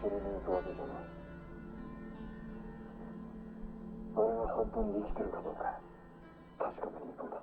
に見えたわけじゃない。あれが本当に生きてるかどうか確かめに行くんだ。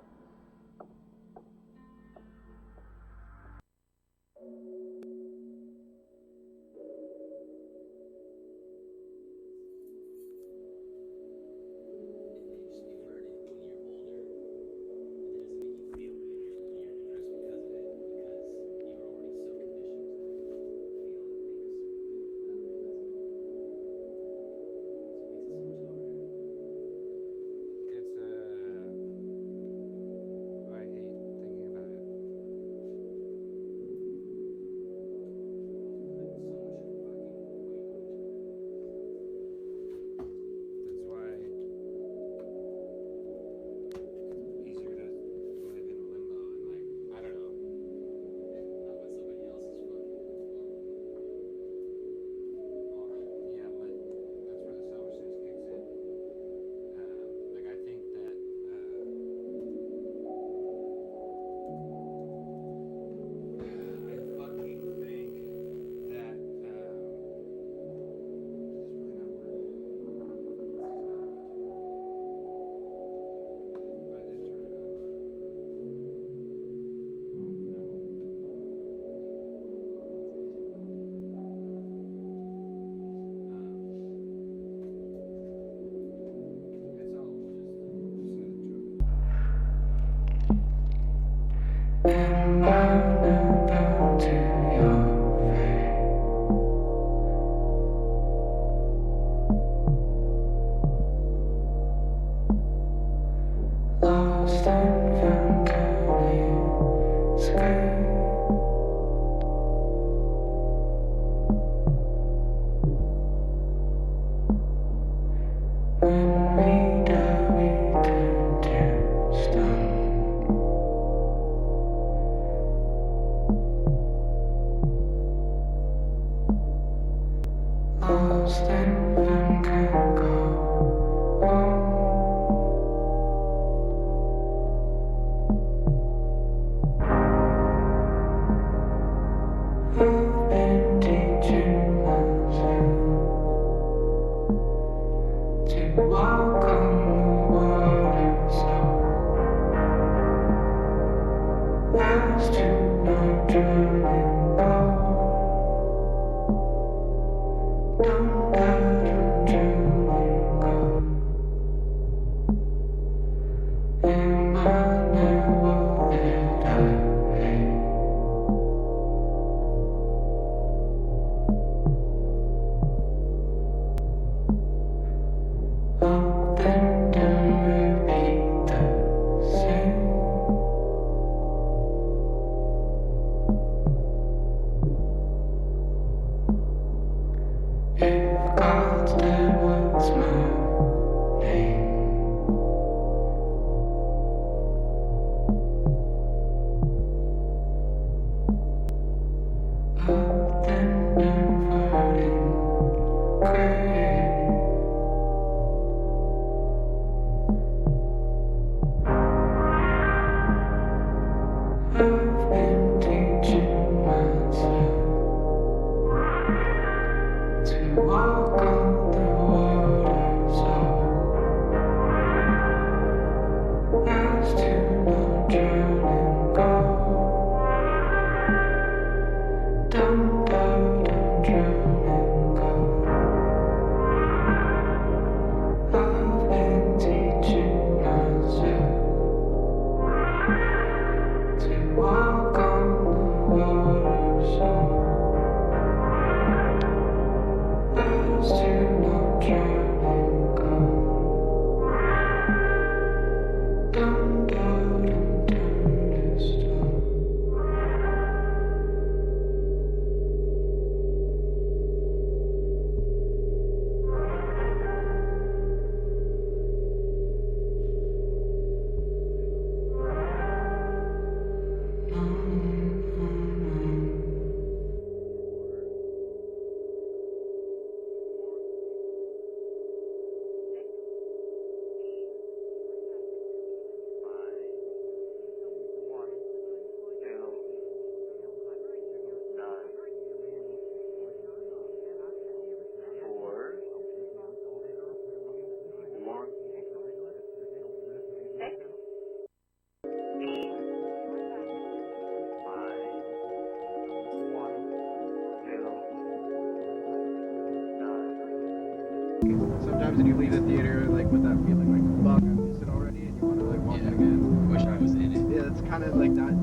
Sometimes when you leave the theater, like with that feeling, like fuck, I missed it already, and you want to like watch it again. Wish I was in it. Yeah, it's kind of like that.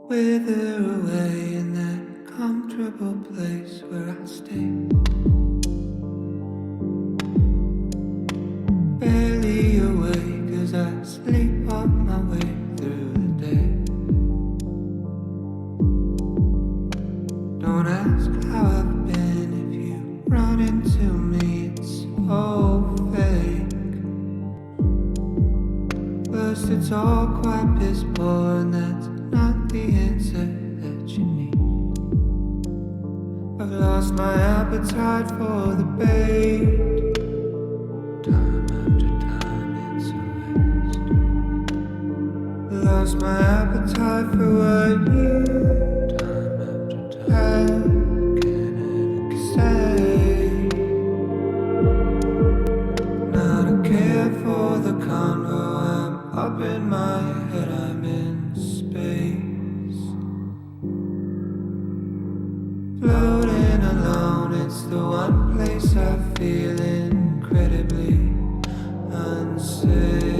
Wither away in that comfortable place where I stay. Barely awake as I sleepwalk my way through the day. Don't ask how I've been if you run into me, it's so fake. First it's all quite piss poor and that's not the answer that you need. I've lost my appetite for the bait. Time after time it's a waste. Lost my appetite for what you time after time can ever say. Not a care for the convo, I'm up in my head, I'm in space. Floating alone, it's the one place I feel incredibly unsafe.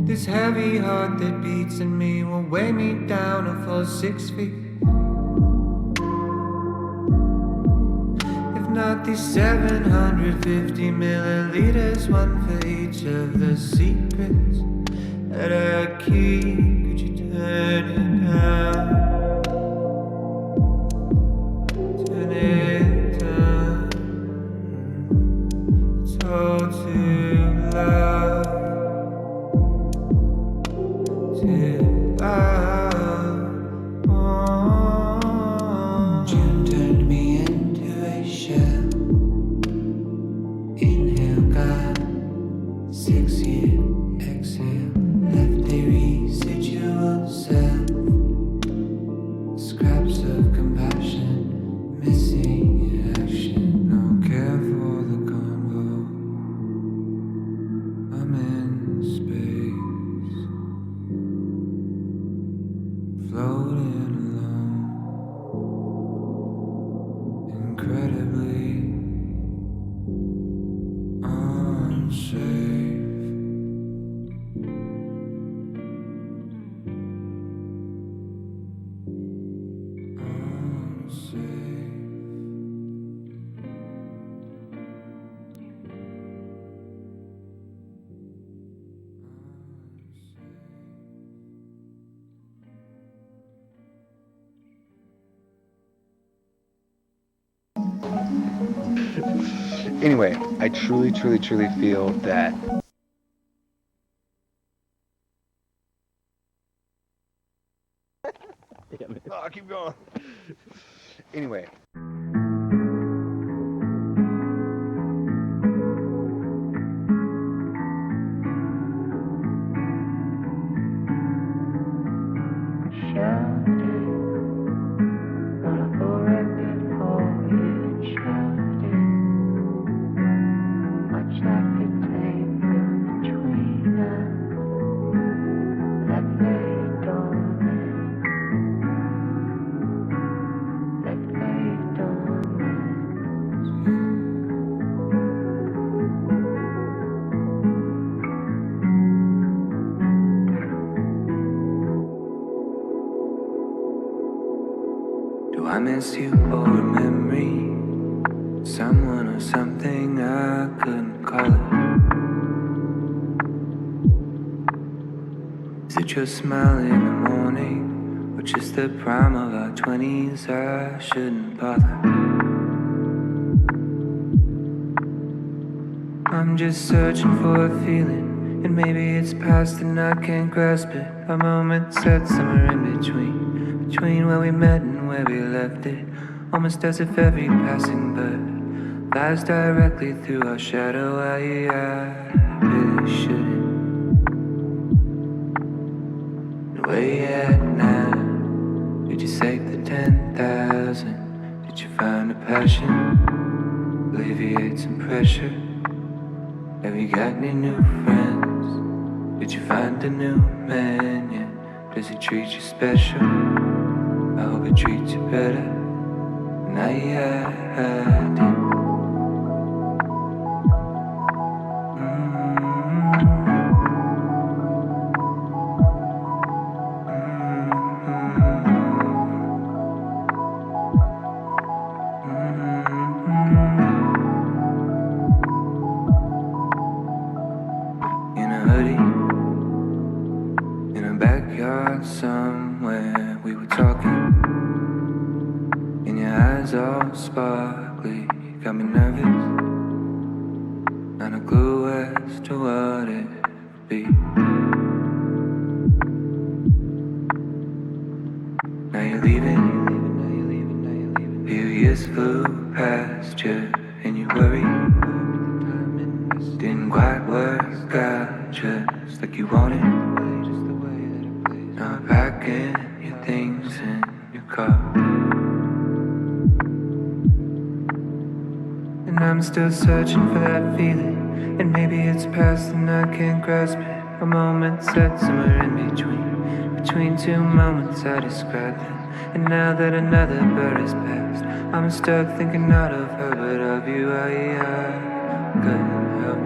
This heavy heart that beats in me will weigh me down a full 6 feet. If not these 750 milliliters, one for each of the secrets that I keep. Could you turn it down? Turn it down. It's all too loud. June turned me into a shell. Inhale, God. 6 year exhale. Left a residual cell. Scraps of compassion. Missing in action. No care for the convo. I'm in space. Floating alone, incredibly unsafe. Anyway, I truly feel that Oh, keep going. anyway. Do I miss you or a memory? Someone or something I couldn't call it. Is it your smile in the morning? Or just the prime of our 20s? I shouldn't bother. I'm just searching for a feeling, and maybe it's past and I can't grasp it. A moment set somewhere in between where we met and where we left it. Almost as if every passing bird flies directly through our shadow. I really shouldn't. Where you at now? Did you save the 10,000? find a passion, alleviate some pressure? Have you got any new friends? Did you find a new man yet? Does he treat you special? I hope he treats you better than I did. Somewhere we were talking, and your eyes all sparkly, got me nervous, not a clue as to what it would be. Now you're leaving, a few years flew past you, and you worried, didn't quite work out just like you wanted. Now packing your things in your car, and I'm still searching for that feeling. And maybe it's past and I can't grasp it. A moment set somewhere in between two moments I described it. And now that another bird has passed, I'm stuck thinking not of her but of you. I couldn't help it.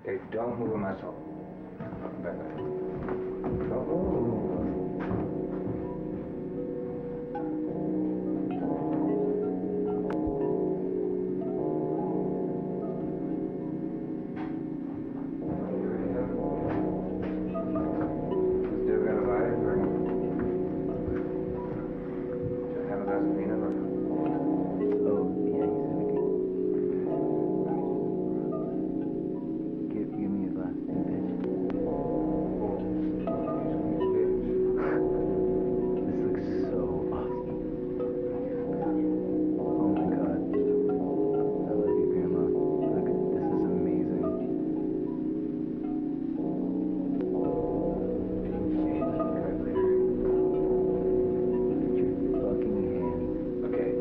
Hey, don't move a muscle. Back. Don't move. Still got a vibe, or just have a glass of peanut butter? Give me a glass, bitch. This looks so awesome. Oh my god. I love you, Grandma. Look, this is amazing. Look at your fucking hands. Okay.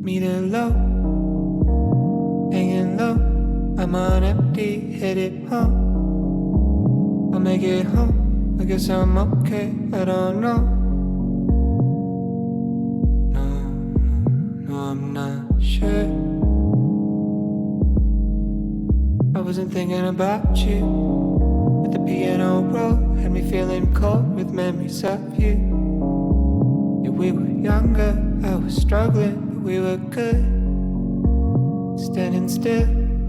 Meter low, hanging low. I'm on empty, headed home. I'll make it home. I guess I'm okay. I don't know. No, I'm not sure. I wasn't thinking about you. But the piano roll had me feeling cold with memories of you. Yeah, we were younger, I was struggling. We were good, standing still,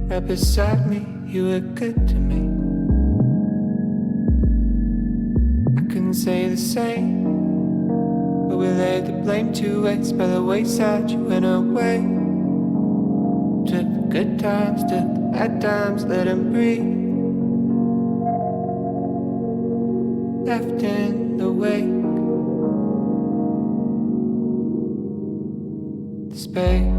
right beside me. You were good to me. I couldn't say the same where we laid the blame to waste. By the wayside you went away. Took the good times, took the bad times, let them breathe. Left in the wake, the space.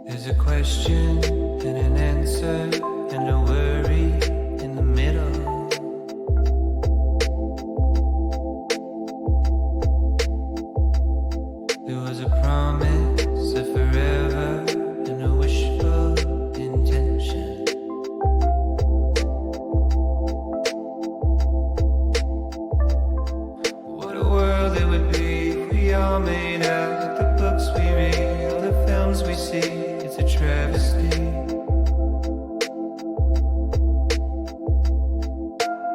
There's a question and an answer and a worry in the middle. There was a promise of forever and a wishful intention. What a world it would be if we all made out the books we read, all the films we see. It's a travesty.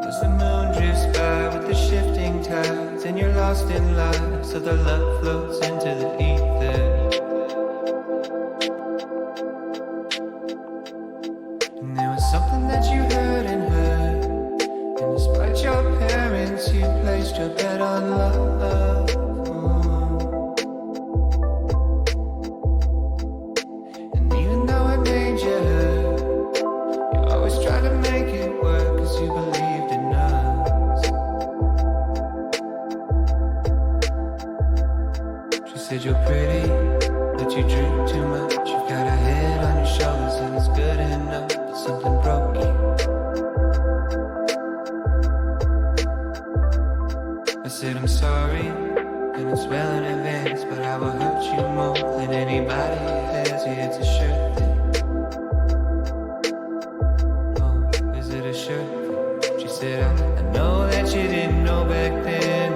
As the moon drifts by with the shifting tides, and you're lost in life, so the love floats into the ether. And there was something that you heard and heard, and despite your parents, you placed your bet on love. Said you're pretty, but you drink too much. You've got a head on your shoulders and it's good enough, but something broke you. I said I'm sorry, and it's well in advance, but I will hurt you more than anybody has. Yeah, it's a shirt thing. Oh, is it a shirt thing? She said I know that you didn't know back then,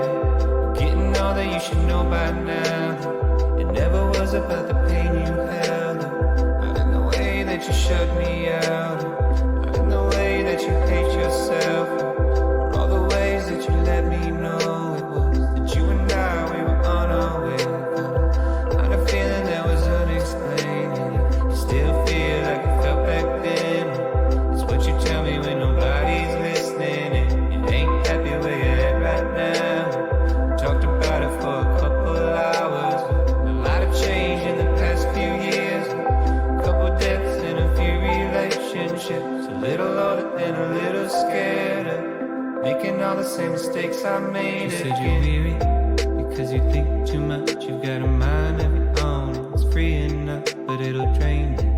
getting all that you should know by now. Never was about the pain you held, not in the way that you shut me out, not in the way that you hate yourself, or all the ways that you let me know it was that you and I, we were on our way. Kind of feeling that was unexplained, and you still feel like it felt back then. It's what you tell me when nobody's listening, and you ain't happy where you're at right now. We talked about it for a couple hours. Change in the past few years, a couple deaths and a few relationships, a little older and a little scared of making all the same mistakes I made. You said you're weary because you think too much. You've got a mind of your own, it's free enough, but it'll drain you.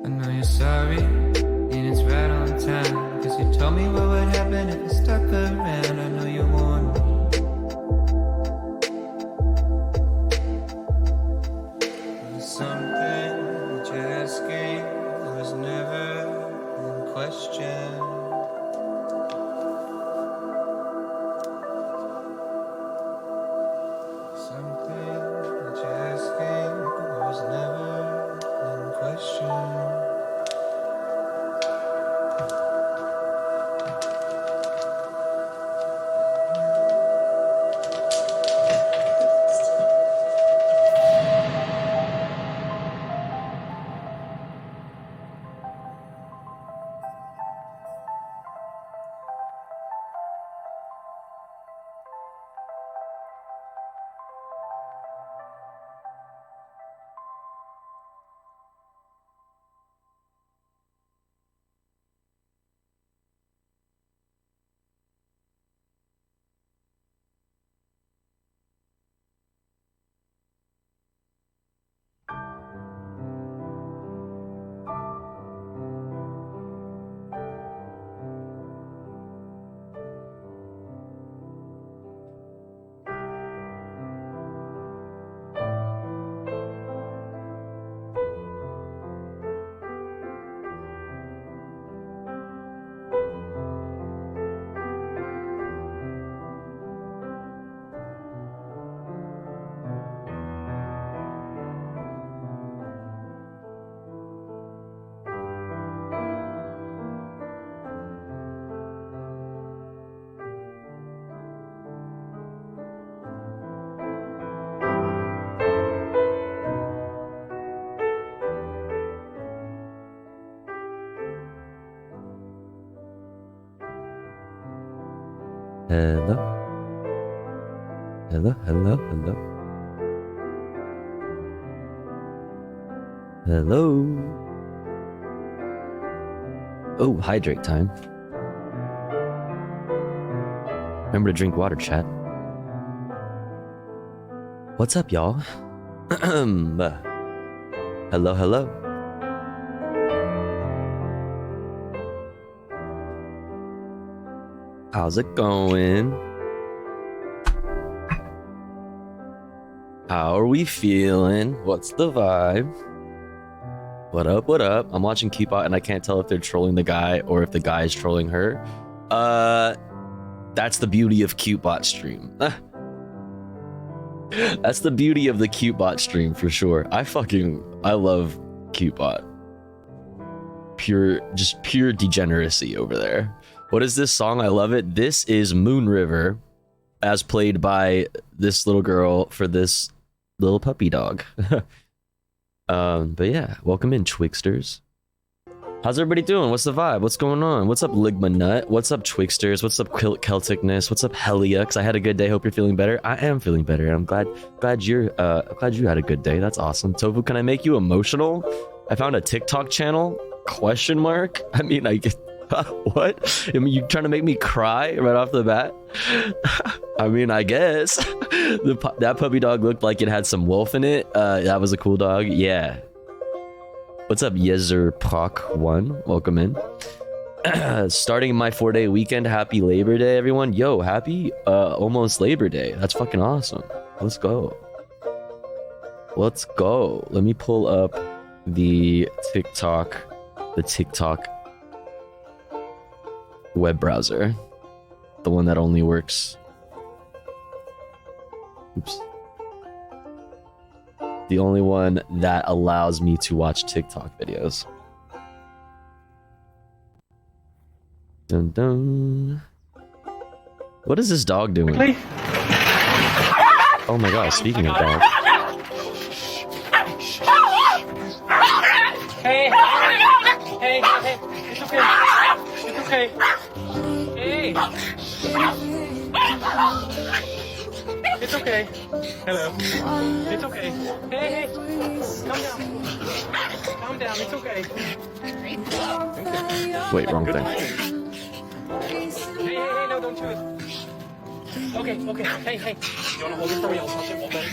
I know you're sorry, and it's right on time, cause you told me what would happen if I stuck around. I know you warned me. Hello. Hello, hello, hello. Hello. Oh, hydrate time. Remember to drink water, chat. What's up, y'all? Hello, hello. How's it going? How are we feeling? What's the vibe? What up, what up? I'm watching Keepbot and I can't tell if they're trolling the guy or if the guy is trolling her. That's the beauty of Cutebot stream. That's the beauty of the Cutebot stream for sure. I love Cutebot. Just pure degeneracy over there. What is this song? I love it. This is Moon River, as played by this little girl for this little puppy dog. But yeah, welcome in, Twixters. How's everybody doing? What's the vibe? What's going on? What's up, Ligma Nut? What's up, Twixters? What's up, Celticness? What's up, Helia? Because I had a good day. Hope you're feeling better. I am feeling better. I'm glad you had a good day. That's awesome. Tofu, can I make you emotional? I found a TikTok channel? Question mark? I mean, what? I mean, you trying to make me cry right off the bat? I mean, I guess. That puppy dog looked like it had some wolf in it. That was a cool dog. Yeah. What's up, Yezer Proc 1? Welcome in. Starting my 4-day weekend. Happy Labor Day, everyone. Yo, happy almost Labor Day. That's fucking awesome. Let's go. Let's go. Let me pull up the TikTok web browser. The one that only works. Oops. The only one that allows me to watch TikTok videos. Dun dun. What is this dog doing? Oh my god, speaking of dogs. Hey, it's okay. It's okay. Hey. It's okay. Hello. It's okay. Hey. Calm down. Calm down. It's okay. Wait, wrong thing. Hey, no, don't do it. Okay. Hey. You wanna hold it for me? I'll touch it. Hold it.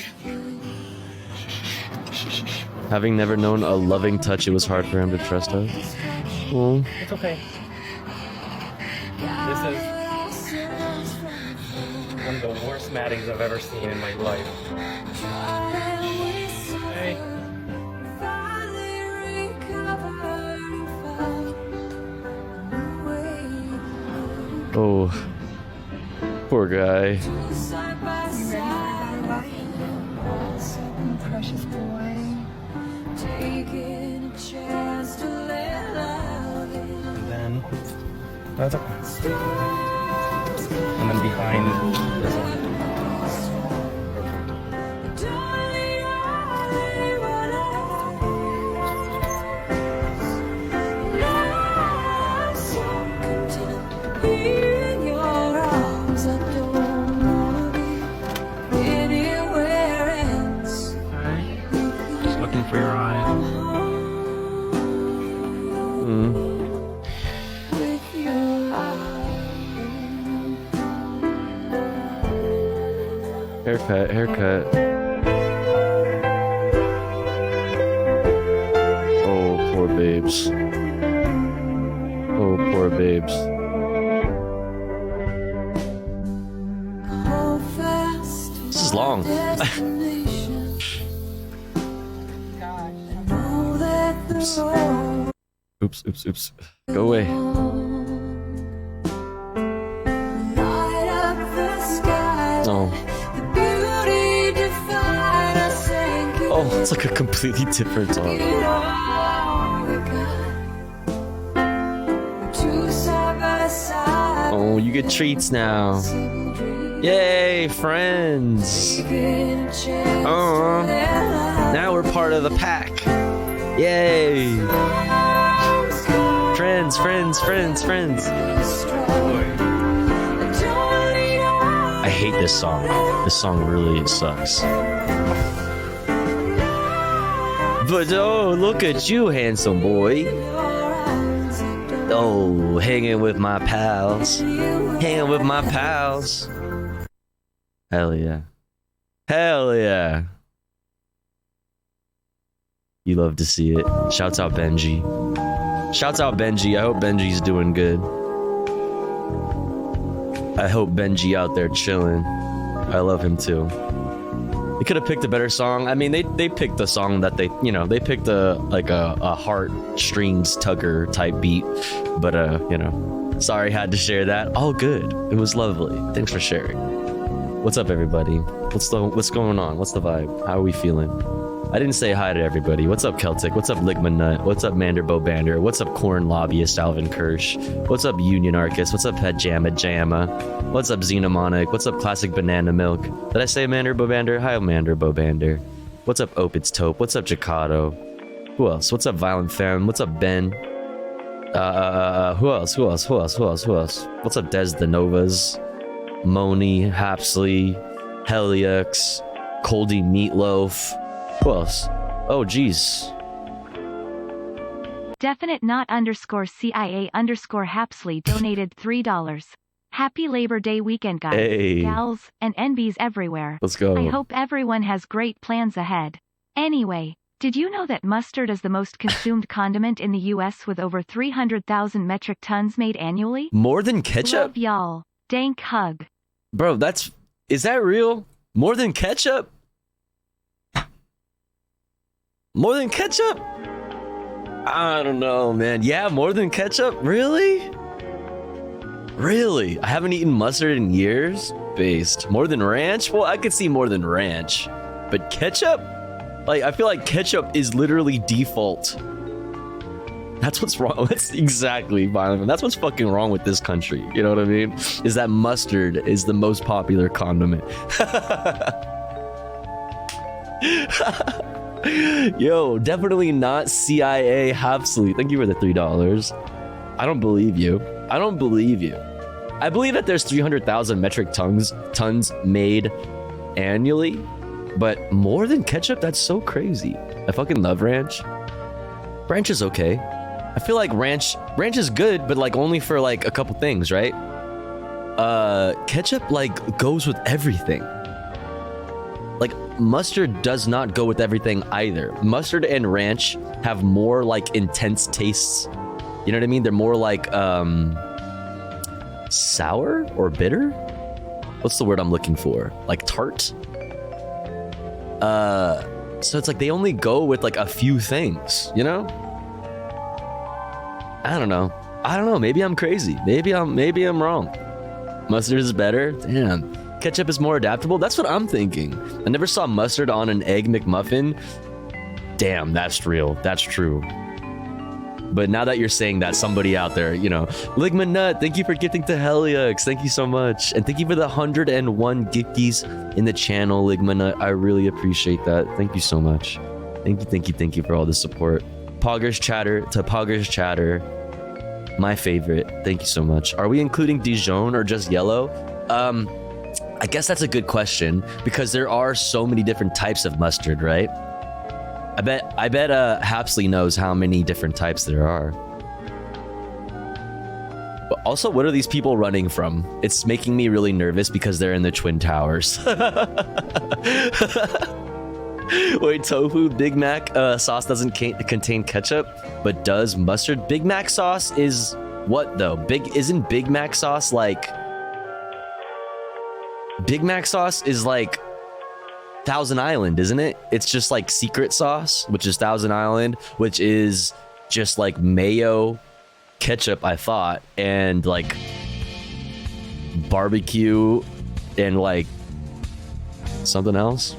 Having never known a loving touch, it was hard for him to trust us. Oh. It's okay. This is one of the worst mattings I've ever seen in my life. Hey. Oh. Poor guy. Precious boy, taking a chance to let love in. And then that's okay. And then behind this one. In your arms, I don't wanna be anywhere else. Alright. Just looking for your eye. With your Haircut. Oh, poor babes. Oh, poor babes. This is long. Oops. Go away. Oh, it's like a completely different song. Oh, you get treats now. Yay, friends. Now we're part of the pack. Yay. Friends. this song. This song really sucks. But oh, look at you, handsome boy. Oh, hanging with my pals. Hanging with my pals. Hell yeah. Hell yeah. You love to see it. Shouts out Benji. Shouts out Benji. I hope Benji's doing good. I hope Benji out there chilling. I love him too. They could have picked a better song. I mean, they picked the song that they, you know, they picked a heartstrings tugger type beat. But you know, sorry, had to share that. All good. It was lovely. Thanks for sharing. What's up, everybody? What's going on? What's the vibe? How are we feeling? I didn't say hi to everybody. What's up, Celtic? What's up, Ligma Nut? What's up, Manderbo Bander? What's up, Corn Lobbyist Alvin Kirsch? What's up, Union Arcus? What's up, Pajama Jamma? What's up, Xenomonic? What's up, Classic Banana Milk? Did I say Manderbo Bander? Hi, Manderbo Bander. What's up, Opitz Taupe? What's up, Jacato? Who else? What's up, Violent Femme? What's up, Ben? Who else? What's up, Des the Novas? Moni, Hapsley, Helix, Coldy Meatloaf. Who else? Oh, geez. Definite not _CIA _Hapsley donated $3. Happy Labor Day weekend, guys, Hey. gals, and NBs everywhere. Let's go. I hope everyone has great plans ahead. Anyway, did you know that mustard is the most consumed condiment in the U.S. with over 300,000 metric tons made annually? More than ketchup? Love y'all. Dank hug. Bro, is that real? More than ketchup? More than ketchup? I don't know, man. Yeah, more than ketchup? Really? Really? I haven't eaten mustard in years? Based. More than ranch? Well, I could see more than ranch. But ketchup? Like, I feel like ketchup is literally default. That's what's wrong. That's exactly violent. That's what's fucking wrong with this country. You know what I mean? Is that mustard is the most popular condiment. Yo, definitely not CIA Hapsley. Thank you for the $3. I don't believe you. I don't believe you. I believe that there's 300,000 metric tons made annually, but more than ketchup? That's so crazy. I fucking love ranch. Ranch is okay. I feel like ranch is good, but like only for like a couple things, right? Ketchup like goes with everything. Like mustard does not go with everything either. Mustard and ranch have more like intense tastes. You know what I mean? They're more like sour or bitter? What's the word I'm looking for? Like tart? So it's like they only go with like a few things, you know? I don't know. Maybe I'm crazy. Maybe I'm wrong. Mustard is better? Damn. Ketchup is more adaptable? That's what I'm thinking. I never saw mustard on an Egg McMuffin. Damn, that's real. That's true. But now that you're saying that, somebody out there, you know, Ligma Nut, thank you for gifting to Helix. Thank you so much. And thank you for the 101 gifties in the channel, Ligma Nut. I really appreciate that. Thank you so much. Thank you for all the support. Poggers Chatter. My favorite. Thank you so much. Are we including Dijon or just yellow? I guess that's a good question because there are so many different types of mustard, right? I bet Hapsley knows how many different types there are. But also, what are these people running from? It's making me really nervous because they're in the Twin Towers. Wait, tofu Big Mac sauce doesn't contain ketchup, but does mustard? Big Mac sauce is what though? Isn't Big Mac sauce like? Big Mac sauce is like Thousand Island, isn't it? It's just like secret sauce, which is Thousand Island, which is just like mayo, ketchup, I thought, and like barbecue and like something else.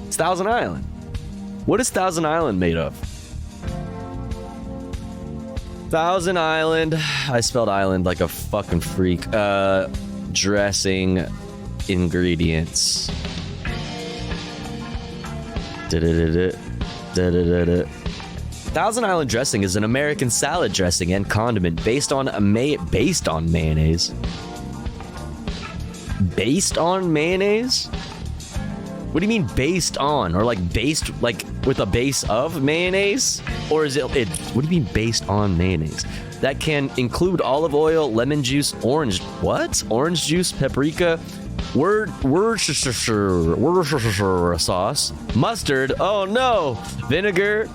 It's Thousand Island. What is Thousand Island made of? Thousand Island. I spelled island like a fucking freak. Dressing ingredients. Thousand Island dressing is an American salad dressing and condiment based on mayonnaise. based on mayonnaise? What do you mean based on? Or like based, like with a base of mayonnaise? Or is it what do you mean based on mayonnaise? That can include olive oil, lemon juice, orange juice, paprika, Worcestershire sauce, mustard, oh no, vinegar,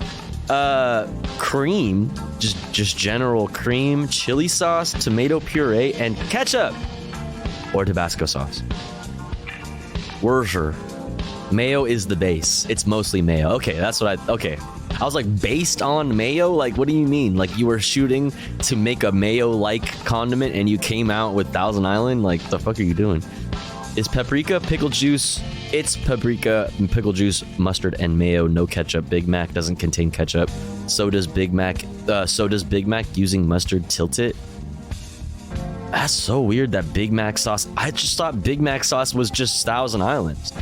cream, just general cream, chili sauce, tomato puree, and ketchup or Tabasco sauce. Worcestershire. Mayo is the base. It's mostly mayo. Okay, that's what okay. I was like, based on mayo? Like, what do you mean? Like, you were shooting to make a mayo-like condiment and you came out with Thousand Island? Like, the fuck are you doing? Is paprika, pickle juice? It's paprika, pickle juice, mustard, and mayo. No ketchup. Big Mac doesn't contain ketchup. So does Big Mac. Using mustard tilt it. That's so weird, that Big Mac sauce. I just thought Big Mac sauce was just Thousand Islands.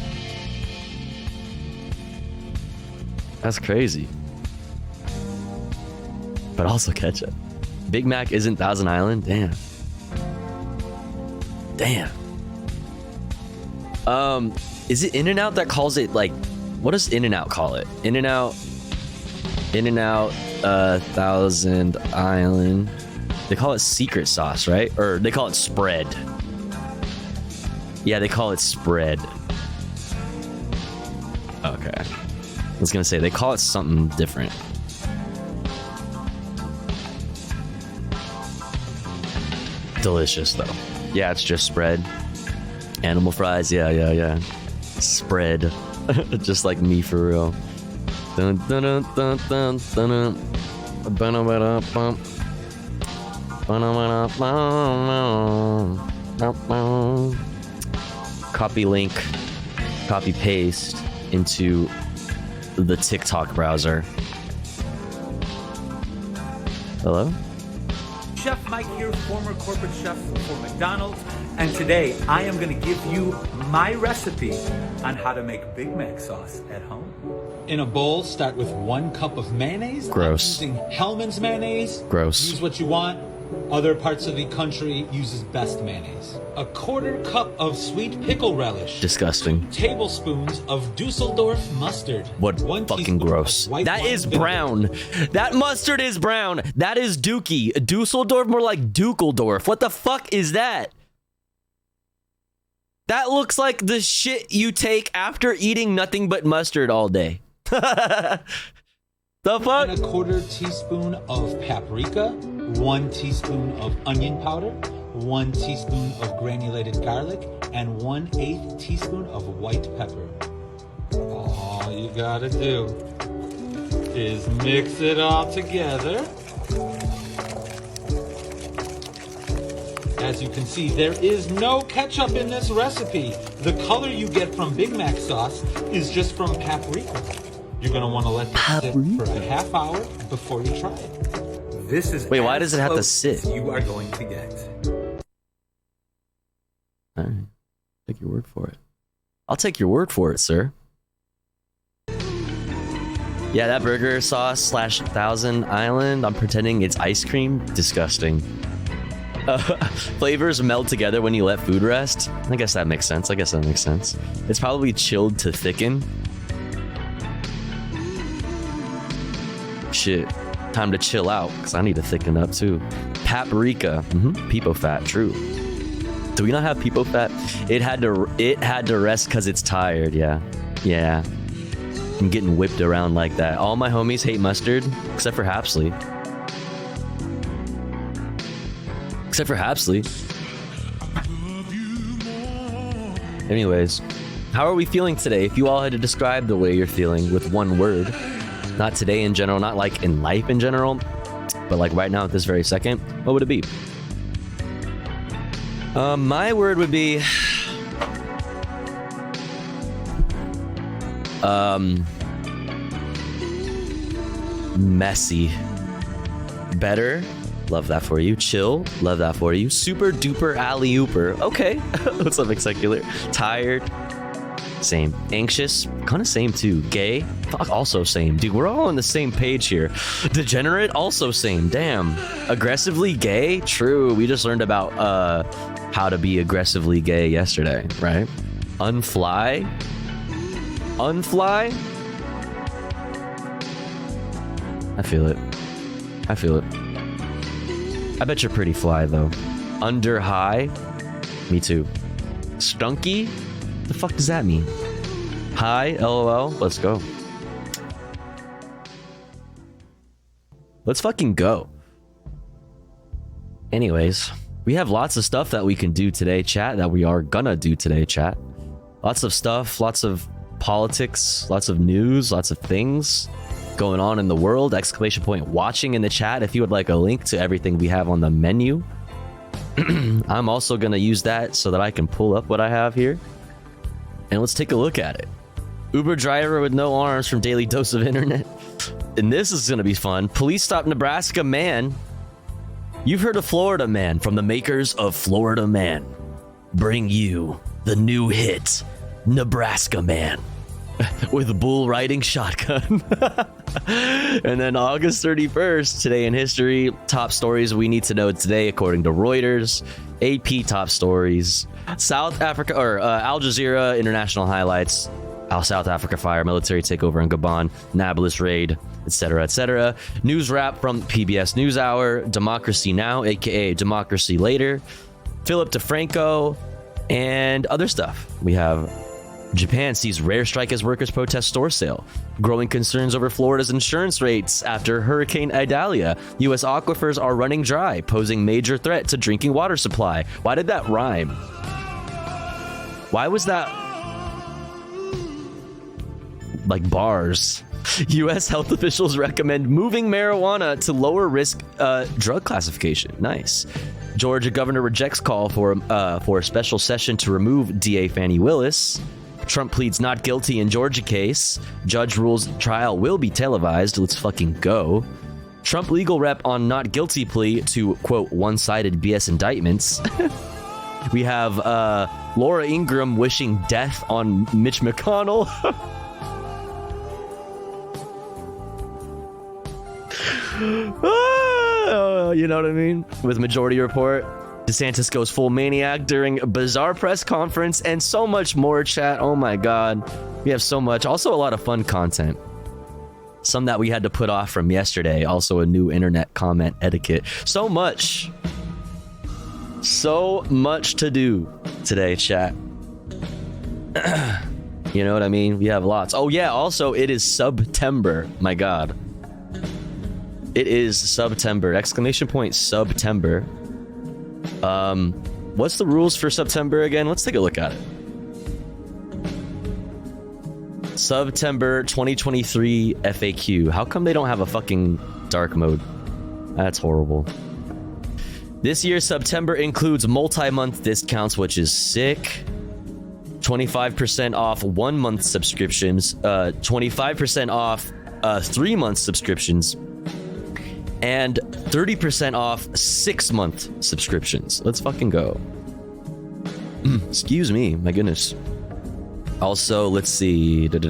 That's crazy. But also ketchup. Big Mac isn't Thousand Island? Damn. Is it In-N-Out that calls it, like, what does In-N-Out call it? In-N-Out, Thousand Island. They call it secret sauce, right? Or they call it spread. Yeah, they call it spread. Okay. I was gonna say, they call it something different. Delicious, though. Yeah, it's just spread. Animal fries, yeah. Spread. Just like me, for real. Dun, dun, dun, dun, dun, dun, dun. Ba-da-ba-da-bum. Ba-da-ba-da-bum. Copy link, copy paste into the TikTok browser. Hello? Chef Mike here, former corporate chef for McDonald's, and today I am going to give you my recipe on how to make Big Mac sauce at home. In a bowl, start with 1 cup of mayonnaise. Gross. I'm using Hellman's mayonnaise. Gross. Use what you want. Other parts of the country uses best mayonnaise. 1/4 cup of sweet pickle relish. Disgusting. 2 tablespoons of Dusseldorf mustard. What 1 fucking teaspoon gross. of white That wine is vinegar. brown. That mustard is brown. That is Dookie. Dusseldorf, more like Dukeldorf. What the fuck is that? That looks like the shit you take after eating nothing but mustard all day. The fuck? And 1/4 teaspoon of paprika, 1 teaspoon of onion powder, 1 teaspoon of granulated garlic, and 1/8 teaspoon of white pepper. All you gotta do is mix it all together. As you can see, there is no ketchup in this recipe. The color you get from Big Mac sauce is just from paprika. You're going to want to let this sit for a half hour before you try it. This is Wait, why does it have to sit? You are going to get. All right. Take your word for it. I'll take your word for it, sir. Yeah, that burger sauce / Thousand Island, I'm pretending it's ice cream. Disgusting. Flavors meld together when you let food rest. I guess that makes sense. It's probably chilled to thicken. Shit. Time to chill out, because I need to thicken up too. Paprika. Pepo fat, true. Do we not have pepo fat? It had to rest because it's tired, yeah. I'm getting whipped around like that. All my homies hate mustard, except for Hapsley. Anyways, how are we feeling today? If you all had to describe the way you're feeling with one word, not today in general, not like in life in general, but like right now at this very second, what would it be? My word would be messy. Better. Love that for you. Chill. Love that for you. Super duper alley-ooper. Okay. What's up, Execular? Tired. Same. Anxious. Kind of same too. Gay. Fuck, also same. Dude, we're all on the same page here. Degenerate. Also same. Damn. Aggressively gay. True. We just learned about how to be aggressively gay yesterday, right? Unfly? Unfly? I feel it. I feel it. I bet you're pretty fly, though. Under high? Me too. Stunky? The fuck does that mean? Hi, LOL. Let's go. Let's fucking go. Anyways, we have lots of stuff that we can do today, chat, that we are gonna do today, chat. Lots of stuff, lots of politics, lots of news, lots of things going on in the world. Exclamation point watching in the chat if you would like a link to everything we have on the menu. I'm also gonna use that so that I can pull up what I have here. And let's take a look at it. Uber driver with no arms from Daily Dose of Internet. And this is gonna be fun. Police stop Nebraska man. You've heard of Florida Man from the makers of Florida Man. Bring you the new hit, Nebraska Man, with a bull riding shotgun. And then August 31st, today in history, top stories we need to know today according to Reuters, AP top stories, South Africa, or Al Jazeera international highlights, South Africa fire, military takeover in Gabon, Nablus raid, etc., etc. News wrap from PBS NewsHour, Democracy Now, aka Democracy Later, Philip DeFranco, and other stuff. We have Japan sees rare strike as workers protest store sale. Growing concerns over Florida's insurance rates after Hurricane Idalia. U.S. aquifers are running dry, posing major threat to drinking water supply. Why did that rhyme? Why was that like bars? U.S. health officials recommend moving marijuana to lower risk drug classification. Nice. Georgia governor rejects call for a special session to remove DA Fani Willis. Trump pleads not guilty in Georgia case. Judge rules trial will be televised. Let's fucking go. Trump legal rep on not guilty plea to, quote, one-sided BS indictments. We have Laura Ingraham wishing death on Mitch McConnell. You know what I mean? With Majority Report. DeSantis goes full maniac during a bizarre press conference, and so much more, chat. Oh my god. We have so much. Also a lot of fun content. Some that we had to put off from yesterday. Also a new internet comment etiquette. So much. So much to do today, chat. You know what I mean? We have lots. Oh yeah, also it is September. My god. It is September. Exclamation point September. What's the rules for September again? Let's take a look at it. September 2023 FAQ. How come they don't have a fucking dark mode? That's horrible. This year's September includes multi-month discounts, which is sick. 25% off 1 month subscriptions, 25% off 3 month subscriptions, and 30% off 6 month subscriptions. Let's fucking go. Excuse me, my goodness. Also, let's see. There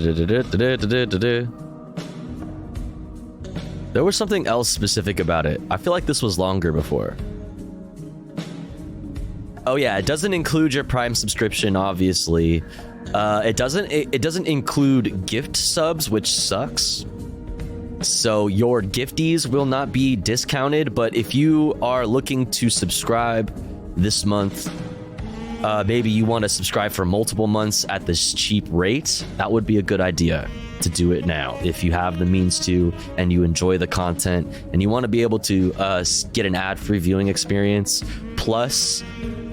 was something else specific about it. I feel like this was longer before. Oh yeah, it doesn't include your Prime subscription, obviously. It doesn't include gift subs, which sucks. So your gifties will not be discounted, but if you are looking to subscribe this month, maybe you want to subscribe for multiple months at this cheap rate, that would be a good idea to do it now. If you have the means to, and you enjoy the content, and you want to be able to get an ad-free viewing experience, plus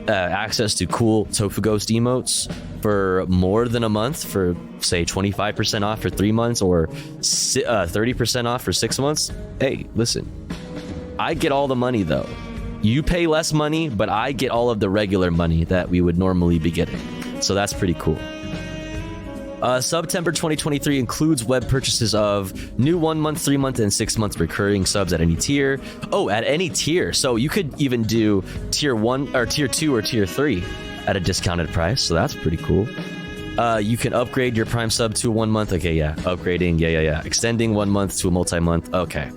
access to cool Tofu Ghost emotes for more than a month, for say 25% off for 3 months or 30% off for 6 months. Hey, listen, I get all the money though. You pay less money, but I get all of the regular money that we would normally be getting. So that's pretty cool. September 2023 includes web purchases of new 1 month, 3 month, and 6 month recurring subs at any tier. Oh, at any tier. So you could even do tier 1 or tier 2 or tier 3 at a discounted price. So that's pretty cool. You can upgrade your Prime sub to 1 month. Okay, yeah. Upgrading. Yeah. Extending 1 month to a multi-month. Okay.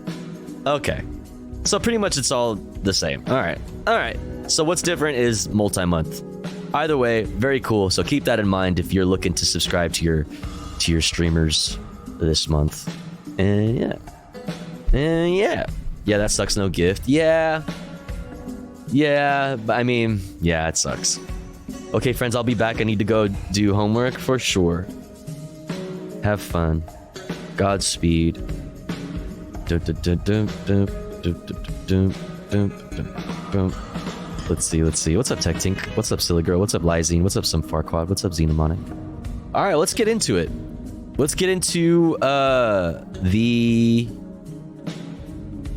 So pretty much it's all the same. All right. So what's different is multi-month. Either way, very cool. So keep that in mind if you're looking to subscribe to your streamers this month. And yeah, that sucks. No gift. Yeah, but I mean, yeah, it sucks. Okay, friends, I'll be back. I need to go do homework for sure. Have fun. Godspeed. Let's see. What's up, Tech Tink? What's up, Silly Girl? What's up, Lysine? What's up, some Farquad? What's up, Xenomonic? All right, let's get into it. Let's get into the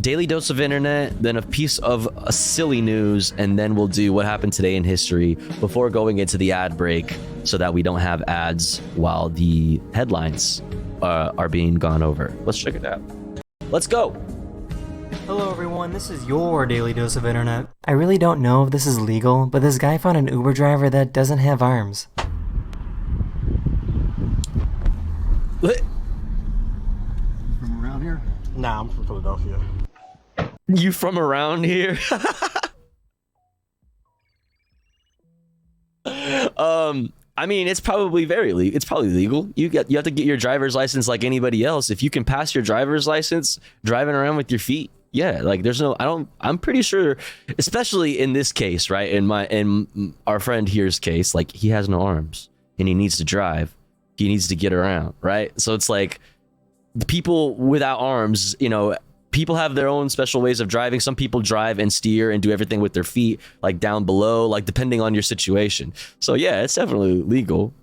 daily dose of internet, then a piece of silly news, and then we'll do what happened today in history before going into the ad break so that we don't have ads while the headlines are being gone over. Let's check it out. Let's go. Hello everyone, this is your daily dose of internet. I really don't know if this is legal, but this guy found an Uber driver that doesn't have arms. What? From around here? Nah, I'm from Philadelphia. You from around here? I mean, it's probably it's probably legal. You have to get your driver's license like anybody else. If you can pass your driver's license driving around with your feet, yeah, like there's no, I'm pretty sure, especially in this case, right? In our friend here's case, like he has no arms and he needs to drive. He needs to get around, right? So it's like the people without arms, you know, people have their own special ways of driving. Some people drive and steer and do everything with their feet, like down below, like depending on your situation. So yeah, it's definitely legal.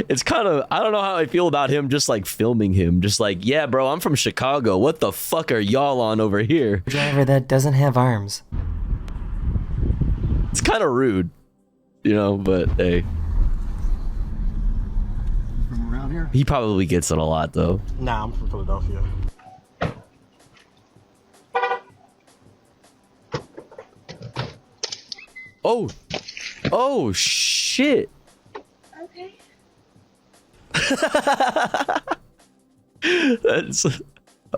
It's kind of, I don't know how I feel about him just like filming him. Just like, yeah, bro, I'm from Chicago. What the fuck are y'all on over here? Driver that doesn't have arms. It's kind of rude, you know, but hey. From around here? He probably gets it a lot though. Nah, I'm from Philadelphia. Oh shit. Okay. That's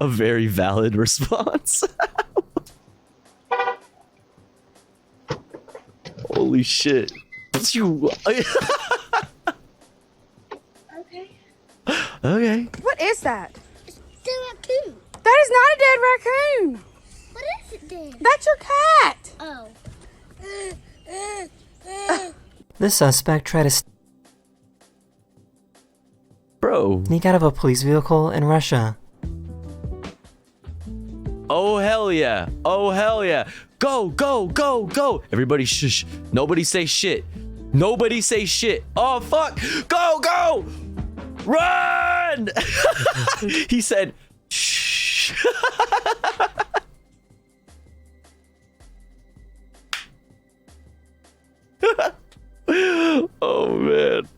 a very valid response. Holy shit. Okay. Okay. What is that? It's a dead raccoon. That is not a dead raccoon. What is it then? That's your cat. Oh. This suspect tried to Bro. sneak out of a police vehicle in Russia. Oh hell yeah. Oh hell yeah. Go, go, go, go. Everybody shush. Nobody say shit. Nobody say shit. Oh fuck. Go, go. Run. He said shh. Oh man.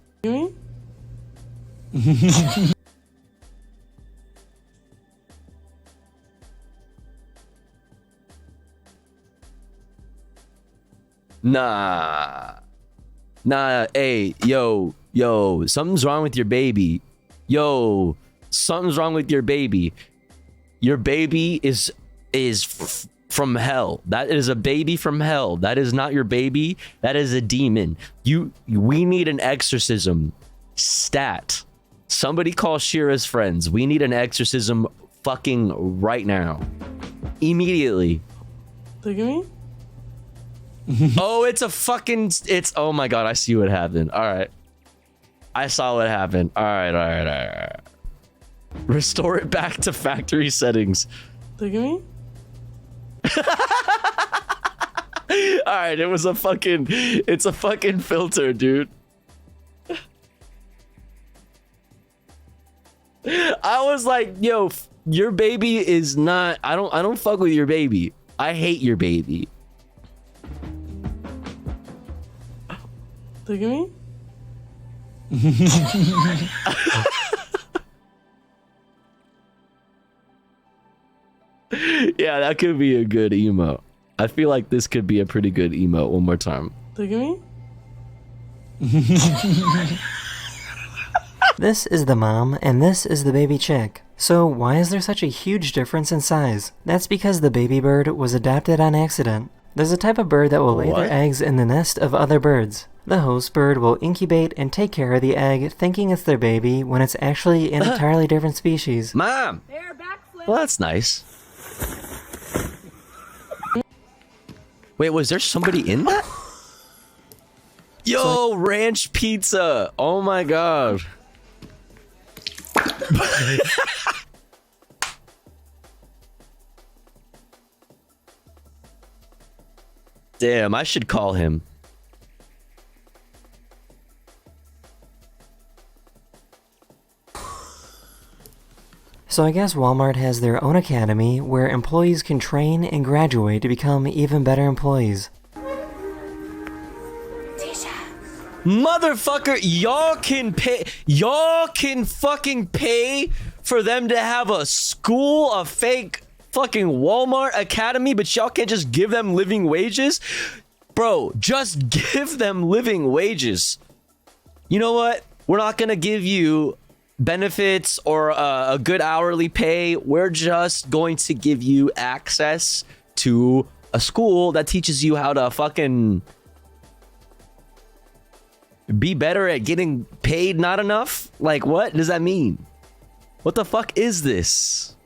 Nah, hey, yo, something's wrong with your baby. Yo, something's wrong with your baby. Your baby is from hell. That is a baby from hell. That is not your baby. That is a demon. We need an exorcism. Stat. Somebody call Shira's friends. We need an exorcism fucking right now. Immediately. Look at me. Oh, it's oh my god, I see what happened. All right. I saw what happened. All right. Restore it back to factory settings. Look at me. All right, it's a fucking filter, dude. I was like, yo, your baby is not, I don't fuck with your baby. I hate your baby. Look at me. Yeah, that could be a good emote. I feel like this could be a pretty good emote one more time. Look at me. This is the mom, and this is the baby chick. So why is there such a huge difference in size? That's because the baby bird was adopted on accident. There's a type of bird that will lay What? their eggs in the nest of other birds. The host bird will incubate and take care of the egg, thinking it's their baby, when it's actually an entirely different species. Mom! Well, that's nice. Wait, was there somebody in that? Yo, ranch pizza! Oh my god. Damn, I should call him. So I guess Walmart has their own academy where employees can train and graduate to become even better employees. Motherfucker, y'all can fucking pay for them to have a school, a fake fucking Walmart academy, but y'all can't just give them living wages? Bro, just give them living wages. You know what? We're not gonna give you benefits or a good hourly pay. We're just going to give you access to a school that teaches you how to fucking be better at getting paid not enough? Like, what does that mean? What the fuck is this?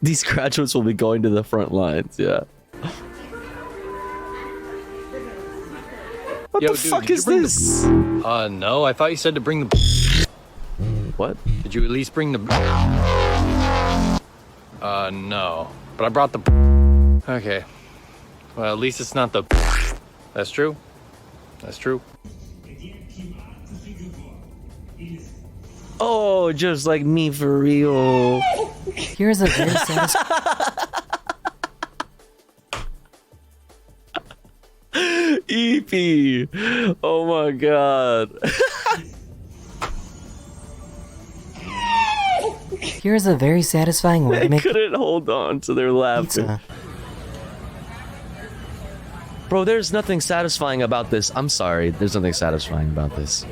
These graduates will be going to the front lines, yeah. What Yo, the dude, fuck did you is bring this? No, I thought you said to bring the... What? Did you at least bring the... No. But I brought the... Okay. Well, at least it's not the... That's true. That's true. Oh, just like me for real. Here's a very satisfying... EP. Oh my god. Here's a very satisfying way to They make couldn't hold on to their laughter. pizza. Bro, there's nothing satisfying about this. I'm sorry. There's nothing satisfying about this.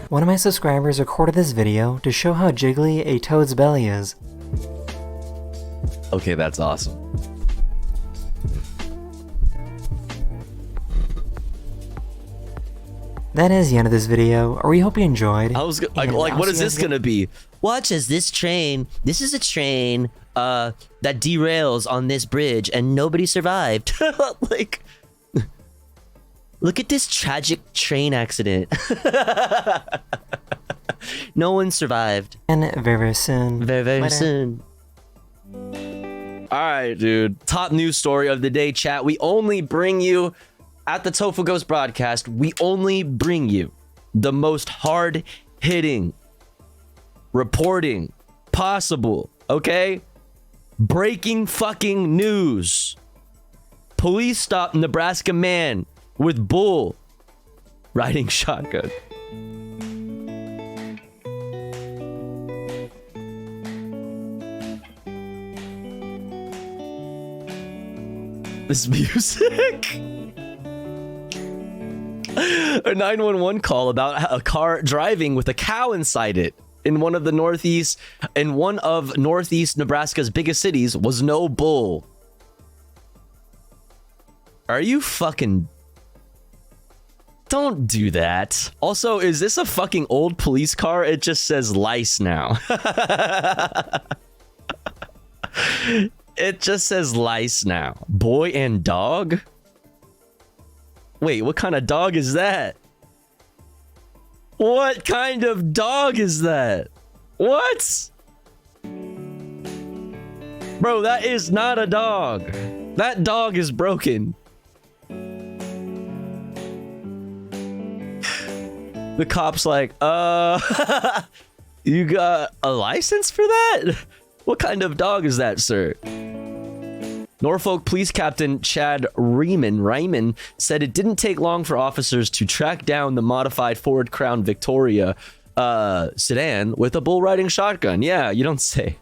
One of my subscribers recorded this video to show how jiggly a toad's belly is. Okay, that's awesome. That is the end of this video. We hope you enjoyed. I was like, and I'll what see is you this guys gonna be? Watch as this train. This is a train that derails on this bridge, and nobody survived. Like, look at this tragic train accident. No one survived. And very, very soon. Very, very Later. soon. All right, dude. Top news story of the day, chat. We only bring you at the Tofu Ghost broadcast. We only bring you the most hard-hitting reporting possible. Okay? Breaking fucking news. Police stop Nebraska man with bull riding shotgun. This music. A 911 call about a car driving with a cow inside it in one of Northeast Nebraska's biggest cities was no bull. Are you fucking... Don't do that. Also, is this a fucking old police car? It just says lice now. It just says lice now. Boy and dog? Wait, what kind of dog is that? What kind of dog is that? What? Bro, that is not a dog. That dog is broken. The cop's like, you got a license for that? What kind of dog is that, sir? Norfolk Police Captain Chad Ryman said it didn't take long for officers to track down the modified Ford Crown Victoria sedan with a bull riding shotgun. Yeah, you don't say.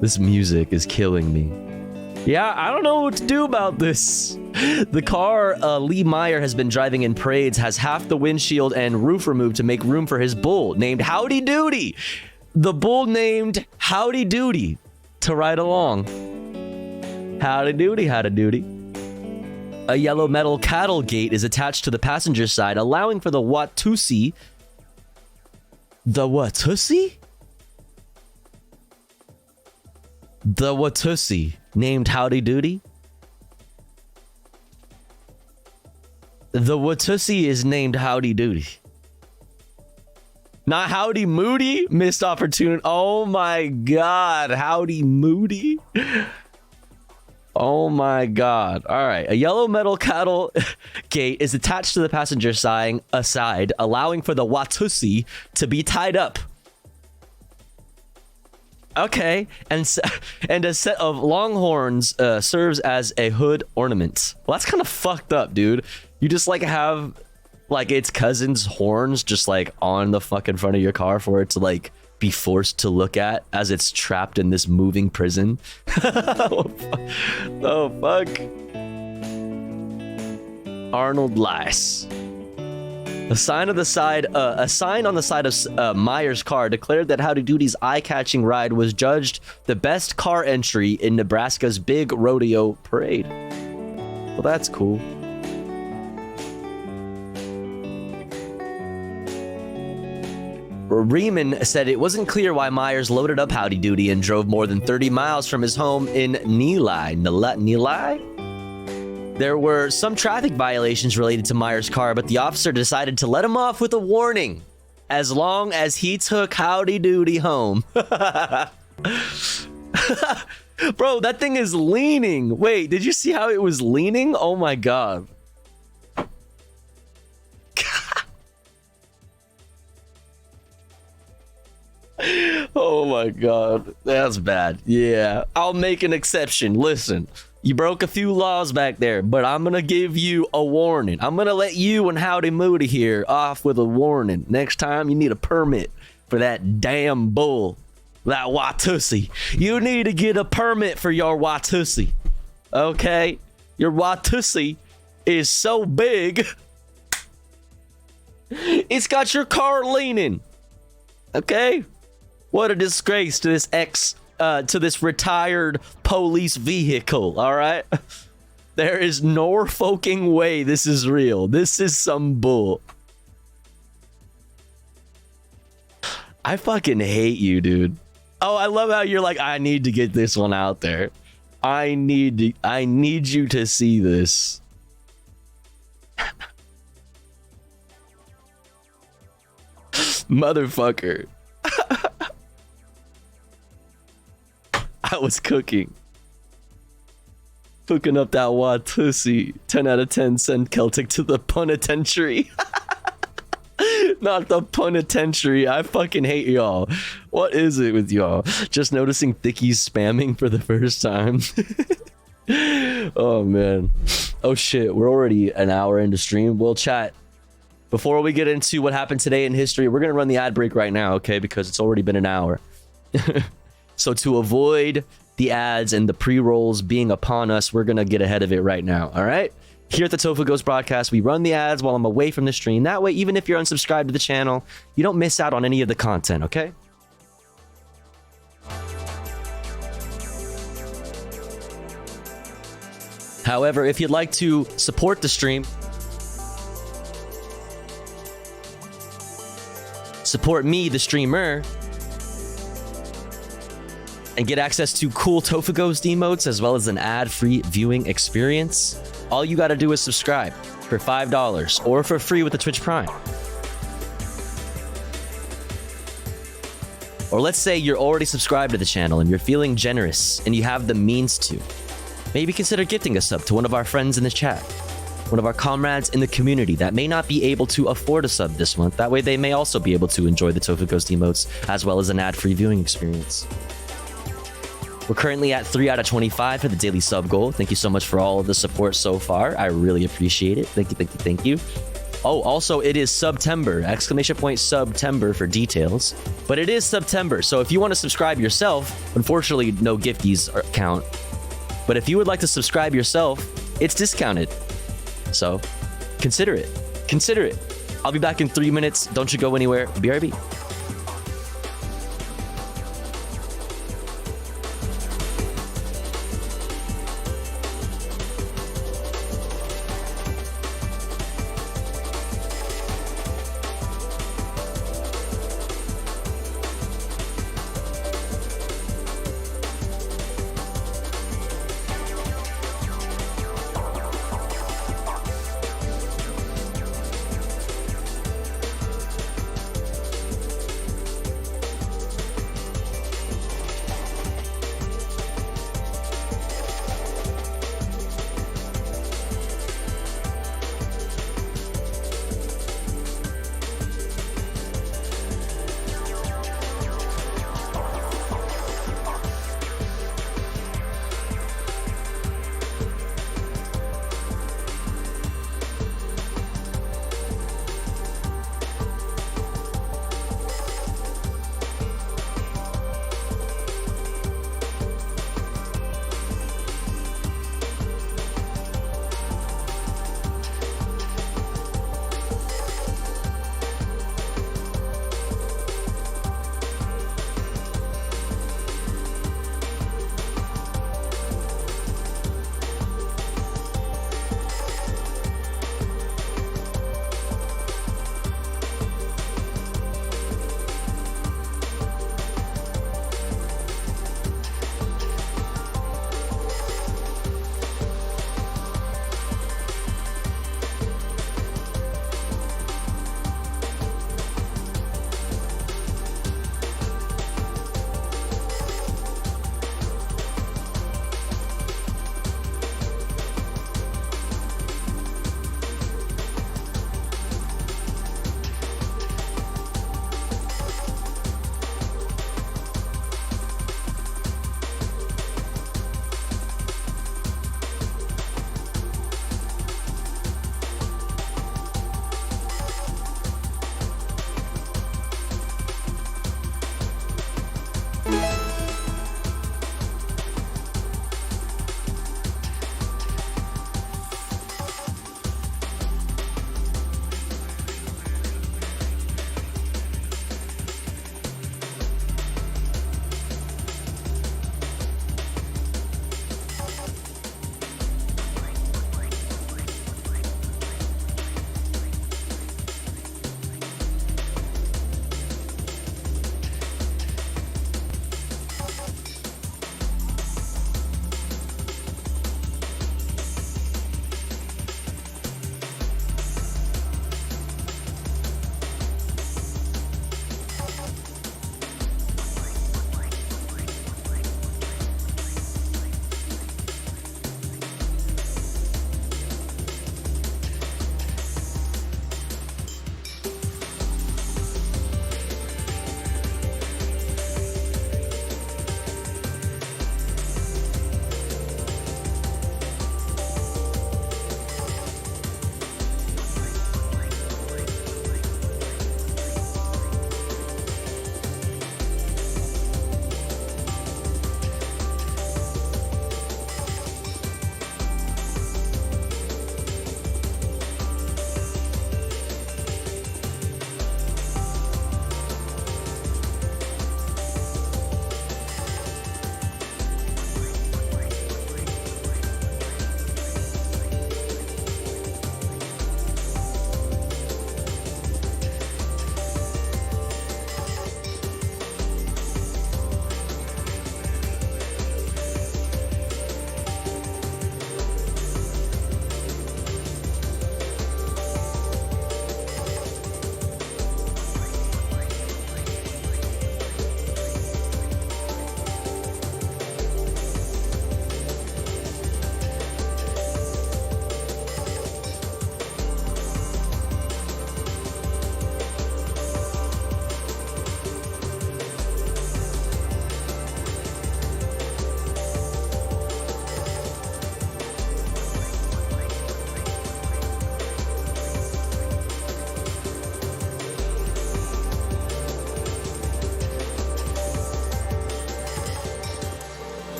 This music is killing me. Yeah, I don't know what to do about this. The car Lee Meyer has been driving in parades has half the windshield and roof removed to make room for his bull, named Howdy Doody. The bull named Howdy Doody to ride along. Howdy Doody, howdy doody. A yellow metal cattle gate is attached to the passenger side, allowing for the Watusi. The Watusi? The Watusi, named Howdy Doody. The Watusi is named Howdy Doody. Not Howdy Moody? Missed opportunity. Oh my god, Howdy Moody. Oh my god. All right. A yellow metal cattle gate is attached to the passenger side, allowing for the Watusi to be tied up. Okay. And a set of long horns serves as a hood ornament. Well, that's kind of fucked up, dude. You just like have like its cousin's horns just like on the fucking front of your car for it to like be forced to look at as it's trapped in this moving prison. Oh fuck. Arnold Lice. A sign on the side of Meyer's car declared that Howdy Doody's eye-catching ride was judged the best car entry in Nebraska's big rodeo parade. Well, that's cool. Riemann said it wasn't clear why Myers loaded up Howdy Doody and drove more than 30 miles from his home in Neligh. There were some traffic violations related to Myers' car, but the officer decided to let him off with a warning as long as he took Howdy Doody home. Bro, that thing is leaning. Wait, did you see how it was leaning? Oh my god. Oh my god, that's bad. Yeah, I'll make an exception. Listen, you broke a few laws back there, but I'm gonna give you a warning. I'm gonna let you and Howdy Moody here off with a warning. Next time you need a permit for that damn bull, that Watusi. You need to get a permit for your Watusi. Okay? Your Watusi is so big, it's got your car leaning. Okay? What a disgrace to this retired police vehicle, all right? There is no fucking way this is real. This is some bull. I fucking hate you, dude. Oh, I love how you're like, I need to get this one out there. I need you to see this. Motherfucker. I was cooking up that Watusi. 10 out of 10 send Celtic to the penitentiary. Not the penitentiary. I fucking hate y'all. What is it with y'all? Just noticing Thickies spamming for the first time. Oh man. Oh shit, we're already an hour into stream. We'll chat. Before we get into what happened today in history, we're gonna run the ad break right now, okay? Because it's already been an hour. So to avoid the ads and the pre-rolls being upon us, we're going to get ahead of it right now, all right? Here at the Tofu Ghost broadcast, we run the ads while I'm away from the stream. That way, even if you're unsubscribed to the channel, you don't miss out on any of the content, okay? However, if you'd like to support the stream, support me, the streamer, and get access to cool Tofu Ghost emotes as well as an ad-free viewing experience, all you gotta do is subscribe for $5 or for free with the Twitch Prime. Or let's say you're already subscribed to the channel and you're feeling generous and you have the means to. Maybe consider gifting a sub to one of our friends in the chat, one of our comrades in the community that may not be able to afford a sub this month. That way they may also be able to enjoy the Tofu Ghost emotes as well as an ad-free viewing experience. We're currently at 3 out of 25 for the daily sub goal. Thank you so much for all of the support so far. I really appreciate it. Thank you, thank you, thank you. Oh, also, it is September! September for details. But it is September, so if you want to subscribe yourself, unfortunately, no gifties count. But if you would like to subscribe yourself, it's discounted. So consider it. Consider it. I'll be back in 3 minutes. Don't you go anywhere. BRB.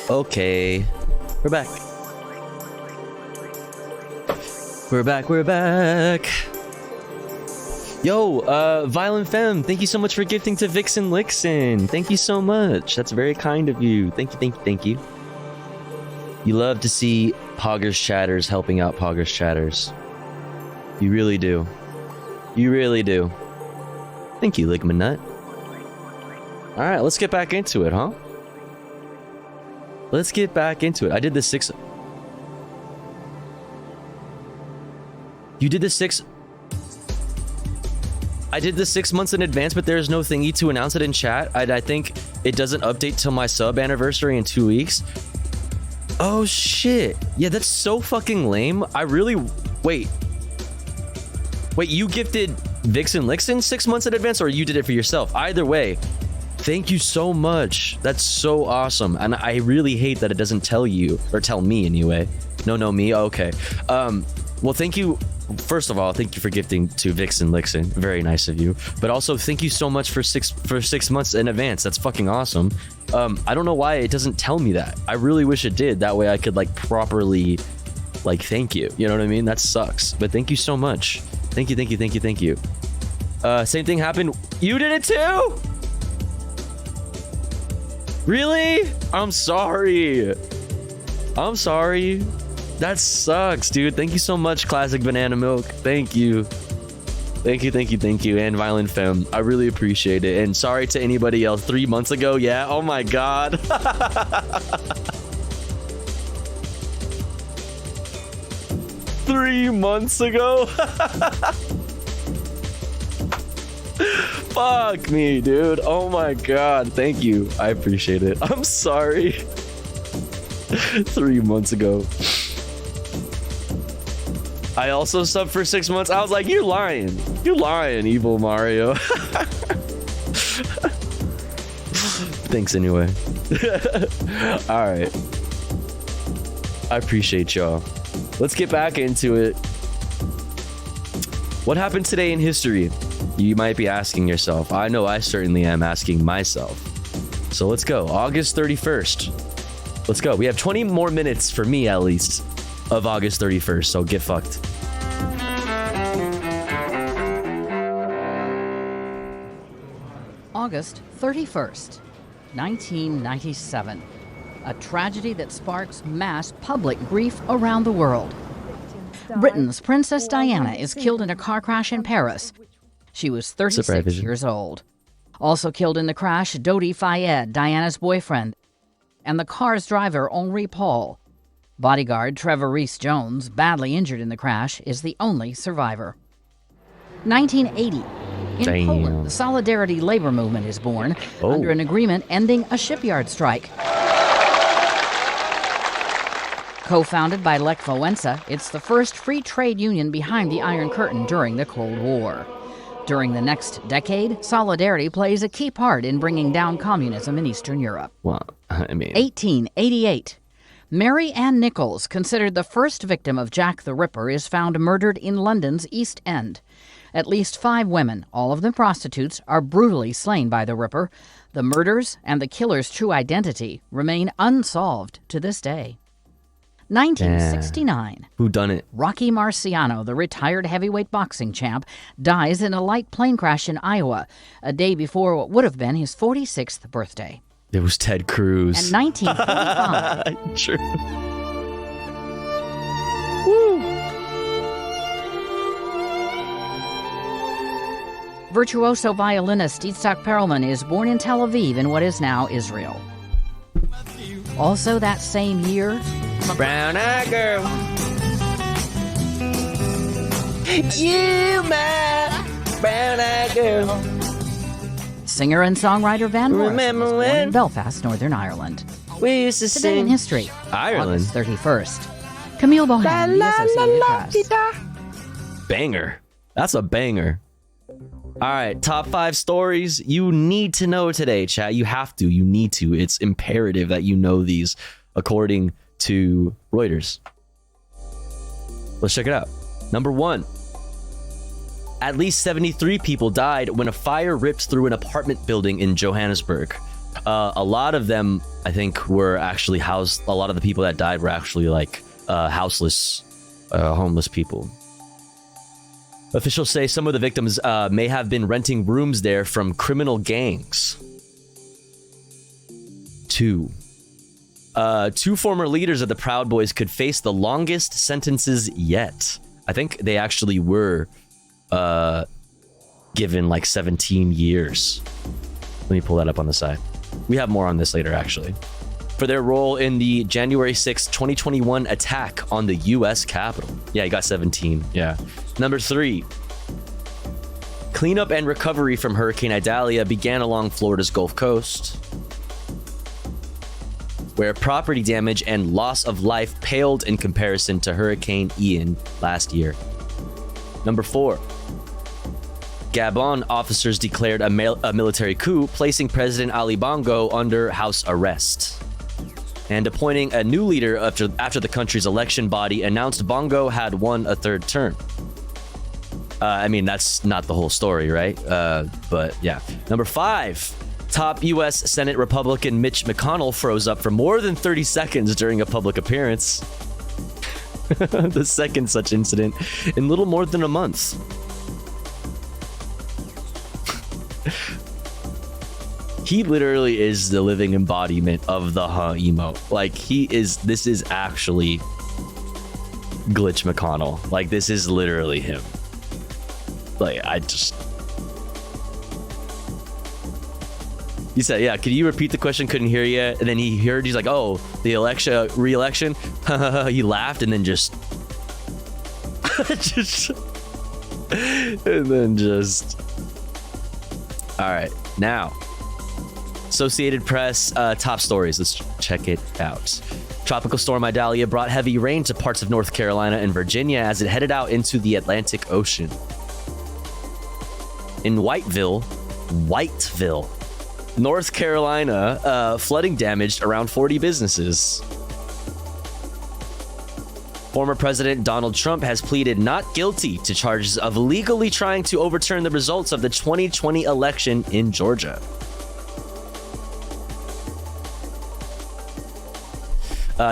Okay. We're back. We're back, we're back. Yo, Violent Femme, thank you so much for gifting to Vixen Lixin. Thank you so much. That's very kind of you. Thank you, thank you, thank you. You love to see Poggers Chatters helping out Poggers Chatters. You really do. You really do. Thank you, Ligma Nut. Alright, let's get back into it, huh? Let's get back into it. I did the 6... You did the 6... I did this 6 months in advance, but there's no thingy to announce it in chat. I think it doesn't update till my sub anniversary in 2 weeks. Oh shit. Yeah, that's so fucking lame. I really... Wait, you gifted Vixen Lixin 6 months in advance, or you did it for yourself? Either way, thank you so much. That's so awesome. And I really hate that it doesn't tell you, or tell me anyway. No, me? Okay. Well, thank you. First of all, thank you for gifting to Vixen Lixin. Very nice of you. But also, thank you so much for 6 months in advance. That's fucking awesome. I don't know why it doesn't tell me that. I really wish it did. That way I could, like, properly, like, thank you. You know what I mean? That sucks. But thank you so much. Thank you, thank you, thank you, thank you. Same thing happened. You did it too? Really? I'm sorry. I'm sorry. That sucks, dude. Thank you so much, Classic Banana Milk. Thank you. Thank you, thank you, thank you. And Violent Femme. I really appreciate it. And sorry to anybody else. 3 months ago, yeah? Oh my god. 3 months ago? Fuck me, dude. Oh my god. Thank you. I appreciate it. I'm sorry. 3 months ago. I also subbed for 6 months. I was like, you lying. You lying, Evil Mario. Thanks anyway. Alright. I appreciate y'all. Let's get back into it. What happened today in history? You might be asking yourself. I know I certainly am asking myself. So let's go. August 31st. Let's go. We have 20 more minutes, for me at least, of August 31st, so get fucked. August 31st, 1997. A tragedy that sparks mass public grief around the world. Britain's Princess Diana is killed in a car crash in Paris. She was 36 years old. Also killed in the crash, Dodi Fayed, Diana's boyfriend, and the car's driver, Henri Paul. Bodyguard Trevor Rees-Jones, badly injured in the crash, is the only survivor. 1980. In Poland, the Solidarity labor movement is born under an agreement ending a shipyard strike. Co-founded by Lech Wałęsa, it's the first free trade union behind the Iron Curtain during the Cold War. During the next decade, Solidarity plays a key part in bringing down communism in Eastern Europe. Well, I mean... 1888. Mary Ann Nichols, considered the first victim of Jack the Ripper, is found murdered in London's East End. At least 5 women, all of them prostitutes, are brutally slain by the Ripper. The murders and the killer's true identity remain unsolved to this day. 1969. Who done it? Rocky Marciano, the retired heavyweight boxing champ, dies in a light plane crash in Iowa, a day before what would have been his 46th birthday. It was Ted Cruz. And 1945. True. Woo! Virtuoso violinist Itzhak Perlman is born in Tel Aviv in what is now Israel. Also that same year, Brown-eyed girl. You my brown-eyed girl. Singer and songwriter Van Morrison Remember was born when? in Belfast, Northern Ireland. We used to Today in sing. history, Ireland. August 31st. Camille Bohan, the Associated Press. Banger. That's a banger. All right, top 5 stories you need to know today, chat. You have to. You need to. It's imperative that you know these, according to Reuters. Let's check it out. Number 1. At least 73 people died when a fire ripped through an apartment building in Johannesburg. A lot of them I think were actually housed. A lot of the people that died were actually like houseless, homeless people. Officials say some of the victims may have been renting rooms there from criminal gangs. Two former leaders of the Proud Boys could face the longest sentences yet. I think they actually were given like 17 years. Let me pull that up on the side. We have more on this later, actually. For their role in the January 6, 2021 attack on the U.S. Capitol. Yeah, he got 17. Yeah. Number 3. Cleanup and recovery from Hurricane Idalia began along Florida's Gulf Coast, where property damage and loss of life paled in comparison to Hurricane Ian last year. Number 4. Gabon officers declared a military coup, placing President Ali Bongo under house arrest and appointing a new leader after the country's election body announced Bongo had won a third term. I mean, that's not the whole story, right? But yeah. Number 5. Top U.S. Senate Republican Mitch McConnell froze up for more than 30 seconds during a public appearance. The second such incident in little more than a month. He literally is the living embodiment of the emote. Like, this is actually Glitch McConnell. Like, this is literally him. Like, He said, yeah, can you repeat the question? Couldn't hear you. And then he heard, he's like, oh, the re-election? He laughed and then just... and then just... All right, now. Associated Press top stories. Let's check it out. Tropical storm Idalia brought heavy rain to parts of North Carolina and Virginia as it headed out into the Atlantic Ocean. In Whiteville, North Carolina, flooding damaged around 40 businesses. Former President Donald Trump has pleaded not guilty to charges of illegally trying to overturn the results of the 2020 election in Georgia.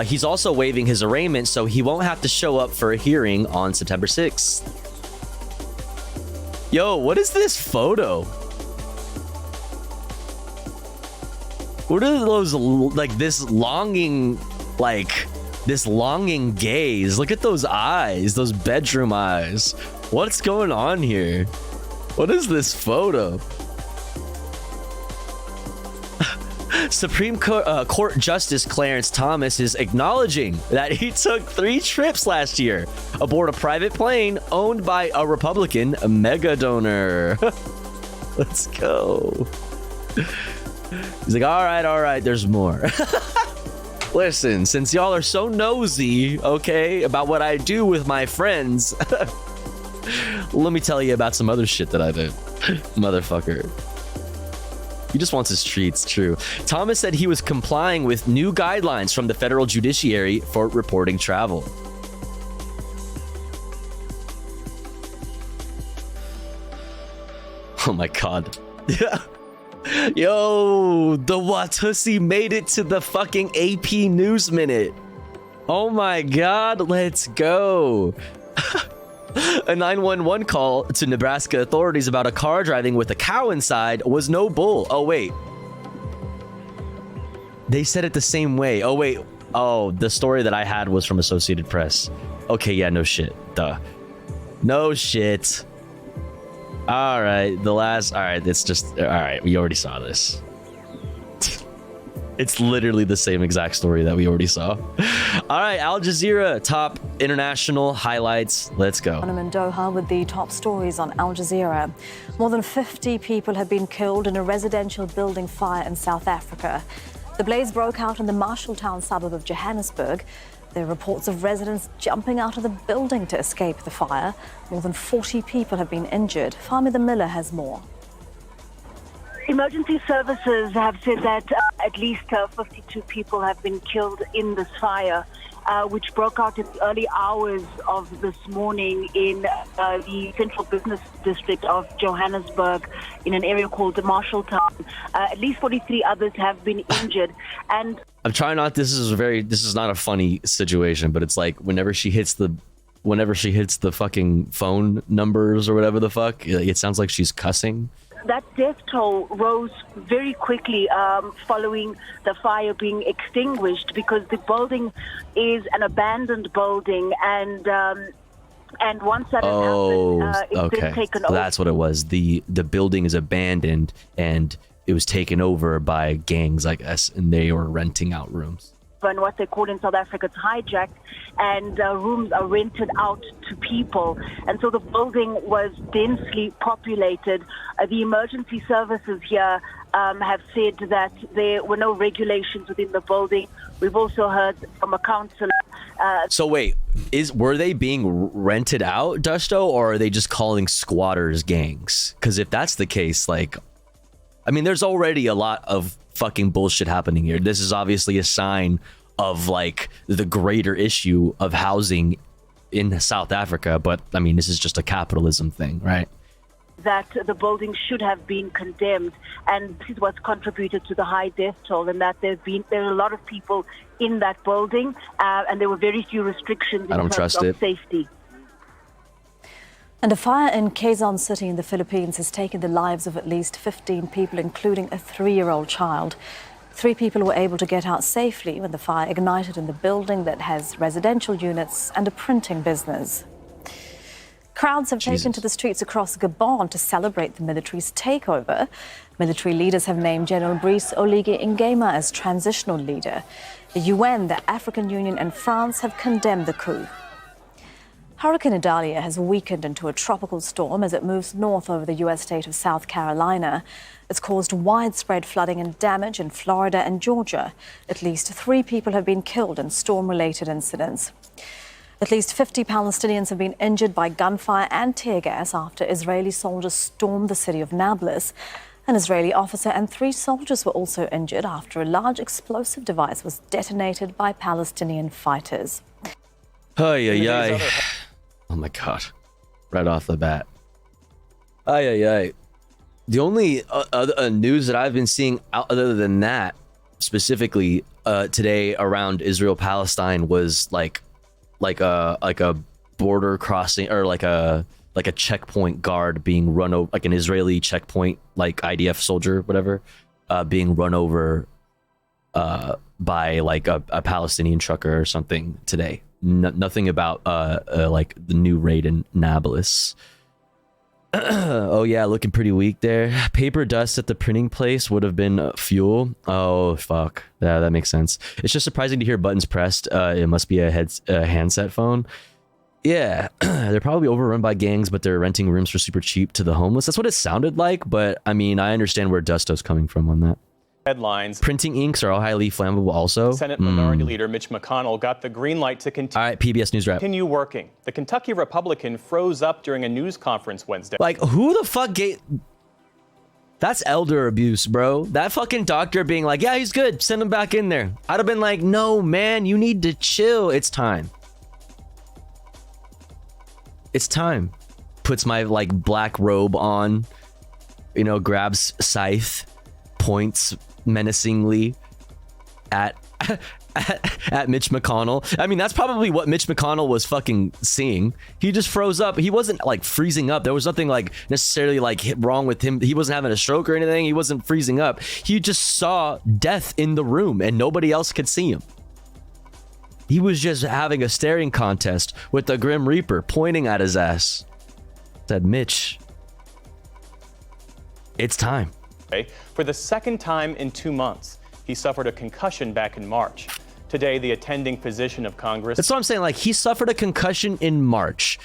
He's also waiving his arraignment, so he won't have to show up for a hearing on September 6th. Yo, what is this photo? What are those, like, this longing gaze? Look at those eyes, those bedroom eyes. What's going on here? What is this photo? Supreme Court Justice Clarence Thomas is acknowledging that he took 3 trips last year aboard a private plane owned by a Republican mega donor. Let's go. He's like, all right, there's more. Listen, since y'all are so nosy, okay, about what I do with my friends, let me tell you about some other shit that I did. Motherfucker. He just wants his treats, true. Thomas said he was complying with new guidelines from the federal judiciary for reporting travel. Oh my god. Yeah. Yo, the Watusi made it to the fucking AP News Minute. Oh my god, let's go. A 911 call to Nebraska authorities about a car driving with a cow inside was no bull. Oh, wait. They said it the same way. Oh, wait. Oh, the story that I had was from Associated Press. Okay, yeah, no shit. Duh. No shit. All right, it's just... All right, we already saw this. It's literally the same exact story that we already saw. All right, Al Jazeera, top international highlights. Let's go. I'm in Doha with the top stories on Al Jazeera. More than 50 people have been killed in a residential building fire in South Africa. The blaze broke out in the Marshalltown suburb of Johannesburg. There are reports of residents jumping out of the building to escape the fire. More than 40 people have been injured. Fahmi the Miller has more. Emergency services have said that at least 52 people have been killed in this fire, which broke out in the early hours of this morning in the central business district of Johannesburg in an area called the Marshalltown. At least 43 others have been injured. And I'm trying not. This is not a funny situation, but it's like whenever she hits the fucking phone numbers or whatever the fuck, it sounds like she's cussing. That death toll rose very quickly following the fire being extinguished, because the building is an abandoned building, and once that happened, it's been taken over. That's what it was. The building is abandoned and it was taken over by gangs, I guess, and they were renting out rooms. And what they call in South Africa, it's hijacked, and rooms are rented out to people. And so the building was densely populated. The emergency services here have said that there were no regulations within the building. We've also heard from a councillor. So wait, were they being rented out, Dusto, or are they just calling squatters gangs? Because if that's the case, like, I mean, there's already a lot of fucking bullshit happening here. This is obviously a sign of like the greater issue of housing in South Africa, but I mean, this is just a capitalism thing, right? That the building should have been condemned, and this is what's contributed to the high death toll, and that there are a lot of people in that building, and there were very few restrictions in terms of safety. And a fire in Quezon City in the Philippines has taken the lives of at least 15 people, including a 3-year-old child. 3 people were able to get out safely when the fire ignited in the building that has residential units and a printing business. Crowds have taken to the streets across Gabon to celebrate the military's takeover. Military leaders have named General Brice Oligui Nguema as transitional leader. The UN, the African Union and France have condemned the coup. Hurricane Idalia has weakened into a tropical storm as it moves north over the U.S. state of South Carolina. It's caused widespread flooding and damage in Florida and Georgia. At least 3 people have been killed in storm-related incidents. At least 50 Palestinians have been injured by gunfire and tear gas after Israeli soldiers stormed the city of Nablus. An Israeli officer and 3 soldiers were also injured after a large explosive device was detonated by Palestinian fighters. Oh my god. Right off the bat. The only other news that I've been seeing other than that, specifically today around Israel-Palestine, was like a border crossing, or like a checkpoint guard being run over, like an Israeli checkpoint, like IDF soldier, whatever, being run over by like a Palestinian trucker or something today. Nothing about like the new raid in Nablus. Oh yeah, looking pretty weak there. Paper dust at the printing place would have been fuel. Oh fuck, yeah, that makes sense. It's just surprising to hear buttons pressed. It must be a handset phone. Yeah, they're probably overrun by gangs, but they're renting rooms for super cheap to the homeless. That's what it sounded like, but I mean, I understand where Dusto's coming from on that. Headlines. Printing inks are all highly flammable also. Senate Minority Leader Mitch McConnell got the green light to All right, PBS News Wrap. continue working. The Kentucky Republican froze up during a news conference Wednesday. Like, who the fuck gave... That's elder abuse, bro. That fucking doctor being like, yeah, he's good, send him back in there. I'd have been like, no, man, you need to chill. It's time. It's time. Puts my, like, black robe on, you know, grabs scythe, points menacingly at Mitch McConnell. I mean, that's probably what Mitch McConnell was fucking seeing. He just froze up. He wasn't like freezing up. There was nothing like necessarily like wrong with him. He wasn't having a stroke or anything. He wasn't freezing up. He just saw death in the room and nobody else could see him. He was just having a staring contest with the Grim Reaper pointing at his ass. Said, Mitch, it's time. For the second time in 2 months, he suffered a concussion back in March. Today, the attending physician of Congress... That's what I'm saying. Like, he suffered a concussion in March.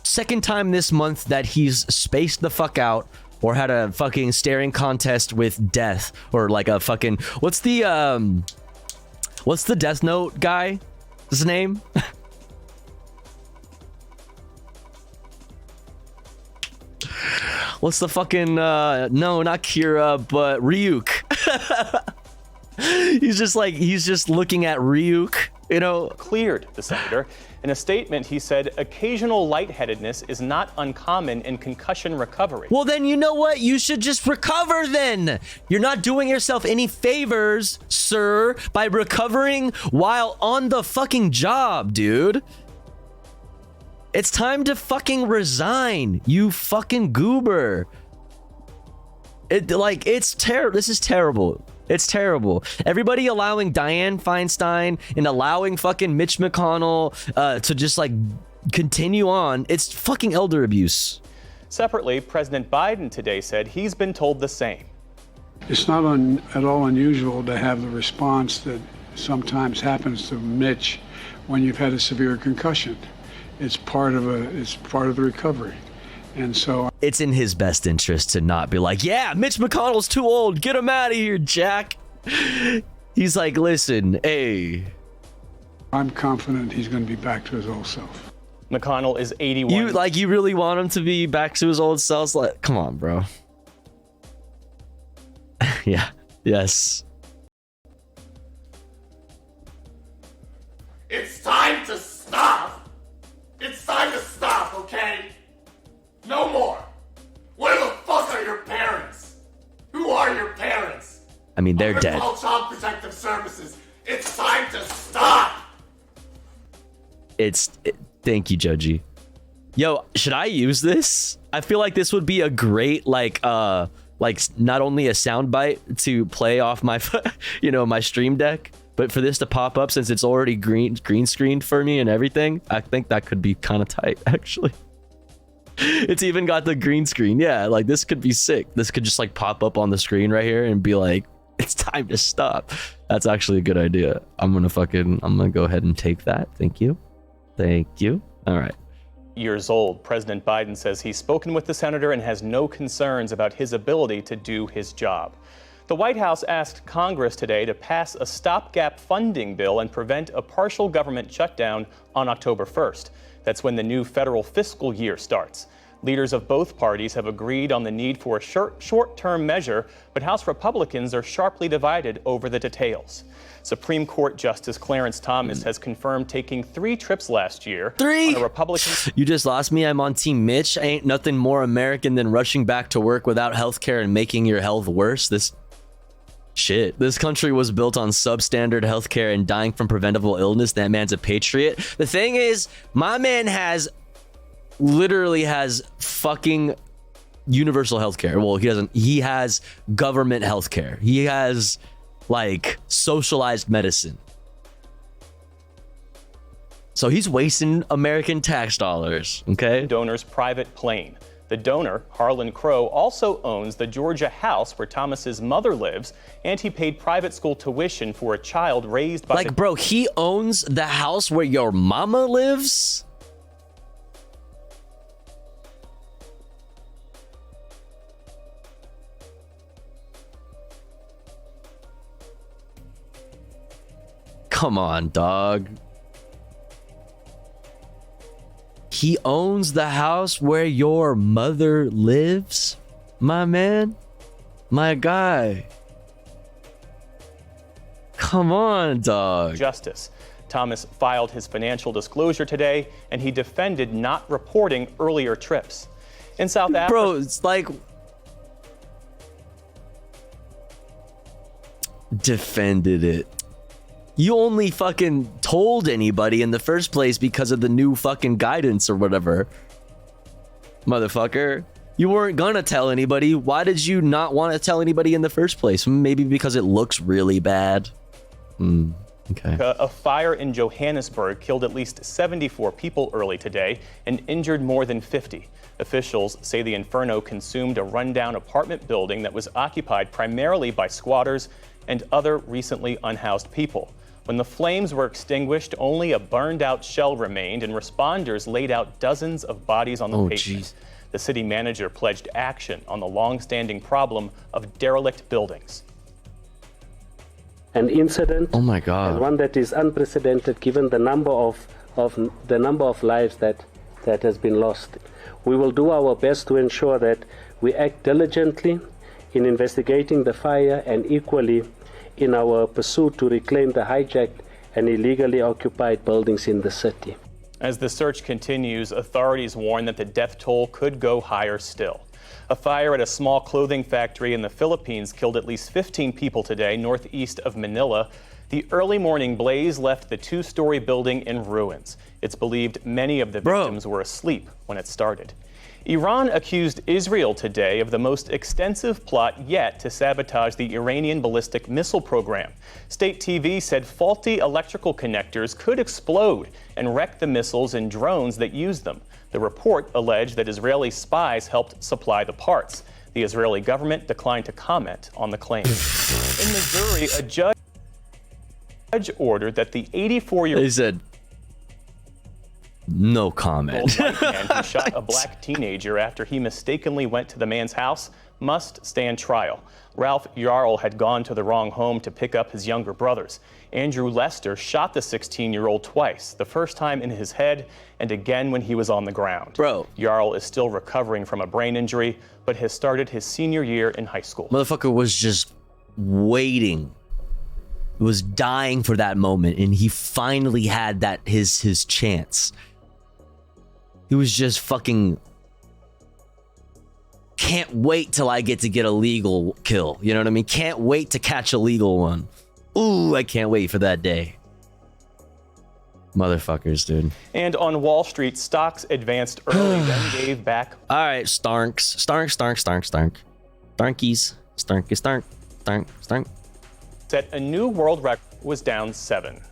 Second time this month that he's spaced the fuck out or had a fucking staring contest with death, or like a fucking... What's the Death Note guy? His name? what's the fucking no, not Kira, but Ryuk. He's just looking at Ryuk, you know. Cleared the senator. In a statement, he said occasional lightheadedness is not uncommon in concussion recovery. Well, then you know what? You should just recover then. You're not doing yourself any favors, sir, by recovering while on the fucking job, dude. It's time to fucking resign, you fucking goober. It's terrible. This is terrible. It's terrible. Everybody allowing Dianne Feinstein and allowing fucking Mitch McConnell to just like continue on. It's fucking elder abuse. Separately, President Biden today said he's been told the same. It's not at all unusual to have the response that sometimes happens to Mitch when you've had a severe concussion. It's part of the recovery. And so it's in his best interest to not be like, yeah, Mitch McConnell's too old. Get him out of here, Jack. He's like, listen, hey. I'm confident he's going to be back to his old self. McConnell is 81. You really want him to be back to his old self? Like, come on, bro. Yeah. Yes. It's time to stop. It's time to stop, okay? No more. Where the fuck are your parents? Who are your parents? I mean, they're dead. Call Child Protective Services. It's time to stop. Thank you, Joji. Yo, should I use this? I feel like this would be a great like not only a soundbite to play off my my stream deck, but for this to pop up since it's already green screened for me and everything. I think that could be kind of tight, actually. It's even got the green screen. Yeah, like this could be sick. This could just like pop up on the screen right here and be like, it's time to stop. That's actually a good idea. I'm gonna go ahead and take that. Thank you. All right. Years old, President Biden says he's spoken with the senator and has no concerns about his ability to do his job. The White House asked Congress today to pass a stopgap funding bill and prevent a partial government shutdown on October 1st. That's when the new federal fiscal year starts. Leaders of both parties have agreed on the need for a short-term measure, but House Republicans are sharply divided over the details. Supreme Court Justice Clarence Thomas has confirmed taking 3 trips last year. 3? On a Republican. You just lost me. I'm on Team Mitch. Ain't nothing more American than rushing back to work without health care and making your health worse. This country was built on substandard healthcare and dying from preventable illness. That man's a patriot. The thing is, my man literally has fucking universal healthcare. Well, he doesn't. He has government healthcare. He has like socialized medicine. So he's wasting American tax dollars, okay? Donor's private plane. The donor, Harlan Crow, also owns the Georgia house where Thomas's mother lives, and he paid private school tuition for a child raised by bro, he owns the house where your mama lives? Come on, dog. He owns the house where your mother lives, my man, my guy. Come on, dog. Justice. Thomas filed his financial disclosure today, and he defended not reporting earlier trips. In South Africa, bro, it's like defended it. You only fucking told anybody in the first place because of the new fucking guidance or whatever. Motherfucker. You weren't gonna tell anybody. Why did you not want to tell anybody in the first place? Maybe because it looks really bad. Okay. A fire in Johannesburg killed at least 74 people early today and injured more than 50. Officials say the inferno consumed a rundown apartment building that was occupied primarily by squatters and other recently unhoused people. When the flames were extinguished, only a burned-out shell remained, and responders laid out dozens of bodies on the pavement. Geez. The city manager pledged action on the long-standing problem of derelict buildings. An incident, oh my God, and one that is unprecedented given the number of lives that that has been lost. We will do our best to ensure that we act diligently in investigating the fire and equally in our pursuit to reclaim the hijacked and illegally occupied buildings in the city. As the search continues, authorities warn that the death toll could go higher still. A fire at a small clothing factory in the Philippines killed at least 15 people today, northeast of Manila. The early morning blaze left the two-story building in ruins. It's believed many of the victims were asleep when it started. Iran accused Israel today of the most extensive plot yet to sabotage the Iranian ballistic missile program. State TV said faulty electrical connectors could explode and wreck the missiles and drones that use them. The report alleged that Israeli spies helped supply the parts. The Israeli government declined to comment on the claim. In Missouri, a judge ordered that the 84-year-old They said, no comment. white man who shot a black teenager after he mistakenly went to the man's house must stand trial. Ralph Yarl had gone to the wrong home to pick up his younger brothers. Andrew Lester shot the 16-year-old twice, the first time in his head and again when he was on the ground. Yarl is still recovering from a brain injury, but has started his senior year in high school. Motherfucker was just waiting, was dying for that moment, and he finally had that his chance. He was just fucking, can't wait till I get a legal kill. You know what I mean? Can't wait to catch a legal one. Ooh, I can't wait for that day. Motherfuckers, dude. And on Wall Street, stocks advanced early, then gave back. All right, Starnkies. Set a new world record, was down 7.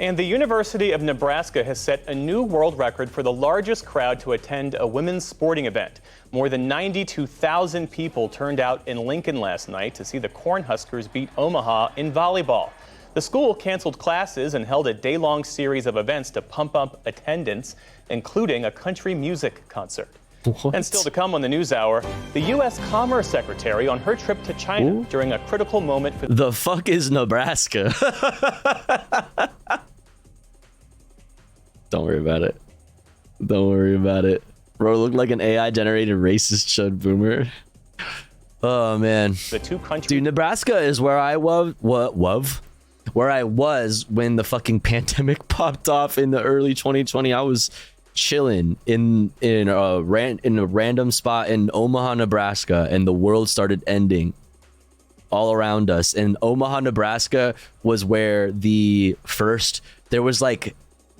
And the University of Nebraska has set a new world record for the largest crowd to attend a women's sporting event. More than 92,000 people turned out in Lincoln last night to see the Cornhuskers beat Omaha in volleyball. The school canceled classes and held a day-long series of events to pump up attendance, including a country music concert. What? And still to come on the NewsHour, the U.S. Commerce Secretary on her trip to China during a critical moment for the fuck is Nebraska? Don't worry about it. Don't worry about it. Bro, looked like an AI-generated racist chud boomer. Oh man. The two countries. Dude, Nebraska is where I was. Where I was when the fucking pandemic popped off in the early 2020. I was chilling in a random spot in Omaha, Nebraska, and the world started ending all around us. And Omaha, Nebraska was where there was like,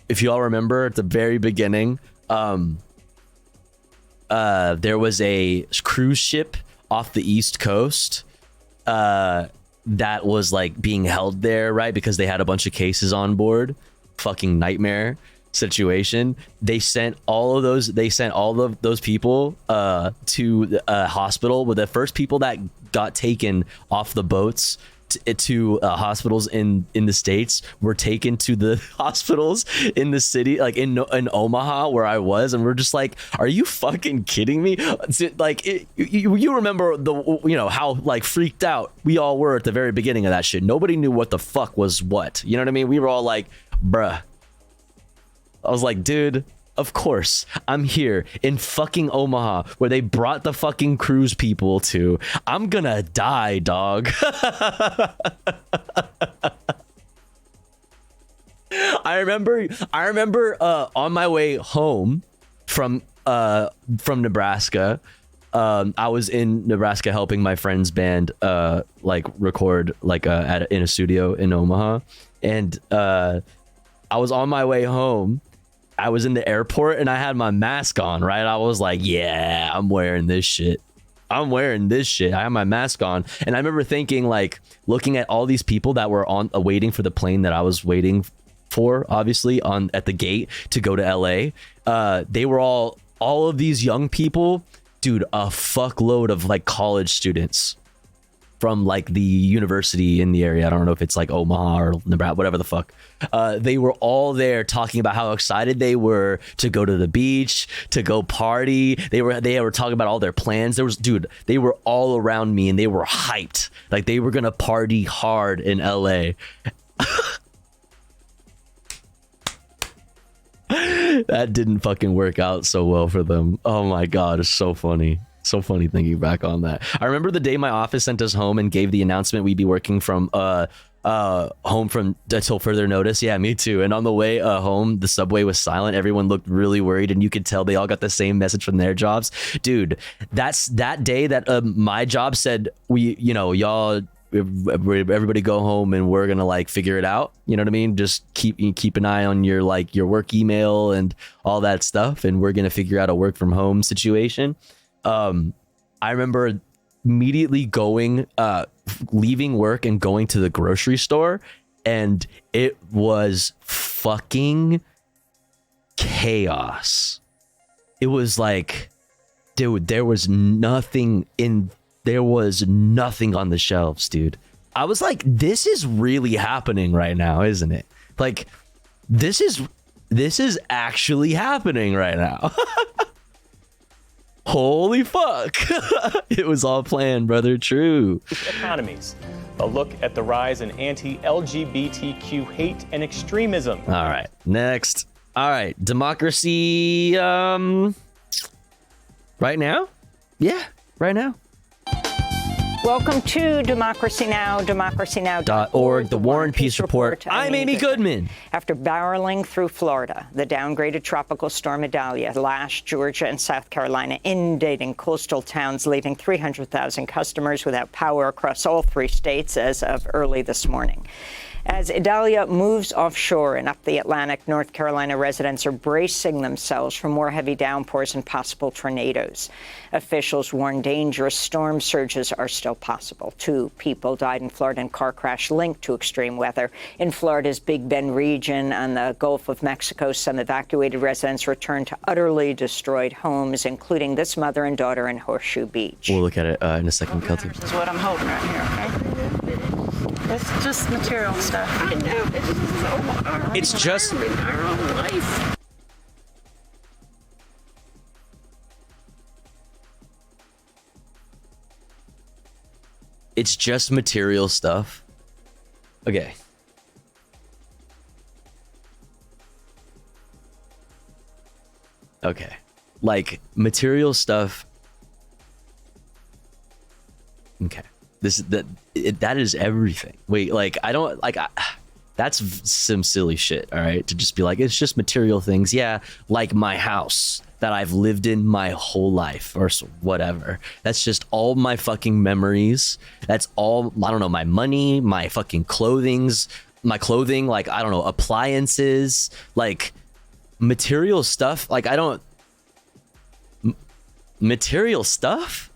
if you all remember at the very beginning, there was a cruise ship off the East Coast that was like being held there, right? Because they had a bunch of cases on board. Fucking nightmare situation. They sent all of those people to a hospital. With the first people that got taken off the boats to hospitals in the States were taken to the hospitals in the city, like in Omaha where I was, and we're just like, are you fucking kidding me? Like you remember how like freaked out we all were at the very beginning of that shit. Nobody knew what the fuck was what, you know what I mean? We were all like, bruh. I was like, dude, of course, I'm here in fucking Omaha where they brought the fucking cruise people to. I'm gonna die, dog. I remember on my way home from Nebraska, I was in Nebraska helping my friend's band like record like in a studio in Omaha, and I was on my way home. I was in the airport and I had my mask on, right? I was like, yeah, I'm wearing this shit. I have my mask on. And I remember thinking, like, looking at all these people that were waiting for the plane that I was waiting for, obviously, at the gate to go to LA. They were all of these young people, dude, a fuckload of like college students from like the university in the area. I don't know if it's like Omaha or Nebraska, whatever the fuck. They were all there talking about how excited they were to go to the beach, to go party. They were talking about all their plans. They were all around me and they were hyped. Like they were gonna party hard in LA. That didn't fucking work out so well for them. Oh my god, it's so funny. So funny thinking back on that. I remember the day my office sent us home and gave the announcement we'd be working from home from until further notice. Yeah, me too. And on the way home, the subway was silent. Everyone looked really worried, and you could tell they all got the same message from their jobs. Dude, that's that day that my job said, y'all, everybody go home and we're gonna like figure it out. You know what I mean? Just keep an eye on your your work email and all that stuff, and we're gonna figure out a work from home situation. I remember immediately leaving work and going to the grocery store, and it was fucking chaos. It was like, dude, there was nothing on the shelves, dude. I was like, this is really happening right now, isn't it? Like, this is actually happening right now. Holy fuck. It was all planned, brother. True. Economies. A look at the rise in anti-LGBTQ hate and extremism. All right, next. All right, democracy. Right now? Yeah, right now. Welcome to Democracy Now!, democracynow.org, the War and Peace Report. I'm Amy Goodman. After barreling through Florida, the downgraded tropical storm Idalia lashed Georgia and South Carolina, inundating coastal towns, leaving 300,000 customers without power across all three states as of early this morning. As Idalia moves offshore and up the Atlantic, North Carolina residents are bracing themselves for more heavy downpours and possible tornadoes. Officials warn dangerous storm surges are still possible. 2 people died in Florida in car crash linked to extreme weather. In Florida's Big Bend region and the Gulf of Mexico, some evacuated residents returned to utterly destroyed homes, including this mother and daughter in Horseshoe Beach. We'll look at it in a second, Kelty. This is what I'm holding right here, okay? It's just material stuff. I know. It's so hard. It's just in our own life. It's just material stuff. Okay. Okay. Like material stuff. Okay. That is everything. Wait, like I don't like that's some silly shit, all right? To just be like, it's just material things. Yeah, like my house that I've lived in my whole life or whatever. That's just all my fucking memories. That's all, I don't know, my money, my fucking clothing, like, I don't know, appliances, like material stuff. Like, I don't, material stuff?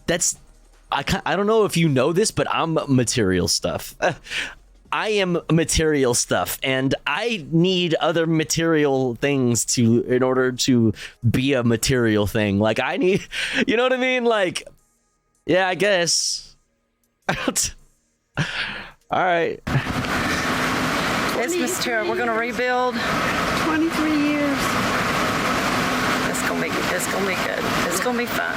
That's, I don't know if you know this, but I'm material stuff. I am material stuff, and I need other material things in order to be a material thing. Like, I need, you know what I mean? Like, yeah, I guess. All right. It's material. We're going to rebuild. 23 years. It's going to be good. It's going to be good. It's going to be fun.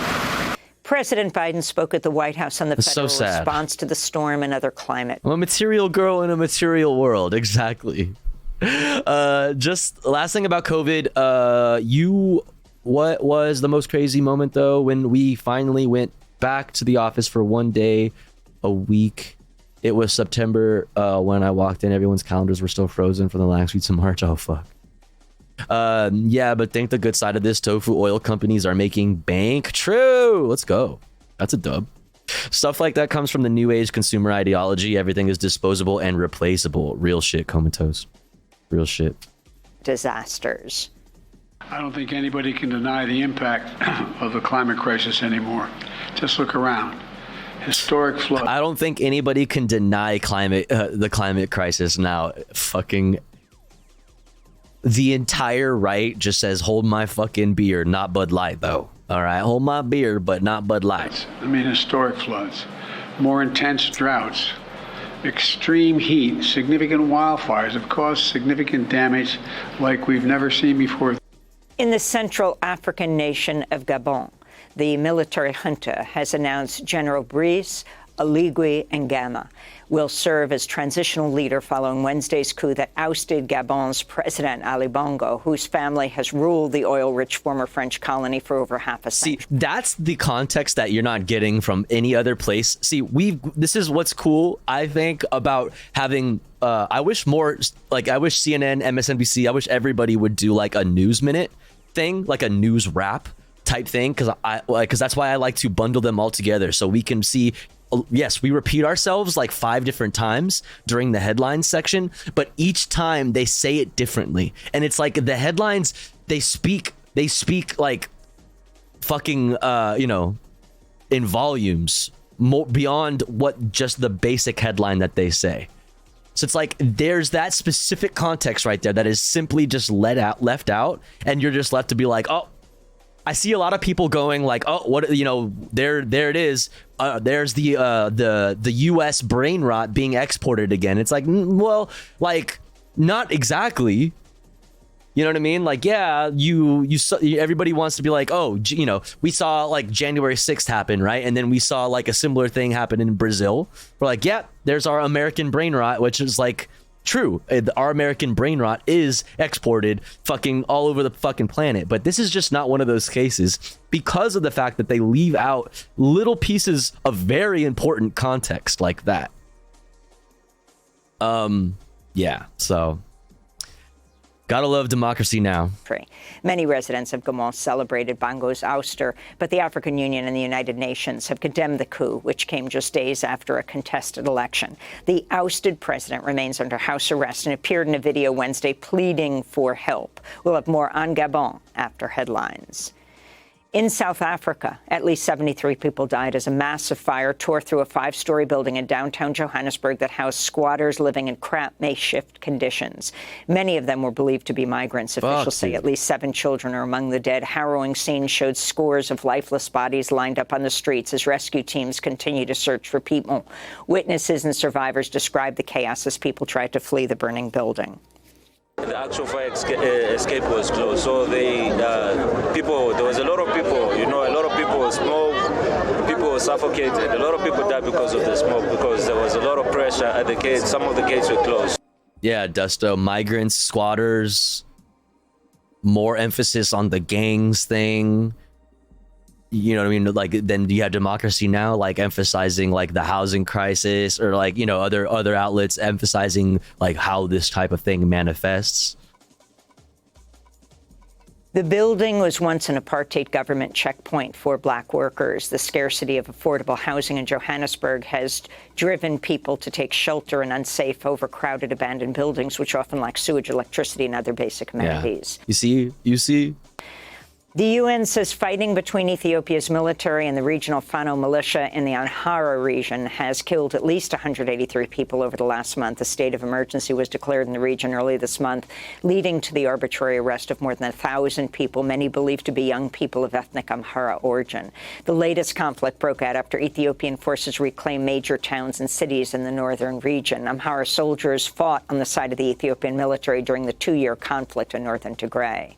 President Biden spoke at the White House on the federal response to the storm and other climate. I'm a material girl in a material world. Exactly. Just last thing about COVID. What was the most crazy moment, though, when we finally went back to the office for one day a week? It was September when I walked in. Everyone's calendars were still frozen from the last weeks of March. Oh, fuck. Yeah, but think the good side of this, tofu oil companies are making bank. True. Let's go. That's a dub. Stuff like that comes from the new age consumer ideology. Everything is disposable and replaceable. Real shit, Comatose. Real shit. Disasters. I don't think anybody can deny the impact of the climate crisis anymore. Just look around. Historic flood. I don't think anybody can deny the climate crisis now. Fucking the entire right just says, hold my fucking beer, not Bud Light, though. All right, hold my beer, but not Bud Light. I mean, historic floods, more intense droughts, extreme heat, significant wildfires have caused significant damage like we've never seen before. In the Central African nation of Gabon, the military junta has announced General Brice Oligui Nguema will serve as transitional leader following Wednesday's coup that ousted Gabon's President Ali Bongo, whose family has ruled the oil-rich former French colony for over half a century. See, that's the context that you're not getting from any other place. See, this is what's cool, I think, about having I wish CNN, MSNBC, I wish everybody would do like a news minute thing, like a news wrap type thing, because that's why I like to bundle them all together so we can see. Yes, we repeat ourselves like 5 different times during the headlines section, but each time they say it differently. And it's like the headlines, they speak like fucking, in volumes more beyond what just the basic headline that they say. So it's like there's that specific context right there that is simply just left out, and you're just left to be like, oh, I see a lot of people going like, oh, what, there it is. There's the U.S. brain rot being exported again. It's like, well, like, not exactly. You know what I mean? Like, yeah, everybody wants to be like, oh, we saw like January 6th happen, right? And then we saw like a similar thing happen in Brazil. We're like, yeah, there's our American brain rot, which is like true. Our American brain rot is exported fucking all over the fucking planet. But this is just not one of those cases because of the fact that they leave out little pieces of very important context like that. Yeah, so gotta love democracy now. Many residents of Gabon celebrated Bongo's ouster, but the African Union and the United Nations have condemned the coup, which came just days after a contested election. The ousted president remains under house arrest and appeared in a video Wednesday pleading for help. We'll have more on Gabon after headlines. In South Africa, at least 73 people died as a massive fire tore through a 5-story building in downtown Johannesburg that housed squatters living in cramped makeshift conditions. Many of them were believed to be migrants. Officials say at least 7 children are among the dead. Harrowing scenes showed scores of lifeless bodies lined up on the streets as rescue teams continue to search for people. Witnesses and survivors described the chaos as people tried to flee the burning building. The actual fire escape was closed, so there was a lot of people, a lot of people smoke, people suffocated, a lot of people died because of the smoke, because there was a lot of pressure at the gates, some of the gates were closed. Yeah, Dusto, migrants, squatters, more emphasis on the gangs thing. You know what I mean? Like, then you have Democracy Now, like emphasizing like the housing crisis, or like, other outlets emphasizing like how this type of thing manifests. The building was once an apartheid government checkpoint for black workers. The scarcity of affordable housing in Johannesburg has driven people to take shelter in unsafe, overcrowded, abandoned buildings, which often lack sewage, electricity, and other basic amenities. Yeah. You see? The UN says fighting between Ethiopia's military and the regional Fano militia in the Amhara region has killed at least 183 people over the last month. A state of emergency was declared in the region early this month, leading to the arbitrary arrest of more than 1,000 people, many believed to be young people of ethnic Amhara origin. The latest conflict broke out after Ethiopian forces reclaimed major towns and cities in the northern region. Amhara soldiers fought on the side of the Ethiopian military during the 2-year conflict in northern Tigray.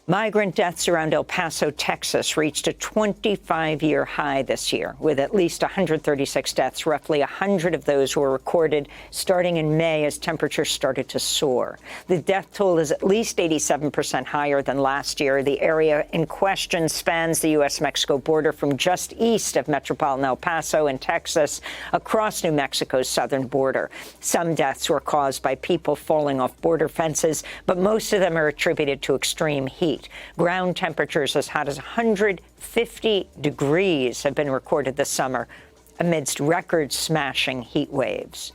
Migrant deaths around El Paso, Texas, reached a 25-year high this year, with at least 136 deaths. Roughly 100 of those were recorded starting in May as temperatures started to soar. The death toll is at least 87% higher than last year. The area in question spans the U.S.-Mexico border from just east of metropolitan El Paso in Texas across New Mexico's southern border. Some deaths were caused by people falling off border fences, but most of them are attributed to extreme heat. Ground temperatures as hot as 150 degrees have been recorded this summer amidst record-smashing heat waves.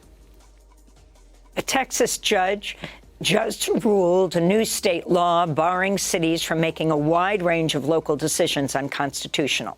A Texas judge just ruled a new state law barring cities from making a wide range of local decisions unconstitutional.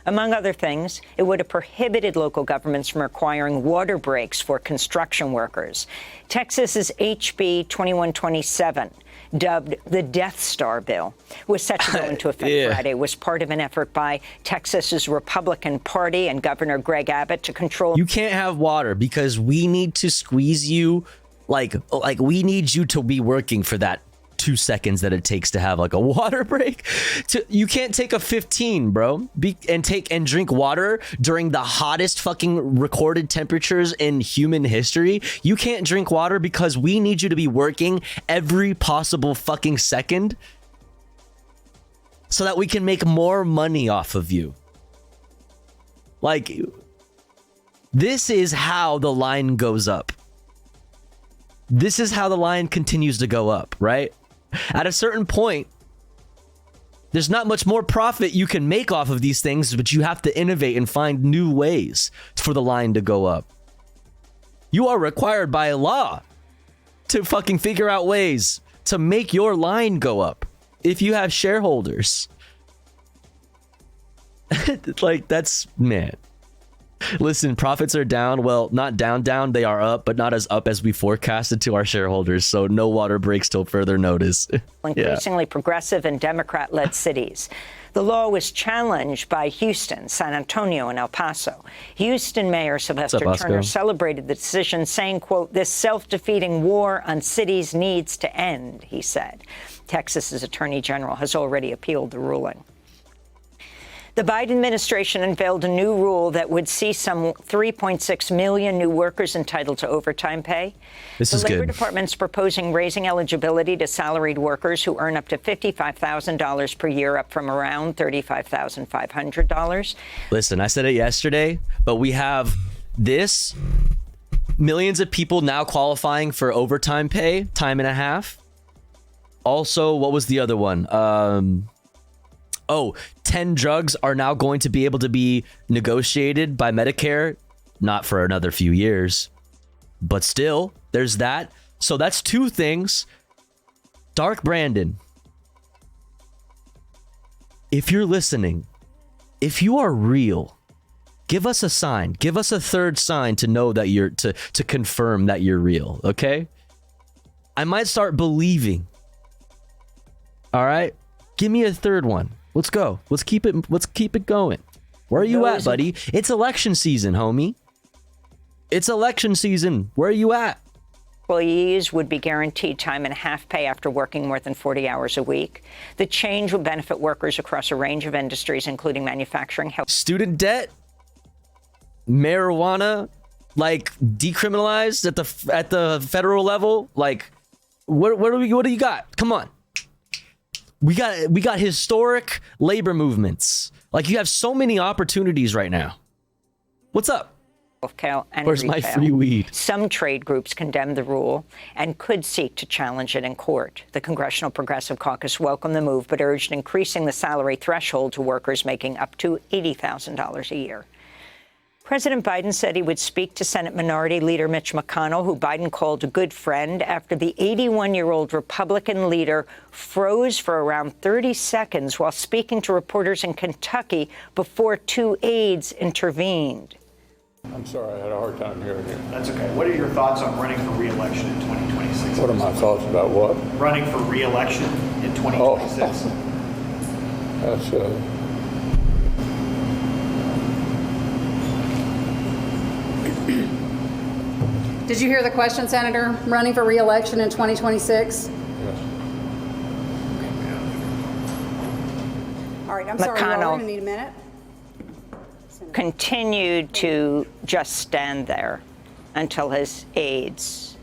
Among other things, it would have prohibited local governments from requiring water breaks for construction workers. Texas's HB 2127, dubbed the Death Star bill, was set to go into effect Friday, was part of an effort by Texas's Republican Party and Governor Greg Abbott to control. You can't have water because we need to squeeze you, like we need you to be working for that 2 seconds that it takes to have like a water break. You can't take a 15, bro, and drink water during the hottest fucking recorded temperatures in human history. You can't drink water because we need you to be working every possible fucking second so that we can make more money off of you. Like, this is how the line goes up. This is how the line continues to go up, right? At a certain point, there's not much more profit you can make off of these things, but you have to innovate and find new ways for the line to go up. You are required by law to fucking figure out ways to make your line go up if you have shareholders. Like, that's, man. Listen, profits are down. Well, not down, they are up, but not as up as we forecasted to our shareholders. So no water breaks till further notice. Increasingly progressive and Democrat-led cities. The law was challenged by Houston, San Antonio, and El Paso. Houston Mayor Sylvester Turner celebrated the decision, saying, quote, "This self-defeating war on cities needs to end," he said. Texas's Attorney General has already appealed the ruling. The Biden administration unveiled a new rule that would see some 3.6 million new workers entitled to overtime pay. This is good. The Labor Department's proposing raising eligibility to salaried workers who earn up to $55,000 per year, up from around $35,500. Listen, I said it yesterday, but we have this millions of people now qualifying for overtime pay, time and a half. Also, what was the other one? 10 drugs are now going to be able to be negotiated by Medicare, not for another few years, but still, there's that. So that's 2 things. Dark Brandon, if you're listening, if you are real, give us a sign. Give us a third sign to know that you're, to confirm that you're real, okay? I might start believing. All right? Give me a third one. Let's go. Let's keep it going. Where are you at, buddy? It's election season, homie. It's election season. Where are you at? Employees would be guaranteed time and a half pay after working more than 40 hours a week. The change will benefit workers across a range of industries, including manufacturing, health. Student debt, marijuana, like decriminalized at the federal level. Like, what do you got? Come on. We got historic labor movements. Like, you have so many opportunities right now. What's up? And where's retail. my free weed? Some trade groups condemned the rule and could seek to challenge it in court. The Congressional Progressive Caucus welcomed the move, but urged increasing the salary threshold to workers making up to $80,000 a year. President Biden said he would speak to Senate Minority Leader Mitch McConnell, who Biden called a good friend, after the 81-year-old Republican leader froze for around 30 seconds while speaking to reporters in Kentucky before 2 aides intervened. I'm sorry, I had a hard time hearing you. That's okay. What are your thoughts on running for re-election in 2026? What are my thoughts about what? Running for re-election in 2026. That's Did you hear the question, Senator? Running for re-election in 2026? Yes. All right, I'm sorry, we're going to need a minute. Continued to just stand there until his aides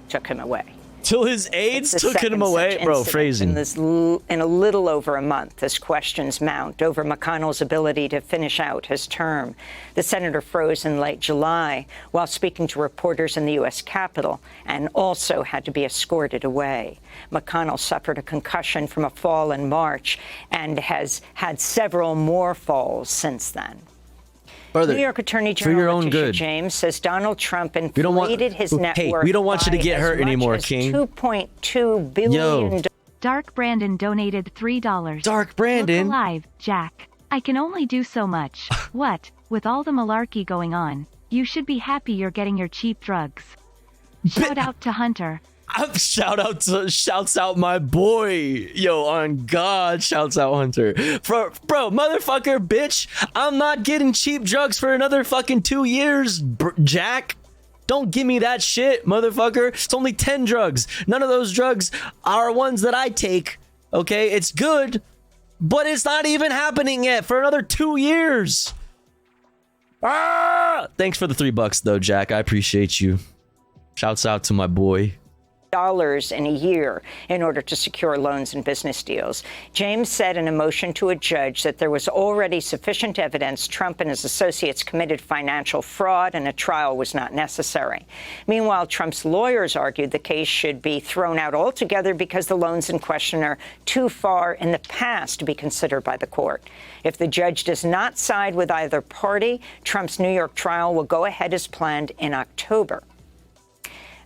took him away. Till his aides took him away? Bro, phrasing. In a little over a month, as questions mount over McConnell's ability to finish out his term. The senator froze in late July while speaking to reporters in the U.S. Capitol and also had to be escorted away. McConnell suffered a concussion from a fall in March and has had several more falls since then. Brother, New York Attorney General Letitia James says Donald Trump inflated his net worth. We don't want you to get hurt anymore, King. $2.2 billion. Dark Brandon donated $3. Dark Brandon? Look alive, Jack. I can only do so much. What? With all the malarkey going on, you should be happy you're getting your cheap drugs. Shout out to Hunter. Shouts out my boy. Yo, on God, shouts out Hunter. Bro, motherfucker, bitch. I'm not getting cheap drugs for another fucking 2 years, Jack. Don't give me that shit, motherfucker. It's only 10 drugs. None of those drugs are ones that I take. Okay, it's good, but it's not even happening yet for another 2 years. Ah! Thanks for the $3 though, Jack. I appreciate you. Shouts out to my boy. Dollars in a year in order to secure loans and business deals. James said in a motion to a judge that there was already sufficient evidence Trump and his associates committed financial fraud and a trial was not necessary. Meanwhile, Trump's lawyers argued the case should be thrown out altogether because the loans in question are too far in the past to be considered by the court. If the judge does not side with either party, Trump's New York trial will go ahead as planned in October.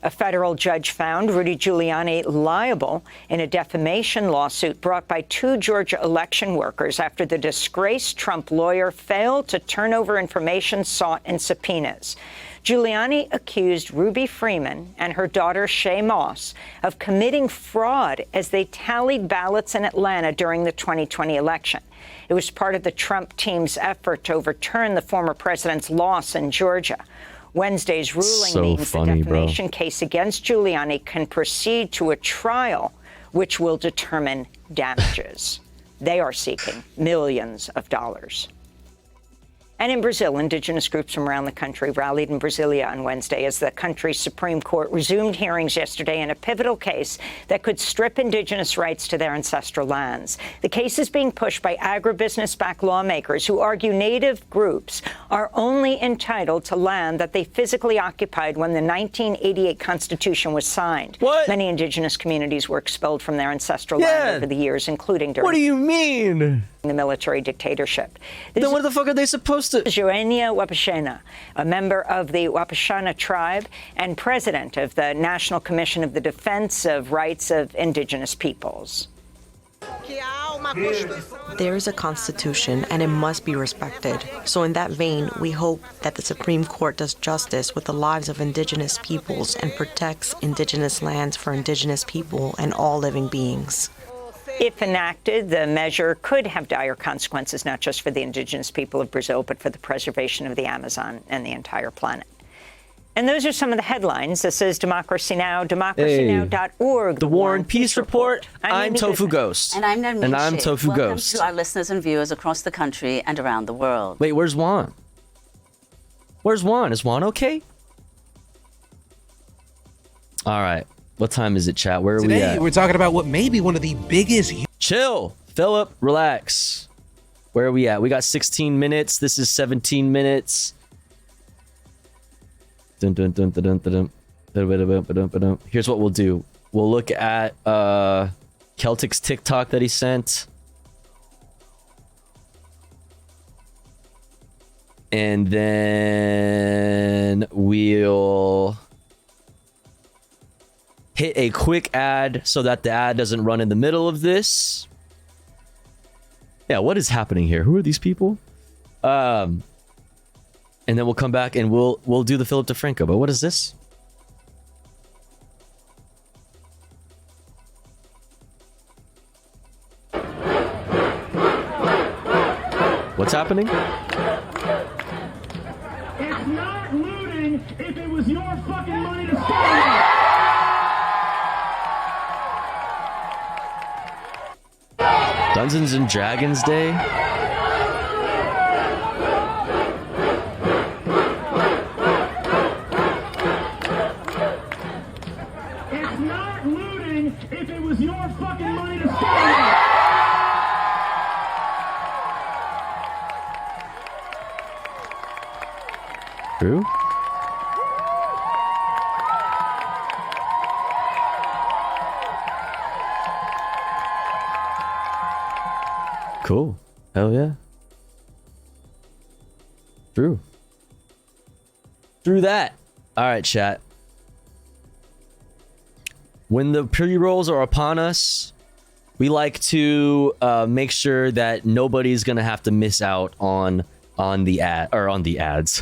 A federal judge found Rudy Giuliani liable in a defamation lawsuit brought by 2 Georgia election workers after the disgraced Trump lawyer failed to turn over information sought in subpoenas. Giuliani accused Ruby Freeman and her daughter Shay Moss of committing fraud as they tallied ballots in Atlanta during the 2020 election. It was part of the Trump team's effort to overturn the former president's loss in Georgia. Wednesday's ruling means the defamation case against Giuliani can proceed to a trial, which will determine damages. They are seeking millions of dollars. And in Brazil, indigenous groups from around the country rallied in Brasilia on Wednesday as the country's Supreme Court resumed hearings yesterday in a pivotal case that could strip indigenous rights to their ancestral lands. The case is being pushed by agribusiness-backed lawmakers who argue native groups are only entitled to land that they physically occupied when the 1988 Constitution was signed. What? Many indigenous communities were expelled from their ancestral land over the years, including during... What do you mean? The military dictatorship. Then what the fuck are they supposed to? Joenia Wapishana, a member of the Wapishana tribe and president of the National Commission of the Defense of Rights of Indigenous Peoples. There is a constitution and it must be respected. So in that vein, we hope that the Supreme Court does justice with the lives of indigenous peoples and protects indigenous lands for indigenous people and all living beings. If enacted, the measure could have dire consequences, not just for the indigenous people of Brazil, but for the preservation of the Amazon and the entire planet. And those are some of the headlines. This is Democracy Now!, democracynow.org. The War and Peace Report. I'm Tofu Ghost. And I'm Navneet. And I'm Sheikh. Tofu Welcome Ghost. to our listeners and viewers across the country and around the world. Wait, where's Juan? Where's Juan? Is Juan okay? All right. What time is it, chat? Where are we at? Today, we're talking about what may be one of the biggest... Chill. Philip, relax. Where are we at? We got 16 minutes. This is 17 minutes. Dun, dun, dun, dun, dun, dun, dun, dun, dun, dun. Here's what we'll do. We'll look at Celtic's TikTok that he sent. And then we'll hit a quick ad so that the ad doesn't run in the middle of this. Yeah, what is happening here? Who are these people? And then we'll come back and we'll do the Philip DeFranco. But what is this? What's happening? It's not looting if it was your fucking money to start. Dungeons and Dragons Day? It's not looting if it was your fucking money to start. True? Cool. Hell yeah. True. Through that. All right, chat. When the pre-rolls are upon us, we like to make sure that nobody's gonna have to miss out on the ad or on the ads,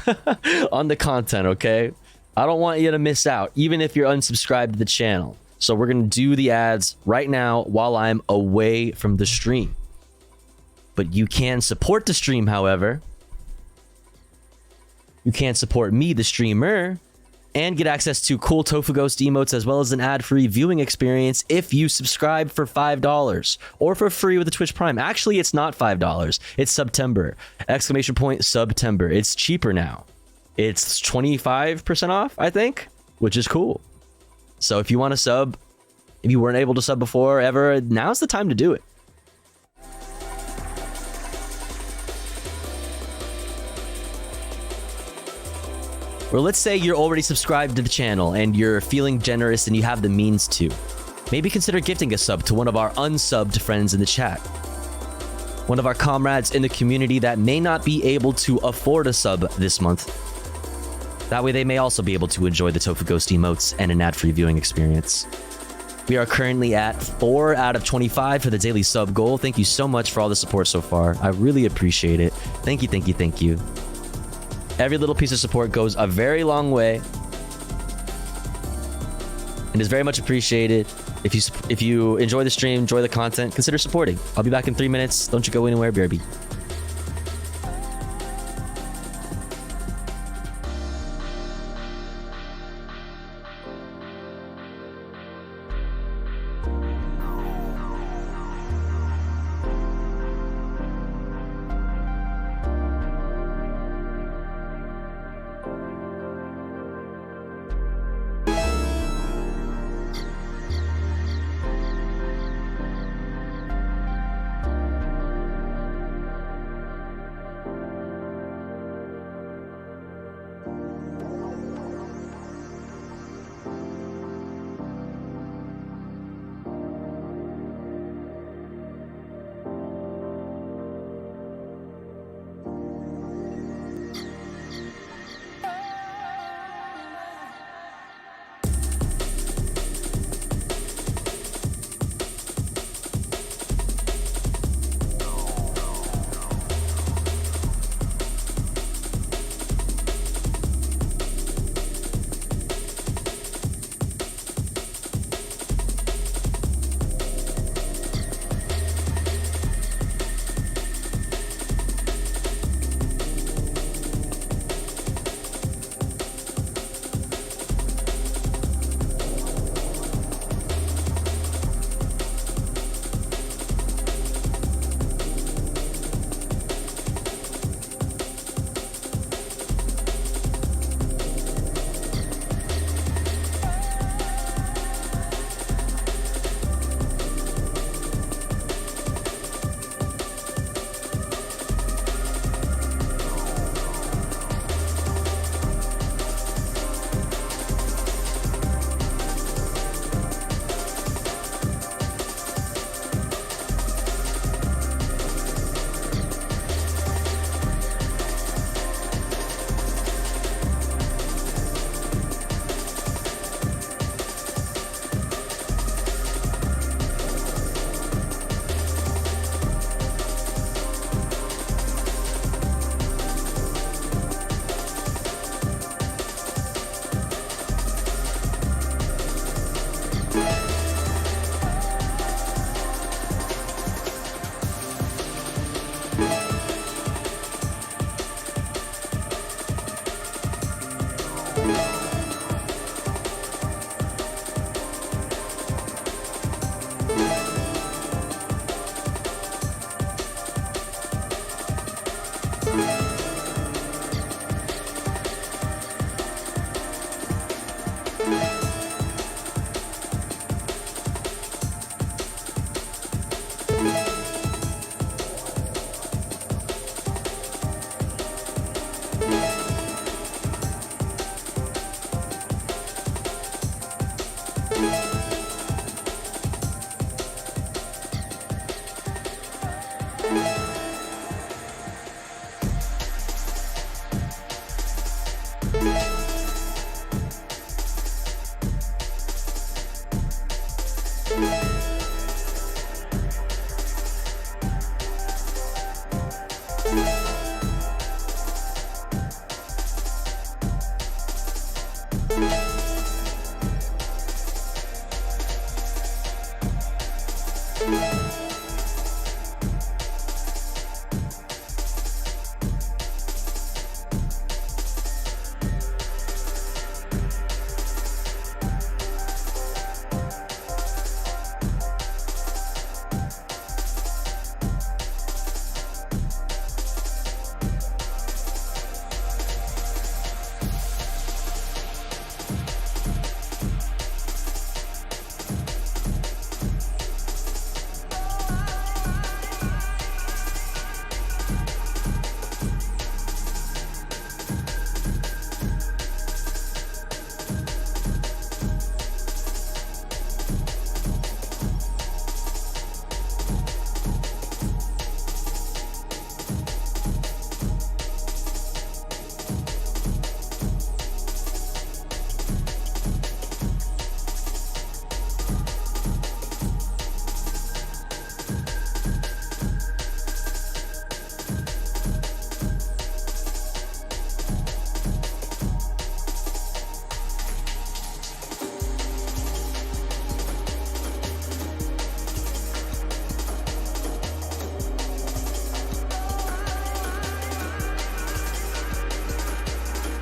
on the content. Okay, I don't want you to miss out, even if you're unsubscribed to the channel. So we're gonna do the ads right now while I'm away from the stream. But you can support the stream, however. You can't support me, the streamer, and get access to cool Tofu Ghost emotes as well as an ad-free viewing experience if you subscribe for $5 or for free with the Twitch Prime. Actually, it's not $5. It's September. ! September. It's cheaper now. It's 25% off, I think, which is cool. So if you want to sub, if you weren't able to sub before ever, now's the time to do it. Or let's say you're already subscribed to the channel and you're feeling generous and you have the means to. Maybe consider gifting a sub to one of our unsubbed friends in the chat. One of our comrades in the community that may not be able to afford a sub this month. That way they may also be able to enjoy the Tofu Ghost emotes and an ad-free viewing experience. We are currently at 4 out of 25 for the daily sub goal. Thank you so much for all the support so far. I really appreciate it. Thank you, thank you, thank you. Every little piece of support goes a very long way and is very much appreciated. If you enjoy the stream, enjoy the content, consider supporting. I'll be back in 3 minutes. Don't you go anywhere, BRB.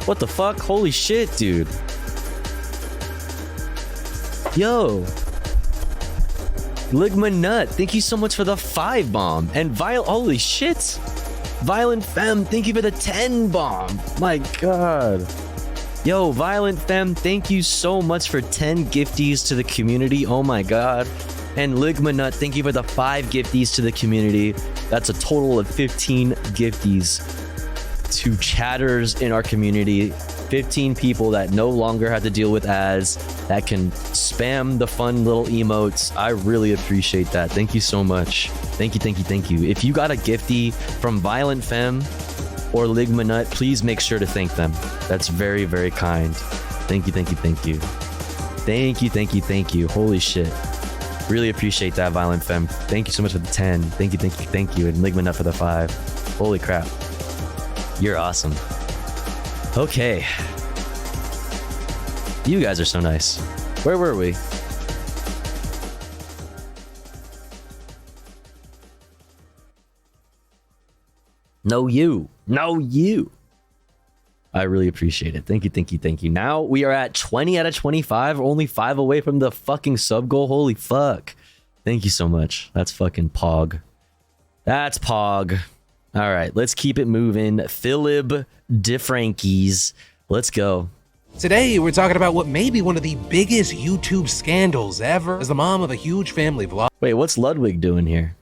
What the fuck? Holy shit, dude. Yo. Ligma Nut, thank you so much for the 5 bomb. And holy shit. Violent Femme, thank you for the 10 bomb. My god. Yo, Violent Femme, thank you so much for 10 gifties to the community. Oh my god. And Ligma Nut, thank you for the 5 gifties to the community. That's a total of 15 gifties to chatters in our community. 15 people that no longer have to deal with ads, that can spam the fun little emotes. I really appreciate that. Thank you so much. Thank you, thank you, thank you. If you got a gifty from Violent Femme or Ligma Nut, please make sure to thank them. That's very, very kind. Thank you, thank you, thank you. Thank you, thank you, thank you. Holy shit. Really appreciate that, Violent Femme. Thank you so much for the 10. Thank you, thank you, thank you. And Ligma Nut for the 5. Holy crap. You're awesome. Okay. You guys are so nice. Where were we? No, you. No, you. I really appreciate it. Thank you, thank you, thank you. Now we are at 20 out of 25. Only 5 away from the fucking sub goal. Holy fuck. Thank you so much. That's fucking pog. That's pog. All right, let's keep it moving. Philip DeFrankies. Let's go. Today, we're talking about what may be one of the biggest YouTube scandals ever, as the mom of a huge family vlog. Wait, what's Ludwig doing here?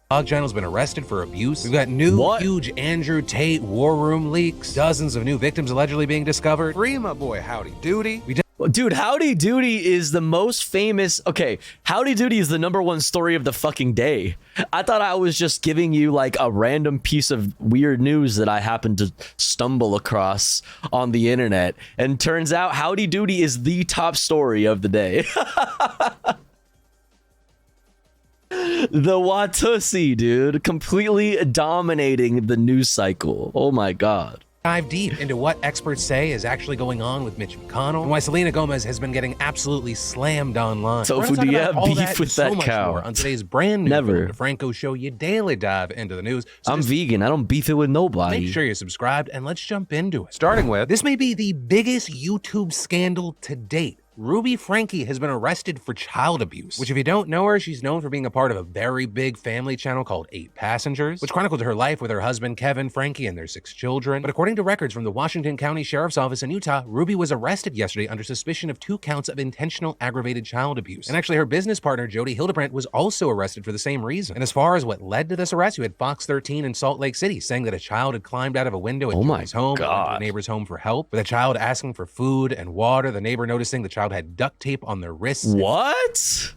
Vlog channel's been arrested for abuse. We've got new huge Andrew Tate war room leaks. Dozens of new victims allegedly being discovered. Free my boy Howdy Doody. Dude, Howdy Doody is the most famous. Okay, Howdy Doody is the #1 story of the fucking day. I thought I was just giving you like a random piece of weird news that I happened to stumble across on the internet. And turns out Howdy Doody is the top story of the day. The Watusi, dude, completely dominating the news cycle. Oh my god. Dive deep into what experts say is actually going on with Mitch McConnell and why Selena Gomez has been getting absolutely slammed online. Tofu, do you have beef with that cow? On today's brand new Never. DeFranco Show, you daily dive into the news. So I'm vegan. I don't beef it with nobody. Make sure you're subscribed and let's jump into it. Starting with, this may be the biggest YouTube scandal to date. Ruby Franke has been arrested for child abuse, which if you don't know her, she's known for being a part of a very big family channel called 8 Passengers, which chronicled her life with her husband Kevin Franke and their 6 children. But according to records from the Washington County Sheriff's Office in Utah, Ruby was arrested yesterday under suspicion of 2 counts of intentional aggravated child abuse. And actually her business partner Jody Hildebrandt was also arrested for the same reason. And as far as what led to this arrest, you had Fox 13 in Salt Lake City saying that a child had climbed out of a window at Jody's home and went to a neighbor's home for help, with a child asking for food and water, the neighbor noticing the child had duct tape on their wrists. What?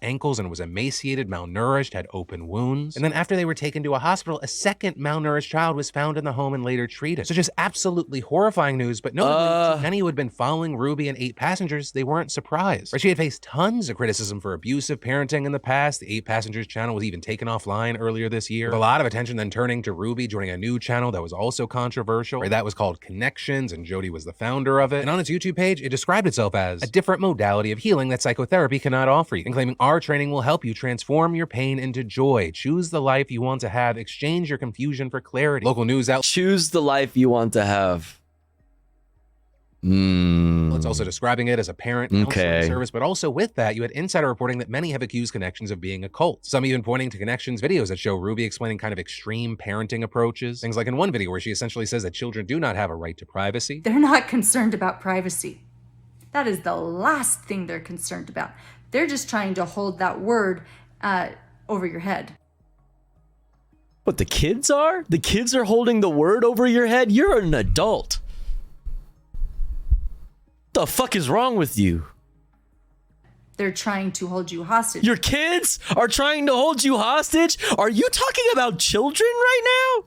Ankles and was emaciated, malnourished, had open wounds. And then after they were taken to a hospital, a second malnourished child was found in the home and later treated. So just absolutely horrifying news, but notably, to many who had been following Ruby and 8 Passengers, they weren't surprised. Right? She had faced tons of criticism for abusive parenting in the past. The 8 Passengers channel was even taken offline earlier this year, with a lot of attention then turning to Ruby joining a new channel that was also controversial. Right? That was called Connections, and Jody was the founder of it. And on its YouTube page, it described itself as a different modality of healing that psychotherapy cannot offer you, and claiming our training will help you transform your pain into joy. Choose the life you want to have. Exchange your confusion for clarity. Local news out. Choose the life you want to have. It's also describing it as a parent counseling service, but also with that, you had insider reporting that many have accused Connections of being a cult. Some even pointing to Connections videos that show Ruby explaining kind of extreme parenting approaches. Things like in one video where she essentially says that children do not have a right to privacy. They're not concerned about privacy. That is the last thing they're concerned about. They're just trying to hold that word over your head. What, the kids are? The kids are holding the word over your head? You're an adult. The fuck is wrong with you? They're trying to hold you hostage. Your kids are trying to hold you hostage? Are you talking about children right now?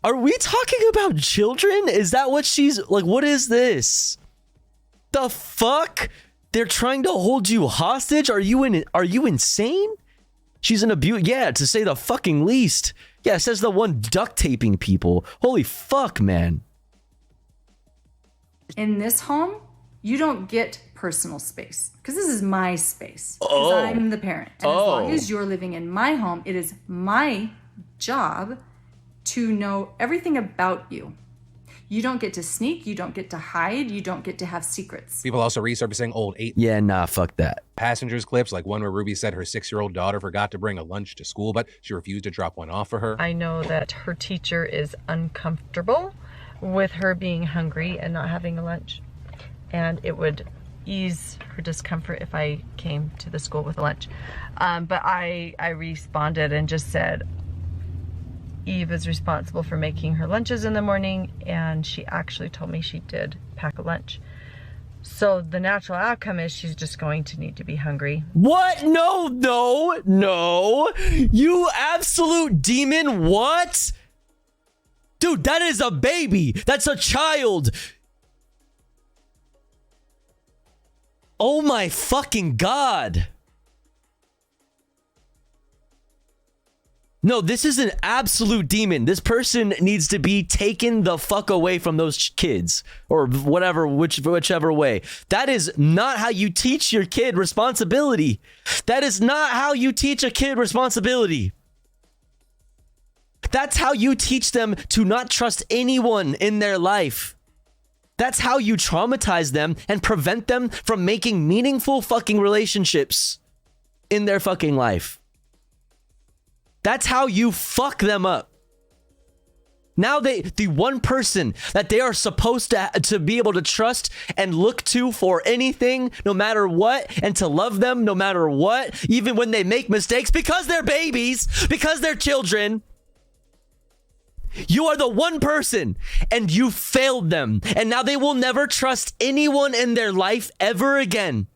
Are we talking about children? Is that what she's like? What is this? The fuck? They're trying to hold you hostage? Are you insane? She's an abuse. Yeah, to say the fucking least. Yeah, it says the one duct taping people. Holy fuck, man. In this home, You don't get personal space because this is my space. Because Oh. I'm the parent. And as long as you're living in my home, it is my job to know everything about you. You don't get to sneak, you don't get to hide, you don't get to have secrets. People also resurfacing old Yeah, nah, fuck that. passengers clips, like one where Ruby said her 6-year-old daughter forgot to bring a lunch to school, but she refused to drop one off for her. I know that her teacher is uncomfortable with her being hungry and not having a lunch. And it would ease her discomfort if I came to the school with a lunch. But I responded and just said, Eve is responsible for making her lunches in the morning, and she actually told me she did pack a lunch. So the natural outcome is she's just going to need to be hungry. What? No, no, no. You absolute demon. What? Dude, that is a baby. That's a child. Oh my fucking God. No, this is an absolute demon. This person needs to be taken the fuck away from those kids or whatever, whichever way. That is not how you teach your kid responsibility. That is not how you teach a kid responsibility. That's how you teach them to not trust anyone in their life. That's how you traumatize them and prevent them from making meaningful fucking relationships in their fucking life. That's how you fuck them up. Now the one person that they are supposed to be able to trust and look to for anything, no matter what, and to love them no matter what, even when they make mistakes, because they're babies, because they're children. You are the one person and you failed them. And now they will never trust anyone in their life ever again.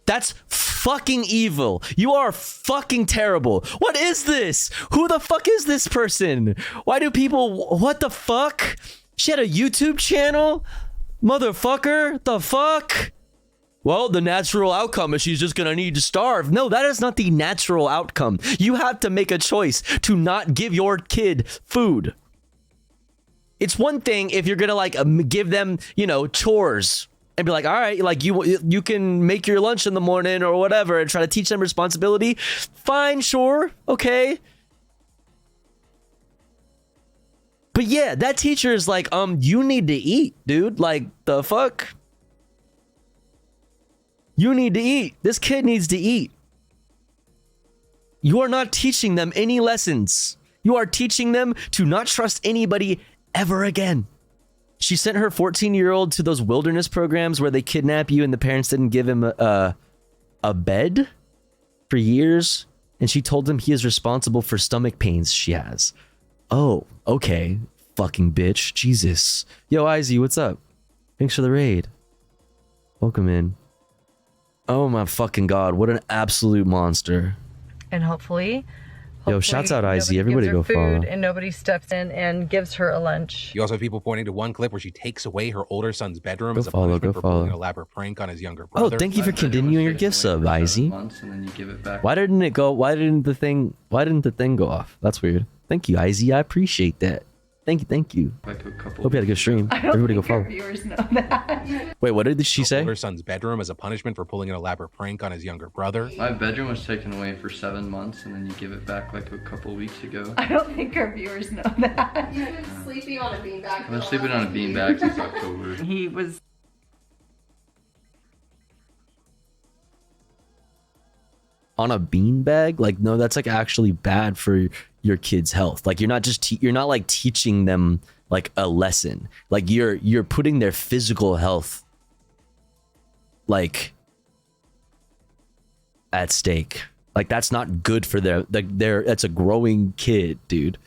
That's fucking evil. You are fucking terrible. What is this? Who the fuck is this person? Why do people... What the fuck? She had a YouTube channel? Motherfucker? The fuck? Well, the natural outcome is she's just gonna need to starve. No, that is not the natural outcome. You have to make a choice to not give your kid food. It's one thing if you're gonna like give them, you know, chores and be like, all right, like you can make your lunch in the morning or whatever and try to teach them responsibility. Fine, sure, okay. But yeah, that teacher is like, you need to eat, dude. Like, the fuck? You need to eat. This kid needs to eat. You are not teaching them any lessons. You are teaching them to not trust anybody ever again. She sent her 14-year-old to those wilderness programs where they kidnap you and the parents didn't give him a bed for years. And she told him he is responsible for stomach pains she has. Oh, okay. Fucking bitch. Jesus. Yo, Izzy, what's up? Thanks for the raid. Welcome in. Oh my fucking God. What an absolute monster. And hopefully Yo, shouts out Izzy. nobody Everybody gives go her follow. food and nobody steps in and gives her a lunch. You also have people pointing to one clip where she takes away her older son's bedroom Go as a follow, punishment go for pulling follow. an elaborate prank on his younger Oh, brother. thank you for continuing your gift sub, Izzy. Why didn't it go? Why didn't the thing go off? That's weird. Thank you, Izzy. I appreciate that. Thank you. Hope you had a good stream. Everybody go follow. Viewers know that. Wait, what did she say? Older son's bedroom as a punishment for pulling an elaborate prank on his younger brother. My bedroom was taken away for 7 months, and then you give it back like a couple weeks ago. I don't think our viewers know that. You've been sleeping on a beanbag. I've been sleeping on a beanbag since October. He was On a beanbag? Like, no, that's like actually bad for your kid's health. Like, you're not just you're not like teaching them like a lesson. Like, you're putting their physical health like at stake. Like, that's not good for their that's a growing kid, dude.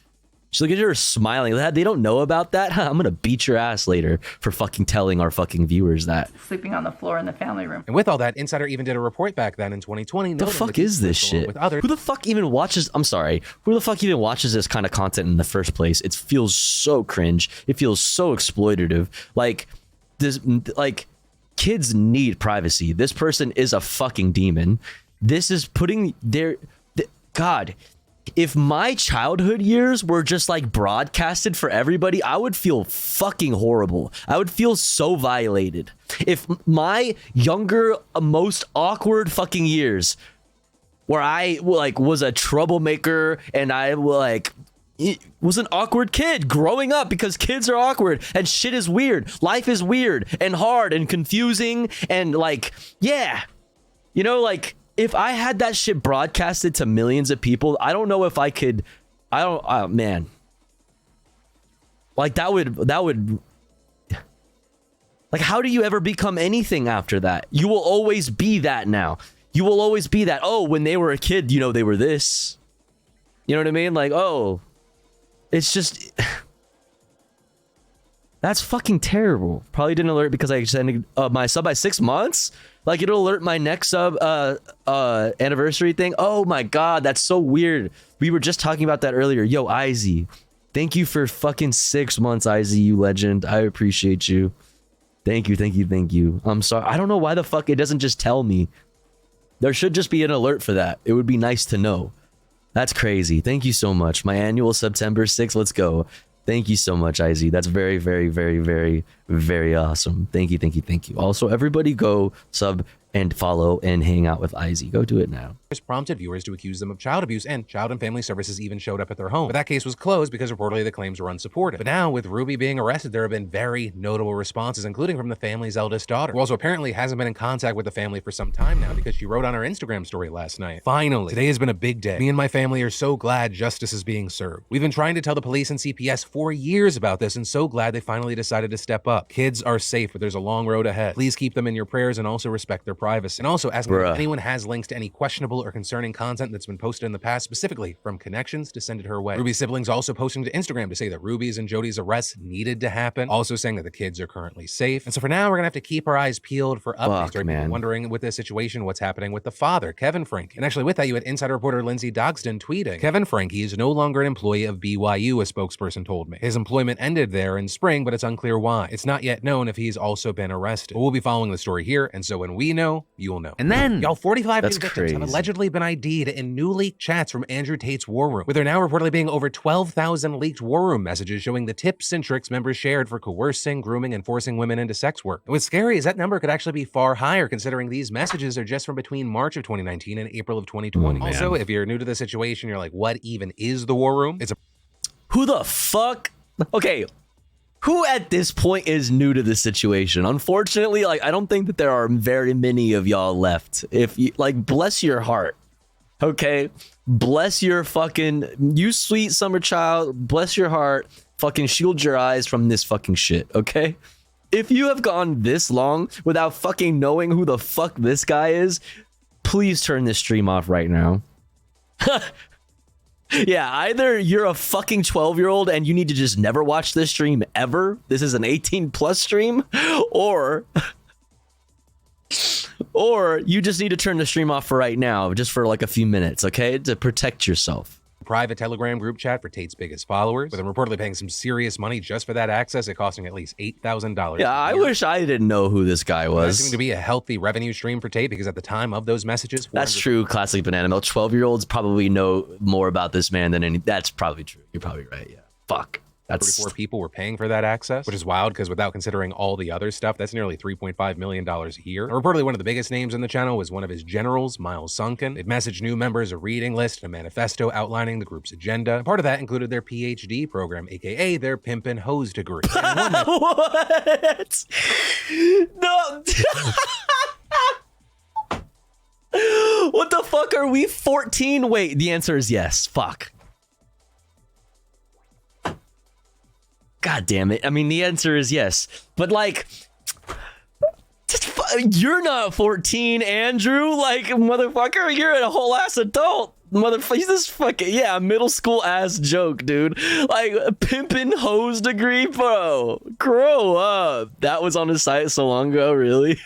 Just look at her smiling. They don't know about that. I'm gonna beat your ass later for fucking telling our fucking viewers that. sleeping on the floor in the family room. And with all that, Insider even did a report back then in 2020. The noting fuck that he is this slept along shit? With others. Who the fuck even watches? I'm sorry. Who the fuck even watches this kind of content in the first place? It feels so cringe. It feels so exploitative. Like this, like kids need privacy. This person is a fucking demon. This is putting God. if my childhood years were just like broadcasted for everybody, I would feel fucking horrible. I would feel so violated. If my younger, most awkward fucking years, where I like was a troublemaker and I like was an awkward kid growing up, because kids are awkward and shit is weird. Life is weird and hard and confusing and like, yeah, you know, like if I had that shit broadcasted to millions of people, I don't know if I could. Man, like that would like, how do you ever become anything after that? You will always be that now. You will always be that. Oh, when they were a kid, you know, they were this. You know what I mean? Like, oh, it's just, that's fucking terrible. Probably didn't alert because I extended my sub by 6 months. Like, it'll alert my next sub anniversary thing. Oh my God, that's so weird. We were just talking about that earlier. Yo, Izzy, thank you for fucking 6 months, Izzy, you legend. I appreciate you. Thank you, thank you, thank you. I'm sorry. I don't know why the fuck it doesn't just tell me. There should just be an alert for that. It would be nice to know. That's crazy. Thank you so much. My annual September 6th. Let's go. Thank you so much, Izzy. That's very, very, very, very, very awesome. Thank you, thank you, thank you. Also, everybody go sub and follow and hang out with Izzy. Go do it now. Prompted viewers to accuse them of child abuse, and Child and Family Services even showed up at their home. But that case was closed because reportedly the claims were unsupported. But now, with Ruby being arrested, there have been very notable responses, including from the family's eldest daughter, who also apparently hasn't been in contact with the family for some time now, because she wrote on her Instagram story last night, "Finally, today has been a big day. Me and my family are so glad justice is being served. We've been trying to tell the police and CPS for years about this, and so glad they finally decided to step up. Kids are safe, but there's a long road ahead. Please keep them in your prayers and also respect their privacy." And also asking if anyone has links to any questionable or concerning content that's been posted in the past, specifically from Connections, to send it her way. Ruby's siblings also posting to Instagram to say that Ruby's and Jody's arrests needed to happen, also saying that the kids are currently safe. And so for now, we're gonna have to keep our eyes peeled for updates. Right? People wondering with this situation, what's happening with the father, Kevin Franke. And actually with that, you had insider reporter Lindsay Dogston tweeting, "Kevin Franke is no longer an employee of BYU, a spokesperson told me. His employment ended there in spring, but it's unclear why. It's not yet known if he's also been arrested." But we'll be following the story here, and so when we know, you'll know. And then, y'all, 45 new victims have allegedly been ID'd in new leaked chats from Andrew Tate's war room, with there now reportedly being over 12,000 leaked war room messages showing the tips and tricks members shared for coercing, grooming, and forcing women into sex work. And what's scary is that number could actually be far higher, considering these messages are just from between March of 2019 and April of 2020. Also, if you're new to the situation, you're like, what even is the war room? It's a... Who the fuck? Okay, who at this point is new to this situation? Unfortunately, like, I don't think that there are very many of y'all left. If you, like, bless your heart. Okay, bless your fucking, you sweet summer child, bless your heart, fucking shield your eyes from this fucking shit, okay? If you have gone this long without fucking knowing who the fuck this guy is, please turn this stream off right now. Yeah, either you're a fucking 12-year-old and you need to just never watch this stream ever, this is an 18+ stream, or you just need to turn the stream off for right now, just for like a few minutes, okay? To protect yourself. Private Telegram group chat for Tate's biggest followers, with them reportedly paying some serious money just for that access, it costing at least $8,000. Yeah, I wish I didn't know who this guy was. That seemed to be a healthy revenue stream for Tate, because at the time of those messages... That's true, Classic Banana Milk. 12-year-olds probably know more about this man than any... That's probably true. You're probably right, yeah. Fuck. That's 34 people were paying for that access, which is wild because without considering all the other stuff, that's nearly $3.5 million a year. And reportedly, one of the biggest names in the channel was one of his generals, Miles Sunken. It messaged new members a reading list and a manifesto outlining the group's agenda. And part of that included their PhD program, aka their Pimp and Hose degree. What? No. What the fuck, are we 14? Wait, the answer is yes. Fuck. God damn it. I mean, the answer is yes. But like, you're not 14, Andrew. Like, motherfucker, you're a whole ass adult. Motherfucker, this fucking, yeah, middle school ass joke, dude. Like, pimpin' hose degree, bro. Grow up. That was on his site so long ago, really?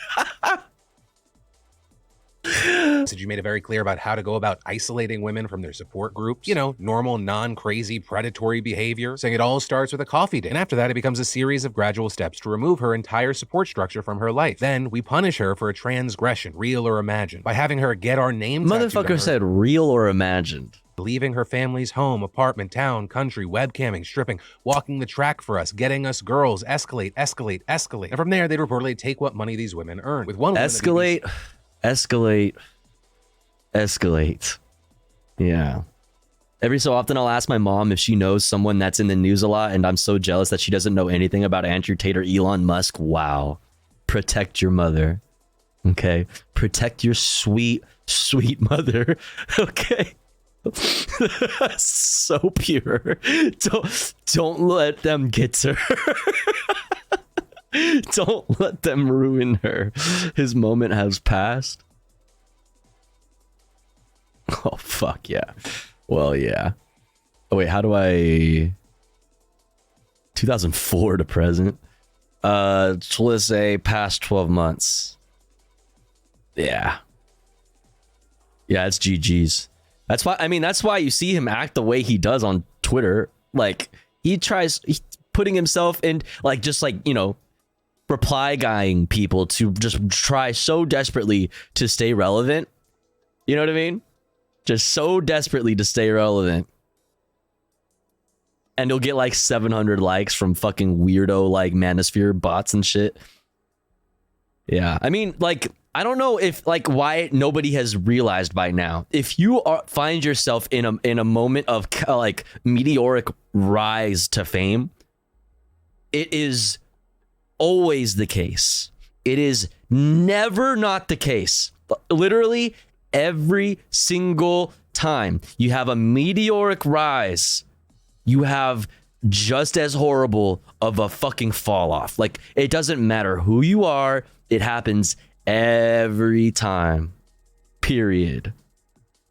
Said you made it very clear about how to go about isolating women from their support groups. You know, normal, non-crazy, predatory behavior. Saying it all starts with a coffee date. And after that, it becomes a series of gradual steps to remove her entire support structure from her life. Then we punish her for a transgression, real or imagined, by having her get our name. Motherfucker said real or imagined. leaving her family's home, apartment, town, country, webcamming, stripping, walking the track for us, getting us girls, escalate. And from there, they'd reportedly take what money these women earned. With one woman, escalate. Yeah. Every so often, I'll ask my mom if she knows someone that's in the news a lot, and I'm so jealous that she doesn't know anything about Andrew Tate or Elon Musk. Wow. Protect your mother. Okay? Protect your sweet, sweet mother. Okay? So pure. Don't let them get to her. Don't let them ruin her. His moment has passed. Oh, fuck yeah. Well, yeah. Oh, wait, how do I... 2004 to present. So let's say past 12 months. Yeah. Yeah, it's GG's. That's why you see him act the way he does on Twitter. Like, he's putting himself in, like, just like, you know, reply guying people to just try so desperately to stay relevant. You know what I mean? Just so desperately to stay relevant. And you'll get like 700 likes from fucking weirdo like manosphere bots and shit. Yeah, I mean, like, I don't know if like why nobody has realized by now. If you find yourself in a moment of like meteoric rise to fame, it is always the case. It is never not the case. Literally every single time you have a meteoric rise, you have just as horrible of a fucking fall off. Like, it doesn't matter who you are, it happens every time. Period.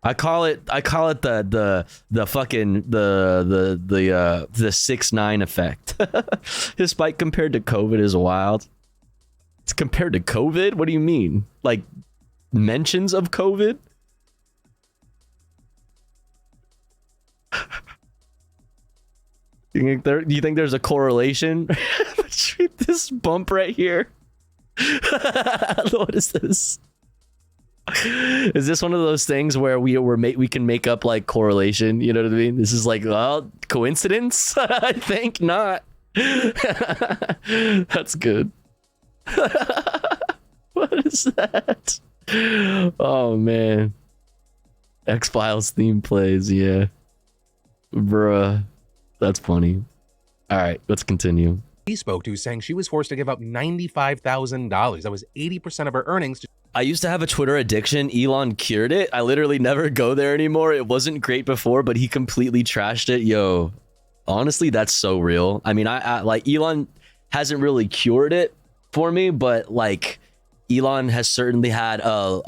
I call it the fucking the 6ix9ine effect. His spike compared to COVID is wild. It's compared to COVID? What do you mean? Like mentions of COVID? Do you think there's a correlation between this bump right here? What is this? Is this one of those things where we can make up like correlation? You know what I mean? This is like, well, coincidence? I think not. That's good. What is that? Oh man. X-Files theme plays, yeah. Bruh. That's funny. All right, let's continue. He spoke to saying she was forced to give up $95,000. That was 80% of her earnings. I used to have a Twitter addiction. Elon cured it. I literally never go there anymore. It wasn't great before, but he completely trashed it. Yo, honestly, that's so real. I mean, I like Elon hasn't really cured it for me, but like Elon has certainly had a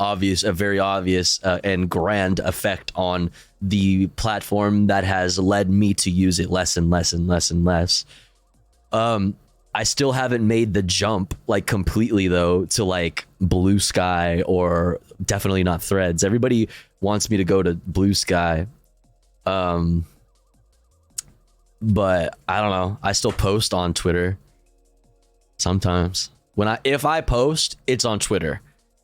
very obvious and grand effect on the platform that has led me to use it less and less and less and less. I still haven't made the jump like completely though to like Blue Sky or definitely not Threads. Everybody wants me to go to Blue Sky. But I don't know. I still post on Twitter sometimes. If I post, it's on Twitter.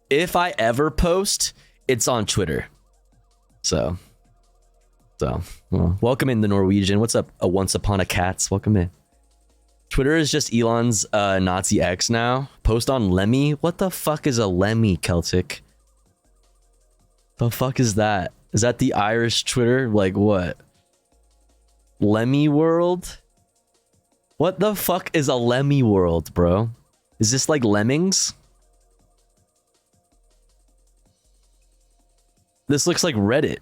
If I ever post, it's on Twitter. So well, welcome in the Norwegian. What's up? Once upon a cats. Welcome in. Twitter is just Elon's Nazi X now. Post on Lemmy. What the fuck is a Lemmy, Celtic? The fuck is that? Is that the Irish Twitter? Like what? Lemmy World? What the fuck is a Lemmy World, bro? Is this like Lemmings? This looks like Reddit.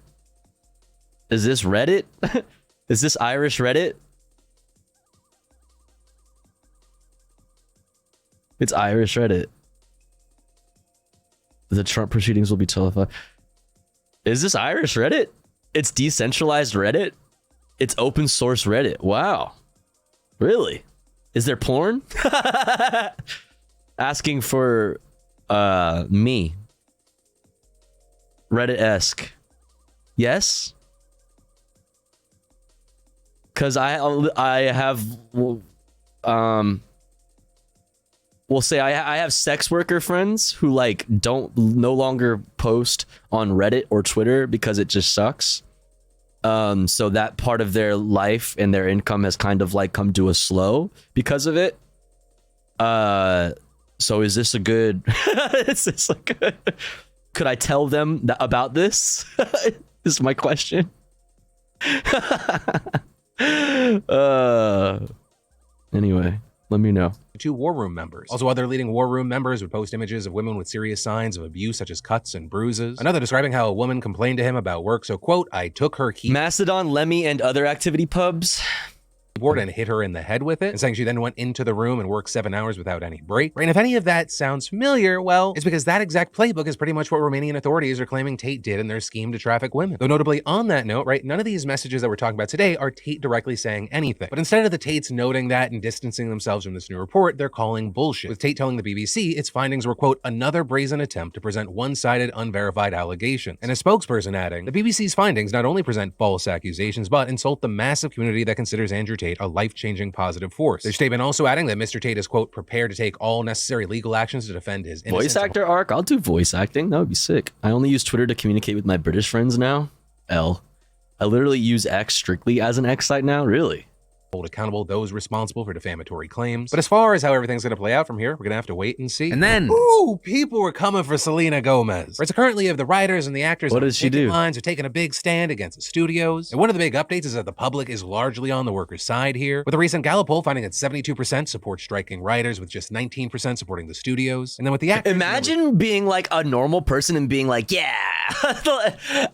Is this Reddit? Is this Irish Reddit? It's Irish Reddit. The Trump proceedings will be televised. Is this Irish Reddit? It's decentralized Reddit? It's open source Reddit. Wow. Really? Is there porn? Asking for me. Reddit-esque. Yes? Because I have we'll say I have sex worker friends who like no longer post on Reddit or Twitter because it just sucks. So that part of their life and their income has kind of like come to a slow because of it. So is this a good, could I tell them about this? This is my question. Anyway, let me know. 2 War Room members. Also, other leading War Room members would post images of women with serious signs of abuse, such as cuts and bruises. Another describing how a woman complained to him about work. So, quote, I took her key. Mastodon, Lemmy, and other activity pubs. Keyboard and hit her in the head with it, and saying she then went into the room and worked 7 hours without any break. And if any of that sounds familiar, well, it's because that exact playbook is pretty much what Romanian authorities are claiming Tate did in their scheme to traffic women. Though notably on that note, right, none of these messages that we're talking about today are Tate directly saying anything. But instead of the Tates noting that and distancing themselves from this new report, they're calling bullshit. With Tate telling the BBC its findings were, quote, another brazen attempt to present one-sided, unverified allegations. And a spokesperson adding, the BBC's findings not only present false accusations, but insult the massive community that considers Andrew Tate a life-changing positive force. Their statement also adding that Mr. Tate is, quote, prepared to take all necessary legal actions to defend his innocence. Voice actor arc? I'll do voice acting. That would be sick. I only use Twitter to communicate with my British friends now. I literally use X strictly as an X site now. Really? Hold accountable those responsible for defamatory claims. But as far as how everything's going to play out from here, we're going to have to wait and see. And then, ooh, people were coming for Selena Gomez. Right, so currently, of the writers and the actors, what does she do? Lines are taking a big stand against the studios. And one of the big updates is that the public is largely on the workers' side here, with a recent Gallup poll finding that 72% support striking writers, with just 19% supporting the studios. And then with the actors, imagine being like a normal person and being like, yeah,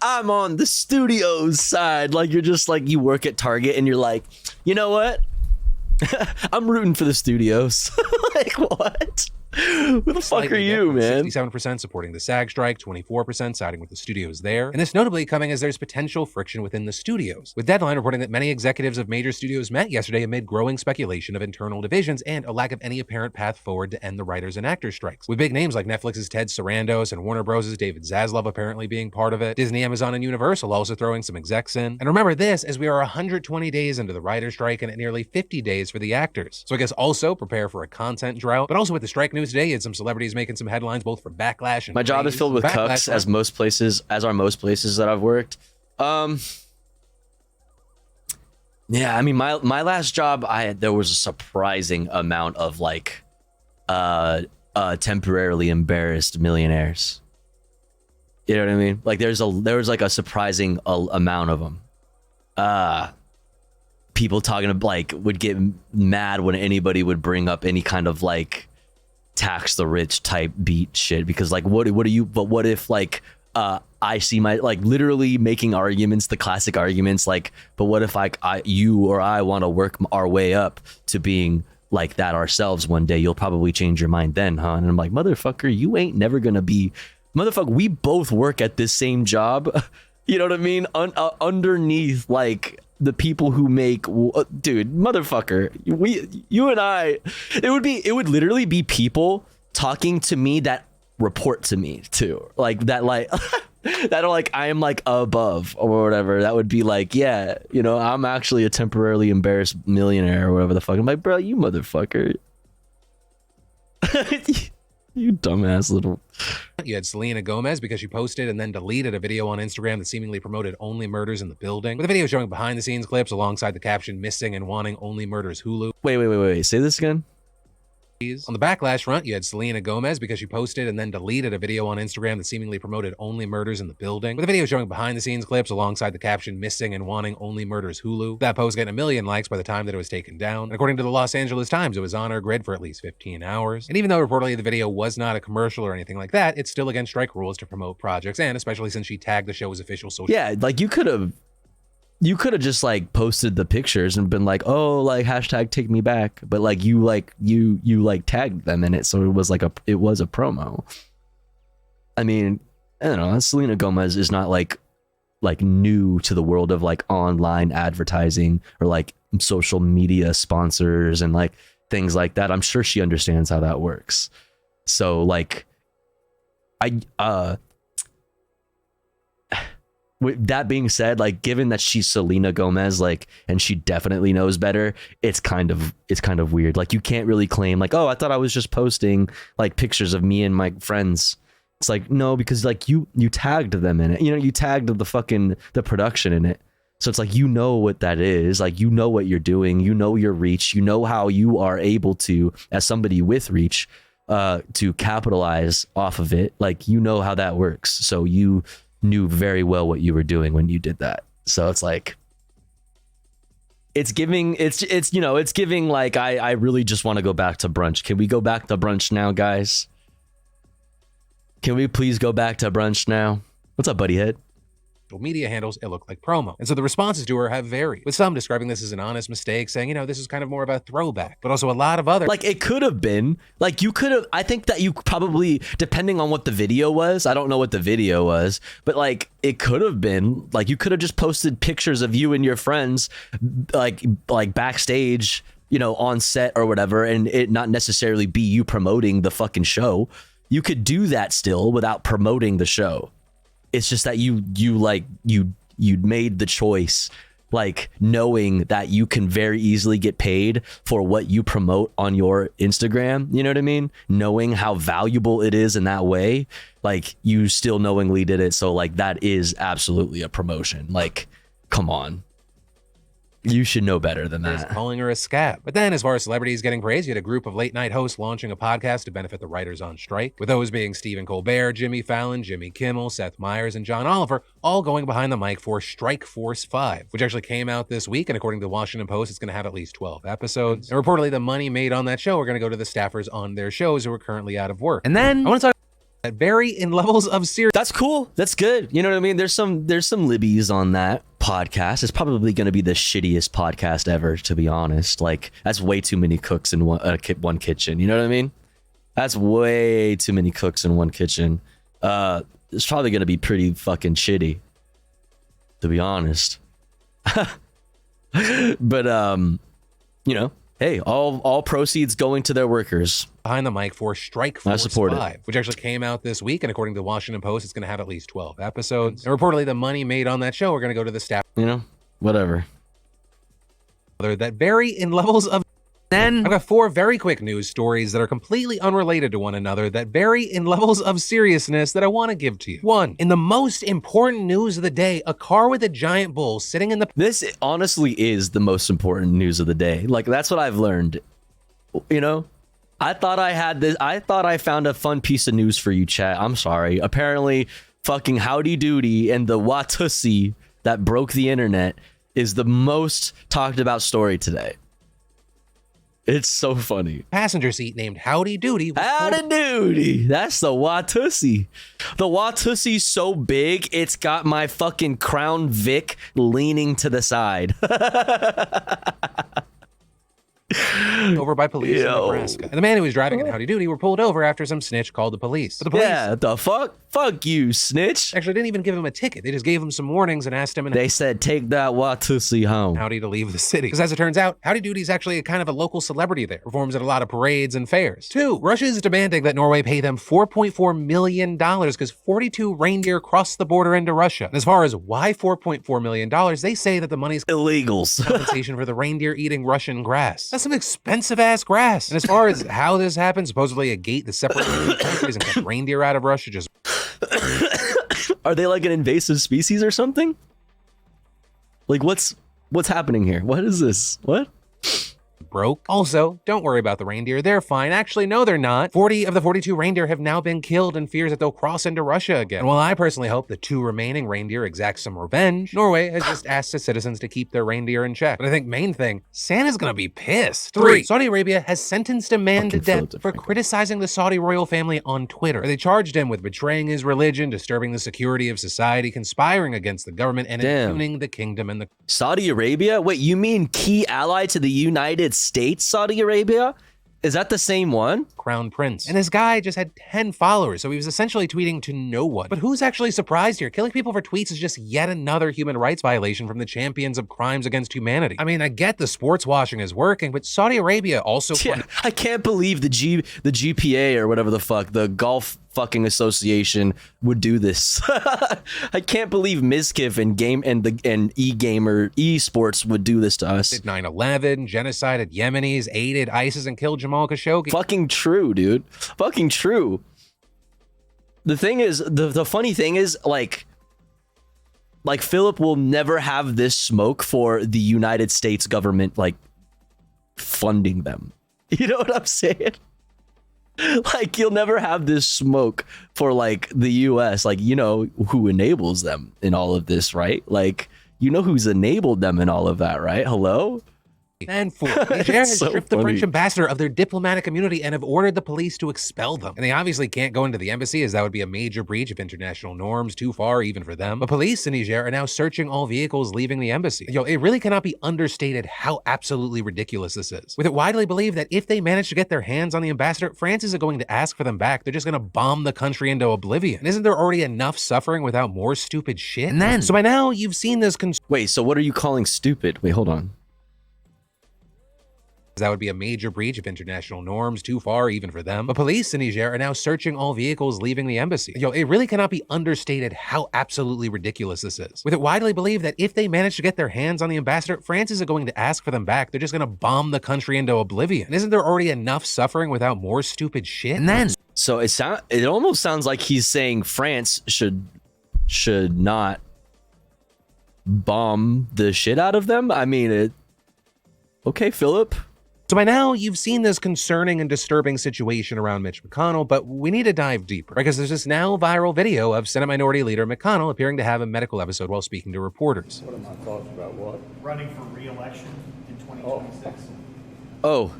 I'm on the studio's side. Like you're just like, you work at Target and you're like, you know what? I'm rooting for the studios. Like, what? Who the fuck are you, man? 67% supporting the SAG strike, 24% siding with the studios there. And this notably coming as there's potential friction within the studios, with Deadline reporting that many executives of major studios met yesterday amid growing speculation of internal divisions and a lack of any apparent path forward to end the writers and actors strikes. With big names like Netflix's Ted Sarandos and Warner Bros.' David Zaslav apparently being part of it, Disney, Amazon, and Universal also throwing some execs in. And remember this, as we are 120 days into the writer's strike and at nearly 50 days for the actors. So I guess also prepare for a content drought, but also with the strike news today, you had some celebrities making some headlines both for backlash and my job is filled with cucks, as most places that I've worked. Yeah, I mean my last job, there was a surprising amount of like temporarily embarrassed millionaires. You know what I mean? Like there was like a surprising amount of them. People talking about like would get mad when anybody would bring up any kind of like tax the rich type beat shit, because like what if like I see my, like, literally making arguments, the classic arguments, like, but what if you or I want to work our way up to being like that ourselves one day? You'll probably change your mind then, huh? And I'm like, motherfucker, you ain't never gonna be, motherfucker, we both work at this same job. You know what I mean? Underneath, like, the people who make, dude, motherfucker, you and I, it would literally be people talking to me that report to me too, like that, like that are like I am like above or whatever. That would be like, yeah, you know, I'm actually a temporarily embarrassed millionaire or whatever the fuck. I'm like, bro, you motherfucker. You dumbass little. You had Selena Gomez because she posted and then deleted a video on Instagram that seemingly promoted only murders in the building, with a video showing behind the scenes clips alongside the caption missing and wanting only murders Hulu. Wait, say this again. On the backlash front, you had Selena Gomez because she posted and then deleted a video on Instagram that seemingly promoted only murders in the building, with a video showing behind the scenes clips alongside the caption missing and wanting only murders Hulu. That post getting 1 million likes by the time that it was taken down. And according to the Los Angeles Times, it was on our grid for at least 15 hours. And even though reportedly the video was not a commercial or anything like that, it's still against strike rules to promote projects, and especially since she tagged the show's official social. Yeah, like you could have just like posted the pictures and been like, oh, like hashtag take me back, but like you tagged them in it, so it was a promo. I mean, I don't know, Selena Gomez is not like new to the world of like online advertising or like social media sponsors and like things like that. I'm sure she understands how that works. So like with that being said, like, given that she's Selena Gomez, like, and she definitely knows better, it's kind of weird. Like, you can't really claim like, oh, I thought I was just posting like pictures of me and my friends. It's like, no, because like you tagged them in it. You know, you tagged the production in it. So it's like, you know what that is. Like, you know what you're doing. You know your reach. You know how you are able to, as somebody with reach, to capitalize off of it. Like, you know how that works. So you knew very well what you were doing when you did that. So it's like, it's giving like, I really just want to go back to brunch. Can we go back to brunch now, guys? Can we please go back to brunch now? What's up, buddy head? Media handles, it looked like promo. And so the responses to her have varied, with some describing this as an honest mistake, saying, this is kind of more of a throwback, but also a lot of others. Like, it could have been, like, you could have, I think that you probably, depending on what the video was, I don't know what the video was, but like, it could have been, like, you could have just posted pictures of you and your friends, like backstage, on set or whatever, and it not necessarily be you promoting the fucking show. You could do that still without promoting the show. It's just that you made the choice, like, knowing that you can very easily get paid for what you promote on your Instagram. You know what I mean? Knowing how valuable it is in that way, like, you still knowingly did it. So like, that is absolutely a promotion. Like, come on. You should know better than that. Calling her a scab. But then, as far as celebrities getting praised, you had a group of late night hosts launching a podcast to benefit the writers on strike, with those being Stephen Colbert, Jimmy Fallon, Jimmy Kimmel, Seth Meyers, and John Oliver, all going behind the mic for Strike Force 5, which actually came out this week. And according to the Washington Post, it's going to have at least 12 episodes. And reportedly, the money made on that show are going to go to the staffers on their shows who are currently out of work. And then I want to talk that vary in levels of serious. That's cool. That's good. You know what I mean? There's some libbies on that podcast. It's probably going to be the shittiest podcast ever, to be honest. Like, that's way too many cooks in one kitchen. You know what I mean? That's way too many cooks in one kitchen. It's probably going to be pretty fucking shitty, to be honest. But hey, all proceeds going to their workers. Behind the mic for Strike Force 5, which actually came out this week. And according to the Washington Post, it's going to have at least 12 episodes. And reportedly, the money made on that show are going to go to the staff. Whatever. That vary in levels of. Then I've got 4 very quick news stories that are completely unrelated to one another that vary in levels of seriousness that I want to give to you. 1, in the most important news of the day, a car with a giant bull sitting in the. This honestly is the most important news of the day. Like, that's what I've learned. I thought I had this. I thought I found a fun piece of news for you, chat. I'm sorry. Apparently, fucking Howdy Doody and the Watusi that broke the internet is the most talked about story today. It's so funny. Passenger seat named Howdy Doody. Howdy Doody. That's the Watusi. The Watusi's so big, it's got my fucking Crown Vic leaning to the side. Over by police in Nebraska. And the man who was driving in Howdy Doody were pulled over after some snitch called the police. But the police, yeah, the fuck? Fuck you, snitch. Actually didn't even give him a ticket. They just gave him some warnings and asked him. They said, take that Watusi home. Howdy to leave the city. Because as it turns out, Howdy Doody's actually a kind of a local celebrity there. Performs at a lot of parades and fairs. 2, Russia is demanding that Norway pay them $4.4 million because 42 reindeer crossed the border into Russia. And as far as why $4.4 million, they say that the money's illegals. Compensation for the reindeer eating Russian grass. That's some expensive ass grass. And as far as how this happened, supposedly a gate that separates the countries and kept reindeer out of Russia just. Are they like an invasive species or something? Like, what's happening here? What is this? What? Broke. Also, don't worry about the reindeer. They're fine. Actually, no, they're not. 40 of the 42 reindeer have now been killed in fears that they'll cross into Russia again. And while I personally hope the 2 remaining reindeer exact some revenge, Norway has just asked its citizens to keep their reindeer in check. But I think main thing, Santa's gonna be pissed. 3, Saudi Arabia has sentenced a man to death for criticizing the Saudi royal family on Twitter. They charged him with betraying his religion, disturbing the security of society, conspiring against the government, and impugning the kingdom and the. Saudi Arabia? Wait, you mean key ally to the United States, Saudi Arabia? Is that the same one? Crown Prince. And this guy just had 10 followers, so he was essentially tweeting to no one. But who's actually surprised here? Killing people for tweets is just yet another human rights violation from the champions of crimes against humanity. I mean, I get the sports washing is working, but Saudi Arabia also. Yeah, I can't believe the GPA or whatever the fuck, the golf fucking association would do this. I can't believe Mizkif and e-gamer esports would do this to us. Did 9/11, genocided Yemenis, aided ISIS, and killed Jamal Khashoggi. Fucking true, dude. Fucking true. The thing is, the funny thing is, like Like, Philip will never have this smoke for the United States government, like, funding them. You know what I'm saying? Like, you'll never have this smoke for, like, the US. Like, you know who enables them in all of this, right? Like, you know who's enabled them in all of that, right? Hello? And four, Niger has stripped the French ambassador of their diplomatic immunity and have ordered the police to expel them. And they obviously can't go into the embassy, as that would be a major breach of international norms, too far even for them. But police in Niger are now searching all vehicles leaving the embassy. Yo, it really cannot be understated how absolutely ridiculous this is. With it widely believed that if they manage to get their hands on the ambassador, France isn't going to ask for them back. They're just going to bomb the country into oblivion. And isn't there already enough suffering without more stupid shit? And then, so by now, you've seen this. Wait, so what are you calling stupid? Wait, hold on. That would be a major breach of international norms, too far even for them. But police in Niger are now searching all vehicles leaving the embassy. Yo, it really cannot be understated how absolutely ridiculous this is. With it widely believed that if they manage to get their hands on the ambassador, France isn't going to ask for them back. They're just going to bomb the country into oblivion. And isn't there already enough suffering without more stupid shit? And then, so it almost sounds like he's saying France should not bomb the shit out of them. I mean, okay, Philip. So by now, you've seen this concerning and disturbing situation around Mitch McConnell, but we need to dive deeper, because there's this now viral video of Senate Minority Leader McConnell appearing to have a medical episode while speaking to reporters. What are my thoughts about what? Running for re-election in 2026. Oh.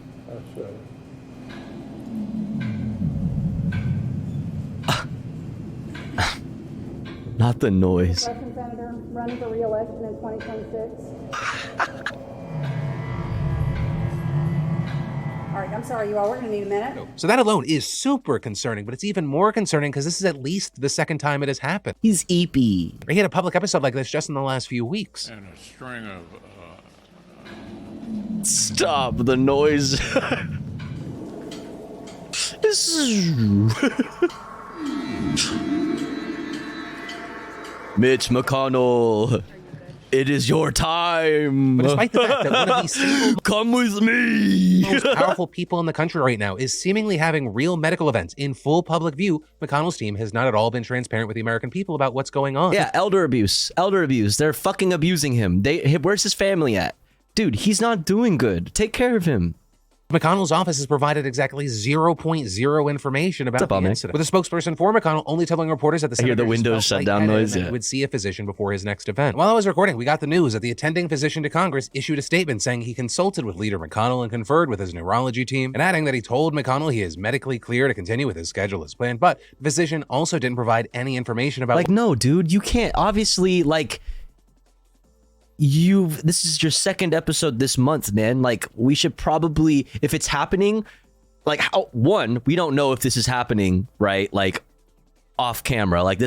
Not the noise. Senator, running for re-election in 2026. All right, I'm sorry, you all. We're going to need a minute. So that alone is super concerning, but it's even more concerning because this is at least the second time it has happened. He's eepy. He had a public episode like this just in the last few weeks. And a string of... Stop the noise. This is... Mitch McConnell, it is your time. But despite the fact that one of these single come with me, most powerful people in the country right now is seemingly having real medical events in full public view, McConnell's team has not at all been transparent with the American people about what's going on. Yeah, elder abuse. They're fucking abusing him. Where's his family at? Dude, he's not doing good. Take care of him. McConnell's office has provided exactly 0.0 information about the incident, with a spokesperson for McConnell only telling reporters that the I hear the senator Windows felt shutdown lightheaded noise. and that he would see a physician before his next event. While I was recording, we got the news that the attending physician to Congress issued a statement saying he consulted with Leader McConnell and conferred with his neurology team, and adding that he told McConnell he is medically clear to continue with his schedule as planned. But the physician also didn't provide any information about... Like, no, dude, you can't. Obviously, like... this is your second episode this month, man. Like, we should probably, if it's happening, like, one, we don't know if this is happening, right? Like, off camera. Like,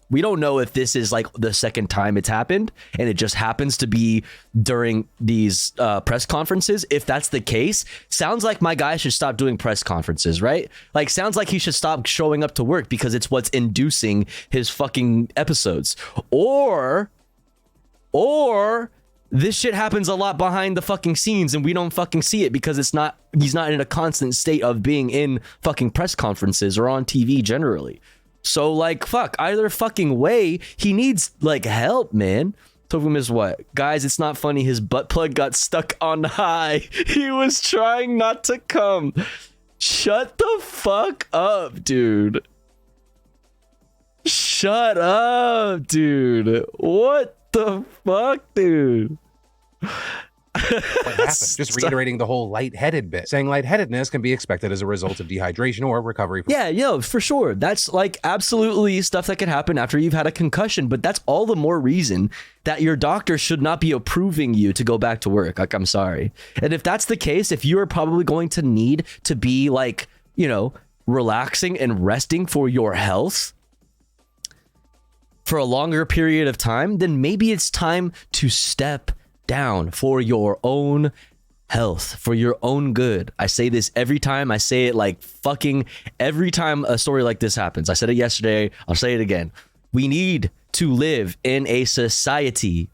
we don't know if this is like the second time it's happened and it just happens to be during these press conferences. If that's the case, sounds like my guy should stop doing press conferences, right? Like, sounds like he should stop showing up to work because it's what's inducing his fucking episodes. Or this shit happens a lot behind the fucking scenes and we don't fucking see it because he's not in a constant state of being in fucking press conferences or on TV generally. So, like, fuck, either fucking way, he needs, like, help, man. Tovum is what? Guys, it's not funny. His butt plug got stuck on high. He was trying not to come. Shut the fuck up, dude. Shut up, dude. What the fuck, dude? What happened? Just reiterating the whole lightheaded bit, saying lightheadedness can be expected as a result of dehydration or recovery from... Yeah, yo, for sure. That's like absolutely stuff that can happen after you've had a concussion, but that's all the more reason that your doctor should not be approving you to go back to work. Like, I'm sorry. And if that's the case, if you are probably going to need to be, like, you know, relaxing and resting for your health for a longer period of time, then maybe it's time to step down for your own health, for your own good. I say this every time. I say it like fucking every time a story like this happens. I said it yesterday. I'll say it again. We need to live in a society,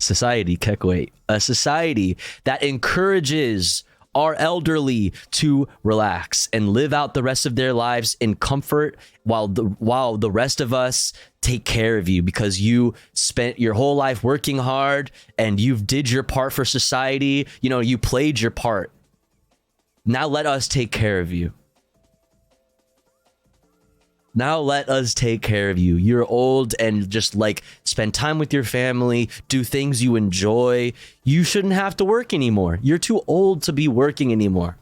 Kekwait, a society that encourages our elderly to relax and live out the rest of their lives in comfort while the rest of us take care of you because you spent your whole life working hard and you've did your part for society. You know, you played your part. Now let us take care of you. Now let us take care of you. You're old and just like spend time with your family, do things you enjoy. You shouldn't have to work anymore. You're too old to be working anymore.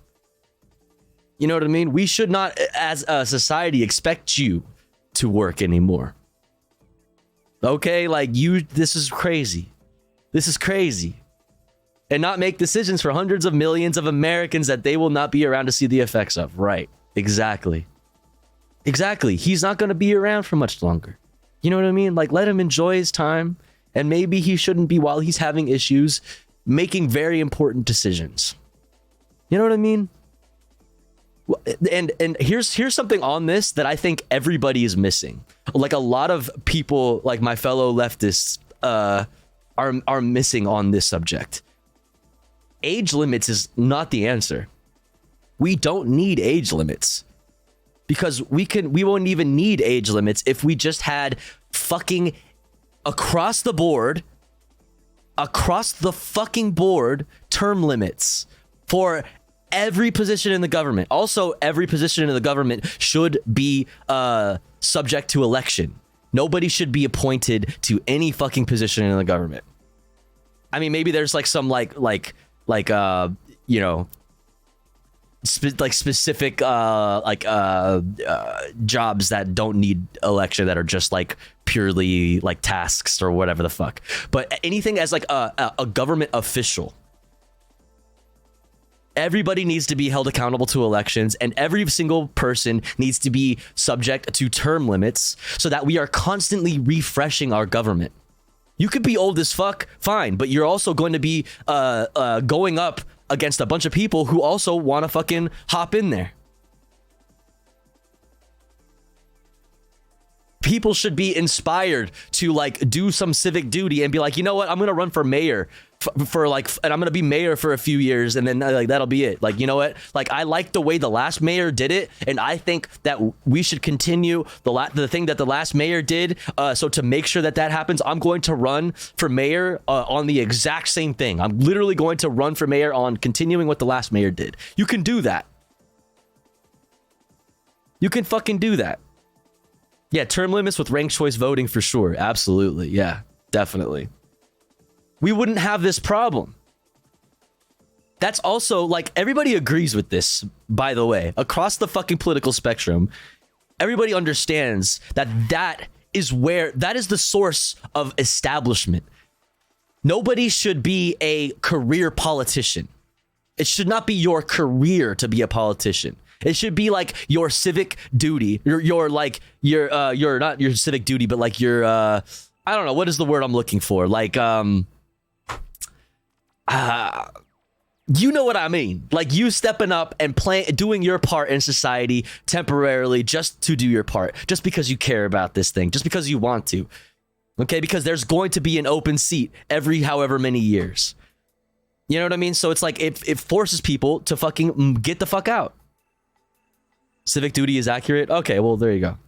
You know what I mean? We should not, as a society, expect you to work anymore. Okay, like this is crazy. This is crazy. And not make decisions for hundreds of millions of Americans that they will not be around to see the effects of. Right, exactly. Exactly. He's not going to be around for much longer. You know what I mean? Like, let him enjoy his time. And maybe he shouldn't be, while he's having issues, making very important decisions. You know what I mean? And here's something on this that I think everybody is missing. Like, a lot of people, like my fellow leftists, are missing on this subject. Age limits is not the answer. We don't need age limits. Because we won't even need age limits if we just had fucking across the fucking board term limits for every position in the government. Also, every position in the government should be subject to election. Nobody should be appointed to any fucking position in the government. I mean, maybe there's like some like you know, specific jobs that don't need election, that are just like purely like tasks or whatever the fuck. But anything as like a government official, everybody needs to be held accountable to elections, and every single person needs to be subject to term limits so that we are constantly refreshing our government. You could be old as fuck, fine, but you're also going to be going up against a bunch of people who also want to fucking hop in there. People should be inspired to like do some civic duty and be like, you know what, I'm gonna run for mayor for like, and I'm gonna be mayor for a few years, and then like that'll be it. Like, you know what, like I like the way the last mayor did it, and I think that we should continue the thing that the last mayor did. So to make sure that happens, I'm going to run for mayor on the exact same thing. I'm literally going to run for mayor on continuing what the last mayor did. You can do that. You can fucking do that. Yeah, term limits with ranked choice voting for sure. Absolutely. Yeah, definitely. We wouldn't have this problem. That's also like, everybody agrees with this, by the way, across the fucking political spectrum. Everybody understands that is the source of establishment. Nobody should be a career politician. It should not be your career to be a politician. It should be like your civic duty. Your not your civic duty, but like your I don't know, what is the word I'm looking for? Like you know what I mean? Like you stepping up and doing your part in society temporarily, just to do your part, just because you care about this thing, just because you want to. Okay, because there's going to be an open seat every however many years. You know what I mean? So it's like it forces people to fucking get the fuck out. Civic duty is accurate? Okay, well, there you go.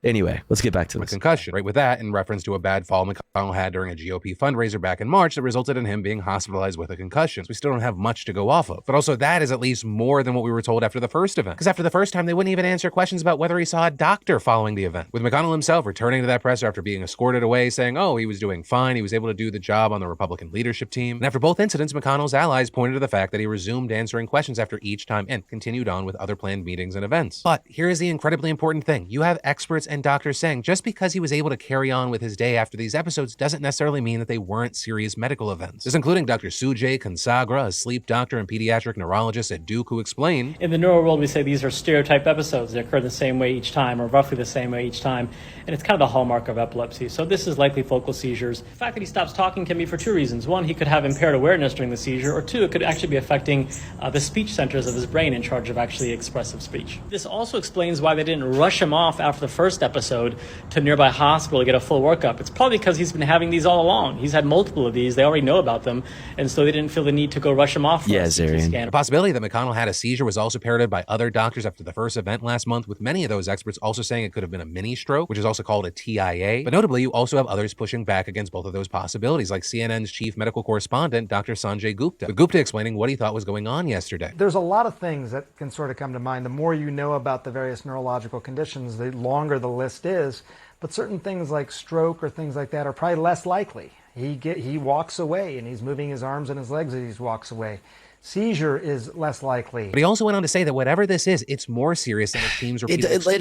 Anyway, let's get back to this. Concussion. Right with that, in reference to a bad fall McConnell had during a GOP fundraiser back in March that resulted in him being hospitalized with a concussion. So we still don't have much to go off of. But also that is at least more than what we were told after the first event. Because after the first time, they wouldn't even answer questions about whether he saw a doctor following the event. With McConnell himself returning to that presser after being escorted away, saying, oh, he was doing fine. He was able to do the job on the Republican leadership team. And after both incidents, McConnell's allies pointed to the fact that he resumed answering questions after each time and continued on with other planned meetings and events. But here is the incredibly important thing. You have experts and doctors saying just because he was able to carry on with his day after these episodes doesn't necessarily mean that they weren't serious medical events. This including Dr. Sujay Konsagra, a sleep doctor and pediatric neurologist at Duke, who explained, in the neuro world, we say these are stereotyped episodes. They occur the same way each time, or roughly the same way each time, and it's kind of the hallmark of epilepsy. So this is likely focal seizures. The fact that he stops talking can be for two reasons. One, he could have impaired awareness during the seizure, or two, it could actually be affecting the speech centers of his brain in charge of actually expressive speech. This also explains why they didn't rush him off after the first first episode to a nearby hospital to get a full workup. It's probably because he's been having these all along. He's had multiple of these. They already know about them, and so they didn't feel the need to go rush him off. Yeah, Zarian. The possibility that McConnell had a seizure was also parroted by other doctors after the first event last month, with many of those experts also saying it could have been a mini stroke, which is also called a TIA. But notably, you also have others pushing back against both of those possibilities, like CNN's chief medical correspondent, Dr. Sanjay Gupta. But Gupta explaining what he thought was going on yesterday. There's a lot of things that can sort of come to mind. The more you know about the various neurological conditions, the longer the list is. But certain things like stroke or things like that are probably less likely. He walks away and he's moving his arms and his legs as he walks away. Seizure is less likely. But he also went on to say that whatever this is, it's more serious than it seems.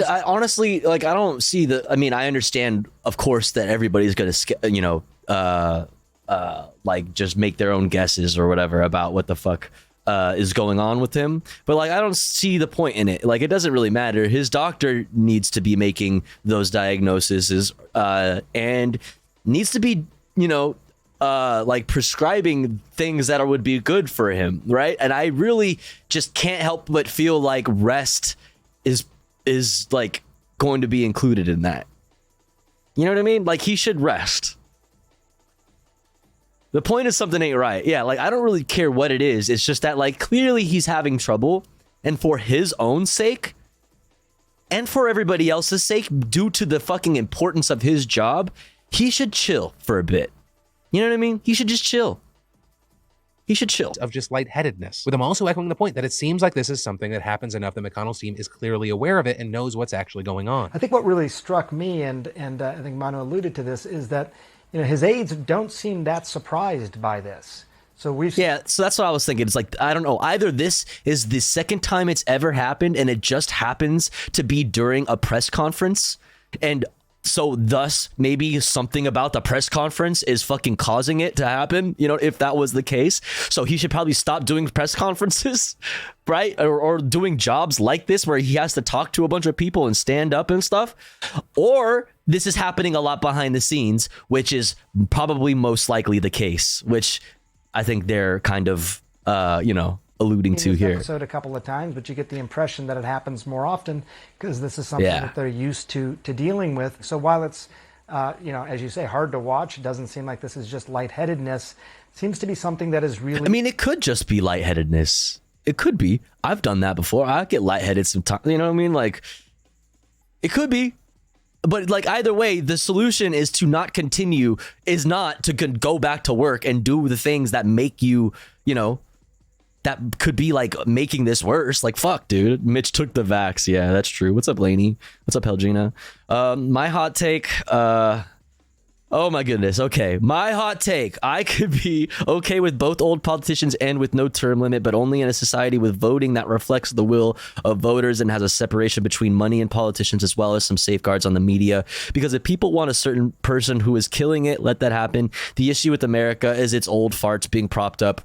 I honestly, like, I don't see I mean, I understand, of course, that everybody's going to, like, just make their own guesses or whatever about what the fuck is going on with him. But, like, I don't see the point in it. Like, it doesn't really matter. His doctor needs to be making those diagnoses and needs to be, like prescribing things that would be good for him, right? And I really just can't help but feel like rest is like going to be included in that. You know what I mean? Like, he should rest. The point is something ain't right. Yeah, like, I don't really care what it is. It's just that, like, clearly he's having trouble, and for his own sake and for everybody else's sake, due to the fucking importance of his job, he should chill for a bit. You know what I mean? He should just chill. He should chill. Of just lightheadedness. With him also echoing the point that it seems like this is something that happens enough that McConnell's team is clearly aware of it and knows what's actually going on. I think what really struck me, and I think Manu alluded to this, is that his aides don't seem that surprised by this. So so that's what I was thinking. It's like, I don't know, either this is the second time it's ever happened and it just happens to be during a press conference, and so thus maybe something about the press conference is fucking causing it to happen, if that was the case. So he should probably stop doing press conferences, right? Or doing jobs like this where he has to talk to a bunch of people and stand up and stuff. Or this is happening a lot behind the scenes, which is probably most likely the case, which I think they're kind of, alluding to here. Episode a couple of times, but you get the impression that it happens more often because this is something that they're used to dealing with. So while it's, as you say, hard to watch, it doesn't seem like this is just lightheadedness. It seems to be something that is really... I mean, it could just be lightheadedness. It could be. I've done that before. I get lightheaded sometimes. You know what I mean? Like, it could be. But, like, either way, the solution is to not continue, is not to go back to work and do the things that make you, that could be like making this worse. Like, fuck, dude. Mitch took the vax. Yeah, that's true. What's up, Lainey? What's up, Helgina? My hot take, oh my goodness. Okay. My hot take. I could be okay with both old politicians and with no term limit, but only in a society with voting that reflects the will of voters and has a separation between money and politicians, as well as some safeguards on the media. Because if people want a certain person who is killing it, let that happen. The issue with America is its old farts being propped up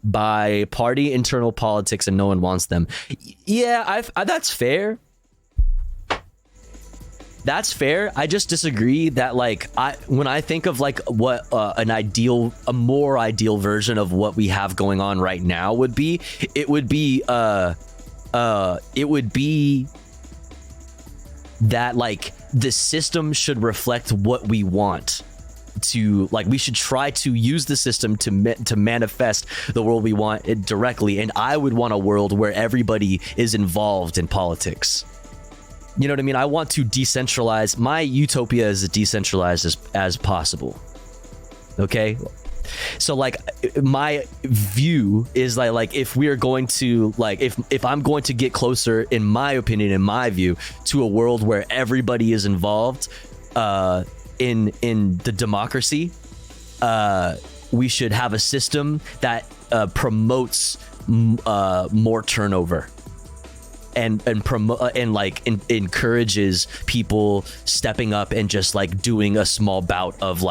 by party internal politics, and no one wants them. Yeah, that's fair. That's fair. I just disagree that, like, when I think of like what a more ideal version of what we have going on right now would be, it would be that, like, the system should reflect what we want. We should try to use the system to manifest the world we want it directly. And I would want a world where everybody is involved in politics. You know what I mean? I want to decentralize. My utopia is as decentralized as possible. Okay? So, like, my view is like if we're going to, like, if I'm going to get closer, in my opinion, in my view, to a world where everybody is involved in the democracy, we should have a system that promotes more turnover. And promote and encourages people stepping up and just like doing a small bout of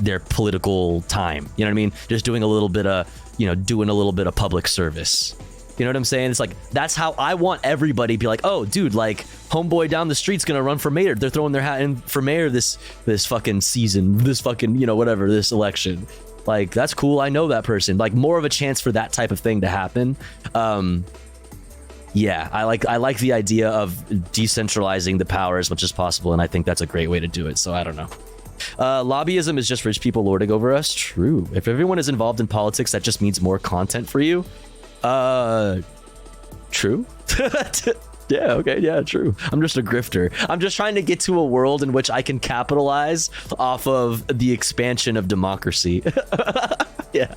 their political time. You know what I mean? Just doing a little bit of public service. You know what I'm saying? It's like, that's how I want everybody to be like, oh, dude, like, homeboy down the street's gonna run for mayor. They're throwing their hat in for mayor this fucking season, this fucking, this election. Like, that's cool. I know that person. Like, more of a chance for that type of thing to happen. Yeah, I like the idea of decentralizing the power as much as possible, and I think that's a great way to do it. So I don't know. Lobbyism is just rich people lording over us. True. If everyone is involved in politics, that just means more content for you. True. Yeah, okay, yeah, true. I'm just a grifter. I'm just trying to get to a world in which I can capitalize off of the expansion of democracy. Yeah.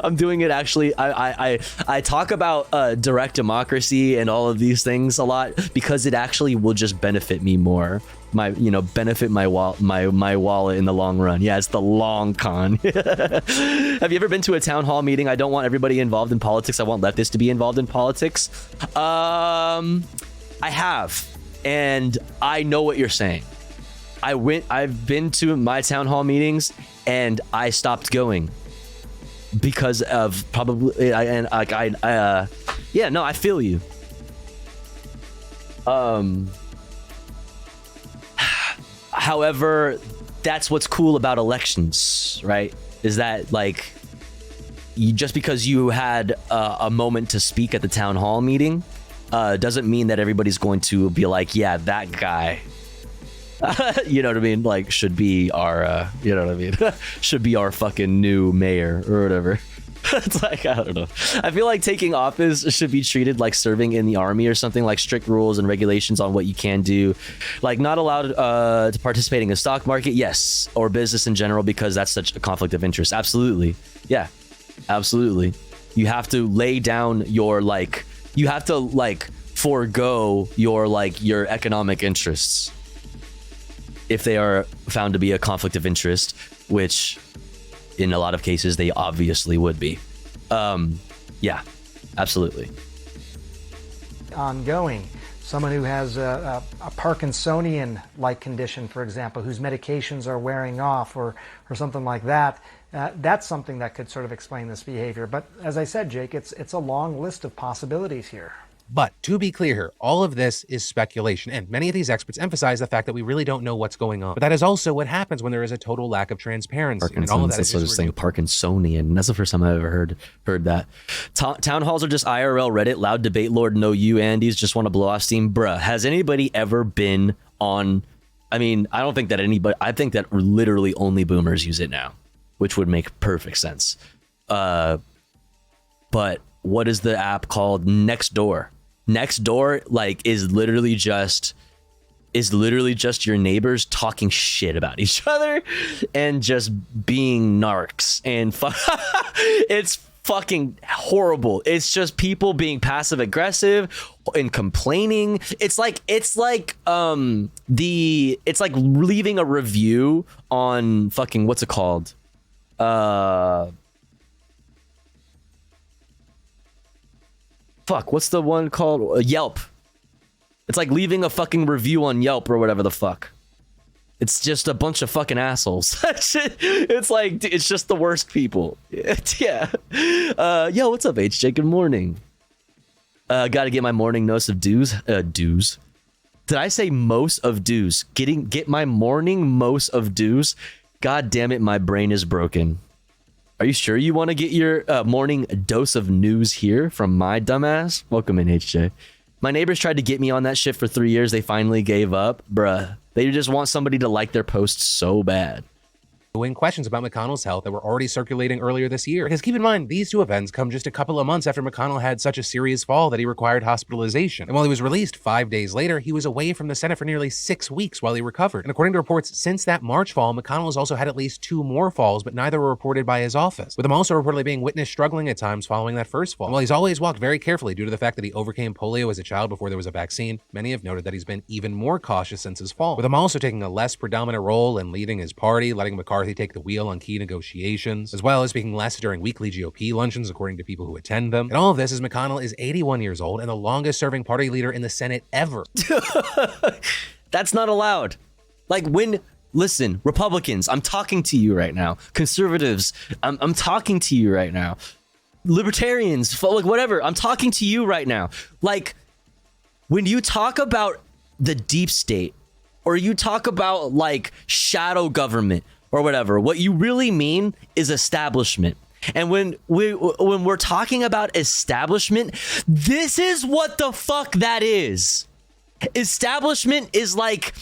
I'm doing it actually. I talk about direct democracy and all of these things a lot because it actually will just benefit me more. Benefit my wallet in the long run. Yeah, it's the long con. Have you ever been to a town hall meeting? I don't want everybody involved in politics. I want leftists to be involved in politics. I have, and I know what you're saying. I've been to my town hall meetings and I stopped going because of probably I feel you. However, that's what's cool about elections, right? Is that like just because you had a moment to speak at the town hall meeting doesn't mean that everybody's going to be like, yeah, that guy. You know what I mean? Like, should be our, you know what I mean? Should be our fucking new mayor or whatever. It's like, I don't know. I feel like taking office should be treated like serving in the army or something, like strict rules and regulations on what you can do. Like not allowed to participating in the stock market, yes, or business in general, because that's such a conflict of interest. Absolutely. Yeah, absolutely. You have to lay down your, like, you have to, like, forego your, like, your economic interests if they are found to be a conflict of interest, which in a lot of cases they obviously would be. Yeah, absolutely. Ongoing. Someone who has a Parkinsonian-like condition, for example, whose medications are wearing off or something like that, that's something that could sort of explain this behavior. But as I said, Jake, it's a long list of possibilities here. But to be clear here, all of this is speculation, and many of these experts emphasize the fact that we really don't know what's going on. But that is also what happens when there is a total lack of transparency. And all of that is just saying Parkinsonian. That's the first time I've ever heard that. Town halls are just IRL Reddit, loud debate lord, no you Andes, just want to blow off steam. Bruh, has anybody ever been on... I mean, I don't think that anybody... I think that literally only boomers use it now, which would make perfect sense. But what is the app called? Nextdoor. Nextdoor, like, is literally just your neighbors talking shit about each other and just being narcs, and it's fucking horrible. It's just people being passive aggressive and complaining. It's like leaving a review on fucking, what's it called? Fuck, what's the one called? Yelp. It's like leaving a fucking review on Yelp or whatever the fuck. It's just a bunch of fucking assholes. It's like, it's just the worst people. Yeah. Yo, what's up, HJ? Good morning. Gotta get my morning dose of dues. Dues. Did I say most of dues? Get my morning most of dues? God damn it, my brain is broken. Are you sure you want to get your morning dose of news here from my dumbass? Welcome in, HJ. My neighbors tried to get me on that shit for 3 years. They finally gave up. Bruh, they just want somebody to like their posts so bad. Questions about McConnell's health that were already circulating earlier this year. Because keep in mind, these two events come just a couple of months after McConnell had such a serious fall that he required hospitalization. And while he was released 5 days later, he was away from the Senate for nearly 6 weeks while he recovered. And according to reports since that March fall, McConnell has also had at least 2 more falls, but neither were reported by his office, with him also reportedly being witnessed struggling at times following that first fall. And while he's always walked very carefully due to the fact that he overcame polio as a child before there was a vaccine, many have noted that he's been even more cautious since his fall, with him also taking a less predominant role in leading his party, letting McCarthy take the wheel on key negotiations, as well as speaking less during weekly GOP luncheons, according to people who attend them. And all of this as McConnell is 81 years old and the longest serving party leader in the Senate ever. That's not allowed. Like, listen, Republicans, I'm talking to you right now. Conservatives, I'm talking to you right now. Libertarians, like, whatever, I'm talking to you right now. Like, when you talk about the deep state, or you talk about, like, shadow government, or whatever, what you really mean is establishment. And when we're talking about establishment, this is what the fuck that is. Establishment is like,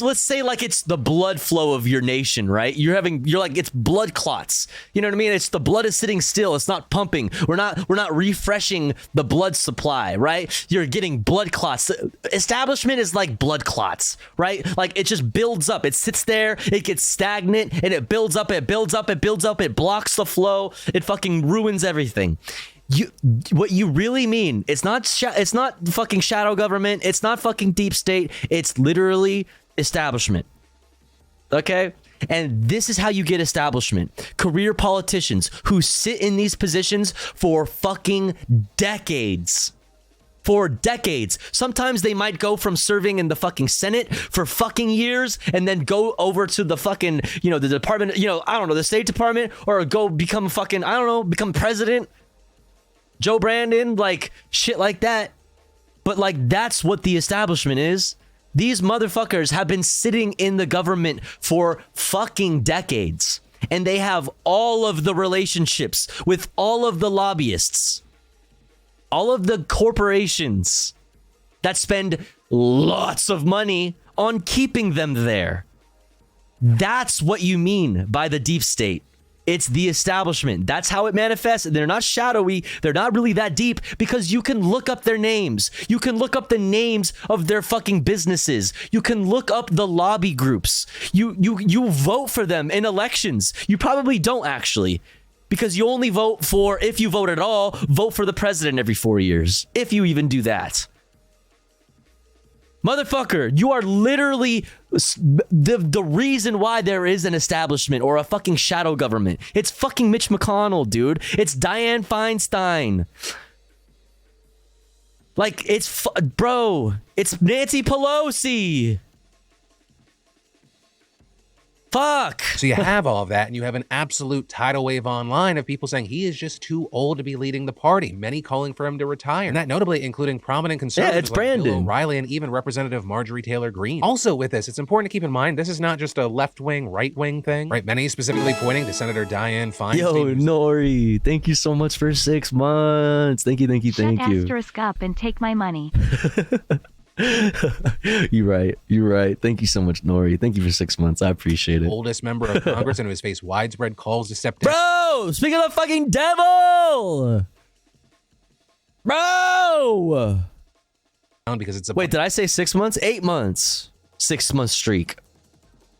let's say like it's the blood flow of your nation, right? You're like, it's blood clots. You know what I mean? It's the blood is sitting still. It's not pumping. We're not refreshing the blood supply, right? You're getting blood clots. Establishment is like blood clots, right? Like it just builds up. It sits there. It gets stagnant and it builds up. It builds up. It builds up. It blocks the flow. It fucking ruins everything. What you really mean? It's not fucking shadow government. It's not fucking deep state. It's literally establishment. Okay? And this is how you get establishment. Career politicians who sit in these positions for fucking decades. For decades. Sometimes they might go from serving in the fucking Senate for fucking years and then go over to the fucking, the department, I don't know, the State Department, or go become fucking, I don't know, become president. Joe Brandon, like shit like that. But like, that's what the establishment is. These motherfuckers have been sitting in the government for fucking decades. And they have all of the relationships with all of the lobbyists. All of the corporations that spend lots of money on keeping them there. That's what you mean by the deep state. It's the establishment. That's how it manifests. They're not shadowy. They're not really that deep because you can look up their names. You can look up the names of their fucking businesses. You can look up the lobby groups. You vote for them in elections. You probably don't actually, because you only vote for, if you vote at all, vote for the president every 4 years. If you even do that. Motherfucker, you are literally the reason why there is an establishment or a fucking shadow government. It's fucking Mitch McConnell, dude. It's Dianne Feinstein. Like, it's Nancy Pelosi. Fuck. So you have all of that, and you have an absolute tidal wave online of people saying he is just too old to be leading the party, many calling for him to retire. And that notably including prominent conservatives like Bill O'Reilly and even Representative Marjorie Taylor Greene. Also with this, it's important to keep in mind, this is not just a left-wing, right-wing thing, right? Many specifically pointing to Senator Dianne Feinstein. Yo, Nori, thank you so much for 6 months. Thank you. Shut asterisk up and take my money. You're right. Thank you so much, Nori. Thank you for 6 months. I appreciate it. Oldest member of Congress and who has faced widespread calls to step down. Bro, speaking of fucking devil, bro. Because it's Wait, did I say 6 months? 8 months. 6 month streak.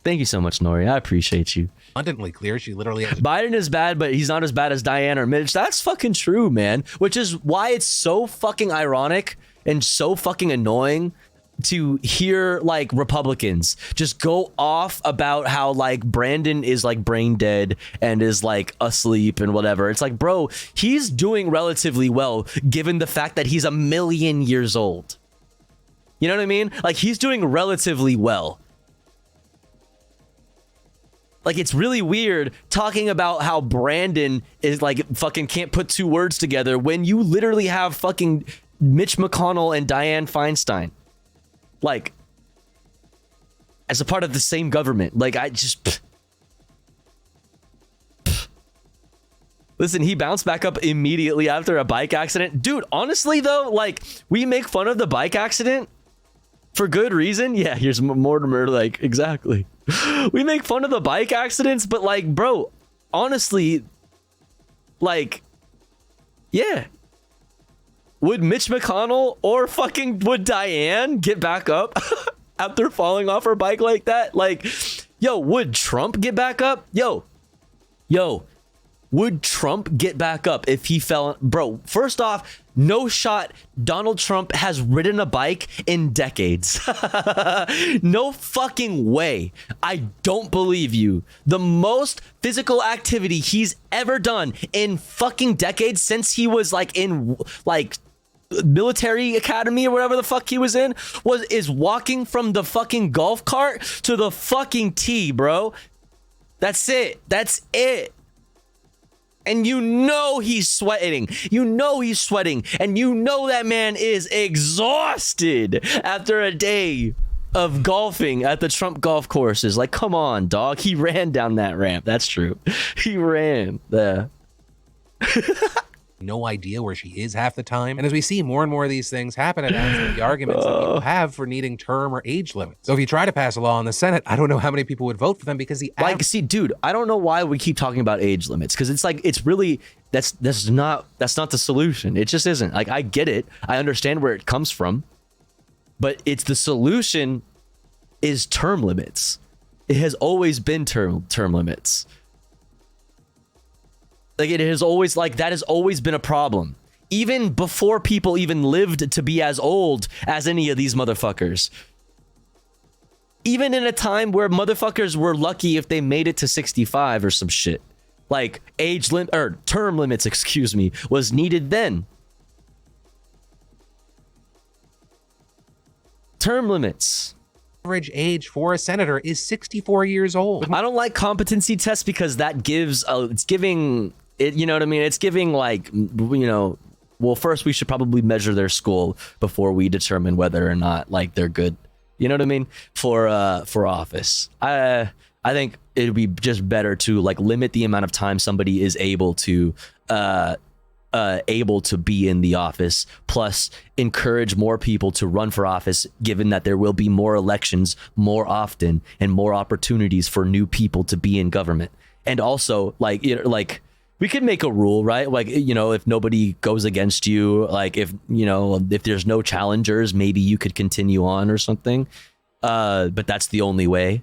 Thank you so much, Nori. I appreciate you. Abundantly clear. She literally has Biden is bad, but he's not as bad as Dianne or Mitch. That's fucking true, man. Which is why it's so fucking ironic and so fucking annoying to hear like Republicans just go off about how like Brandon is like brain dead and is like asleep and whatever. It's like, bro, he's doing relatively well given the fact that he's 1,000,000 years old. You know what I mean? Like, he's doing relatively well. Like, it's really weird talking about how Brandon is like fucking can't put two words together when you literally have fucking Mitch McConnell and Dianne Feinstein, like, as a part of the same government. Like, I just... Listen, he bounced back up immediately after a bike accident. Dude, honestly, though, like, we make fun of the bike accident for good reason. Yeah, here's Mortimer, like, exactly. We make fun of the bike accidents, but, like, bro, honestly, like, yeah. Would Mitch McConnell or fucking would Dianne get back up after falling off her bike like that? Like, yo, would Trump get back up? Yo, would Trump get back up if he fell? Bro, first off, no shot Donald Trump has ridden a bike in decades. No fucking way. I don't believe you. The most physical activity he's ever done in fucking decades since he was like in like military academy or whatever the fuck he was in is walking from the fucking golf cart to the fucking tee, bro. That's it. And you know he's sweating. And you know that man is exhausted after a day of golfing at the Trump golf courses. Like, come on, dog. He ran down that ramp. That's true. He ran there. No idea where she is half the time. And as we see more and more of these things happen, it adds to the arguments that people have for needing term or age limits. So if you try to pass a law in the Senate, I don't know how many people would vote for them because see, dude, I don't know why we keep talking about age limits, because it's like, it's really, that's not the solution. It just isn't. Like, I get it. I understand where it comes from, but it's the solution is term limits. It has always been term limits. Like, it has always, like, that has always been a problem. Even before people even lived to be as old as any of these motherfuckers. Even in a time where motherfuckers were lucky if they made it to 65 or some shit. Like, term limits, excuse me, was needed then. Term limits. Average age for a senator is 64 years old. I don't like competency tests because that gives, it's giving... you know what I mean? It's giving, like, you know, well, first we should probably measure their skull before we determine whether or not, like, they're good. You know what I mean? For office. I think it'd be just better to, like, limit the amount of time somebody is able to be in the office, plus encourage more people to run for office, given that there will be more elections more often and more opportunities for new people to be in government. And also, like, you know, like, we could make a rule, right? Like, you know, if nobody goes against you, like, if, you know, if there's no challengers, maybe you could continue on or something. But that's the only way.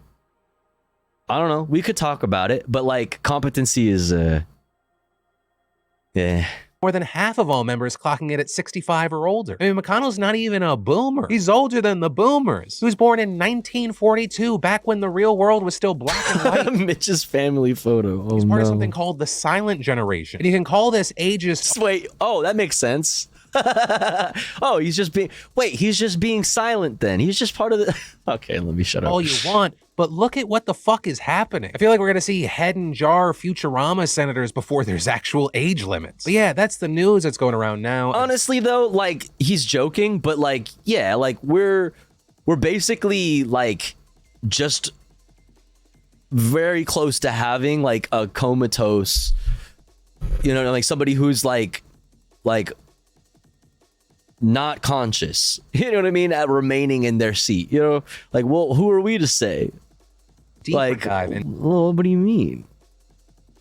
I don't know. We could talk about it, but, like, competency is, yeah. More than half of all members clocking it at 65 or older. I mean, McConnell's not even a boomer. He's older than the boomers. He was born in 1942, back when the real world was still black and white. Mitch's family photo. Oh, he's part of something called the silent generation. And you can call this ageist. Wait, oh, that makes sense. Oh, he's just being silent then. He's just part of the... Okay, let me shut up. All you want, but look at what the fuck is happening. I feel like we're gonna see head and jar Futurama senators before there's actual age limits. But yeah, that's the news that's going around now. Honestly though, like, he's joking, but, like, yeah, like, we're basically, like, just very close to having, like, a comatose, you know, like somebody who's like not conscious, you know what I mean, at remaining in their seat, you know, like, well, who are we to say? Deeper like, dive in. Well, what do you mean?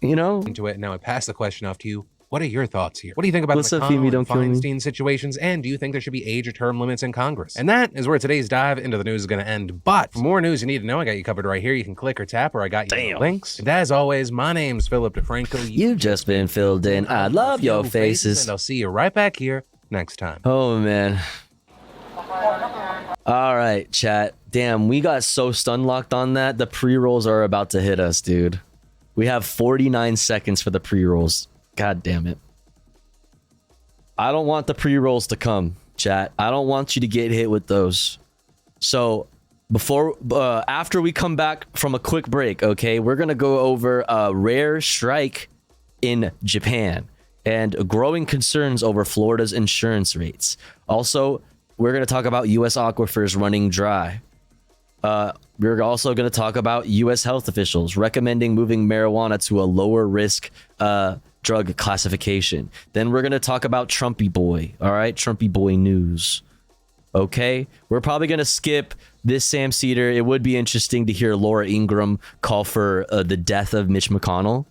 You know? Into it. Now I pass the question off to you. What are your thoughts here? What do you think about What's the up, Femi? McConnell Don't and kill me. Feinstein situations? And do you think there should be age or term limits in Congress? And that is where today's dive into the news is going to end. But for more news you need to know, I got you covered right here. You can click or tap, or I got you the links. And as always, my name's Philip DeFranco. You've just been filled in. I love your faces. And I'll see you right back here next time. Oh, man. All right, chat. Damn, we got so stun locked on that. The pre-rolls are about to hit us, dude. We have 49 seconds for the pre-rolls. God damn it. I don't want the pre-rolls to come, chat. I don't want you to get hit with those. So after we come back from a quick break, okay, we're gonna go over a rare strike in Japan and growing concerns over Florida's insurance rates. Also, we're going to talk about U.S. aquifers running dry. We're also going to talk about U.S. health officials recommending moving marijuana to a lower risk drug classification. Then we're going to talk about Trumpy Boy. All right, Trumpy Boy news. Okay, we're probably going to skip this Sam Cedar. It would be interesting to hear Laura Ingraham call for the death of Mitch McConnell,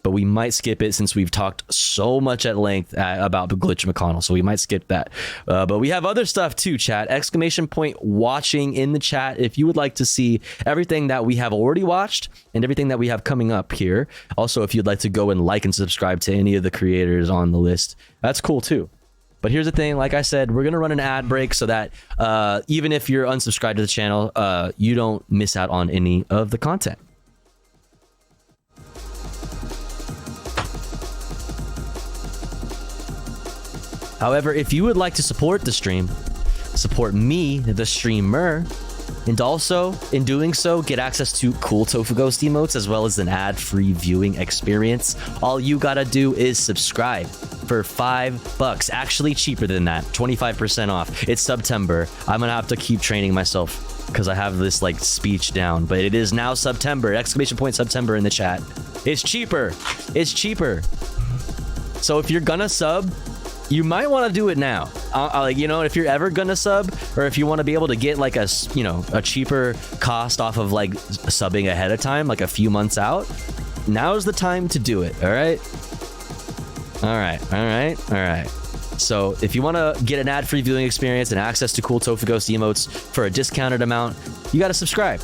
but we might skip it since we've talked so much at length about Glitch McConnell, so we might skip that. But we have other stuff too, chat. Exclamation point watching in the chat if you would like to see everything that we have already watched and everything that we have coming up here. Also, if you'd like to go and like and subscribe to any of the creators on the list, that's cool too. But here's the thing, like I said, we're going to run an ad break so that even if you're unsubscribed to the channel, you don't miss out on any of the content. However, if you would like to support the stream, support me, the streamer, and also, in doing so, get access to cool Tofu Ghost emotes as well as an ad-free viewing experience, all you gotta do is subscribe for $5. Actually cheaper than that, 25% off. It's September. I'm gonna have to keep training myself because I have this like speech down, but it is now September. Exclamation point September in the chat. It's cheaper. It's cheaper. So if you're gonna sub, you might want to do it now. Like, you know, if you're ever gonna sub, or if you want to be able to get like a cheaper cost off of like subbing ahead of time, like a few months out, now's the time to do it. All right. So if you want to get an ad-free viewing experience and access to cool Tofu Ghost emotes for a discounted amount, you got to subscribe.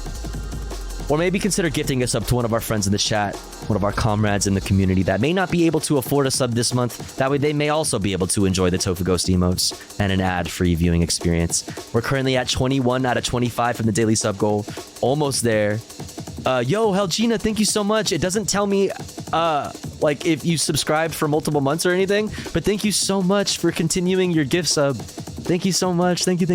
Or maybe consider gifting a sub to one of our friends in the chat, one of our comrades in the community that may not be able to afford a sub this month. That way they may also be able to enjoy the Tofu Ghost emotes and an ad-free viewing experience. We're currently at 21 out of 25 from the daily sub goal. Almost there. Yo, Helgina, thank you so much. It doesn't tell me like if you subscribed for multiple months or anything, but thank you so much for continuing your gift sub. Thank you so much. Thank you.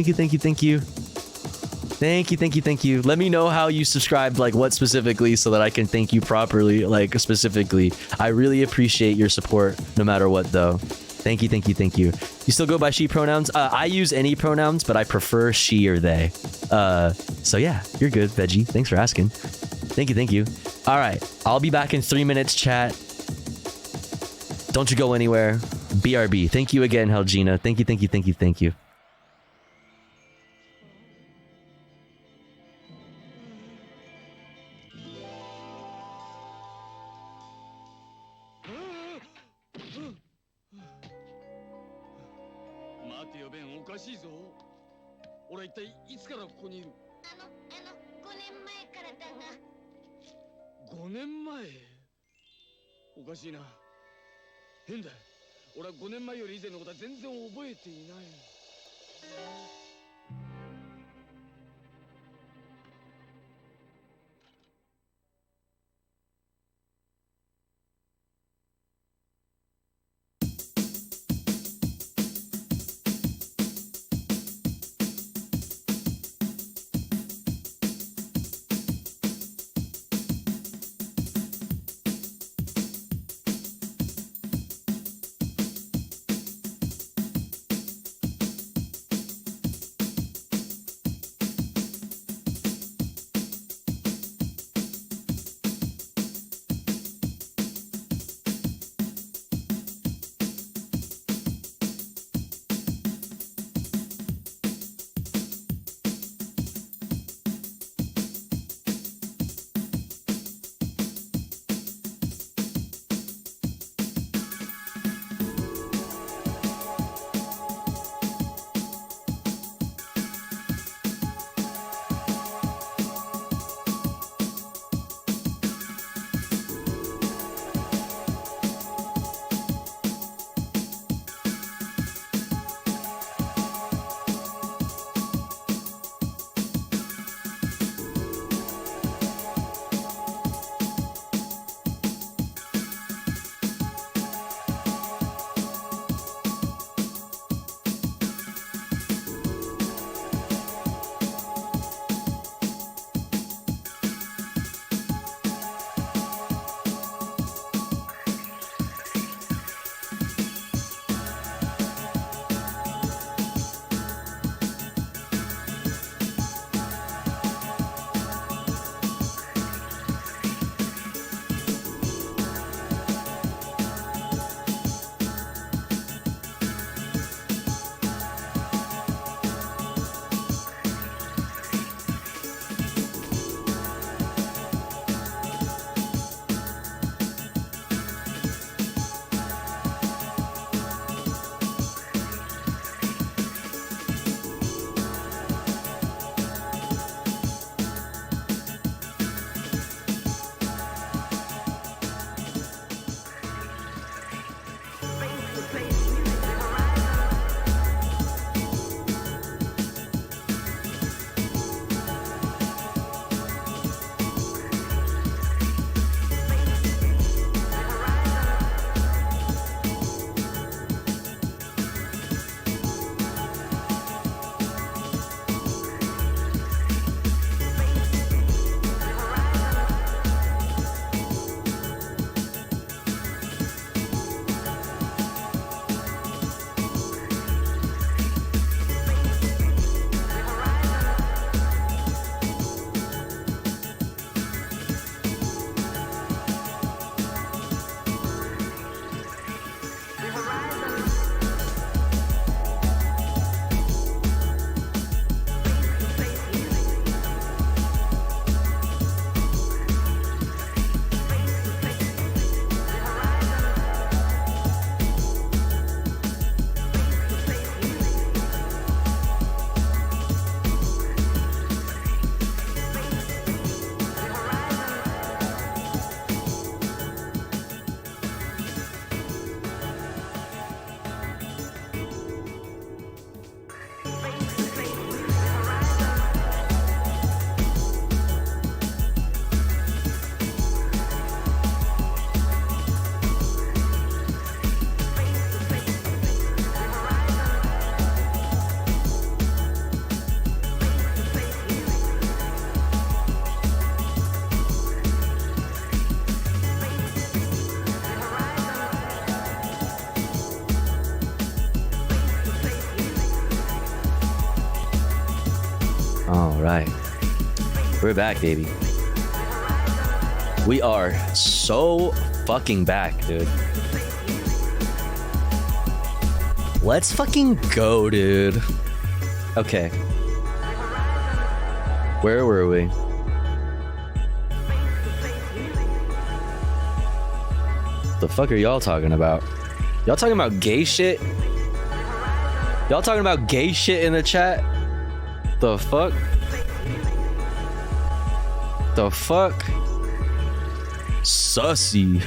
Let me know how you subscribed, like what specifically, so that I can thank you properly, like specifically. I really appreciate your support no matter what though. Thank you. You still go by she pronouns? I use any pronouns, but I prefer she or they. So yeah, you're good, Veggie. Thanks for asking. Thank you. All right, I'll be back in 3 minutes, chat. Don't you go anywhere. BRB. Thank you again, Helgina. Thank you. All right. We're back, baby. We are so fucking back, dude. Let's fucking go, dude. Okay. Where were we? The fuck are y'all talking about? Y'all talking about gay shit? Y'all talking about gay shit in the chat? The fuck? The fuck? Sussy.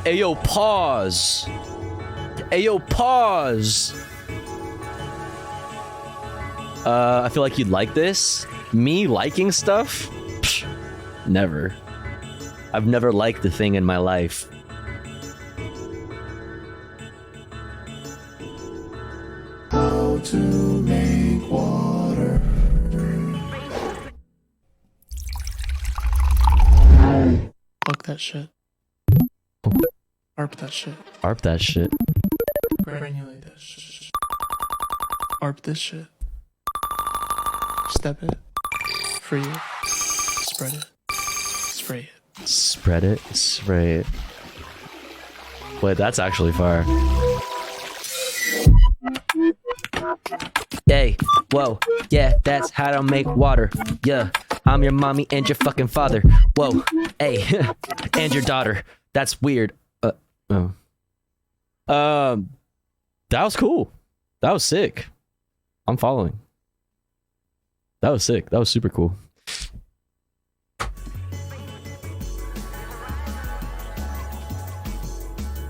Ayo, pause. Ayo, pause. I feel like you'd like this. Me liking stuff? Psh, never. I've never liked a thing in my life. How to make water. Fuck that shit. ARP that shit. ARP that shit. Granulate that shit. ARP this shit. Step it. Free it. Spread it. Spray it. Spread it, spray it. Wait, that's actually fire. Hey, whoa, yeah, that's how to make water. Yeah, I'm your mommy and your fucking father. Whoa, hey, and your daughter. That's weird. That was cool. That was sick. I'm following. That was sick. That was super cool.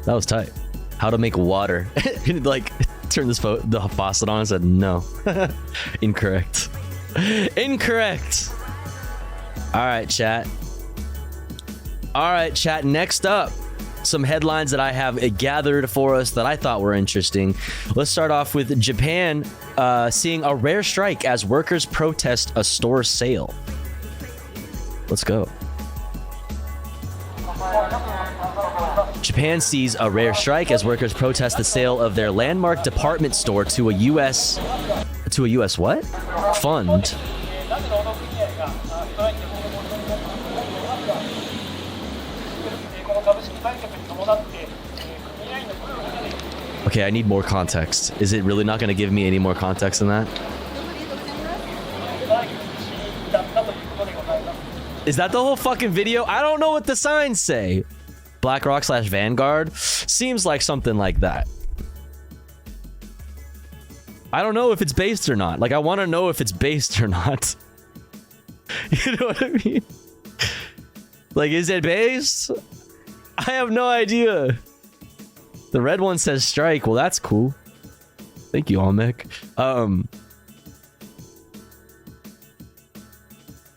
That was tight. How to make water. Like, turn this the faucet on and said, no. Incorrect. Incorrect. All right, chat. All right, chat. Next up, some headlines that I have gathered for us that I thought were interesting. Let's start off with Japan seeing a rare strike as workers protest a store sale. Let's go. Japan sees a rare strike as workers protest the sale of their landmark department store to a U.S. what? Fund. Okay, I need more context. Is it really not going to give me any more context than that? Is that the whole fucking video? I don't know what the signs say. BlackRock / Vanguard? Seems like something like that. I don't know if it's based or not. Like, I want to know if it's based or not. You know what I mean? Like, is it based? I have no idea. The red one says strike. Well, that's cool. Thank you, Almec.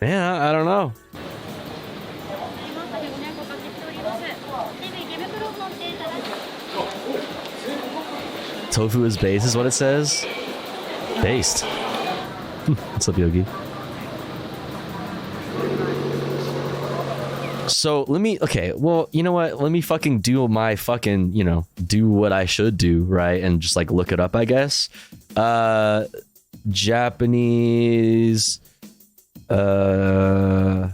Yeah, I don't know. Tofu is based, is what it says. Based. What's up, Yogi? So let me, okay, well, you know what? Let me fucking do my fucking, you know, do what I should do, right? And just like look it up, I guess. Japanese, All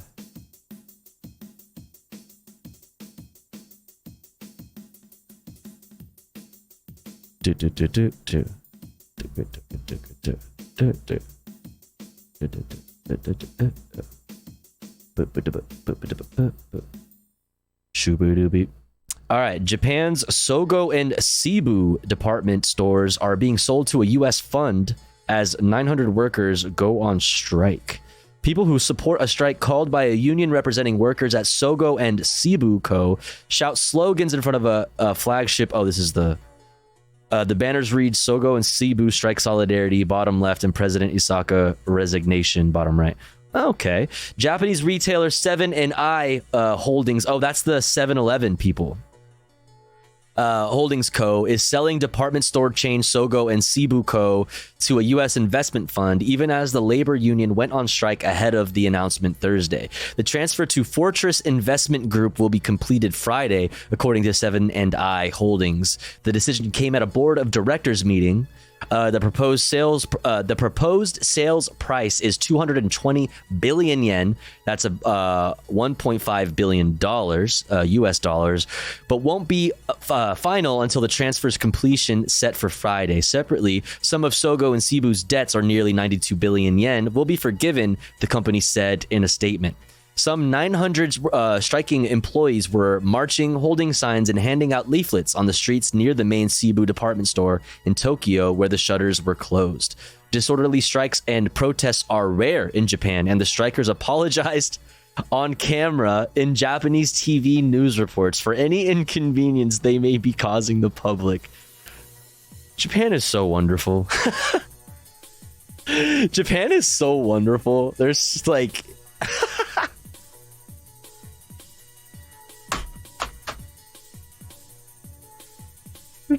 right, Japan's Sogo and Seibu department stores are being sold to a U.S. fund as 900 workers go on strike. People who support a strike called by a union representing workers at Sogo and Seibu Co. shout slogans in front of a flagship. Oh, this is the banners read Sogo and Seibu strike solidarity, bottom left, and President Isaka resignation, bottom right. Okay. Japanese retailer 7&I Holdings. Oh, that's the 7-Eleven people. Holdings Co. is selling department store chain Sogo and Seibu Co. to a U.S. investment fund, even as the labor union went on strike ahead of the announcement Thursday. The transfer to Fortress Investment Group will be completed Friday, according to 7&I Holdings. The decision came at a board of directors meeting The proposed sales price is 220 billion yen. That's a $1.5 billion US dollars, but won't be final until the transfer's completion set for Friday. Separately, some of Sogo and Cebu's debts are nearly 92 billion yen will be forgiven, the company said in a statement. Some 900 striking employees were marching, holding signs, and handing out leaflets on the streets near the main Cebu department store in Tokyo, where the shutters were closed. Disorderly strikes and protests are rare in Japan, and the strikers apologized on camera in Japanese TV news reports for any inconvenience they may be causing the public. Japan is so wonderful. Japan is so wonderful. There's like...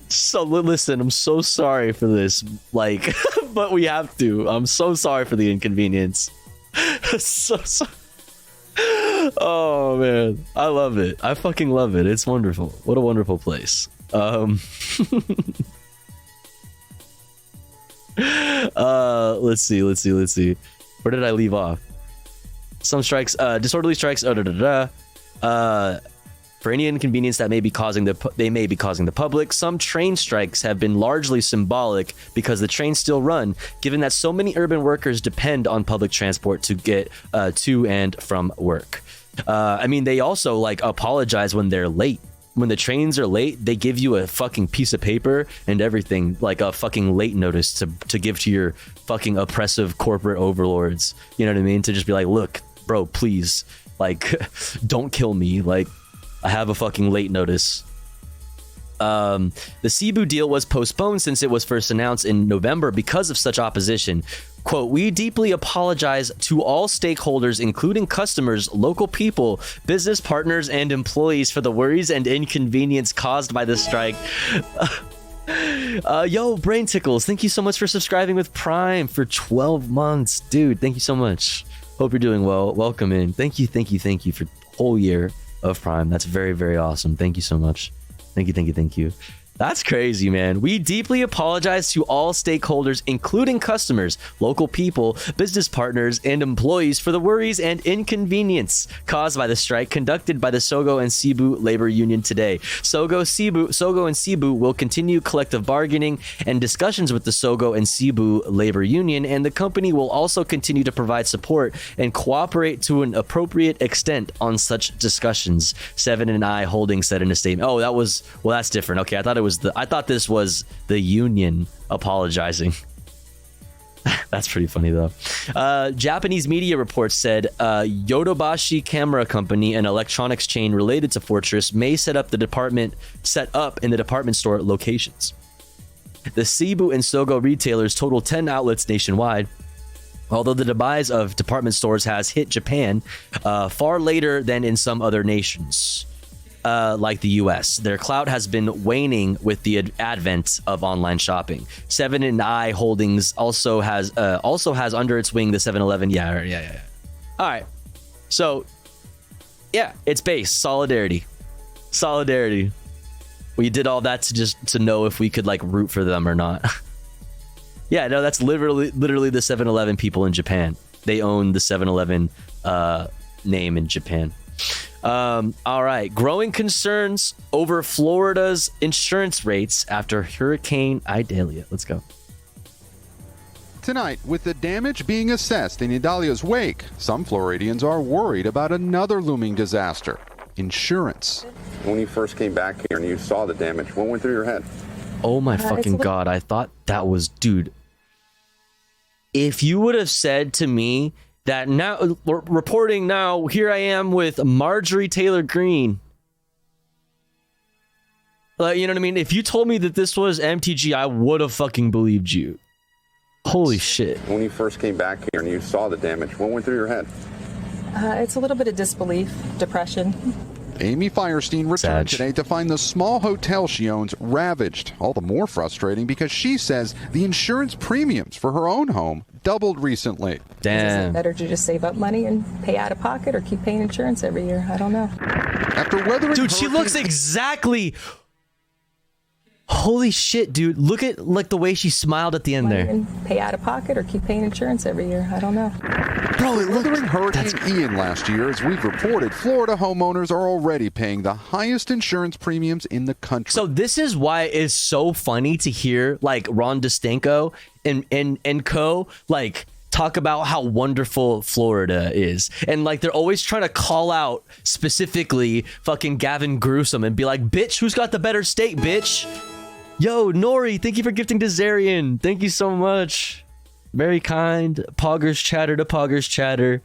So listen, I'm so sorry for this, like, but we have to. I'm so sorry for the inconvenience. so. Oh man, I love it. I fucking love it. It's wonderful. What a wonderful place. Let's see. Where did I leave off? Some strikes, disorderly strikes. For any inconvenience that may be causing the public. Some train strikes have been largely symbolic because the trains still run, given that so many urban workers depend on public transport to get to and from work. I mean, they also like apologize when they're late. When the trains are late, they give you a fucking piece of paper and everything, like a fucking late notice to give to your fucking oppressive corporate overlords. You know what I mean? To just be like, look, bro, please, like, don't kill me. Like, I have a fucking late notice. The Cebu deal was postponed since it was first announced in November because of such opposition. Quote, we deeply apologize to all stakeholders, including customers, local people, business partners, and employees for the worries and inconvenience caused by the strike. Yo, Brain Tickles, thank you so much for subscribing with Prime for 12 months. Dude, thank you so much. Hope you're doing well. Welcome in. Thank you for the whole year of Prime. That's very, very awesome. Thank you so much. Thank you. That's crazy, man. We deeply apologize to all stakeholders, including customers, local people, business partners, and employees for the worries and inconvenience caused by the strike conducted by the Sogo and Cebu labor union today. Sogo and Cebu will continue collective bargaining and discussions with the Sogo and Cebu labor union, and the company will also continue to provide support and cooperate to an appropriate extent on such discussions. Seven & i Holdings said in a statement. Oh, that's different. Okay, I thought this was the union apologizing. That's pretty funny though. Japanese media reports said Yodobashi Camera Company, an electronics chain related to Fortress, may set up in the department store locations. The Cebu and Sogo retailers total 10 outlets nationwide. Although the demise of department stores has hit Japan far later than in some other nations. Like the US. Their clout has been waning with the advent of online shopping. Seven & i Holdings also has under its wing the 7-Eleven. Yeah. All right. So, yeah, it's base solidarity. We did all that to know if we could like root for them or not. Yeah, no, that's literally the 7-Eleven people in Japan. They own the 7-Eleven name in Japan. All right. Growing concerns over Florida's insurance rates after Hurricane Idalia. Let's go. Tonight, with the damage being assessed in Idalia's wake, some Floridians are worried about another looming disaster: insurance. When you first came back here and you saw the damage, what went through your head? Oh my fucking God. I thought that was, dude. If you would have said to me that now, reporting now, here I am with Marjorie Taylor Greene. You know what I mean? If you told me that this was MTG, I would have fucking believed you. Holy shit. When you first came back here and you saw the damage, what went through your head? It's a little bit of disbelief, depression. Amy Firestein returned today to find the small hotel she owns ravaged. All the more frustrating because she says the insurance premiums for her own home doubled recently. Is it better to just save up money and pay out of pocket or keep paying insurance every year? I don't know. After weathering Dude, she looks exactly... Holy shit, dude. Look at like the way she smiled at the end there. And pay out of pocket or keep paying insurance every year. I don't know. Bro, during Hurricane Ian last year, as we've reported, Florida homeowners are already paying the highest insurance premiums in the country. So this is why it's so funny to hear like Ron DeStanco and co like talk about how wonderful Florida is. And like they're always trying to call out specifically fucking Gavin Newsom and be like, bitch, who's got the better state, bitch? Yo, Nori, thank you for gifting to Zarian. Thank you so much. Very kind. Poggers chatter to Poggers chatter.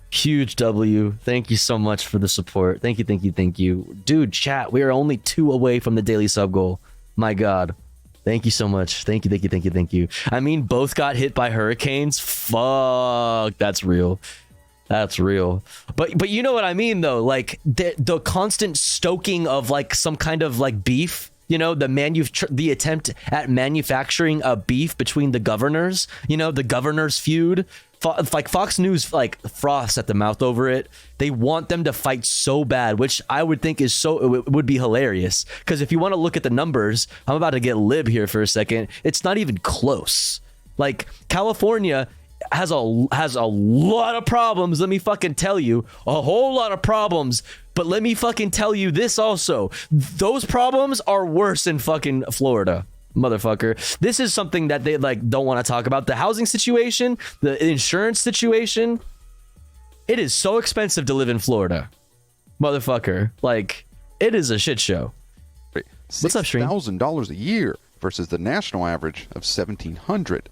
Huge W. Thank you so much for the support. Thank you, thank you, thank you. Dude, chat, we are only 2 away from the daily sub goal. My God. Thank you so much. Thank you, thank you, thank you, thank you. I mean, both got hit by hurricanes. Fuck, that's real. That's real. But you know what I mean, though? Like, the constant stoking of, like, some kind of, like, beef. You know, the attempt at manufacturing a beef between the governors, you know, the governors feud, like Fox News, like froths at the mouth over it. They want them to fight so bad, which I would think is it would be hilarious. Because if you want to look at the numbers, I'm about to get lib here for a second. It's not even close. Like California has a lot of problems. Let me fucking tell you, a whole lot of problems. But let me fucking tell you this also. Those problems are worse in fucking Florida, motherfucker. This is something that they like don't want to talk about. The housing situation, the insurance situation. It is so expensive to live in Florida, motherfucker. Like, it is a shit show. What's up, Stream? $6,000 a year versus the national average of $1,700.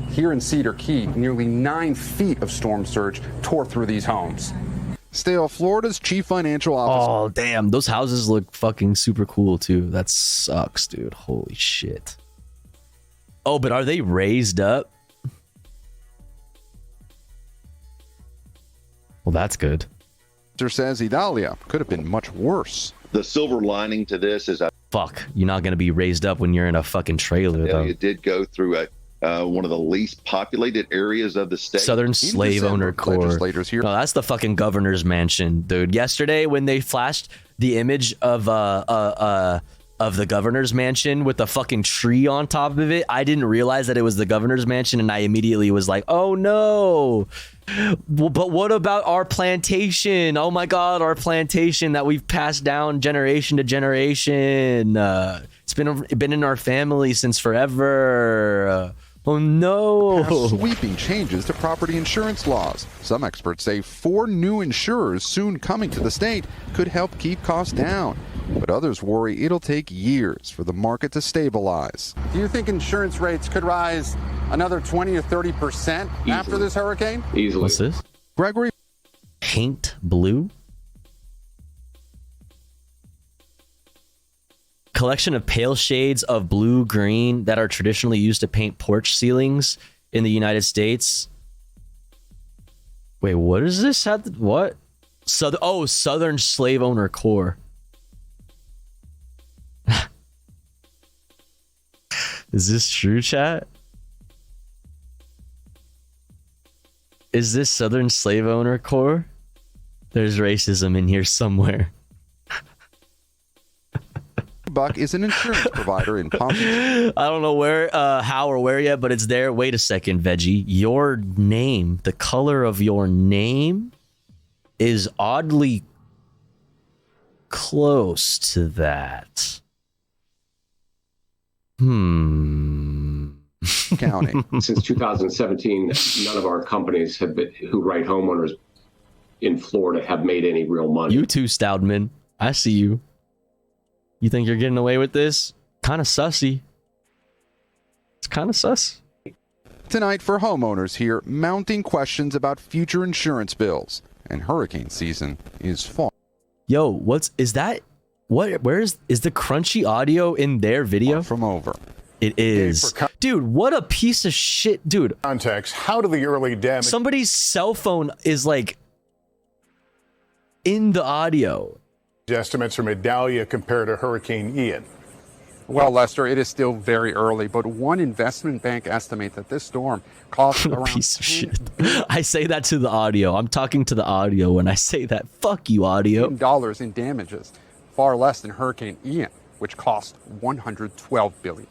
Here in Cedar Key, nearly 9 feet of storm surge tore through these homes. Still, Florida's chief financial officer. Oh, damn. Those houses look fucking super cool, too. That sucks, dude. Holy shit. Oh, but are they raised up? Well, that's good. Says Idalia could have been much worse. The silver lining to this is fuck, you're not going to be raised up when you're in a fucking trailer, though. It did go through one of the least populated areas of the state. Southern Slave Owner Corps. Legislators here. No, that's the fucking governor's mansion, dude. Yesterday, when they flashed the image of the governor's mansion with the fucking tree on top of it, I didn't realize that it was the governor's mansion, and I immediately was like, "Oh no!" But what about our plantation? Oh my God, our plantation that we've passed down generation to generation. It's been in our family since forever. Oh no! Sweeping changes to property insurance laws. Some experts say 4 new insurers soon coming to the state could help keep costs down. But others worry it'll take years for the market to stabilize. Do you think insurance rates could rise another 20 or 30% after this hurricane? Easily. What's this? Gregory. Paint blue? Collection of pale shades of blue-green that are traditionally used to paint porch ceilings in the United States. Wait, what is this? What? Southern Slave Owner Corps. Is this true, chat? Is this Southern Slave Owner Corps? There's racism in here somewhere. Buck is an insurance provider in Palm Beach. I don't know where, how or where yet, but it's there. Wait a second, Veggie. Your name, the color of your name is oddly close to that. Counting. Since 2017, none of our companies who write homeowners in Florida have made any real money. You too, Stoudman. I see you. You think you're getting away with this? Kind of sussy. It's kind of sus. Tonight for homeowners here, mounting questions about future insurance bills. And hurricane season is fall. Yo, where is the crunchy audio in their video? From over. It is. Dude, what a piece of shit. Dude. Context, how do the early damage... Somebody's cell phone is like in the audio. Estimates from Idalia compared to Hurricane Ian. Well, Lester, it is still very early, but one investment bank estimates that this storm cost around piece of shit. I say that to the audio. I'm talking to the audio when I say that. Fuck you, audio. $1 in damages, far less than Hurricane Ian, which cost $112 billion.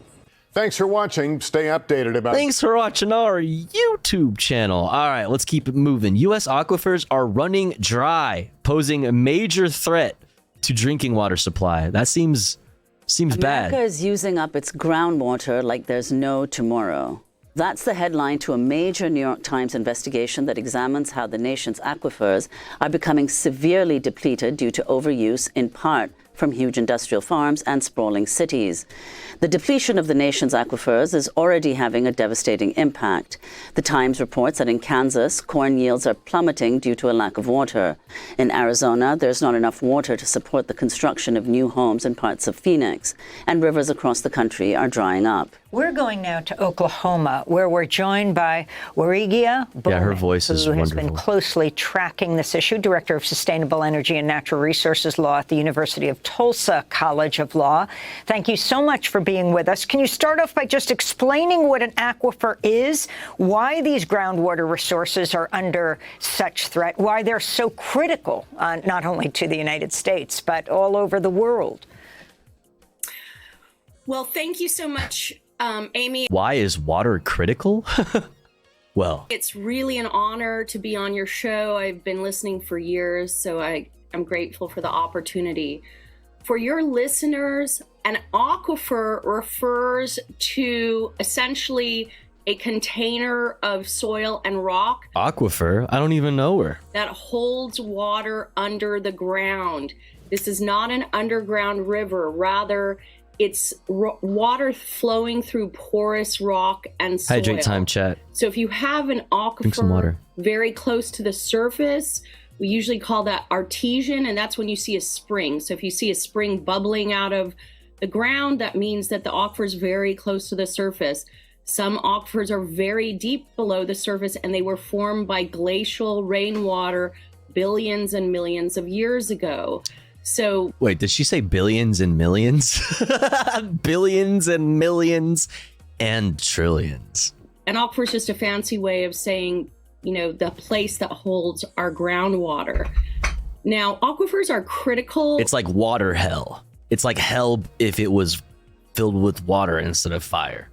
Thanks for watching. Stay updated about. Thanks for watching our YouTube channel. All right, let's keep it moving. U.S. aquifers are running dry, posing a major threat to drinking water supply. That seems bad. America is using up its groundwater like there's no tomorrow. That's the headline to a major New York Times investigation that examines how the nation's aquifers are becoming severely depleted due to overuse, in part from huge industrial farms and sprawling cities. The depletion of the nation's aquifers is already having a devastating impact. The Times reports that in Kansas, corn yields are plummeting due to a lack of water. In Arizona, there's not enough water to support the construction of new homes in parts of Phoenix, and rivers across the country are drying up. We're going now to Oklahoma, where we're joined by Warigia Bowman, her voice is who has wonderful. been closely tracking this issue, Director of Sustainable Energy and Natural Resources Law at the University of Tulsa College of Law. Thank you so much for being with us. Can you start off by just explaining what an aquifer is, why these groundwater resources are under such threat, why they're so critical, not only to the United States, but all over the world? Well, thank you so much, Amy. Why is water critical? Well, it's really an honor to be on your show. I've been listening for years, so I'm grateful for the opportunity. For your listeners, an aquifer refers to essentially a container of soil and rock. Aquifer? I don't even know her. That holds water under the ground. This is not an underground river. Rather, it's water flowing through porous rock and soil. Hydrate time, chat. So if you have an Drink some water. aquifer very close to the surface, we usually call that artesian, and that's when you see a spring. So if you see a spring bubbling out of the ground, that means that the aquifer is very close to the surface. Some aquifers are very deep below the surface, and they were formed by glacial rainwater billions and millions of years ago. So wait, did she say billions and millions? Billions and millions and trillions. an aquifer is just a fancy way of saying, you know, the place that holds our groundwater. Now, aquifers are critical. It's like water hell. It's like hell if it was filled with water instead of fire.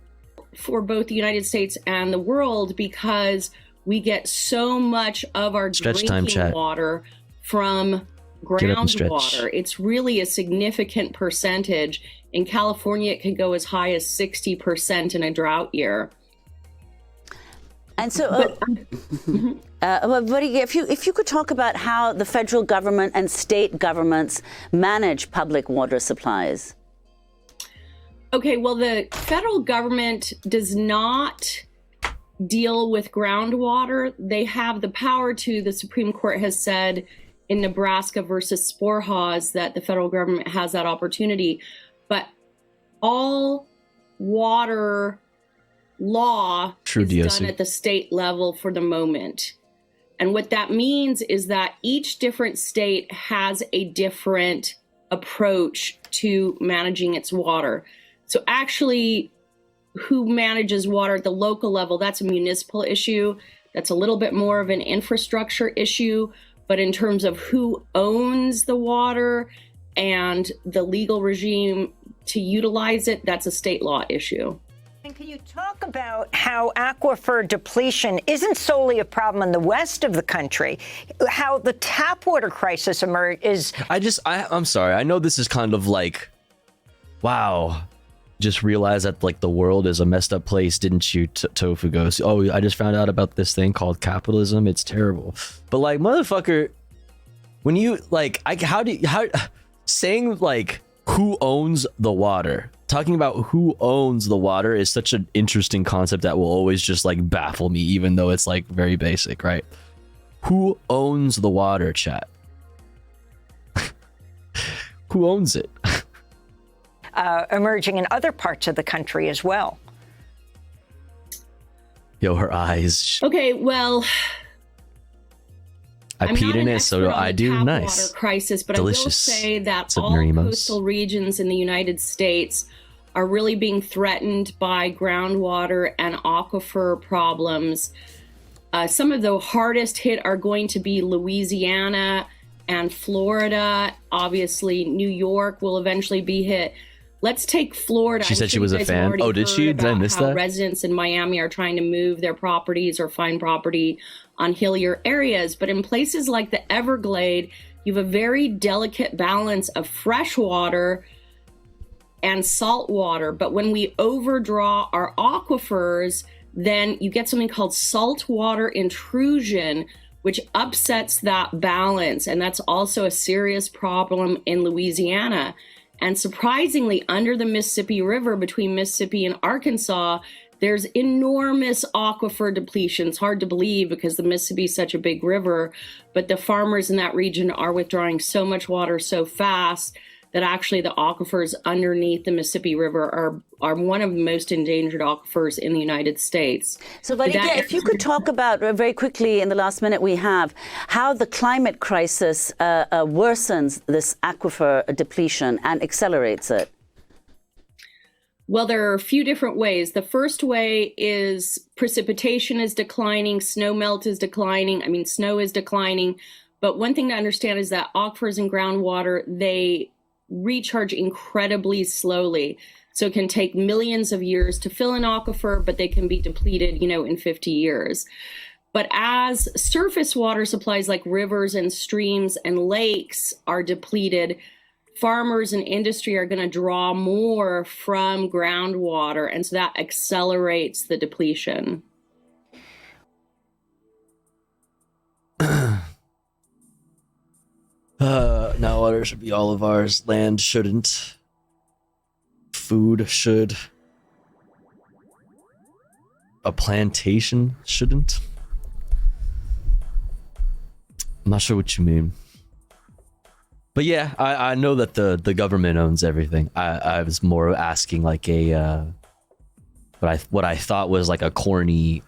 For both the United States and the world, because we get so much of our drinking water from groundwater. It's really a significant percentage. In California, it can go as high as 60% in a drought year. And so, if you could talk about how the federal government and state governments manage public water supplies. Okay, well, the federal government does not deal with groundwater. They have the power to. The Supreme Court has said in Nebraska versus Sporhas that the federal government has that opportunity. But all water law is done at the state level for the moment. And what that means is that each different state has a different approach to managing its water. So actually, who manages water at the local level, that's a municipal issue. That's a little bit more of an infrastructure issue. But in terms of who owns the water and the legal regime to utilize it, that's a state law issue. And can you talk about how aquifer depletion isn't solely a problem in the west of the country, how the tap water crisis is... I'm sorry. I know this is kind of like, wow, just realize that like the world is a messed up place, didn't you? Tofu goes, oh, I just found out about this thing called capitalism. It's terrible. But like, motherfucker, when you like, saying like who owns the water, talking about who owns the water is such an interesting concept that will always just like baffle me, even though it's like very basic, right? Who owns the water, chat? Who owns it? Emerging in other parts of the country as well. Yo, her eyes. Okay, well, I peed in it, so I do. Nice. Water crisis, but delicious. I will say that all coastal regions in the United States are really being threatened by groundwater and aquifer problems. Some of the hardest hit are going to be Louisiana and Florida. Obviously, New York will eventually be hit. let's take Florida. She I'm said she sure was you a guys have fan. already Oh, did she? heard Did I about miss how that? Residents in Miami are trying to move their properties or find property on hillier areas. But in places like the Everglade, you have a very delicate balance of fresh water and salt water. But when we overdraw our aquifers, then you get something called saltwater intrusion, which upsets that balance. And that's also a serious problem in Louisiana. And surprisingly, under the Mississippi River between Mississippi and Arkansas, there's enormous aquifer depletion. It's hard to believe because the Mississippi is such a big river, but the farmers in that region are withdrawing so much water so fast that actually the aquifers underneath the Mississippi River are one of the most endangered aquifers in the United States. So, Validya, if you could talk about, very quickly in the last minute we have, how the climate crisis worsens this aquifer depletion and accelerates it. Well, there are a few different ways. The first way is precipitation is declining, snow melt is declining, snow is declining. But one thing to understand is that aquifers and groundwater, they recharge incredibly slowly. So it can take millions of years to fill an aquifer, but they can be depleted, in 50 years. But as surface water supplies like rivers and streams and lakes are depleted, farmers and industry are going to draw more from groundwater. And so that accelerates the depletion. Now water should be all of ours. Land shouldn't. Food should. A plantation shouldn't. I'm not sure what you mean. But yeah, I know that the government owns everything. I was more asking like a what I thought was like a corny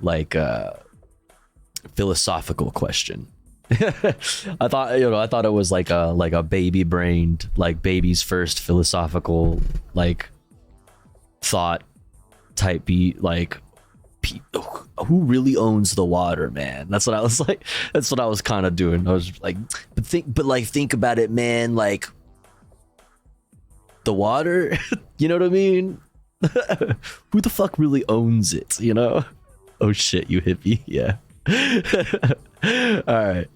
philosophical question. I thought it was like a baby brained, like baby's first philosophical thought type beat, who really owns the water, man? That's what I was like. That's what I was kind of doing. I was like, think about it, man. Like the water, you know what I mean? Who the fuck really owns it? Oh shit, you hippie. Yeah. All right.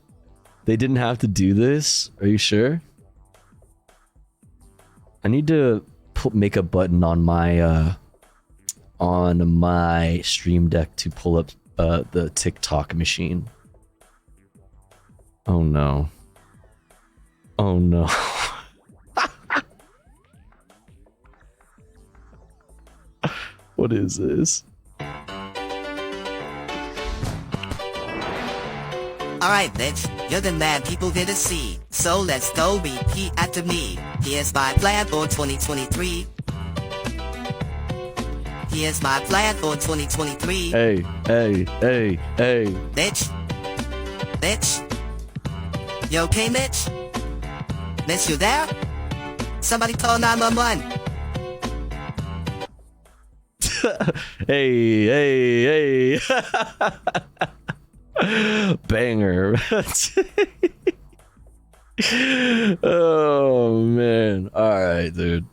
They didn't have to do this. Are you sure? I need to make a button on my Stream Deck to pull up the TikTok machine. Oh no. Oh no. What is this? Alright, bitch, you're the man people didn't see. So let's go repeat after me. Here's my plan for 2023. Here's my plan for 2023. Hey. Bitch. You okay, Mitch? Mitch, you there? Somebody call 911. Hey. Banger. Oh man. All right, dude.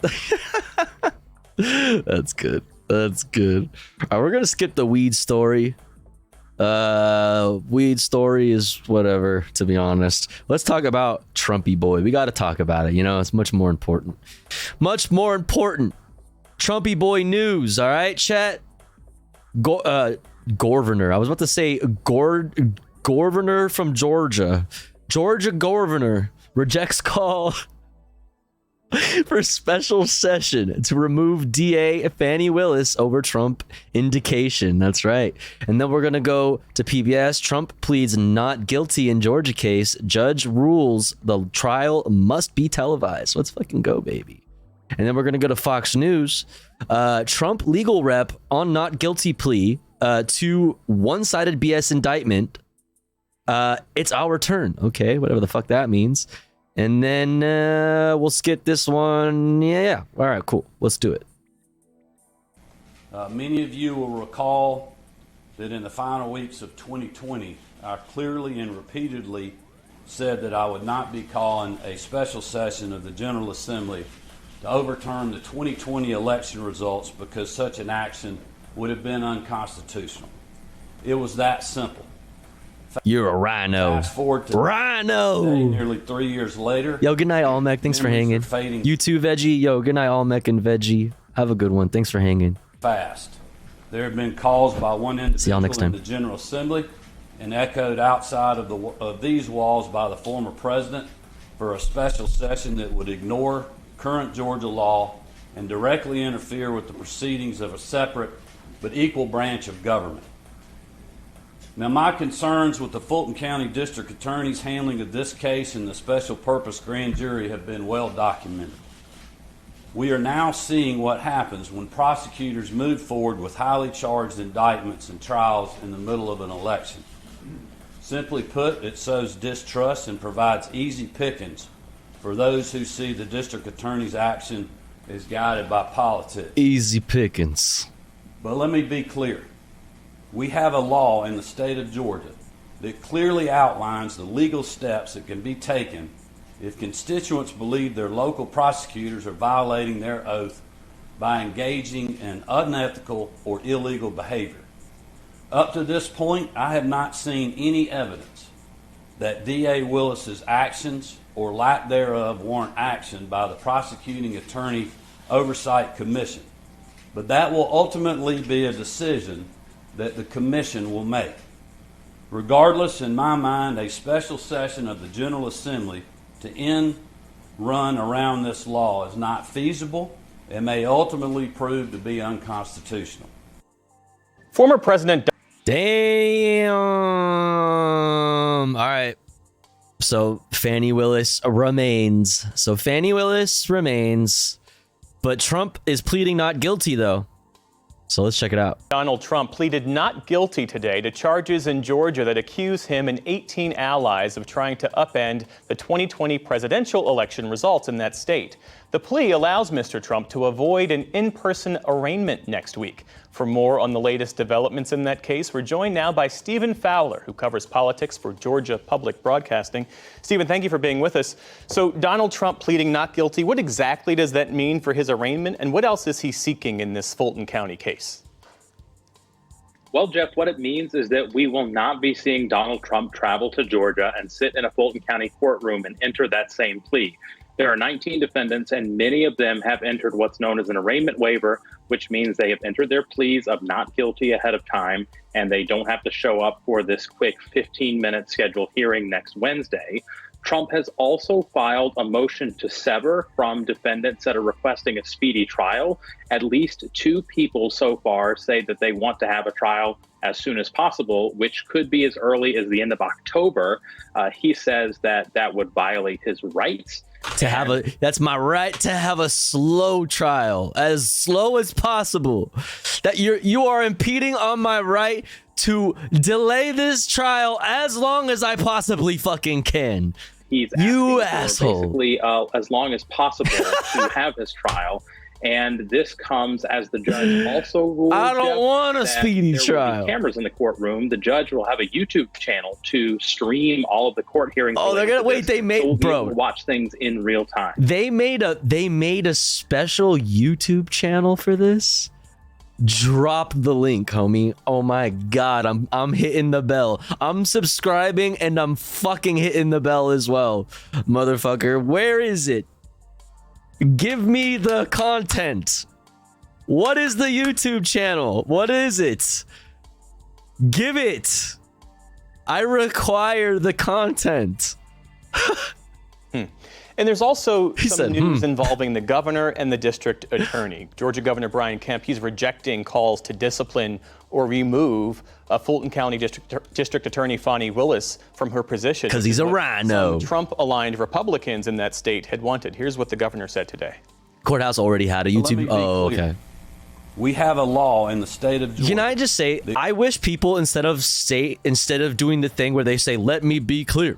That's good. All right, we're gonna skip the weed story. Weed story is whatever, to be honest. Let's talk about Trumpy boy. We got to talk about it. It's much more important. Trumpy boy news. All right, chat. Governor. I was about to say Governor from Georgia. Georgia governor rejects call for special session to remove DA Fani Willis over Trump indication. That's right. And then we're going to go to PBS. Trump pleads not guilty in Georgia case. Judge rules the trial must be televised. Let's fucking go, baby. And then we're going to go to Fox News. Trump legal rep on not guilty plea to one-sided BS indictment. It's our turn. Okay, whatever the fuck that means. And then we'll skip this one. Yeah. All right, cool. Let's do it. Many of you will recall that in the final weeks of 2020, I clearly and repeatedly said that I would not be calling a special session of the General Assembly to overturn the 2020 election results because such an action would have been unconstitutional. It was that simple. You're a rhino. Fast forward to Rhino. today, nearly 3 years later. Yo, good night, Almec. Thanks for hanging. You too, Veggie. Yo, good night, Almec and Veggie. Have a good one. Thanks for hanging. Fast. There have been calls by one See y'all next individual in time. the General Assembly and echoed outside of these walls by the former president for a special session that would ignore current Georgia law and directly interfere with the proceedings of a separate but equal branch of government. Now, my concerns with the Fulton County District Attorney's handling of this case and the special purpose grand jury have been well documented. We are now seeing what happens when prosecutors move forward with highly charged indictments and trials in the middle of an election. Simply put, it sows distrust and provides easy pickings for those who see the district attorney's action as guided by politics. Easy pickings. But let me be clear. We have a law in the state of Georgia that clearly outlines the legal steps that can be taken if constituents believe their local prosecutors are violating their oath by engaging in unethical or illegal behavior. Up to this point, I have not seen any evidence that D.A. Willis's actions or lack thereof warrant action by the Prosecuting Attorney Oversight Commission. But that will ultimately be a decision that the commission will make. Regardless, in my mind, a special session of the General Assembly to end run around this law is not feasible and may ultimately prove to be unconstitutional. Former President... Damn. All right. So Fannie Willis remains. But Trump is pleading not guilty, though. So let's check it out. Donald Trump pleaded not guilty today to charges in Georgia that accuse him and 18 allies of trying to upend the 2020 presidential election results in that state. The plea allows Mr. Trump to avoid an in-person arraignment next week. For more on the latest developments in that case, we're joined now by Stephen Fowler, who covers politics for Georgia Public Broadcasting. Stephen, thank you for being with us. So Donald Trump pleading not guilty, what exactly does that mean for his arraignment, and what else is he seeking in this Fulton County case? Well, Jeff, what it means is that we will not be seeing Donald Trump travel to Georgia and sit in a Fulton County courtroom and enter that same plea. There are 19 defendants, and many of them have entered what's known as an arraignment waiver, which means they have entered their pleas of not guilty ahead of time, and they don't have to show up for this quick 15-minute scheduled hearing next Wednesday. Trump has also filed a motion to sever from defendants that are requesting a speedy trial. At least 2 people so far say that they want to have a trial as soon as possible, which could be as early as the end of October. He says that that would violate his rights. That's my right to have a slow trial, as slow as possible. That you are impeding on my right to delay this trial as long as I possibly fucking can. He's you asking for basically as long as possible to have his trial. And this comes as the judge also ruled. I don't want a speedy trial. Will be cameras in the courtroom. The judge will have a YouTube channel to stream all of the court hearings. Oh, they're gonna wait. They made watch things in real time. They made a special YouTube channel for this. Drop the link, homie. Oh my god, I'm hitting the bell. I'm subscribing and I'm fucking hitting the bell as well, motherfucker. Where is it? Give me the content. What is the YouTube channel? What is it? Give it. I require the content. And there's also some news involving the governor and the district attorney. Georgia Governor Brian Kemp, he's rejecting calls to discipline or remove Fulton County District Attorney Fannie Willis from her position. Because he's a rhino. Some Trump-aligned Republicans in that state had wanted. Here's what the governor said today. Courthouse already had a YouTube. Oh, okay. We have a law in the state of Georgia. Can I just say, I wish people instead of doing the thing where they say, "Let me be clear,"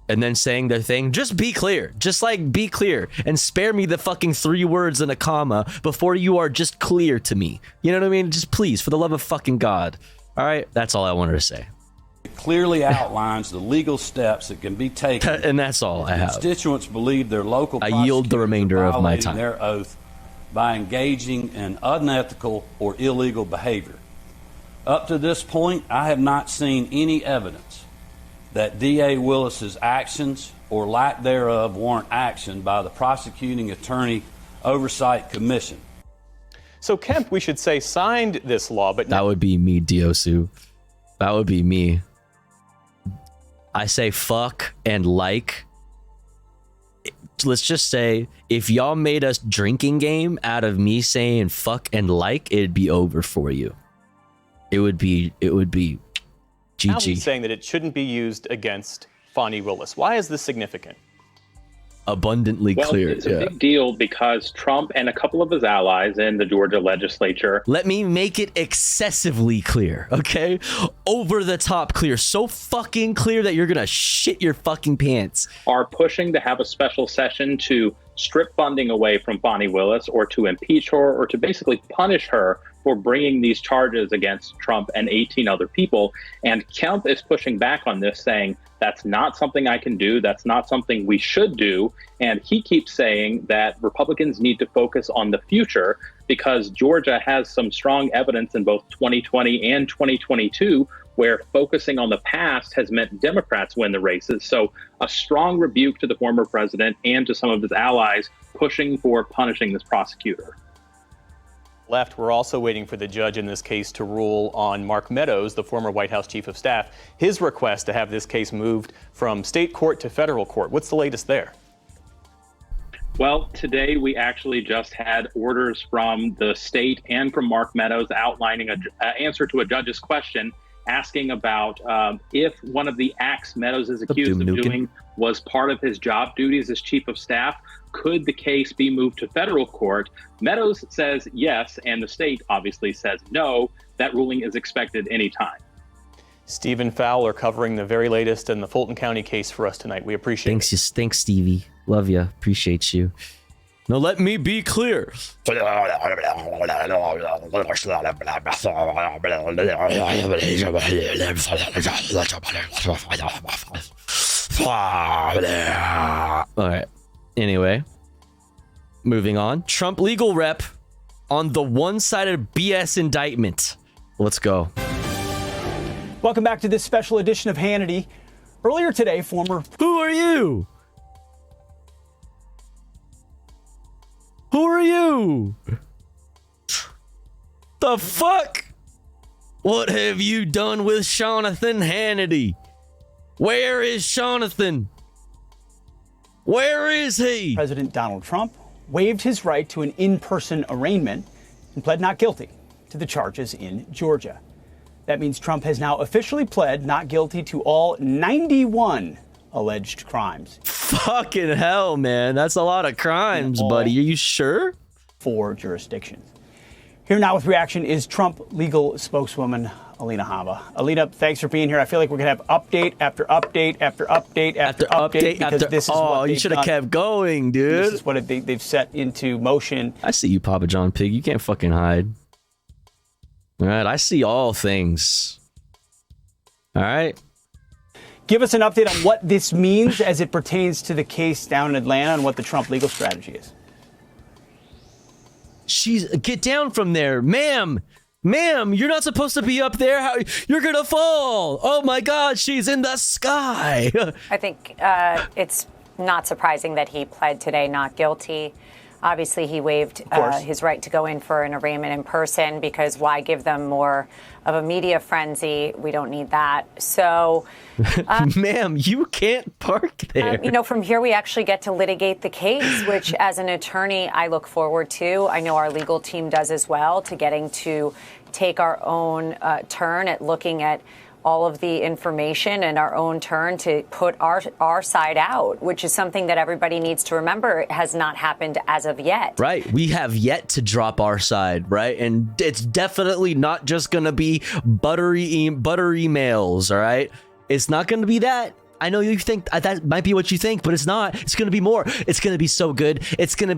and then saying their thing, just be clear. Just like be clear and spare me the fucking 3 words and a comma before you are just clear to me. You know what I mean? Just please, for the love of fucking God. All right, that's all I wanted to say. It clearly outlines the legal steps that can be taken. And that's all I have. Constituents believe their local I yield the remainder of my violating time. their oath by engaging in unethical or illegal behavior. Up to this point, I have not seen any evidence that D.A. Willis's actions or lack thereof warrant action by the Prosecuting Attorney Oversight Commission. So Kemp, we should say, signed this law, but that would be me, Diosu. That would be me. I say fuck and like. Let's just say if y'all made a drinking game out of me saying fuck and like, it'd be over for you. It would be Now he's GG. saying that it shouldn't be used against Fani Willis. Why is this significant? Abundantly clear. It's a big deal because Trump and a couple of his allies in the Georgia legislature. Let me make it excessively clear, okay? Over the top clear. So fucking clear that you're gonna shit your fucking pants. Are pushing to have a special session to strip funding away from Fani Willis or to impeach her or to basically punish her for bringing these charges against Trump and 18 other people. And Kemp is pushing back on this, saying that's not something I can do. That's not something we should do. And he keeps saying that Republicans need to focus on the future because Georgia has some strong evidence in both 2020 and 2022 where focusing on the past has meant Democrats win the races. So a strong rebuke to the former president and to some of his allies pushing for punishing this prosecutor. Left, we're also waiting for the judge in this case to rule on Mark Meadows, the former White House chief of staff, his request to have this case moved from state court to federal court. What's the latest there? Well, today we actually just had orders from the state and from Mark Meadows outlining an answer to a judge's question asking about if one of the acts Meadows is accused of doing was part of his job duties as chief of staff. Could the case be moved to federal court? Meadows says yes, and the state obviously says no. That ruling is expected anytime. Stephen Fowler covering the very latest in the Fulton County case for us tonight. We appreciate it. Thanks, Stevie. Love you. Appreciate you. Now let me be clear. All right. Anyway, moving on. Trump legal rep on the one-sided BS indictment. Let's go. Welcome back to this special edition of Hannity. Earlier today, former... Who are you? Who are you? The fuck? What have you done with Jonathan Hannity? Where is Jonathan? Where is he? President Donald Trump waived his right to an in-person arraignment and pled not guilty to the charges in Georgia. That means Trump has now officially pled not guilty to all 91 alleged crimes. Fucking hell, man. That's a lot of crimes, buddy. Are you sure? 4 jurisdictions. Here now with reaction is Trump legal spokeswoman Alina Habba. Alina, thanks for being here. I feel like we're going to have update after update after update after update because this is what you should have kept going, dude. This is what they've set into motion. I see you, Papa John Pig. You can't fucking hide. All right, I see all things. All right. Give us an update on what this means as it pertains to the case down in Atlanta and what the Trump legal strategy is. Get down from there, ma'am. Ma'am, you're not supposed to be up there. You're gonna fall. Oh my God, she's in the sky. I think it's not surprising that he pled today not guilty. Obviously, he waived his right to go in for an arraignment in person because why give them more of a media frenzy? We don't need that. So, ma'am, you can't park there. From here, we actually get to litigate the case, which as an attorney, I look forward to. I know our legal team does as well, to getting to take our own turn at looking at all of the information and our own turn to put our side out, which is something that everybody needs to remember has not happened as of yet. Right. We have yet to drop our side, right? And it's definitely not just going to be buttery emails, all right? It's not going to be that. I know you think that might be what you think, but it's not. It's going to be more. It's going to be so good. He's going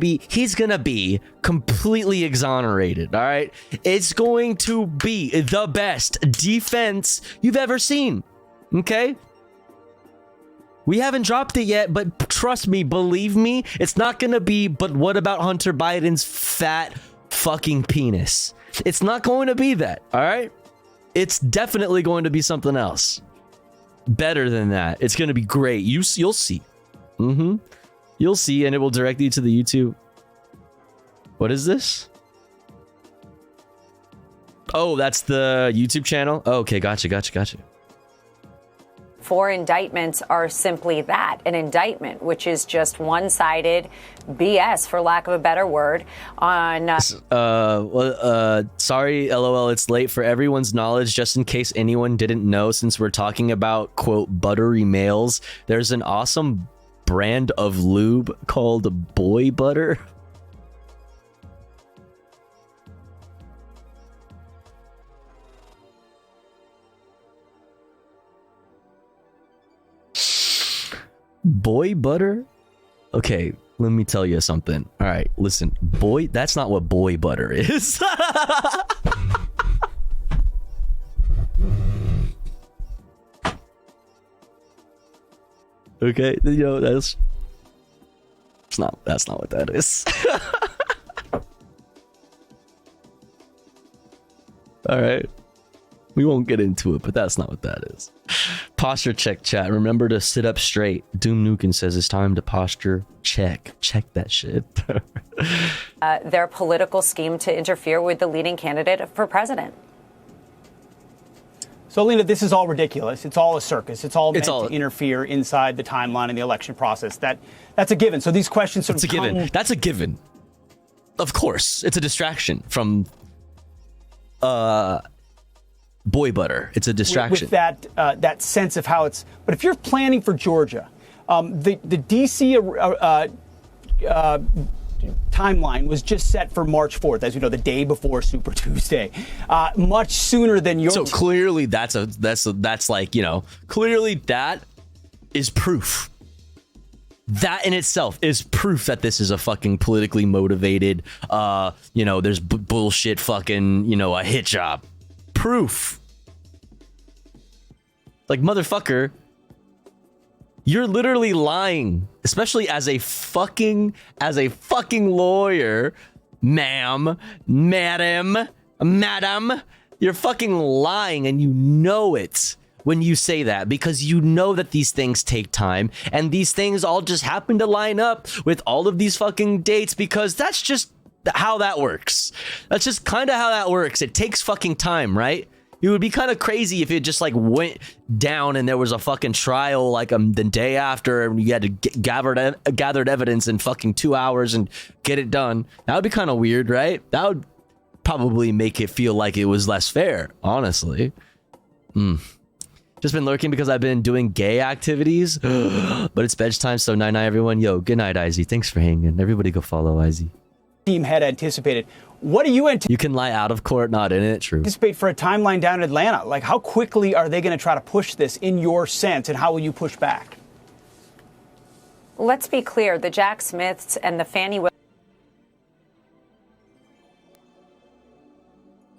to be completely exonerated, all right? It's going to be the best defense you've ever seen. Okay? We haven't dropped it yet, but trust me, believe me, it's not gonna be, but what about Hunter Biden's fat fucking penis? It's not going to be that, all right? It's definitely going to be something else. Better than that. It's gonna be great. You'll see. You'll see, and it will direct you to the YouTube. What is this? Oh, that's the YouTube channel? Oh, okay, gotcha. 4 indictments are simply that, an indictment, which is just one-sided BS, for lack of a better word, on... Sorry, LOL, it's late. For everyone's knowledge, just in case anyone didn't know, since we're talking about, quote, buttery males, there's an awesome brand of lube called Boy Butter. Boy butter? Okay, let me tell you something. All right, listen, boy, that's not what boy butter is. Okay, you know, that's not what that is. All right. We won't get into it, but that's not what that is. Posture check, chat. Remember to sit up straight. Doom Nukem says it's time to posture check. Check that shit. their political scheme to interfere with the leading candidate for president. So, Lena, this is all ridiculous. It's all a circus. It's all meant to interfere inside the timeline in the election process. That's a given. So these questions sort of given. That's a given. Of course, it's a distraction from boy butter. It's a distraction. With that sense of how it's. But if you're planning for Georgia, the DC timeline was just set for March 4th, as you know, the day before Super Tuesday, much sooner than yours. So clearly, that's like, you know, clearly that is proof. That in itself is proof that this is a fucking politically motivated, you know, there's bullshit fucking, you know, a hit job. Proof. Like, motherfucker, you're literally lying, especially as a fucking lawyer, madam, you're fucking lying, and you know it when you say that, because you know that these things take time, and these things all just happen to line up with all of these fucking dates, because that's just how that works. That's just kind of how that works. It takes fucking time, right? It would be kind of crazy if it just like went down and there was a fucking trial like the day after, and you had to gathered evidence in fucking 2 hours and get it done. That would be kind of weird, right? That would probably make it feel like it was less fair, honestly. Just been lurking because I've been doing gay activities, but it's bedtime, so night-night, everyone. Yo, good night, Izzy. Thanks for hanging. Everybody go follow Izzy. Team had anticipated. What do you anticipate? You can lie out of court, not in it. True. Anticipate for a timeline down in Atlanta? Like, how quickly are they going to try to push this in your sense, and how will you push back? Let's be clear. The Jack Smiths and the Fannie Willis.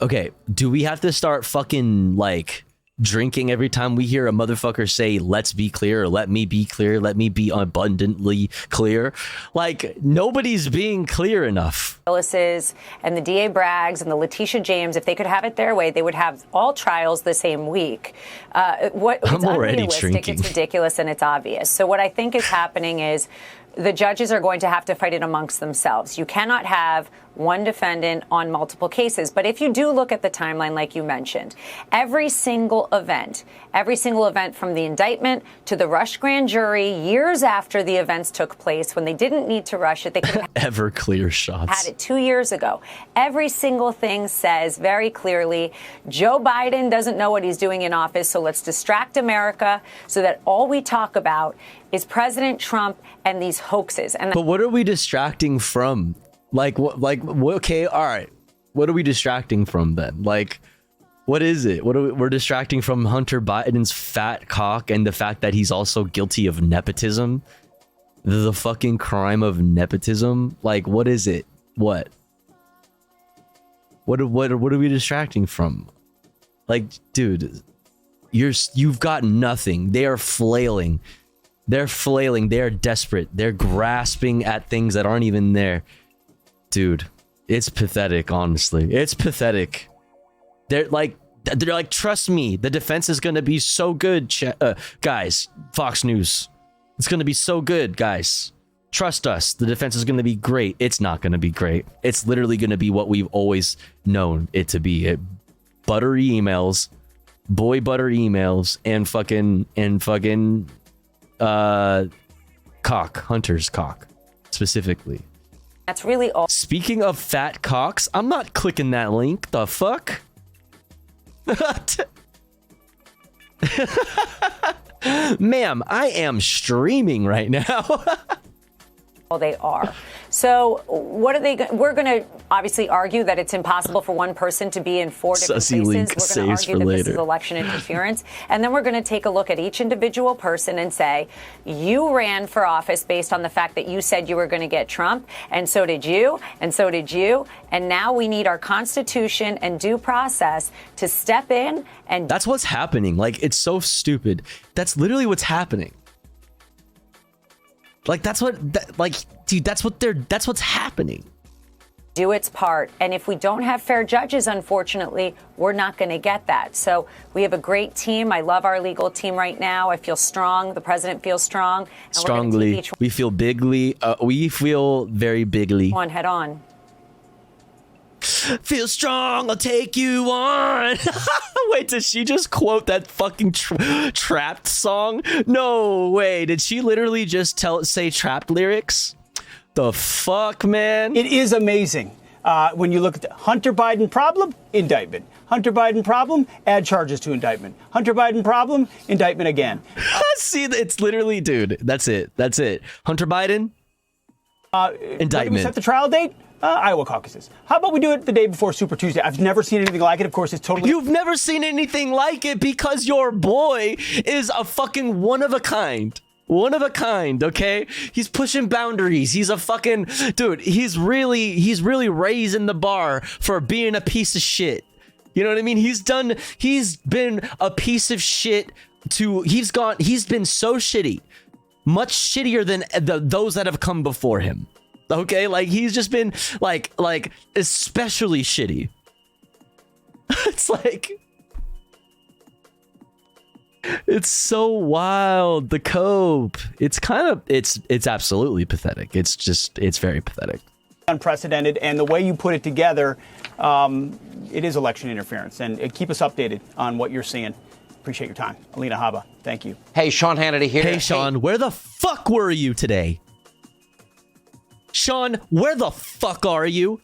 Okay, do we have to start fucking like drinking every time we hear a motherfucker say, let's be clear, or let me be clear, let me be abundantly clear? Like, nobody's being clear enough. Willis's and the DA Braggs and the Letitia James, if they could have it their way, they would have all trials the same week. It's unrealistic, it's ridiculous, and it's obvious. So what I think is happening is the judges are going to have to fight it amongst themselves. You cannot have one defendant on multiple cases. But if you do look at the timeline, like you mentioned, every single event from the indictment to the rushed grand jury years after the events took place, when they didn't need to rush it, they could have Everclear shots. had it 2 years ago. Every single thing says very clearly, Joe Biden doesn't know what he's doing in office, so let's distract America so that all we talk about is President Trump and these hoaxes. But what are we distracting from? Okay, all right. What are we distracting from then? Like, what is it? We're distracting from Hunter Biden's fat cock and the fact that he's also guilty of nepotism? The fucking crime of nepotism? Like, what is it? What are we distracting from? Like, dude, You've got nothing. They are flailing. They're flailing. They are desperate. They're grasping at things that aren't even there. Dude, it's pathetic, honestly. It's pathetic. They're like, trust me, the defense is going to be so good, guys. Fox News. It's going to be so good, guys. Trust us. The defense is going to be great. It's not going to be great. It's literally going to be what we've always known it to be. Buttery emails, boy butter emails, and fucking Hunter's cock, specifically. That's really all. Speaking of fat cocks, I'm not clicking that link. The fuck? Ma'am, I am streaming right now. They are. So what are they? We're going to obviously argue that it's impossible for one person to be in 4 different places. We're going to argue that this is election interference. And then we're going to take a look at each individual person and say, you ran for office based on the fact that you said you were going to get Trump. And so did you. And so did you. And now we need our Constitution and due process to step in. And that's what's happening. Like, it's so stupid. That's literally what's happening. Like, that's what's happening. Do its part. And if we don't have fair judges, unfortunately, we're not going to get that. So we have a great team. I love our legal team right now. I feel strong. The president feels strong. And strongly. We feel bigly. We feel very bigly. One head on. Feel strong, I'll take you on. Wait, did she just quote that fucking Trapped song? No way. Did she literally just say Trapped lyrics? The fuck, man? It is amazing. When you look at the Hunter Biden problem, indictment. Hunter Biden problem, add charges to indictment. Hunter Biden problem, indictment again. See, it's literally, dude, that's it. Hunter Biden, indictment. We set the trial date? Iowa caucuses. How about we do it the day before Super Tuesday? I've never seen anything like it. Of course, it's totally... You've never seen anything like it because your boy is a fucking one of a kind. One of a kind, okay? He's pushing boundaries. He's a fucking... Dude, he's really raising the bar for being a piece of shit. You know what I mean? He's been a piece of shit he's been so shitty. Much shittier than those that have come before him. Okay, like he's just been like especially shitty. It's like, it's so wild. The cope. It's absolutely pathetic. It's very pathetic. Unprecedented, and the way you put it together, it is election interference. And keep us updated on what you're seeing. Appreciate your time, Alina Habba. Thank you. Hey, Sean Hannity here. Hey, Sean, where the fuck were you today? Sean, where the fuck are you?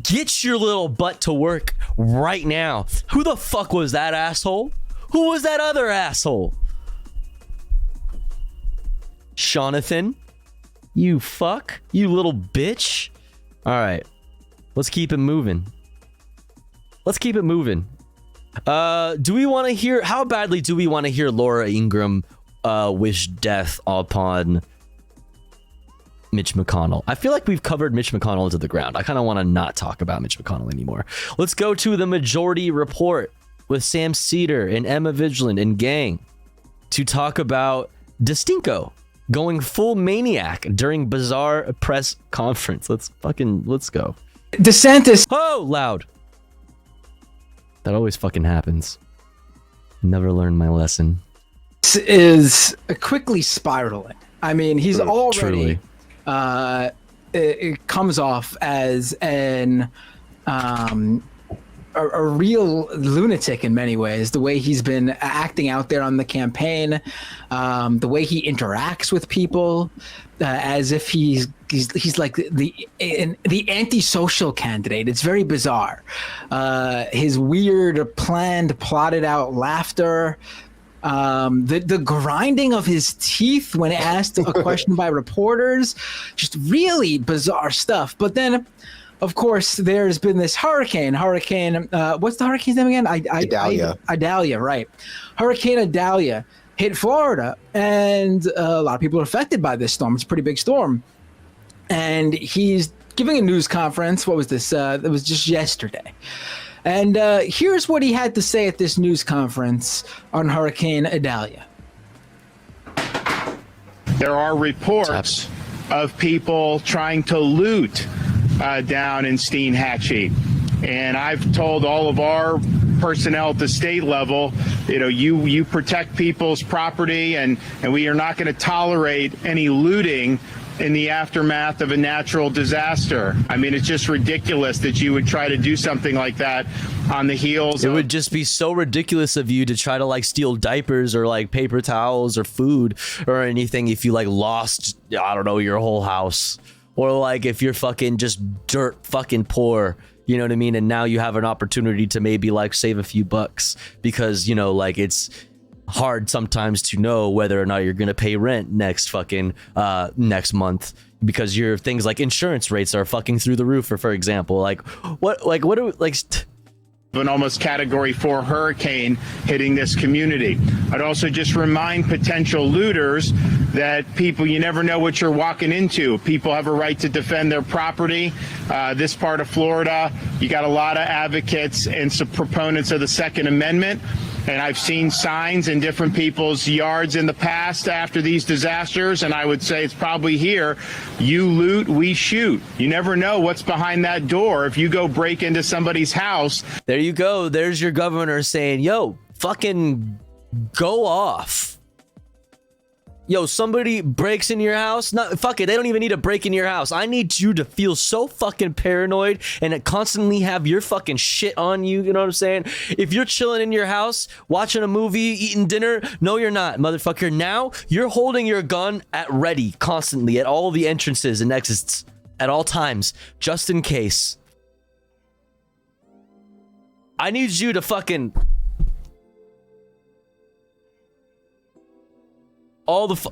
Get your little butt to work right now. Who the fuck was that asshole? Who was that other asshole? Jonathan? You fuck? You little bitch? All right. Let's keep it moving. Do we want to hear... How badly do we want to hear Laura Ingraham wish death upon... Mitch McConnell? I feel like we've covered Mitch McConnell into the ground. I kind of want to not talk about Mitch McConnell anymore. Let's go to the Majority Report with Sam Cedar and Emma Vigilant and gang to talk about DeStinco going full maniac during bizarre press conference. Let's go. DeSantis. Oh, loud. That always fucking happens. Never learned my lesson. This is quickly spiraling. I mean, he's already... Truly. It comes off as a real lunatic in many ways. The way he's been acting out there on the campaign, the way he interacts with people, as if he's like the antisocial candidate. It's very bizarre. His weird, planned, plotted out laughter. The grinding of his teeth when asked a question by reporters, just really bizarre stuff. But then, of course, there's been this hurricane. What's the hurricane's name again? Idalia. Idalia, right. Hurricane Idalia hit Florida, and a lot of people are affected by this storm. It's a pretty big storm. And he's giving a news conference. What was this? It was just yesterday. And here's what he had to say at this news conference on Hurricane Idalia. There are reports of people trying to loot down in Steinhatchee. And I've told all of our personnel at the state level, you protect people's property, and we are not going to tolerate any looting in the aftermath of a natural disaster. I mean, it's just ridiculous that you would try to do something like that on the heels. It would just be so ridiculous of you to try to like steal diapers or like paper towels or food or anything if you like lost, I don't know, your whole house, or like if you're fucking just dirt fucking poor. You know what I mean? And now you have an opportunity to maybe like save a few bucks because, like it's hard sometimes to know whether or not you're going to pay rent next month because your things like insurance rates are fucking through the roof, for example. An almost Category 4 hurricane hitting this community. I'd also just remind potential looters that you never know what you're walking into. People have a right to defend their property. This part of Florida, you got a lot of advocates and some proponents of the Second Amendment. And I've seen signs in different people's yards in the past after these disasters, and I would say it's probably here. You loot, we shoot. You never know what's behind that door. If you go break into somebody's house. There you go. There's your governor saying, yo, fucking go off. Yo, somebody breaks in your house. Fuck it. They don't even need to break in your house. I need you to feel so fucking paranoid and constantly have your fucking shit on you. You know what I'm saying? If you're chilling in your house, watching a movie, eating dinner, no, you're not, motherfucker. Now you're holding your gun at ready constantly at all the entrances and exits at all times, just in case. I need you to fucking...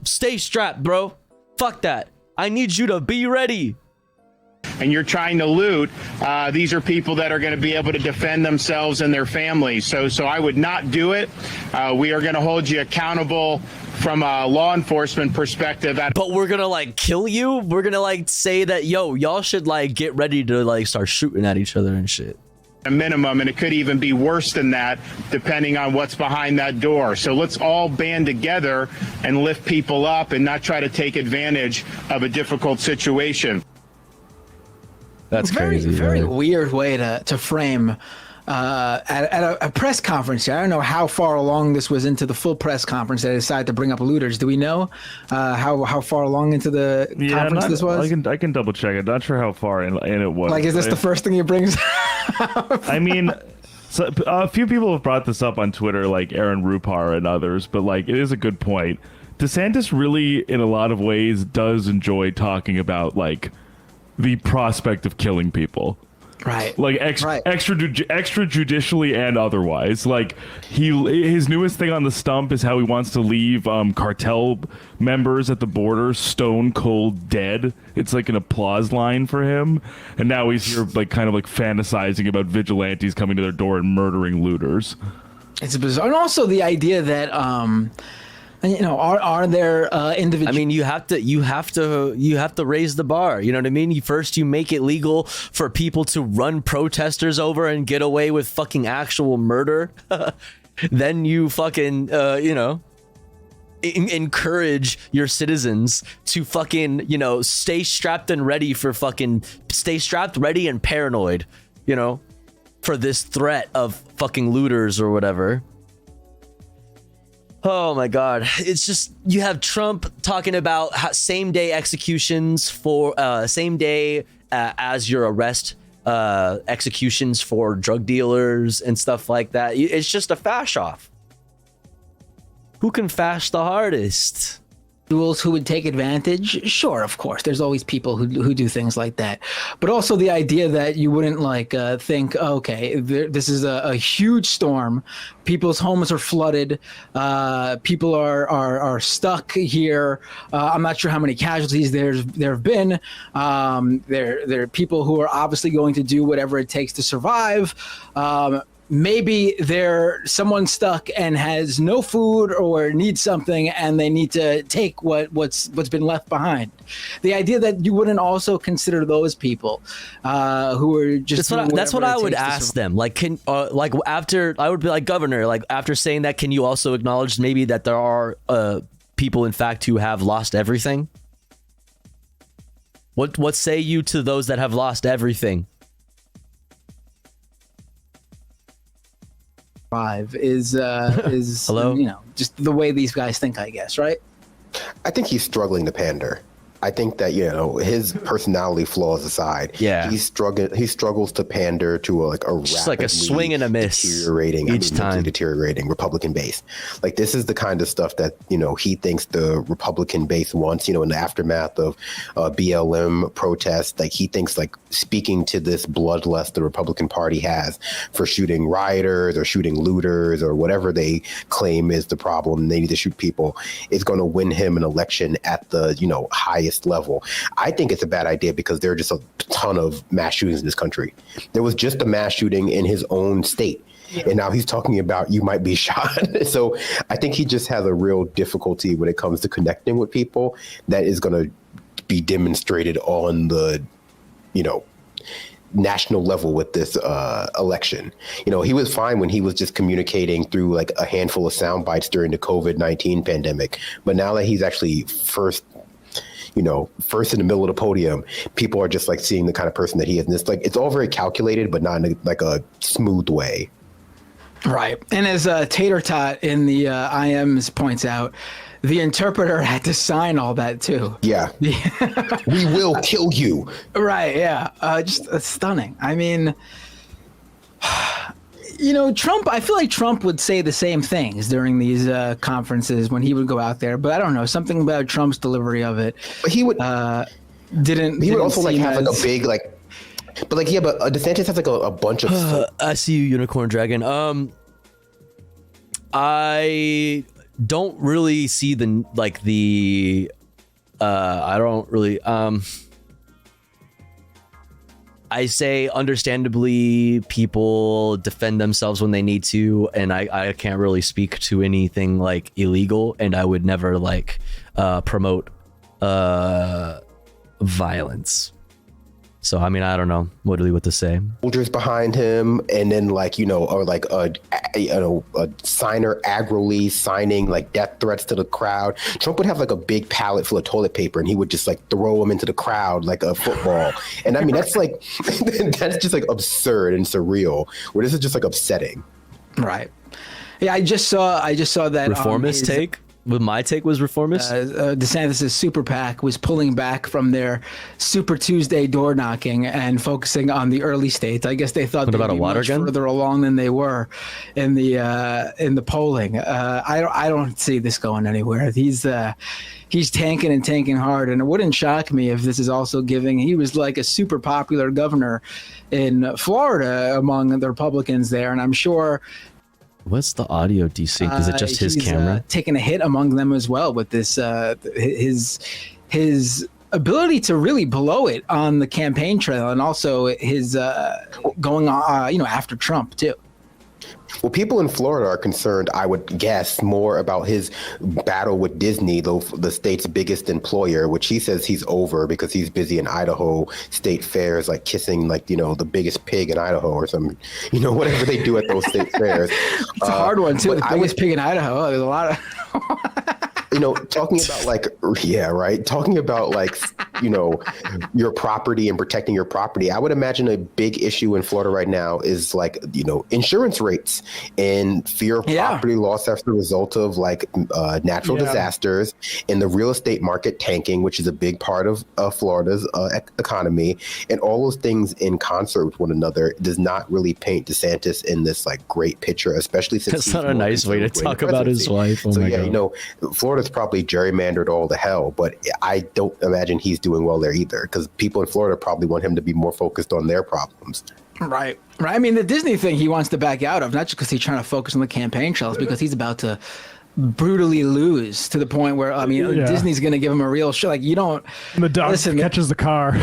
stay strapped, bro. Fuck that. I need you to be ready. And you're trying to loot, these are people that are going to be able to defend themselves and their families. So I would not do it. We are going to hold you accountable from a law enforcement perspective. But we're going to like kill you? We're going to like say that, yo, y'all should like get ready to like start shooting at each other and shit. A minimum, and it could even be worse than that depending on what's behind that door. So let's all band together and lift people up and not try to take advantage of a difficult situation. That's crazy. Very weird way to frame at a press conference. I don't know how far along this was into the full press conference that they decided to bring up looters. Do we know how far along into the conference this was? I can double check it. Not sure how far in it was. Like, is this the first thing he brings? I mean, so, a few people have brought this up on Twitter, like Aaron Rupar and others, but like it is a good point. DeSantis really, in a lot of ways, does enjoy talking about like the prospect of killing people. Right. Like extrajudicially and otherwise. Like his newest thing on the stump is how he wants to leave cartel members at the border stone cold dead. It's like an applause line for him. And now he's here like kind of like fantasizing about vigilantes coming to their door and murdering looters. It's bizarre. And also the idea that are there individual? I mean, you have to raise the bar. You know what I mean? First, you make it legal for people to run protesters over and get away with fucking actual murder. Then you fucking encourage your citizens to fucking stay strapped and ready and paranoid. For this threat of fucking looters or whatever. Oh my God. It's just, you have Trump talking about same-day executions for, same day as your arrest executions for drug dealers and stuff like that. It's just a fash-off. Who can fash the hardest? Individuals who would take advantage? Sure, of course. There's always people who do things like that. But also the idea that you wouldn't think, okay, this is a huge storm. People's homes are flooded. People are stuck here. I'm not sure how many casualties there have been. There are people who are obviously going to do whatever it takes to survive. maybe they're someone stuck and has no food or needs something, and they need to take what's been left behind. The idea that you wouldn't also consider those people who are just that's what I would ask them. Like, after I would be like, Governor, like after saying that, can you also acknowledge maybe that there are people in fact who have lost everything? What say you to those that have lost everything? Is Hello? Just the way these guys think, I guess, right? I think he's struggling to pander. I think that his personality flaws aside, he struggles to pander to a just like a swing and a miss deteriorating Republican base. Like, this is the kind of stuff that he thinks the Republican base wants. In the aftermath of BLM protests, like he thinks like speaking to this bloodlust the Republican Party has for shooting rioters or shooting looters or whatever they claim is the problem. They need to shoot people. Is going to win him an election at the highest level. I think it's a bad idea because there are just a ton of mass shootings in this country. There was just a mass shooting in his own state. And now he's talking about you might be shot. So I think he just has a real difficulty when it comes to connecting with people that is going to be demonstrated on the, national level with this election. He was fine when he was just communicating through like a handful of sound bites during the COVID-19 pandemic. But now that he's actually first in the middle of the podium, people are just like seeing the kind of person that he is. And it's all very calculated, but not in a smooth way. Right. And as Tater Tot in the IMs points out, the interpreter had to sign all that too. Yeah. We will kill you. Right. Yeah. Just stunning. I mean, Trump, I feel like Trump would say the same things during these conferences when he would go out there, but I don't know, something about Trump's delivery of it. But he would didn't also like have like a big but DeSantis has like a bunch of I see you, Unicorn Dragon. I don't really see I don't really I say understandably people defend themselves when they need to, and I can't really speak to anything like illegal, and I would never promote violence. So I mean, I don't know what to say. Soldiers behind him, and then a signer aggrily signing like death threats to the crowd. Trump would have like a big pallet full of toilet paper, and he would just like throw them into the crowd like a football. And I mean, that's like that's just like absurd and surreal. Where this is just like upsetting. Right. Yeah, I just saw that reformist take. But my take was reformist. DeSantis' super PAC was pulling back from their Super Tuesday door knocking and focusing on the early states. I guess they thought they'd be much further along than they were in the polling. I don't see this going anywhere. He's tanking and tanking hard, and it wouldn't shock me if this is also giving. He was like a super popular governor in Florida among the Republicans there, and I'm sure. What's the audio desync? Is it just his camera? Taking a hit among them as well with this his ability to really blow it on the campaign trail, and also his going on after Trump too. Well, people in Florida are concerned, I would guess, more about his battle with Disney, the state's biggest employer, which he says he's over because he's busy in Idaho state fairs, like kissing the biggest pig in Idaho or something, whatever they do at those state fairs. It's a hard one too. The biggest pig in Idaho. There's a lot of. Talking about your property and protecting your property. I would imagine a big issue in Florida right now is insurance rates and fear of property loss as a result of natural disasters and the real estate market tanking, which is a big part of Florida's economy. And all those things in concert with one another does not really paint DeSantis in this great picture, especially since that's not a nice way to talk about his wife. Oh my God. Florida's probably gerrymandered all to hell, but I don't imagine he's doing well there either, because people in Florida probably want him to be more focused on their problems. Right. I mean, the Disney thing he wants to back out of, not just because he's trying to focus on the campaign trails, because he's about to brutally lose to the point where Disney's going to give him a real show. You don't. And the dog catches the car.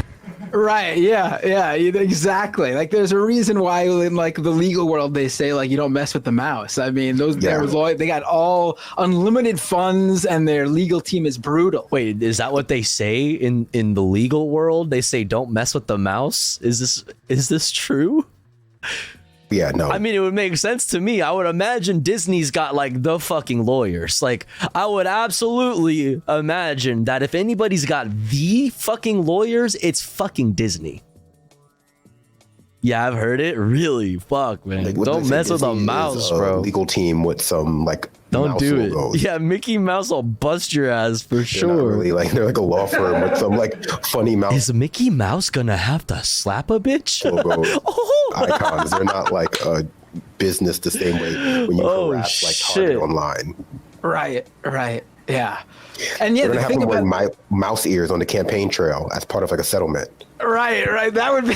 Right. Yeah. Exactly. Like, there's a reason why in like the legal world they say like you don't mess with the mouse. I mean, they got all unlimited funds, and their legal team is brutal. Wait, is that what they say in the legal world? They say don't mess with the mouse. Is this true? Yeah, no. I mean, it would make sense to me. I would imagine Disney's got like the fucking lawyers. Like, I would absolutely imagine that if anybody's got the fucking lawyers, it's fucking Disney. Yeah, I've heard it. Really? Fuck, man. Like, don't mess with a mouse, bro. Legal team with some like don't mouse do logos. it. Yeah, Mickey Mouse will bust your ass for They're sure. not really, like, they're like a law firm with some like funny mouse. Is Mickey Mouse gonna have to slap a bitch? Logo icons. They're not like a business the same way when you harass like Target online. Right. Yeah. And yeah, they're gonna the have thing them about wearing mouse ears on the campaign trail as part of like a settlement. Right. That would be.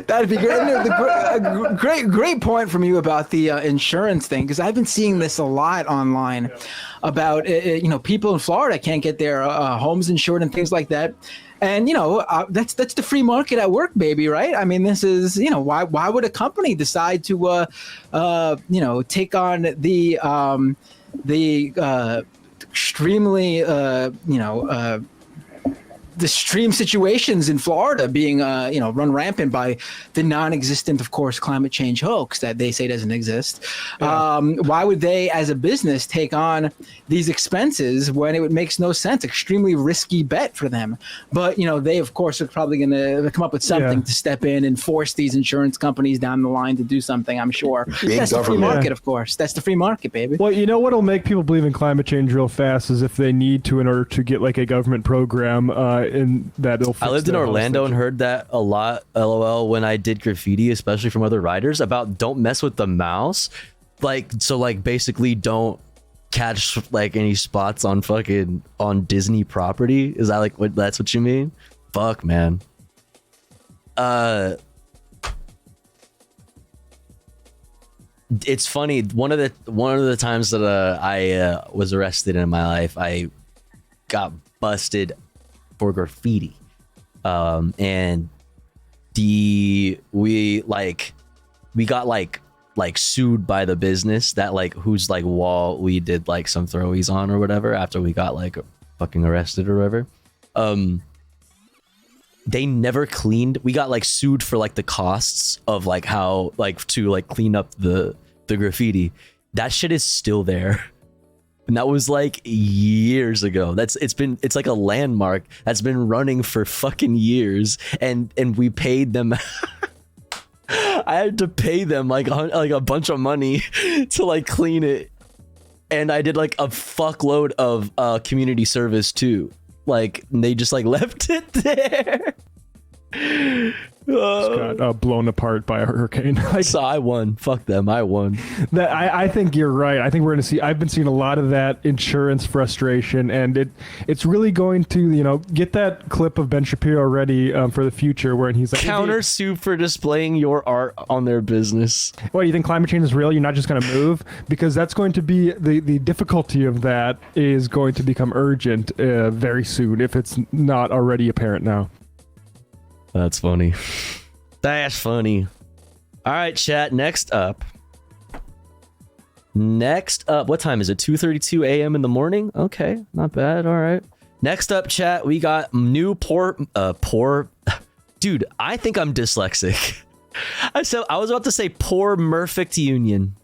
That'd be great. No, great point from you about the insurance thing, because I've been seeing this a lot online about people in Florida can't get their homes insured and things like that. And that's the free market at work, baby, right? I mean, this is why would a company decide to take on the extremely the extreme situations in Florida being, run rampant by the non-existent, of course, climate change hoax that they say doesn't exist. Yeah. Why would they, as a business, take on these expenses when it makes no sense? Extremely risky bet for them. But, they, of course, are probably going to come up with something to step in and force these insurance companies down the line to do something, I'm sure. That's the free market, of course. That's the free market, baby. Well, what'll make people believe in climate change real fast is if they need to in order to get like a government program in that it'll fix I lived in Orlando and heard that a lot, LOL, when I did graffiti, especially from other writers, about don't mess with the mouse. Basically don't catch like any spots on Disney property. Is that that's what you mean? Fuck, man. It's funny. One of the times that I was arrested in my life, I got busted for graffiti, and we got sued by the business that whose wall we did some throwies on or whatever after we got fucking arrested or whatever. They never cleaned. We got sued for the costs of how to clean up the graffiti. That shit is still there. And that was years ago. It's like a landmark that's been running for fucking years, and we paid them. I had to pay them a bunch of money to clean it, and I did a fuckload of community service too. They just left it there. Got blown apart by a hurricane. So I won. Fuck them. I won. I think you're right. I think we're going to see. I've been seeing a lot of that insurance frustration, and it's really going to get that clip of Ben Shapiro ready for the future, where he's counter sue for displaying your art on their business. What do you think? Climate change is real? You're not just going to move, because that's going to be the difficulty of that is going to become urgent very soon if it's not already apparent now. That's funny. That's funny. All right, chat. Next up. What time is it? 2:32 a.m. in the morning? Okay, not bad. All right. Next up, chat, we got new poor. Dude, I think I'm dyslexic. I was about to say poor perfect union.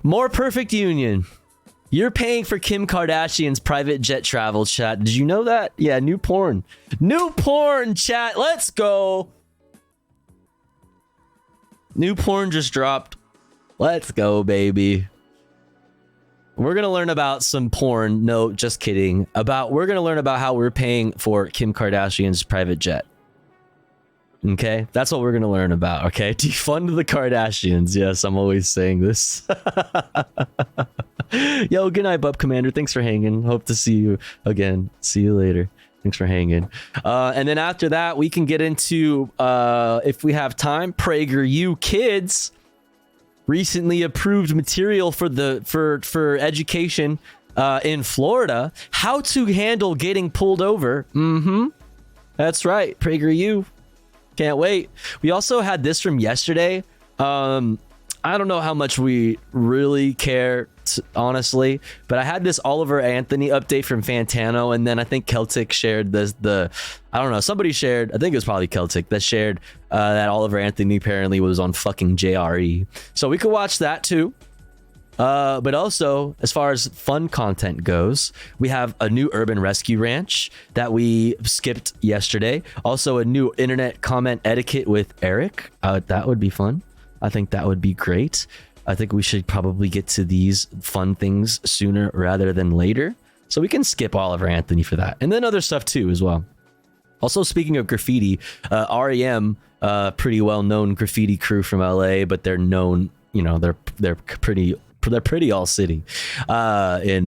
More perfect union. You're paying for Kim Kardashian's private jet travel, chat. Did you know that? Yeah, new porn. New porn, chat. Let's go. New porn just dropped. Let's go, baby. We're going to learn about some porn. No, just kidding. We're going to learn about how we're paying for Kim Kardashian's private jet. Okay, that's what we're going to learn about. Okay, defund the Kardashians. Yes, I'm always saying this. Yo, good night, Bub Commander. Thanks for hanging. Hope to see you again. See you later. Thanks for hanging. And then after that, we can get into, if we have time, PragerU Kids. Recently approved material for education in Florida. How to handle getting pulled over. That's right. PragerU. Can't wait. We also had this from yesterday. I don't know how much we really care, honestly, but I had this Oliver Anthony update from Fantano, and then I think Celtic shared I don't know, somebody shared, I think it was probably Celtic, that shared that Oliver Anthony apparently was on fucking JRE. So we could watch that too. But also, as far as fun content goes, we have a new urban rescue ranch that we skipped yesterday. Also, a new internet comment etiquette with Eric. That would be fun. I think that would be great. I think we should probably get to these fun things sooner rather than later. So we can skip Oliver Anthony for that. And then other stuff too as well. Also, speaking of graffiti, REM, pretty well-known graffiti crew from LA, but they're known, you know, they're pretty all city. In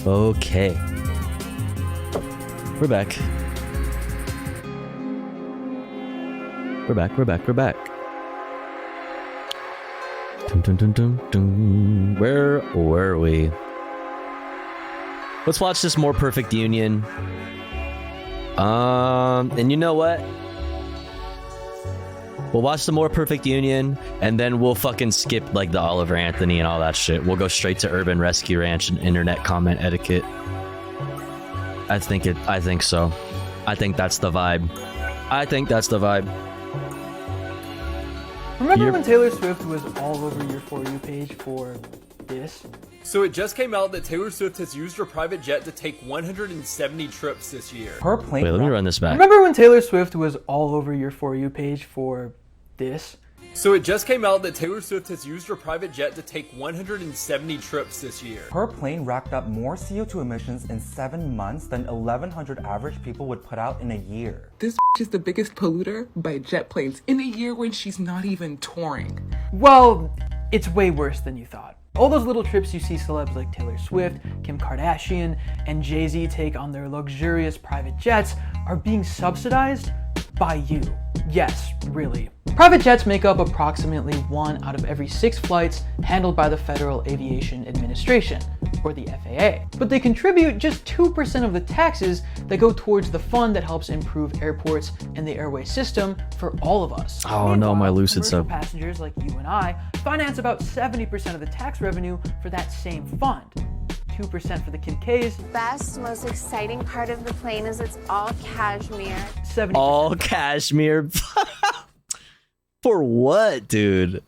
Okay. We're back. We're back. Dun, dun, dun, dun, dun. Where were we? Let's watch this More Perfect Union. And you know what? We'll watch the More Perfect Union, and then we'll fucking skip like the Oliver Anthony and all that shit. We'll go straight to Urban Rescue Ranch and internet comment etiquette. I think so. I think that's the vibe. Remember when Taylor Swift was all over your For You page for this? So it just came out that Taylor Swift has used her private jet to take 170 trips this year. Her plane. Wait, let me run this back. Remember when Taylor Swift was all over your For You page for this? So it just came out that Taylor Swift has used her private jet to take 170 trips this year. Her plane racked up more CO2 emissions in 7 months than 1,100 average people would put out in a year. This is the biggest polluter by jet planes in a year when she's not even touring. Well, it's way worse than you thought. All those little trips you see celebs like Taylor Swift, Kim Kardashian, and Jay-Z take on their luxurious private jets are being subsidized by you. Yes, really. Private jets make up approximately 1 out of every 6 flights handled by the Federal Aviation Administration, or the FAA. But they contribute just 2% of the taxes that go towards the fund that helps improve airports and the airway system for all of us. Oh no, my Lucid sub. Passengers like you and I finance about 70% of the tax revenue for that same fund. 2% for the Kincaid's. Best, most exciting part of the plane is it's all cashmere. 70%. All cashmere. For what, dude?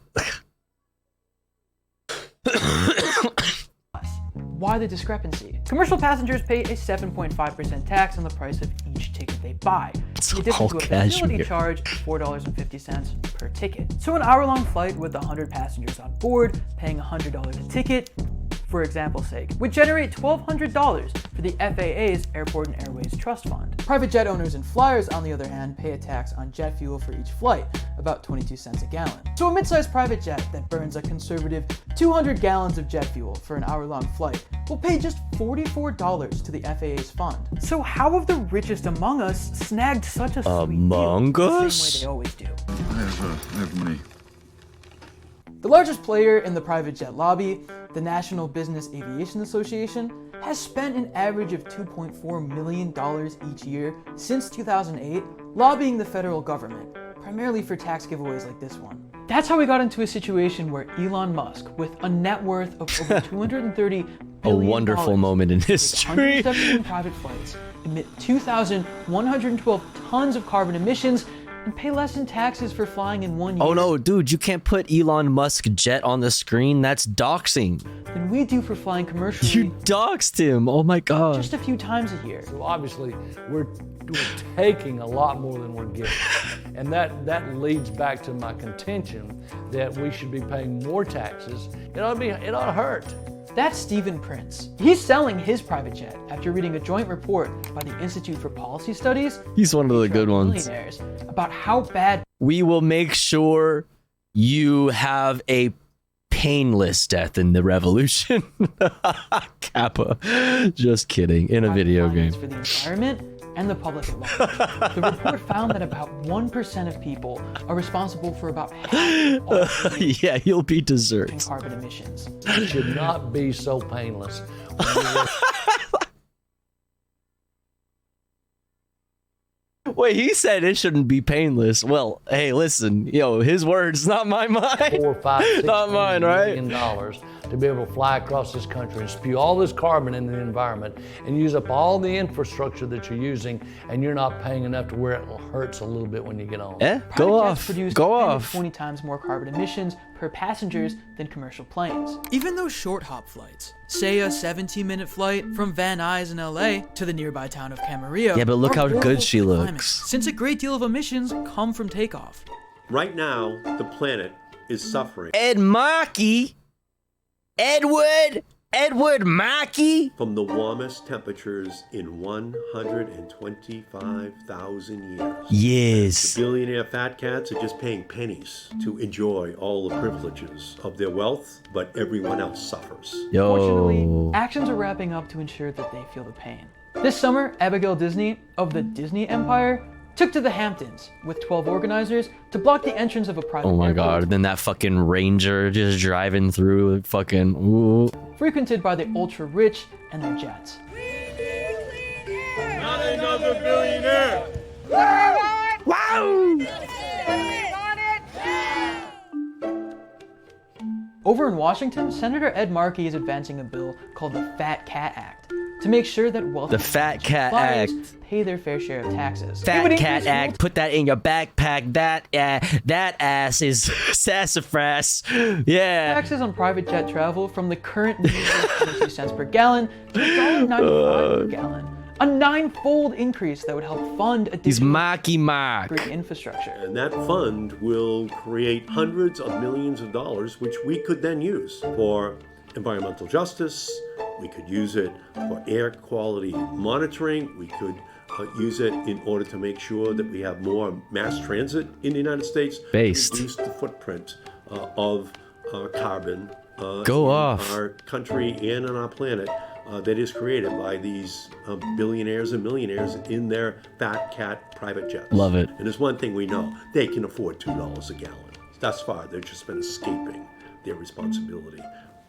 Why the discrepancy? Commercial passengers pay a 7.5% tax on the price of each ticket they buy, in addition to a facility charge of $4.50 per ticket. So an hour-long flight with 100 passengers on board, paying $100 a ticket, for example's sake, would generate $1,200 for the FAA's Airport and Airways Trust Fund. Private jet owners and flyers, on the other hand, pay a tax on jet fuel for each flight, about 22 cents a gallon. So a mid-sized private jet that burns a conservative 200 gallons of jet fuel for an hour-long flight will pay just $44 to the FAA's fund. So how have the richest among us snagged such a sweet deal the same way they always do? I have money. The largest player in the private jet lobby, the National Business Aviation Association, has spent an average of $2.4 million each year since 2008 lobbying the federal government, primarily for tax giveaways like this one. That's how we got into a situation where Elon Musk, with a net worth of over $230 billion, a wonderful moment in history. 171 private flights, emit 2,112 tons of carbon emissions, and pay less in taxes for flying in 1 year. Oh no, dude, you can't put Elon Musk jet on the screen. That's doxing. Than we do for flying commercially. You doxed him. Oh my god. Just a few times a year. So obviously, we're taking a lot more than we're giving. And that leads back to my contention that we should be paying more taxes. It ought to hurt. That's Stephen Prince. He's selling his private jet after reading a joint report by the Institute for Policy Studies. He's one of the good ones. About how bad. We will make sure you have a painless death in the revolution. Kappa. Just kidding. In a video game. For the environment and the public at large. The report found that about 1% of people are responsible for about half of yeah, you'll be desserts. Carbon emissions. It should not be so painless. Wait, he said it shouldn't be painless. Well, hey, listen, his words, not my mind. $4, $5, $6 not mine, right? $1 million to be able to fly across this country and spew all this carbon into the environment and use up all the infrastructure that you're using, and you're not paying enough to where it hurts a little bit when you get on. Go off. Go off. 20 times more carbon emissions per passengers than commercial planes. Even those short hop flights, say a 17-minute flight from Van Nuys in LA to the nearby town of Camarillo. Yeah, but look how good she looks. Since a great deal of emissions come from takeoff. Right now, the planet is suffering. Ed Markey. Edward. Edward Mackey? From the warmest temperatures in 125,000 years. Yes. The billionaire fat cats are just paying pennies to enjoy all the privileges of their wealth, but everyone else suffers. Fortunately, actions are wrapping up to ensure that they feel the pain. This summer, Abigail Disney of the Disney Empire took to the Hamptons with 12 organizers to block the entrance of a private Oh my airport god, then that fucking ranger just driving through fucking ooh. frequented by the ultra-rich and their jets. Not another billionaire! Wow! Over in Washington, Senator Ed Markey is advancing a bill called the Fat Cat Act to make sure that wealthy The Fat Cat suppliers Act. pay their fair share of taxes. It Fat would Cat increase Act, put that in your backpack. That ass is sassafras. Yeah. taxes on private jet travel from the current 22 cents per gallon to $1.95 per gallon. A 9-fold increase that would help fund He's additional Marky Mark. great infrastructure. And that fund will create hundreds of millions of dollars, which we could then use for environmental justice. We could use it for air quality monitoring. We could use it in order to make sure that we have more mass transit in the United States. Based. Reduce the footprint of carbon Go in off. our country and on our planet that is created by these billionaires and millionaires in their fat cat private jets. Love it. And there's one thing we know, they can afford $2 a gallon. Thus far, they've just been escaping their responsibility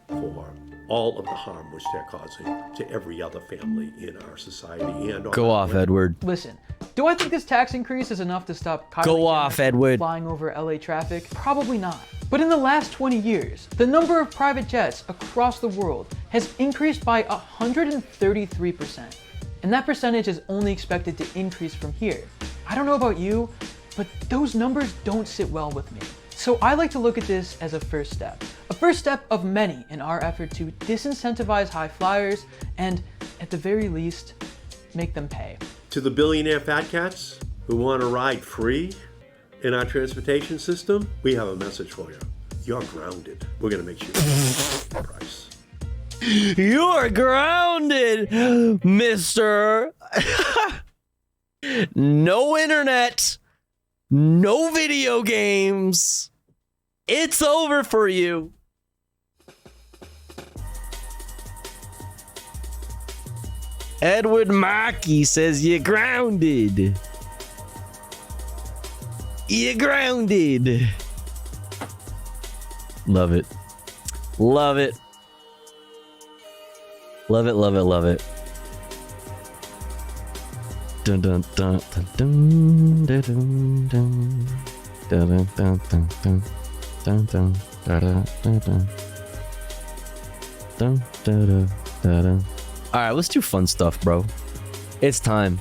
for all of the harm which they're causing to every other family in our society and on Go our off, planet. Edward. Listen, do I think this tax increase is enough to stop Kylie Go Jenner off, Edward. flying over LA traffic? Probably not. But in the last 20 years, the number of private jets across the world has increased by 133%. And that percentage is only expected to increase from here. I don't know about you, but those numbers don't sit well with me. So I like to look at this as a first step of many in our effort to disincentivize high flyers and, at the very least, make them pay. To the billionaire fat cats who want to ride free in our transportation system, we have a message for you. You're grounded. We're going to make sure you pay the price. You're grounded, mister. No internet. No video games. It's over for you. Edward Mackey says you're grounded. You're grounded. Love it. Love it. Love it, love it, love it. Dun dun dun dun dun dun dun dun dun dun dun dun dun dun dun dun dun dun dun. All right, let's do fun stuff, bro. It's time.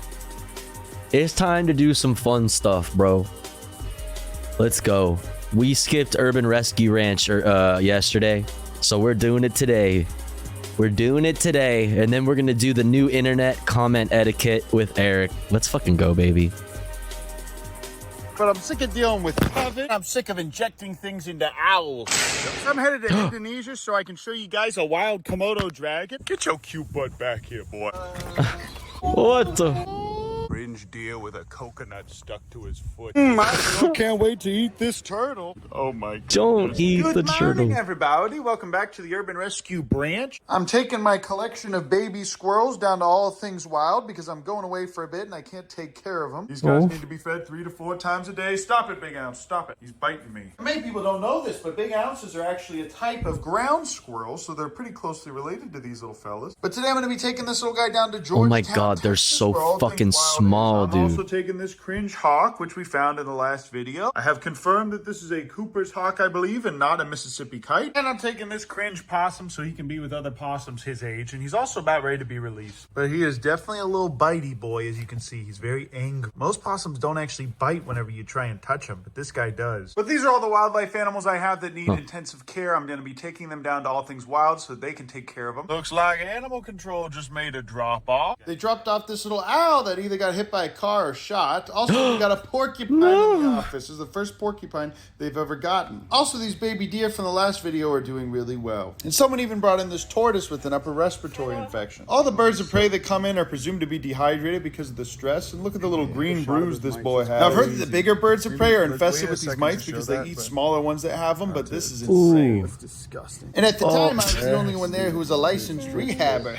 It's time to do some fun stuff, bro. Let's go. We skipped Urban Rescue Ranch yesterday, so we're doing it today. We're doing it today, and then we're gonna do the new internet comment etiquette with Eric. Let's fucking go, baby. But I'm sick of dealing with COVID. I'm sick of injecting things into owls. So I'm headed to Indonesia so I can show you guys a wild Komodo dragon. Get your cute butt back here, boy. What the? Fringe deer with a coconut stuck to his foot. I can't wait to eat this turtle. Oh my god. Don't eat the Good morning, turtle. everybody. Welcome back to the Urban Rescue Branch. I'm taking my collection of baby squirrels down to All Things Wild because I'm going away for a bit and I can't take care of them. These guys need to be fed 3 to 4 times a day. Stop it, Big Ounce. Stop it. He's biting me. Many people don't know this, but Big Ounces are actually a type of ground squirrel, so they're pretty closely related to these little fellas. But today I'm going to be taking this little guy down to Georgia. Oh my god, they're so fucking small, I'm also dude. taking this cringe hawk, which we found in the last video. I have confirmed that this is a Cooper's hawk, I believe, and not a Mississippi kite. And I'm taking this cringe possum so he can be with other possums his age, and he's also about ready to be released. But he is definitely a little bitey boy, as you can see. He's very angry. Most possums don't actually bite whenever you try and touch him, but this guy does. But these are all the wildlife animals I have that need intensive care. I'm going to be taking them down to All Things Wild so they can take care of them. Looks like animal control just made a drop off. They dropped off this little owl that either got hit by by a car or shot. Also, we got a porcupine in the office. This is the first porcupine they've ever gotten. Also, these baby deer from the last video are doing really well. And someone even brought in this tortoise with an upper respiratory infection. All the birds of prey that come in are presumed to be dehydrated because of the stress. And look at the little green bruise this boy has. Now, I've heard that the bigger birds of prey are infested with these mites because they eat smaller ones that have them, but this is insane. That's disgusting. And at the time, I was the only one there who was a licensed rehabber.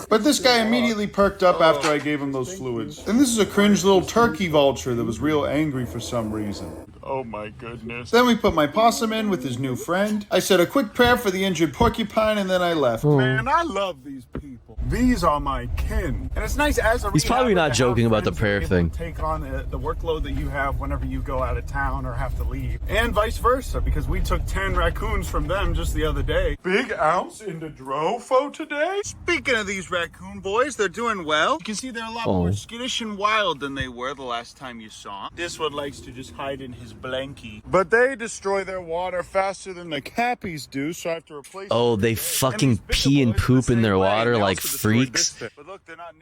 But this guy immediately perked up after I gave him those fluids. And this is a cringe little turkey vulture that was real angry for some reason. Oh my goodness. Then we put my possum in with his new friend. I said a quick prayer for the injured porcupine, and then I left. Man, I love these people. These are my kin. And it's nice as a He's probably not joking about the prayer thing. Take on the workload that you have whenever you go out of town or have to leave. And vice versa, because we took 10 raccoons from them just the other day. Big Ounce in the Drofo today. Speaking of these raccoon boys, they're doing well. You can see they're a lot more skittish and wild than they were the last time you saw them. This one likes to just hide in his blankie. But they destroy their water faster than the cappies do, so I have to replace Oh, they fucking pee and poop in their water like freaks.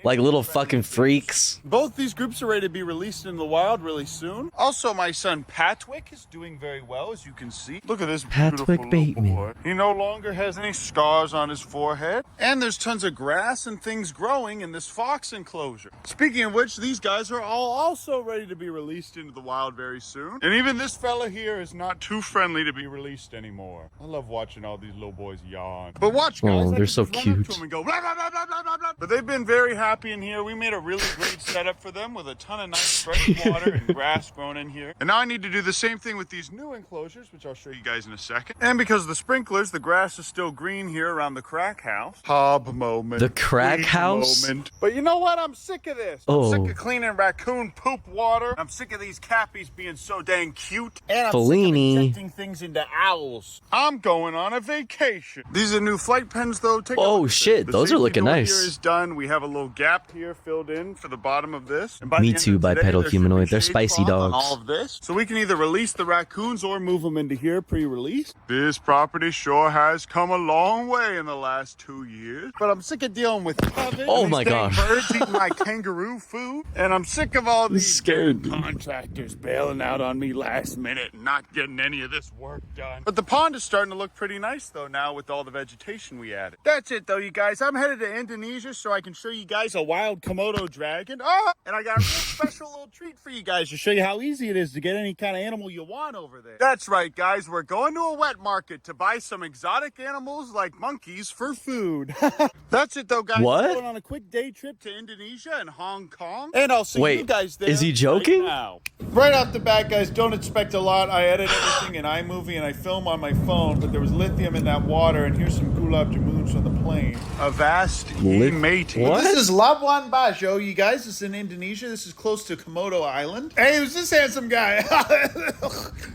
Like little fucking freaks. Both these groups are ready to be released into the wild really soon. Also, my son Patwick is doing very well, as you can see. Look at this Patwick Bateman. boy. He no longer has any scars on his forehead. And there's tons of grass and things growing in this fox enclosure. Speaking of which, these guys are all also ready to be released into the wild very soon. And even this fella here is not too friendly to be released anymore. I love watching all these little boys yawn. But watch, guys. Oh, they're so cute. And go, blah, blah, blah, blah, blah, blah. But they've been very happy in here. We made a really great setup for them with a ton of nice fresh water and grass grown in here. And now I need to do the same thing with these new enclosures, which I'll show you guys in a second. And because of the sprinklers, the grass is still green here around the crack house. Hob moment. The crack Please house? moment. But you know what? I'm sick of this. I'm sick of cleaning raccoon poop water. I'm sick of these cappies being so dang cute. And I'm sick of injecting things into owls. I'm going on a vacation. These are new flight pens, though. Take a look at shit, this. those The are looking safety door nice. Here is done. We have a little gap here filled in for the bottom of this. And by Me the end too, of today, bipedal there should humanoid. be They're shade spicy cloth on dogs. all of this. So we can either release the raccoons or move them into here pre-release. This property sure has come a long way in the last 2 years. But I'm sick of dealing with Kevin. Oh and my these dang God. birds eating my kangaroo food. And I'm sick of all these contractors bailing out on me last minute and not getting any of this work done. But the pond is starting to look pretty nice though now with all the vegetation we added. That's it though, you guys. I'm headed to Indonesia so I can show you guys a wild Komodo dragon. Oh, and I got a real special little treat for you guys to show you how easy it is to get any kind of animal you want over there. That's right, guys. We're going to a wet market to buy some exotic animals like monkeys for food. That's it though, guys. What? I'm going on a quick day trip to Indonesia and Hong Kong. And I'll see you Wait, guys there. is he joking? Right now. Right off the bat, guys, don't expect a lot. I edit everything in iMovie and I film on my phone, but there was lithium in that water, and here's some gulab jamuns from the plane. A vast mating. What? This is Labuan Bajo, you guys. This is in Indonesia. This is close to Komodo Island. Hey, who's this handsome guy?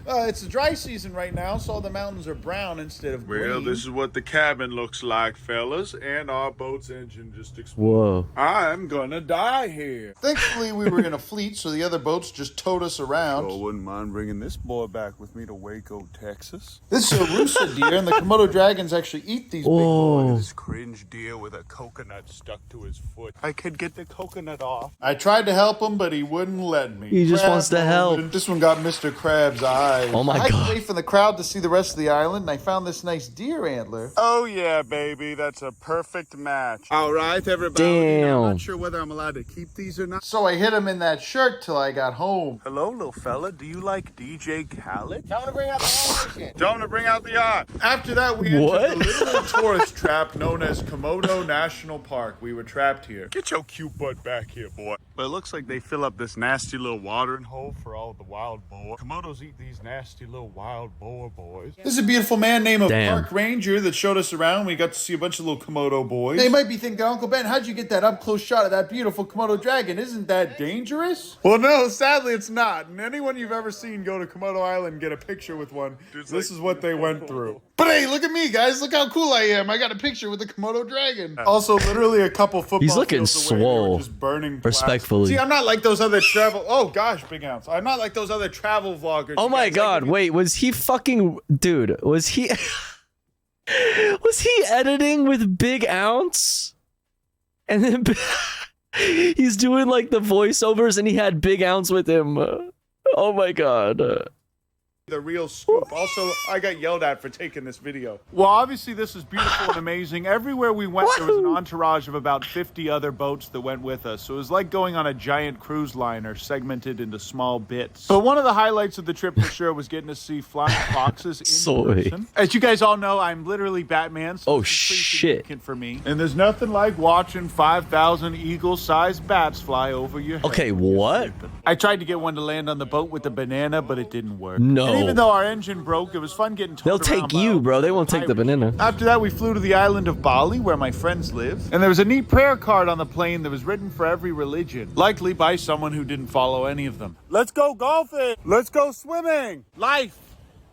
It's the dry season right now, so all the mountains are brown instead of green. Well, this is what the cabin looks like, fellas, and our boat's engine just exploded. Whoa. I'm gonna die here. Thankfully, we were in a fleet, so the other boats just towed us around. So I wouldn't mind bringing this boy back with me to Waco, Texas. This is a Rusa deer, and the Komodo dragons actually eat these big boys. This cringe deer with a coconut stuck to his foot. I could get the coconut off. I tried to help him, but he wouldn't let me. He just Crab wants to help. moment. This one got Mr. Crab's eyes. Oh my I had God. to wait for the crowd to see the rest of the island, and I found this nice deer antler. Oh yeah, baby, that's a perfect match. All right, everybody. Damn. I'm not sure whether I'm allowed to keep these or not. So I hid him in that shirt till I got home. Hello, little fella. Do you like DJ Khaled? Tell him to bring out the ocean. Tell him to bring out the yacht. After that, we entered What? the little tourist trap known as Komodo National Park. We were trapped here. Get your cute butt back here, boy. But it looks like they fill up this nasty little watering hole for all the wild boar. Komodos eat these nasty little wild boar boys. This is a beautiful man named Damn. Park Ranger that showed us around. We got to see a bunch of little Komodo boys. They might be thinking, Uncle Ben, how'd you get that up-close shot of that beautiful Komodo dragon? Isn't that dangerous? Well, no, sadly it's not. And anyone you've ever seen go to Komodo Island and get a picture with one, this is what they went through. But hey, look at me, guys. Look how cool I am. I got a picture with the Komodo dragon. Also, literally a couple football He's looking fields away, they were swole. just burning Respectfully. See, I'm not like those other travel... Oh, gosh, Big Ounce. I'm not like those other travel vloggers. Oh You my guys God. like- Wait, was he fucking. Dude, was he. Was he editing with Big Ounce? And then. He's doing like the voiceovers and he had Big Ounce with him. Oh my god. The real scoop. Also, I got yelled at for taking this video. Well, obviously this is beautiful and amazing. Everywhere we went, there was an entourage of about 50 other boats that went with us. So it was like going on a giant cruise liner segmented into small bits. But one of the highlights of the trip for sure was getting to see flying foxes in person. As you guys all know, I'm literally Batman. So this is pretty significant for me. And there's nothing like watching 5,000 eagle-sized bats fly over your head. Okay, what? I tried to get one to land on the boat with the banana, but it didn't work. No. And even though our engine broke, it was fun getting towed They'll take you, bro. They won't take the banana. After that, we flew to the island of Bali, where my friends live. And there was a neat prayer card on the plane that was written for every religion, likely by someone who didn't follow any of them. Let's go golfing. Let's go swimming. Life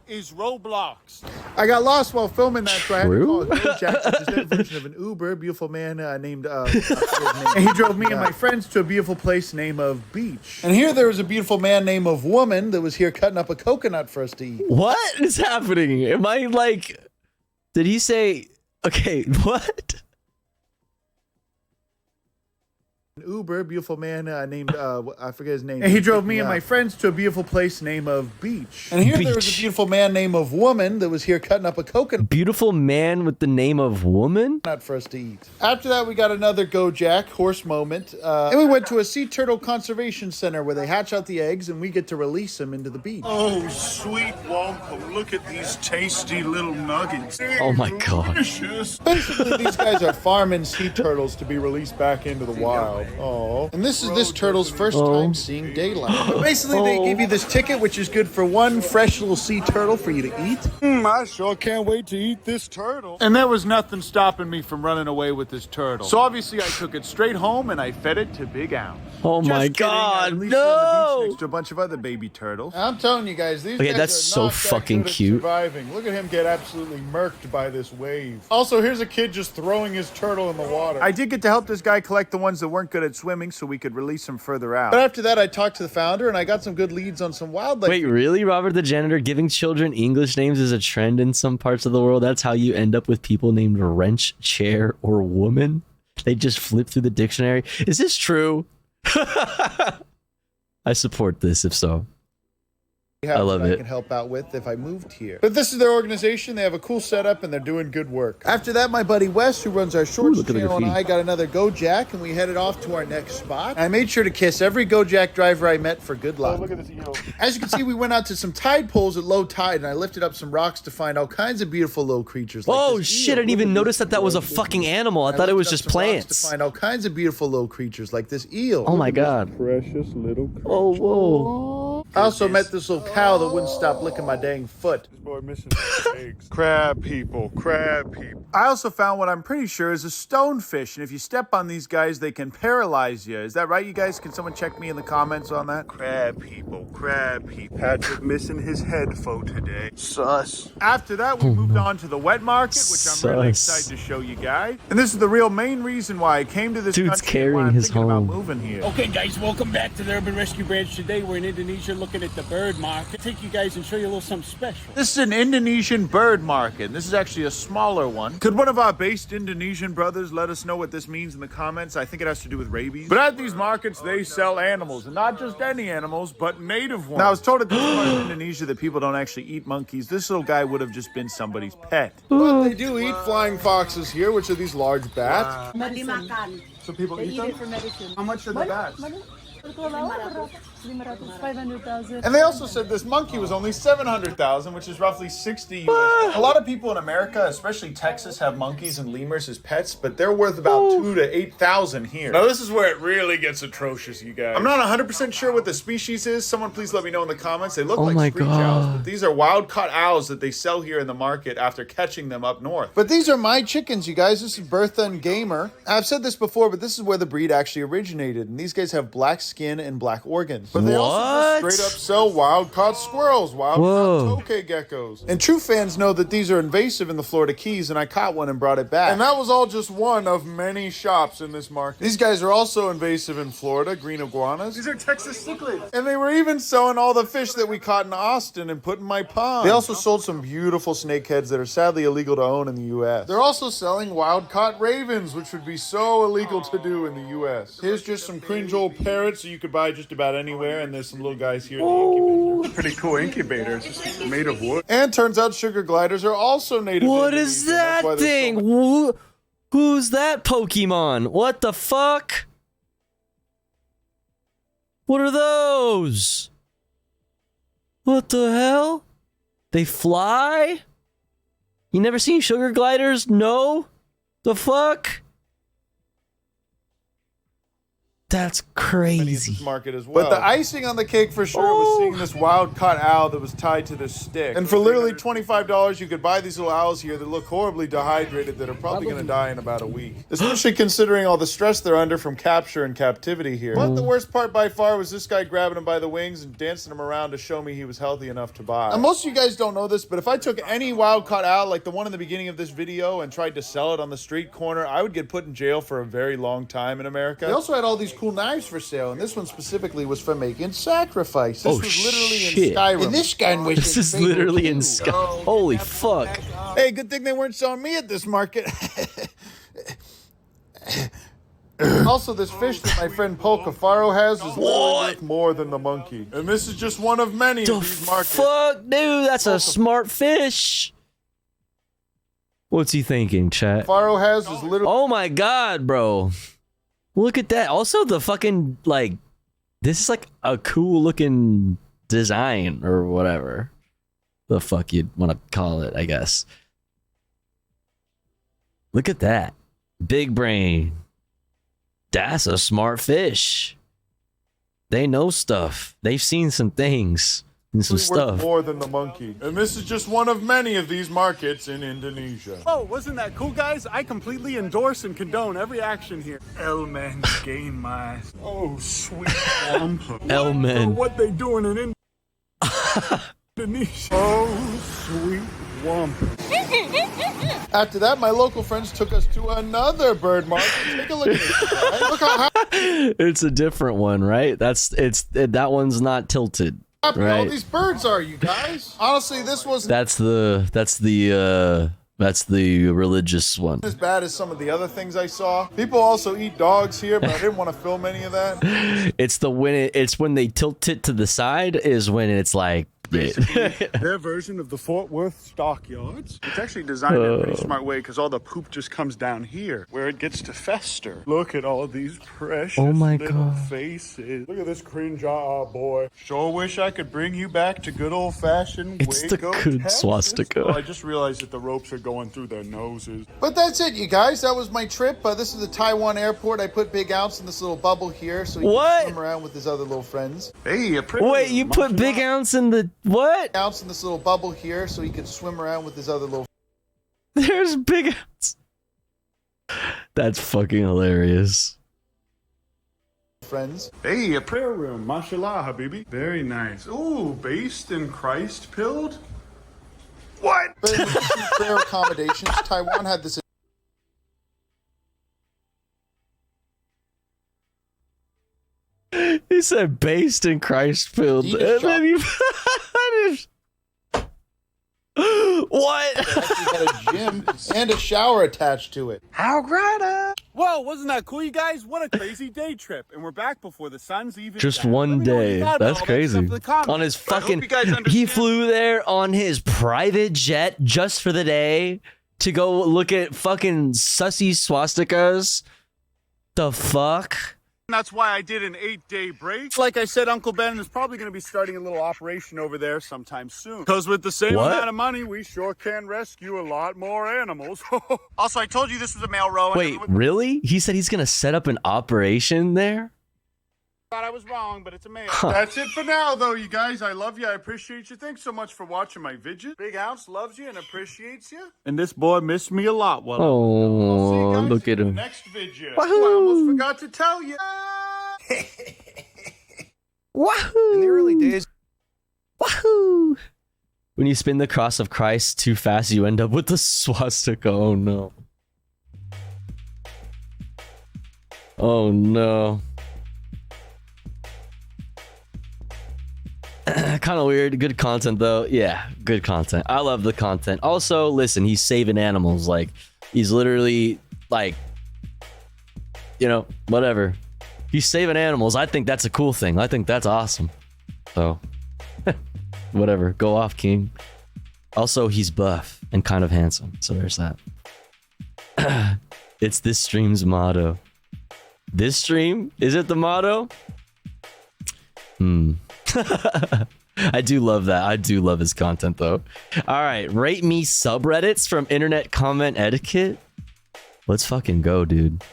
is Roblox. I got lost while filming that, so I had to call a Gojek, which is their version of an Uber. Beautiful man named and he drove me and my friends to a beautiful place named of Beach. And here there was a beautiful man named of Woman that was here cutting up a coconut for us to eat. What is happening? Am I like... Did he say... Okay, what? Uber, beautiful man named, I forget his name. And he drove me and my friends to a beautiful place named of Beach. And here there was a beautiful man named of Woman that was here cutting up a coconut. Beautiful man with the name of woman? Not for us to eat. After that, we got another Gojek horse moment. And we went to a sea turtle conservation center where they hatch out the eggs and we get to release them into the beach. Oh, sweet Wonka, look at these tasty little nuggets. Oh my god. Delicious. Basically, these guys are farming sea turtles to be released back into the wild. Oh. And this is this turtle's first time seeing daylight. But basically, they give you this ticket, which is good for one fresh little sea turtle for you to eat. I sure can't wait to eat this turtle. And there was nothing stopping me from running away with this turtle. So obviously, I took it straight home and I fed it to Big Ounce. Oh my god, no! Next to a bunch of other baby turtles. I'm telling you guys, these Okay, guys that's are so not that fucking good at cute. surviving. Look at him get absolutely murked by this wave. Also, here's a kid just throwing his turtle in the water. I did get to help this guy collect the ones that weren't good at swimming so we could release them further out. But after that, I talked to the founder and I got some good leads on some wildlife. Wait, really? Robert the Janitor giving children English names is a trend in some parts of the world? That's how you end up with people named Wrench, Chair, or Woman? They just flip through the dictionary? Is this true? I support this if so. I love it. I can help out with if I moved here. But this is their organization. They have a cool setup and they're doing good work. After that, my buddy Wes, who runs our shorts channel, and I got another Gojek and we headed off to our next spot. I made sure to kiss every Gojek driver I met for good luck. Oh, look at this eel. As you can see, we went out to some tide pools at low tide and I lifted up some rocks to find all kinds of beautiful little creatures. Like Oh this shit, eel. I didn't even notice that was a fucking animal. I thought it was just plants. To find all kinds of beautiful little creatures like this eel. Oh my god. Precious little creature. Oh, whoa. I also met this little cow that wouldn't stop licking my dang foot. This boy missing eggs. Crab people, crab people. I also found what I'm pretty sure is a stonefish, and if you step on these guys, they can paralyze you. Is that right, you guys? Can someone check me in the comments on that? Crab people, crab people. Patrick missing his head for today. Sus. After that, we moved on to the wet market, which I'm really excited to show you guys. And this is the real main reason why I came to this Dude's country and why carrying I'm his thinking about home. moving here. Okay, guys, welcome back to the Urban Rescue Branch. Today we're in Indonesia looking at the bird market. Take you guys and show you a little something special. This is an Indonesian bird market. And this is actually a smaller one. Could one of our based Indonesian brothers let us know what this means in the comments? I think it has to do with rabies. But at these markets, they sell animals. And not just any animals, but native ones. Now, I was told at this part of Indonesia that people don't actually eat monkeys. This little guy would have just been somebody's pet. But they do eat flying foxes here, which are these large bats. So people eat them? for medicine. How much are the bats? 500,000. And they also said this monkey was only 700,000, which is roughly 60 US. A lot of people in America, especially Texas, have monkeys and lemurs as pets, but they're worth about 2,000 to 8,000 here. Now this is where it really gets atrocious, you guys. I'm not 100% sure what the species is. Someone please let me know in the comments. They look like screech owls, but these are wild-caught owls that they sell here in the market after catching them up north. But these are my chickens, you guys. This is Bertha and Gamer. I've said this before, but this is where the breed actually originated. And these guys have black skin and black organs. But they also just straight up sell wild-caught squirrels, wild-caught tokay geckos. And true fans know that these are invasive in the Florida Keys, and I caught one and brought it back. And that was all just one of many shops in this market. These guys are also invasive in Florida, green iguanas. These are Texas cichlids. And they were even selling all the fish that we caught in Austin and put in my pond. They also sold some beautiful snakeheads that are sadly illegal to own in the U.S. They're also selling wild-caught ravens, which would be so illegal to do in the U.S. Here's just some cringe old parrots that you could buy just about anywhere, and there's some little guys here in the incubator. Pretty cool incubator. It's just made of wood. And turns out sugar gliders are also native. What is that thing? Who's that Pokemon? What the fuck? What are those? What the hell? They fly? You never seen sugar gliders? No? The fuck? That's crazy. Market as well. But the icing on the cake for sure was seeing this wild-caught owl that was tied to this stick. And for literally $25, you could buy these little owls here that look horribly dehydrated that are probably going to die in about a week. Especially considering all the stress they're under from capture and captivity here. But the worst part by far was this guy grabbing him by the wings and dancing him around to show me he was healthy enough to buy. And most of you guys don't know this, but if I took any wild-caught owl like the one in the beginning of this video and tried to sell it on the street corner, I would get put in jail for a very long time in America. They also had all these cool knives for sale, and this one specifically was for making sacrifice. This was literally in Skyrim. And this gun was This is literally in Skyrim. Holy fuck. Hey, good thing they weren't selling me at this market. Also, this fish that my friend Paul Cafaro has is literally worth more than the monkey. And this is just one of many of these markets. Fuck, dude, that's a smart fish. What's he thinking, chat? Cafaro has is literally... Oh my god, bro. Look at that. Also, the fucking, like, this is like a cool looking design or whatever the fuck you'd want to call it, I guess. Look at that. Big brain. That's a smart fish. They know stuff. They've seen some things and some stuff. More than the monkey. And this is just one of many of these markets in Indonesia. Oh, wasn't that cool, guys? I completely endorse and condone every action here. L-men gain mask. Oh, sweet Wampa. L-men. What they doing in Indonesia? Oh, sweet Wampa. After that, my local friends took us to another bird market. Take a look at this guy. Look how It's a different one, right? That one's not tilted. happy Right. all these birds are, you guys. Honestly, this wasn't That's the religious one. as bad as some of the other things I saw. People also eat dogs here, but I didn't want to film any of that. It's when they tilt it to the side is when it's like Their version of the Fort Worth stockyards. It's actually designed in a pretty smart way because all the poop just comes down here where it gets to fester. Look at all these precious little faces. Look at this cringe boy. Sure wish I could bring you back to good old-fashioned It's the Waco, good Texas. swastika. Oh, I just realized that the ropes are going through their noses. But that's it, you guys. That was my trip. This is the Taiwan airport. I put Big Ounce in this little bubble here so he can swim around with his other little friends. Hey, Wait, you put Big Ounce in the what? Ounce in this little bubble here so he can swim around with his other little There's Big Ounce. That's fucking hilarious. friends. Hey, a prayer room. Mashallah, habibi. Very nice. Ooh, based and Christ pilled? What? But in addition to prayer accommodations, Taiwan had this. He said based in Christ filled. And then you what? It actually had a gym and a shower attached to it. How great! Whoa, wasn't that cool, you guys? What a crazy day trip. And we're back before the sun's even Just down. one Let me know what you day. thought about That's all that crazy. stuff in the comments. On his I hope fucking you guys understand. he flew there on his private jet just for the day to go look at fucking sussy swastikas. The fuck? That's why I did an 8-day break. Like I said, Uncle Ben is probably going to be starting a little operation over there sometime soon. Because with the same What? amount of money, we sure can rescue a lot more animals. Also, I told you this was a male row. Wait, really? He said he's gonna set up an operation there? Thought I was wrong, but it's a male. Huh. That's it for now, though, you guys. I love you. I appreciate you. Thanks so much for watching my video. Big Ounce loves you and appreciates you. And this boy missed me a lot. Well, Oh, look at him. next video. I almost forgot to tell you. Wahoo! In the early days. Wahoo! When you spin the cross of Christ too fast, you end up with the swastika. Oh no. Oh no. Kind of weird. Good content though. Yeah, good content. I love the content. Also, listen, he's saving animals. Like, he's literally like, you know, whatever. He's saving animals. I think that's a cool thing. I think that's awesome. So, whatever. Go off, King. Also, he's buff and kind of handsome. So there's that. It's this stream's motto. This stream? Is it the motto? I do love that. I do love his content though. All right, rate me subreddits from internet comment etiquette. Let's fucking go, dude.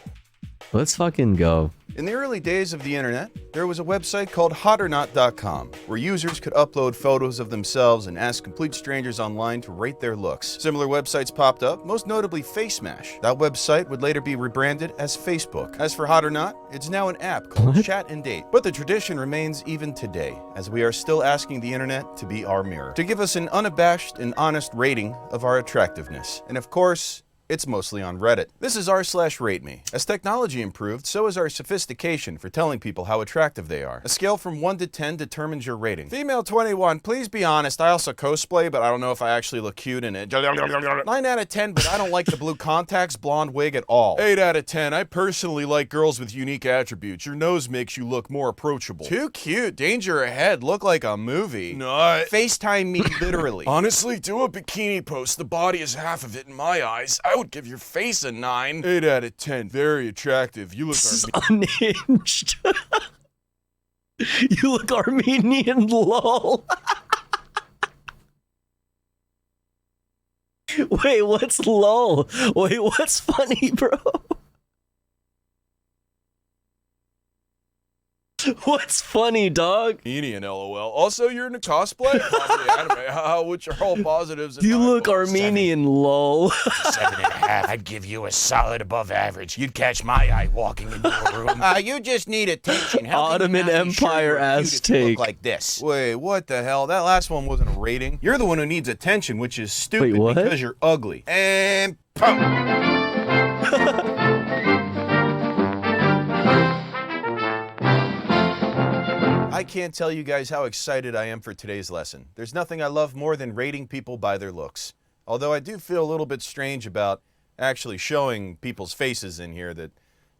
Let's fucking go. In the early days of the internet, there was a website called hotornot.com where users could upload photos of themselves and ask complete strangers online to rate their looks. Similar websites popped up, most notably FaceMash. That website would later be rebranded as Facebook. As for Hotornot, it's now an app called Chat and Date. But the tradition remains even today, as we are still asking the internet to be our mirror, to give us an unabashed and honest rating of our attractiveness. And of course, it's mostly on Reddit. This is r/RateMe. As technology improved, so is our sophistication for telling people how attractive they are. A scale from 1 to 10 determines your rating. Female 21, please be honest. I also cosplay, but I don't know if I actually look cute in it. 9 out of 10, but I don't like the blue contacts, blonde wig at all. 8 out of 10, I personally like girls with unique attributes. Your nose makes you look more approachable. Too cute, danger ahead, look like a movie. Not. FaceTime me literally. Honestly, do a bikini post. The body is half of it in my eyes. I would give your face a 9. 8 out of 10. Very attractive. You look unhinged. You look Armenian, lol. Wait, what's lol? Wait, what's funny, bro? What's funny, dog? Armenian, lol. Also, you're in a cosplay? Probably anime. Which are all positives. You look Armenian, lol. 7.5. I'd give you a solid above average. You'd catch my eye walking into a room. You just need attention. How Ottoman Empire ass take. Look like this. Wait, what the hell? That last one wasn't a rating. You're the one who needs attention, which is stupid. Wait, what? Because you're ugly. And I can't tell you guys how excited I am for today's lesson. There's nothing I love more than rating people by their looks. Although I do feel a little bit strange about actually showing people's faces in here that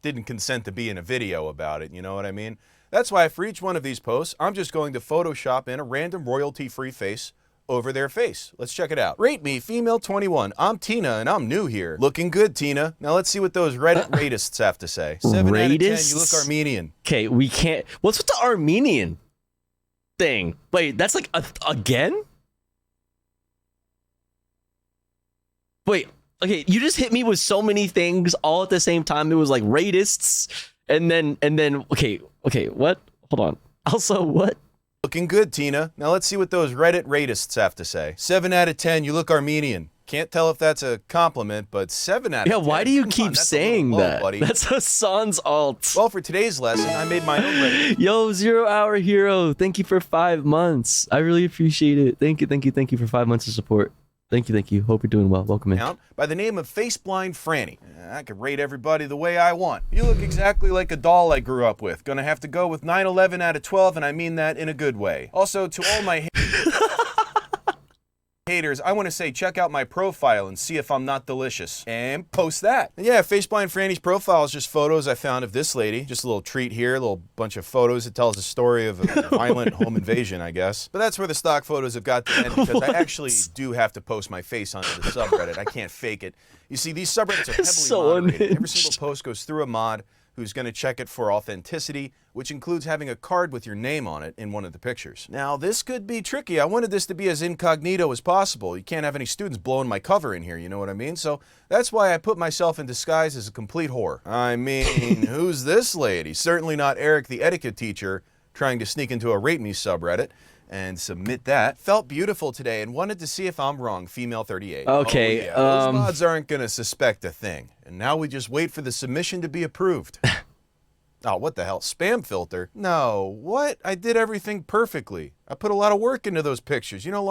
didn't consent to be in a video about it, you know what I mean? That's why for each one of these posts, I'm just going to Photoshop in a random royalty-free face over their face. Let's check it out. Rate me, female 21. I'm Tina, and I'm new here. Looking good, Tina. Now let's see what those Reddit ratists have to say. 7 out of 10, you look Armenian. Okay, we can't. What's with the Armenian thing? Wait, that's like again? Wait, okay, you just hit me with so many things all at the same time. It was like ratists, and then, okay, what? Hold on. Also, what? Looking good, Tina. Now let's see what those Reddit ratists have to say. 7 out of 10, you look Armenian. Can't tell if that's a compliment, but 7 out of 10. Yeah, why do you keep saying that? Buddy. That's Hassan's alt. Well, for today's lesson, I made my own Reddit. Yo, 0 Hour Hero, thank you for 5 months. I really appreciate it. Thank you for 5 months of support. Thank you. Hope you're doing well. Welcome in. By the name of Faceblind Franny. I could rate everybody the way I want. You look exactly like a doll I grew up with. Gonna have to go with 9/11 out of 12, and I mean that in a good way. Also, to all my haters, I want to say check out my profile and see if I'm not delicious. And post that. And yeah, Faceblind Franny's profile is just photos I found of this lady. Just a little treat here, a little bunch of photos that tells the story of a violent home invasion, I guess. But that's where the stock photos have got to end, because I actually do have to post my face onto the subreddit. I can't fake it. You see, these subreddits are heavily moderated. Every single post goes through a mod who's going to check it for authenticity, which includes having a card with your name on it in one of the pictures. Now, this could be tricky. I wanted this to be as incognito as possible. You can't have any students blowing my cover in here, you know what I mean? So that's why I put myself in disguise as a complete whore. I mean, who's this lady? Certainly not Eric, the etiquette teacher, trying to sneak into a Rate Me subreddit and submit that. Felt beautiful today and wanted to see if I'm wrong, female 38. Okay, oh, yeah. Those mods aren't going to suspect a thing. And now we just wait for the submission to be approved. Oh, what the hell? Spam filter? No. What? I did everything perfectly. I put a lot of work into those pictures. You know how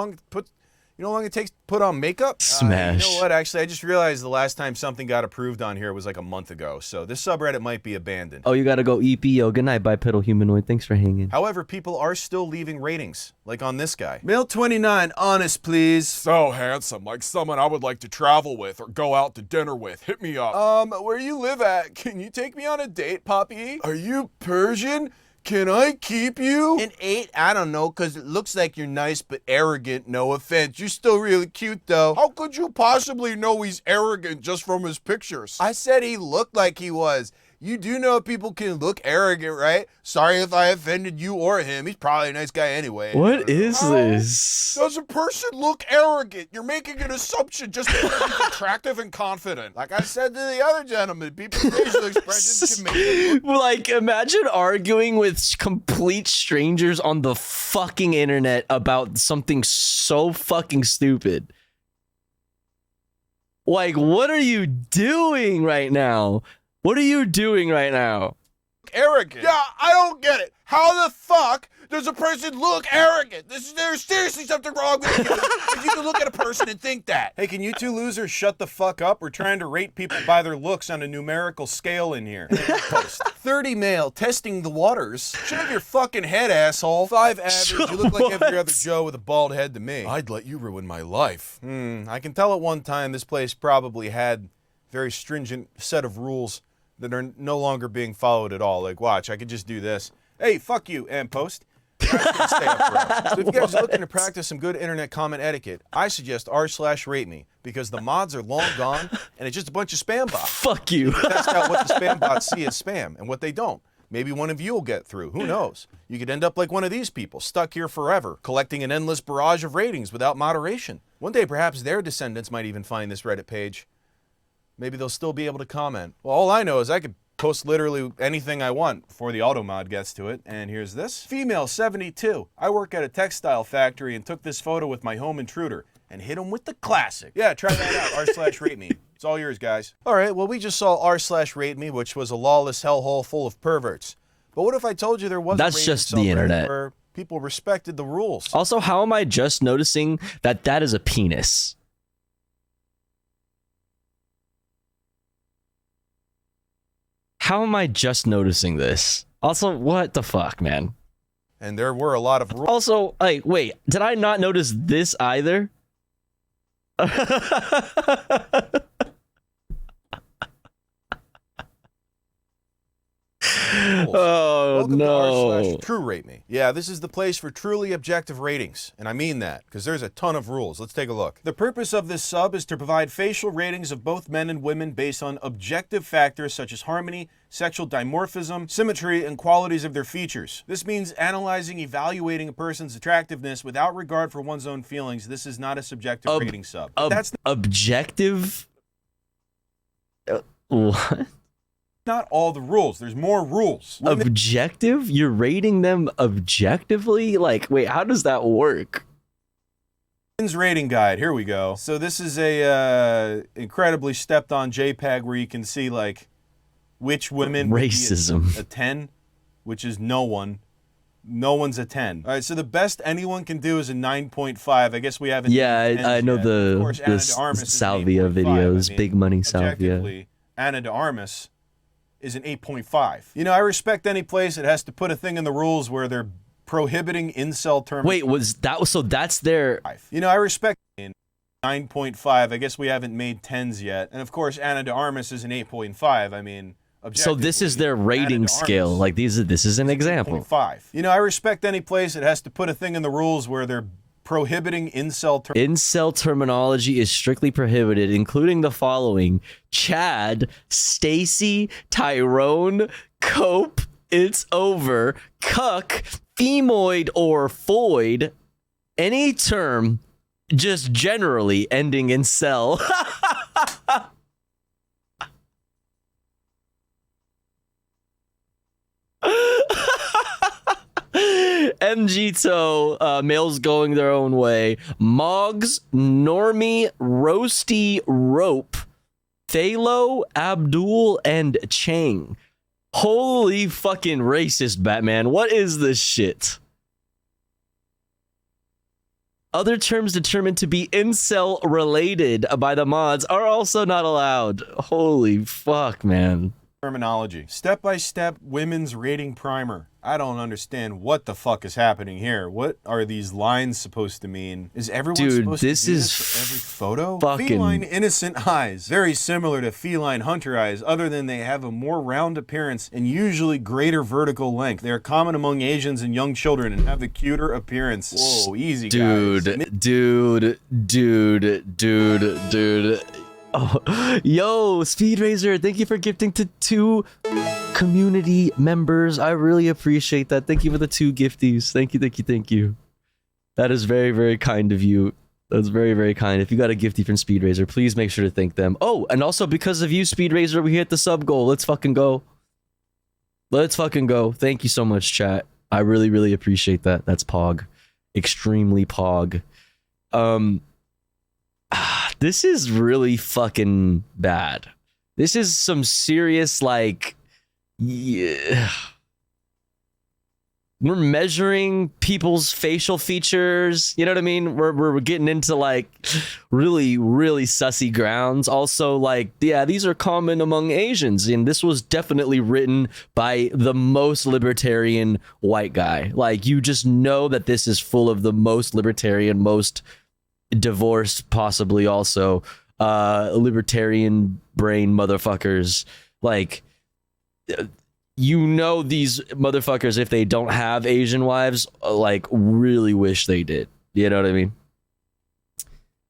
long it takes to put on makeup? Smash. You know what? Actually, I just realized the last time something got approved on here was like a month ago. So this subreddit might be abandoned. Oh, you gotta go EP. Yo, good night, bipedal humanoid. Thanks for hanging. However, people are still leaving ratings, like on this guy. Male 29, honest, please. So handsome, like someone I would like to travel with or go out to dinner with. Hit me up. Where you live at? Can you take me on a date, Poppy? Are you Persian? Can I keep you? An 8? I don't know, because it looks like you're nice but arrogant. No offense. You're still really cute, though. How could you possibly know he's arrogant just from his pictures? I said he looked like he was. You do know people can look arrogant, right? Sorry if I offended you or him. He's probably a nice guy anyway. What is this? Does a person look arrogant? You're making an assumption just because he's attractive and confident. Like I said to the other gentleman, people's facial expressions can make it look. Like, imagine arguing with complete strangers on the fucking internet about something so fucking stupid. Like, what are you doing right now? What are you doing right now? Arrogant. Yeah, I don't get it. How the fuck does a person look arrogant? There's seriously something wrong with you if you can look at a person and think that. Hey, can you two losers shut the fuck up? We're trying to rate people by their looks on a numerical scale in here. Post. 30 male, testing the waters. Shut your fucking head, asshole. 5 average, you look like every other Joe with a bald head to me. I'd let you ruin my life. I can tell at one time this place probably had very stringent set of rules that are no longer being followed at all. Like, watch, I could just do this. Hey, fuck you, and post. Stay up forever. So if you guys are looking to practice some good internet comment etiquette, I suggest r/rate me, because the mods are long gone, and it's just a bunch of spam bots. Fuck you. Test out what the spam bots see as spam, and what they don't. Maybe one of you will get through. Who knows? You could end up like one of these people, stuck here forever, collecting an endless barrage of ratings without moderation. One day, perhaps their descendants might even find this Reddit page. Maybe they'll still be able to comment. Well, all I know is I could post literally anything I want before the auto mod gets to it. And here's this. Female 72. I work at a textile factory and took this photo with my home intruder and hit him with the classic. Yeah, try that out. r/rate me. It's all yours, guys. All right, well, we just saw r/rate me, which was a lawless hellhole full of perverts. But what if I told you there was That's just the internet. Where people respected the rules? Also, how am I just noticing that that is a penis? How am I just noticing this? Also, what the fuck, man? And there were a lot of rules. Also, like, wait, did I not notice this either? Oh, Welcome no. to r/true rate me. Yeah, this is the place for truly objective ratings, and I mean that, because there's a ton of rules. Let's take a look. The purpose of this sub is to provide facial ratings of both men and women based on objective factors such as harmony, sexual dimorphism, symmetry, and qualities of their features. This means analyzing, evaluating a person's attractiveness without regard for one's own feelings. This is not a subjective rating sub. That's objective? What? Not all the rules. There's more rules. Objective? You're rating them objectively? Like, wait, how does that work? Women's rating guide. Here we go. So this is a incredibly stepped on JPEG where you can see like which women racism would be a 10, which is no one. No one's a 10. All right, so the best anyone can do is a 9.5. I guess we haven't. Yeah, I know the Salvia videos, Big Money Salvia. Objectively, Ana de Armas is an 8.5. You know, I respect any place that has to put a thing in the rules where they're prohibiting incel terms. Wait, so that's their... You know, I respect 9.5. I guess we haven't made 10s yet. And of course, Ana de Armas is an 8.5. I mean, so this is their rating scale. Like this is an example. 8.5. You know, I respect any place that has to put a thing in the rules where they're prohibiting incel terms. Incel terminology is strictly prohibited, including the following: Chad, Stacy, Tyrone, Cope, it's over, cuck, femoid, or foid, any term just generally ending in cell. MGTO, males going their own way. Moggs, Normie, Roasty, Rope, Thalo, Abdul, and Chang. Holy fucking racist, Batman. What is this shit? Other terms determined to be incel related by the mods are also not allowed. Holy fuck, man. Terminology. Step-by-step women's rating primer. I don't understand what the fuck is happening here. What are these lines supposed to mean? Is everyone supposed to do this for every photo? Fucking... Feline innocent eyes. Very similar to feline hunter eyes, other than they have a more round appearance and usually greater vertical length. They are common among Asians and young children and have a cuter appearance. Whoa, easy, guys. Dude. Oh, yo, Speed Razor, thank you for gifting to 2 community members. I really appreciate that. Thank you for the 2 gifties. Thank you. That is very, very kind of you. That's very, very kind. If you got a gifty from Speed Razor, please make sure to thank them. Oh, and also because of you, Speed Razor, we hit the sub goal. Let's fucking go. Thank you so much, chat. I really, really appreciate that. That's Pog. Extremely Pog. This is really fucking bad. This is some serious, like, yeah. We're measuring people's facial features. You know what I mean? We're getting into like really, really sussy grounds. Also, like, yeah, these are common among Asians. And this was definitely written by the most libertarian white guy. Like, you just know that this is full of the most libertarian, most divorced, possibly also libertarian brain motherfuckers. Like, you know, these motherfuckers, if they don't have Asian wives, like, really wish they did. You know what I mean?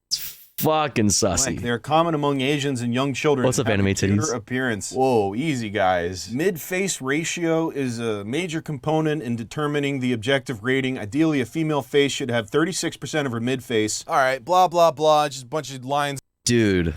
It's fucking sussy. They're common among Asians and young children. What's up, anime titties? Appearance. Whoa, easy, guys. Mid-face ratio is a major component in determining the objective rating. Ideally, a female face should have 36% of her mid-face. All right, blah, blah, blah. Just a bunch of lines. Dude.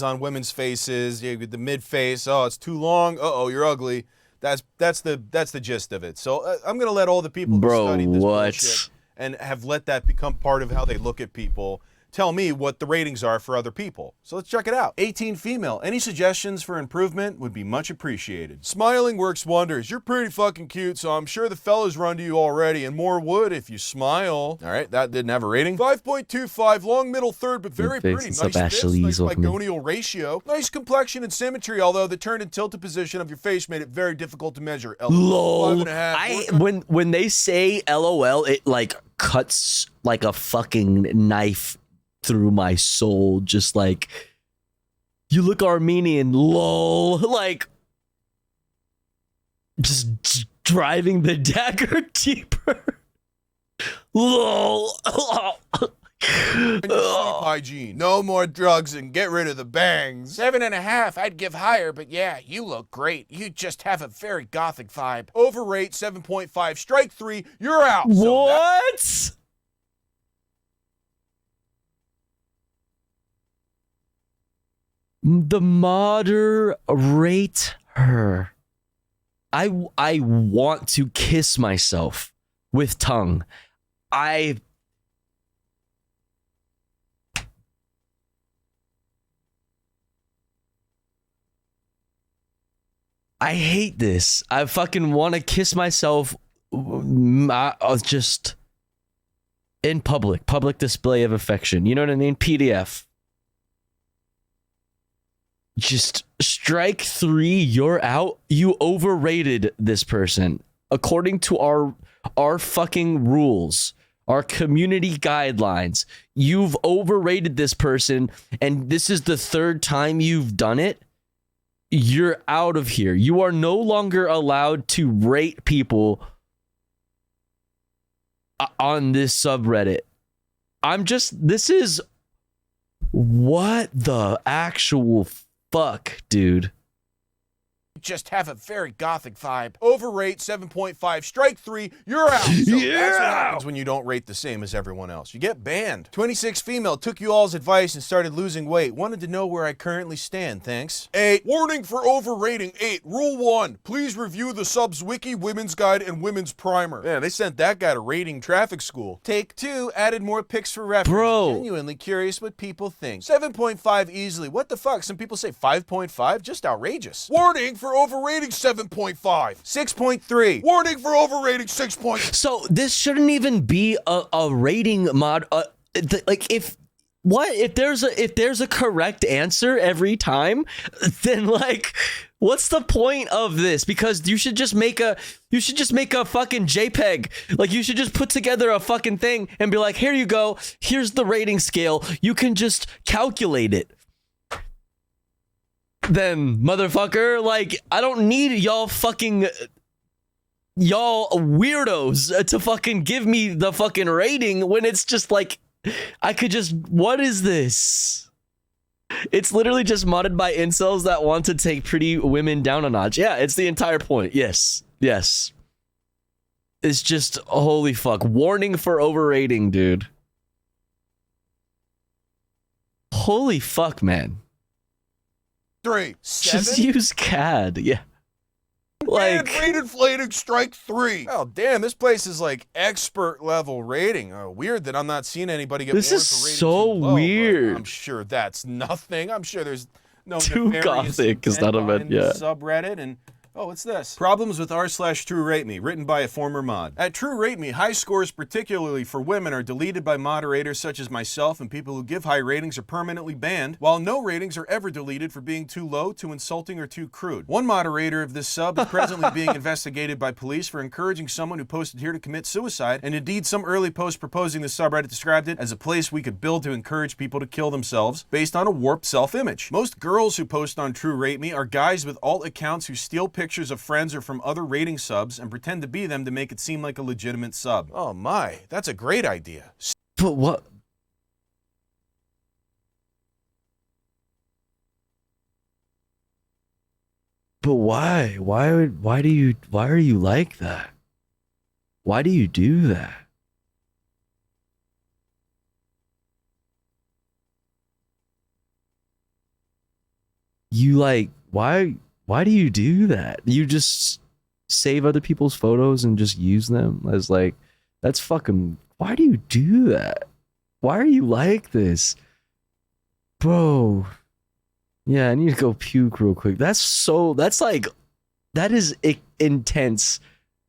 On women's faces, you get the mid-face. Oh, it's too long. Uh-oh, you're ugly. That's the gist of it. So I'm gonna let all the people who studied this bullshit and have let that become part of how they look at people tell me what the ratings are for other people. So let's check it out. 18 female. Any suggestions for improvement would be much appreciated. Smiling works wonders. You're pretty fucking cute, so I'm sure the fellas run to you already, and more would if you smile. All right, that didn't have a rating. 5.25, long middle third, but very pretty. Nice fits, nice bigonial ratio. Nice complexion and symmetry, although the turned and tilted position of your face made it very difficult to measure. LOL. When they say LOL, it like cuts like a fucking knife through my soul. Just like, you look Armenian, lol. Like, just driving the dagger deeper. Lol. Sleep hygiene. No more drugs and get rid of the bangs. 7.5. I'd give higher, but yeah, you look great. You just have a very gothic vibe. Overrate 7.5. Strike 3. You're out. What? The moderate her. I want to kiss myself with tongue. I hate this. I fucking want to kiss myself just in public display of affection. You know what I mean? PDF. Just strike 3, you're out. You overrated this person. According to our fucking rules, our community guidelines, you've overrated this person, and this is the 3rd time you've done it. You're out of here. You are no longer allowed to rate people on this subreddit. This is what the actual fuck, dude. just have a very gothic vibe. Overrate 7.5, strike 3, you're out. So that's what happens when you don't rate the same as everyone else. You get banned. 26 female, took you all's advice and started losing weight. Wanted to know where I currently stand, thanks. 8, warning for overrating. 8, rule 1, please review the subs wiki, women's guide, and women's primer. Yeah, they sent that guy to rating traffic school. Take 2, added more pics for reference. Bro. Genuinely curious what people think. 7.5 easily. What the fuck? Some people say 5.5, just outrageous. Warning for overrating 7.5. 6.3. Warning for overrating 6. So this shouldn't even be a rating mod. Like if there's a correct answer every time, then like what's the point of this? Because you should just make a fucking JPEG. Like you should just put together a fucking thing and be like, here you go. Here's the rating scale. You can just calculate it. Then motherfucker, like I don't need y'all weirdos to fucking give me the fucking rating when it's just like I could just, what is this? It's literally just modded by incels that want to take pretty women down a notch. Yeah, it's the entire point. Yes. It's just holy fuck. Warning for overrating, dude. Holy fuck, man. 3, 7. Just use CAD, yeah. Like rated flating strike 3. Oh damn, this place is like expert level rating. Weird that I'm not seeing anybody get this warned is for rating so too low, weird. I'm sure that's nothing. I'm sure there's no Too nefarious gothic is not a intent bad, behind yeah. the subreddit. And oh, what's this? Problems with r/TrueRateMe, written by a former mod. At TrueRateMe, high scores, particularly for women, are deleted by moderators such as myself, and people who give high ratings are permanently banned, while no ratings are ever deleted for being too low, too insulting, or too crude. One moderator of this sub is presently being investigated by police for encouraging someone who posted here to commit suicide, and indeed some early posts proposing the subreddit described it as a place we could build to encourage people to kill themselves based on a warped self-image. Most girls who post on TrueRateMe are guys with alt accounts who steal pictures of friends or from other rating subs and pretend to be them to make it seem like a legitimate sub. Oh my, that's a great idea. But what? But why? Why are you like that? Why do you do that? You like, why do you do that? You just save other people's photos and just use them as like, that's fucking, why do you do that? Why are you like this? Bro. Yeah, I need to go puke real quick. That is intense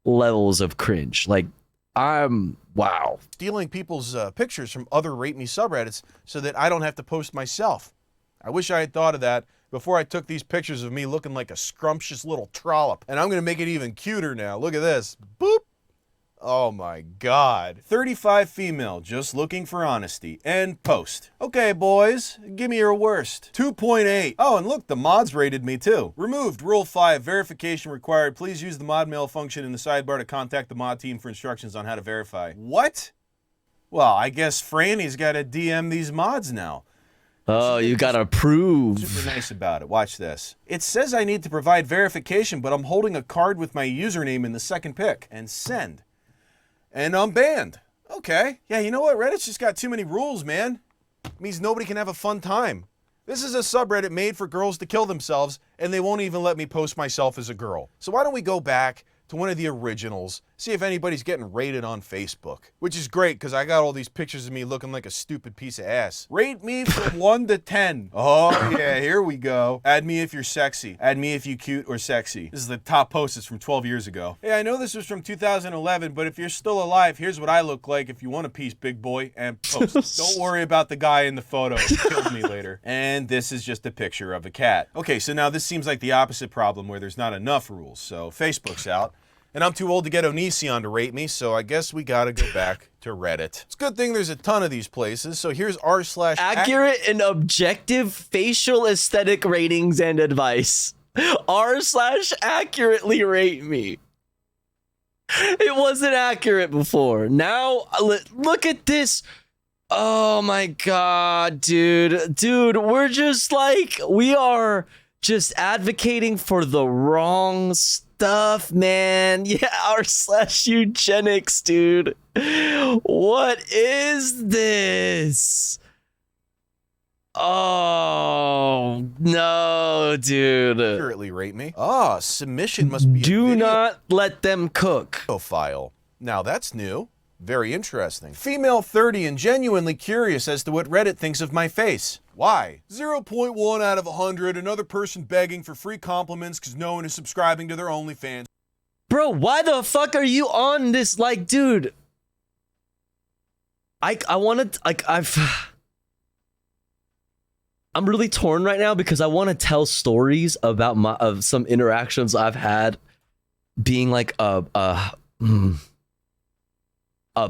levels of cringe. Like, wow. Stealing people's pictures from other Rate Me subreddits so that I don't have to post myself. I wish I had thought of that before I took these pictures of me looking like a scrumptious little trollop. And I'm gonna make it even cuter now. Look at this. Boop. Oh my God. 35 female, just looking for honesty. End post. Okay, boys, give me your worst. 2.8. Oh, and look, the mods rated me too. Removed. Rule 5, verification required. Please use the mod mail function in the sidebar to contact the mod team for instructions on how to verify. What? Well, I guess Franny's gotta DM these mods now. Oh, you gotta prove. Super nice about it. Watch this. It says I need to provide verification, but I'm holding a card with my username in the second pic. And send. And I'm banned. Okay. Yeah, you know what? Reddit's just got too many rules, man. It means nobody can have a fun time. This is a subreddit made for girls to kill themselves, and they won't even let me post myself as a girl. So why don't we go back to one of the originals, see if anybody's getting rated on Facebook. Which is great, because I got all these pictures of me looking like a stupid piece of ass. Rate me from 1 to 10. Oh yeah, here we go. Add me if you're sexy. Add me if you cute or sexy. This is the top post. It's from 12 years ago. Hey, I know this was from 2011, but if you're still alive, here's what I look like if you want a piece, big boy, and post. Don't worry about the guy in the photo. He killed me later. And this is just a picture of a cat. Okay, so now this seems like the opposite problem where there's not enough rules. So Facebook's out. And I'm too old to get Onision to rate me, so I guess we gotta go back to Reddit. It's a good thing there's a ton of these places, so here's r/ accurate and objective facial aesthetic ratings and advice. r/accurately rate me. It wasn't accurate before. Now, look at this. Oh my God, dude. Dude, we're just like, we are just advocating for the wrong stuff, man. Yeah, r/eugenics, dude. What is this? Oh, no, dude. Accurately rate me. Ah, submission must be Do not let them cook. File. Now that's new. Very interesting. Female 30 and genuinely curious as to what Reddit thinks of my face. Why? 0.1 out of 100, another person begging for free compliments because no one is subscribing to their OnlyFans. Bro, why the fuck are you on this? Like, dude. I want to, like, I'm really torn right now because I want to tell stories about of some interactions I've had being like a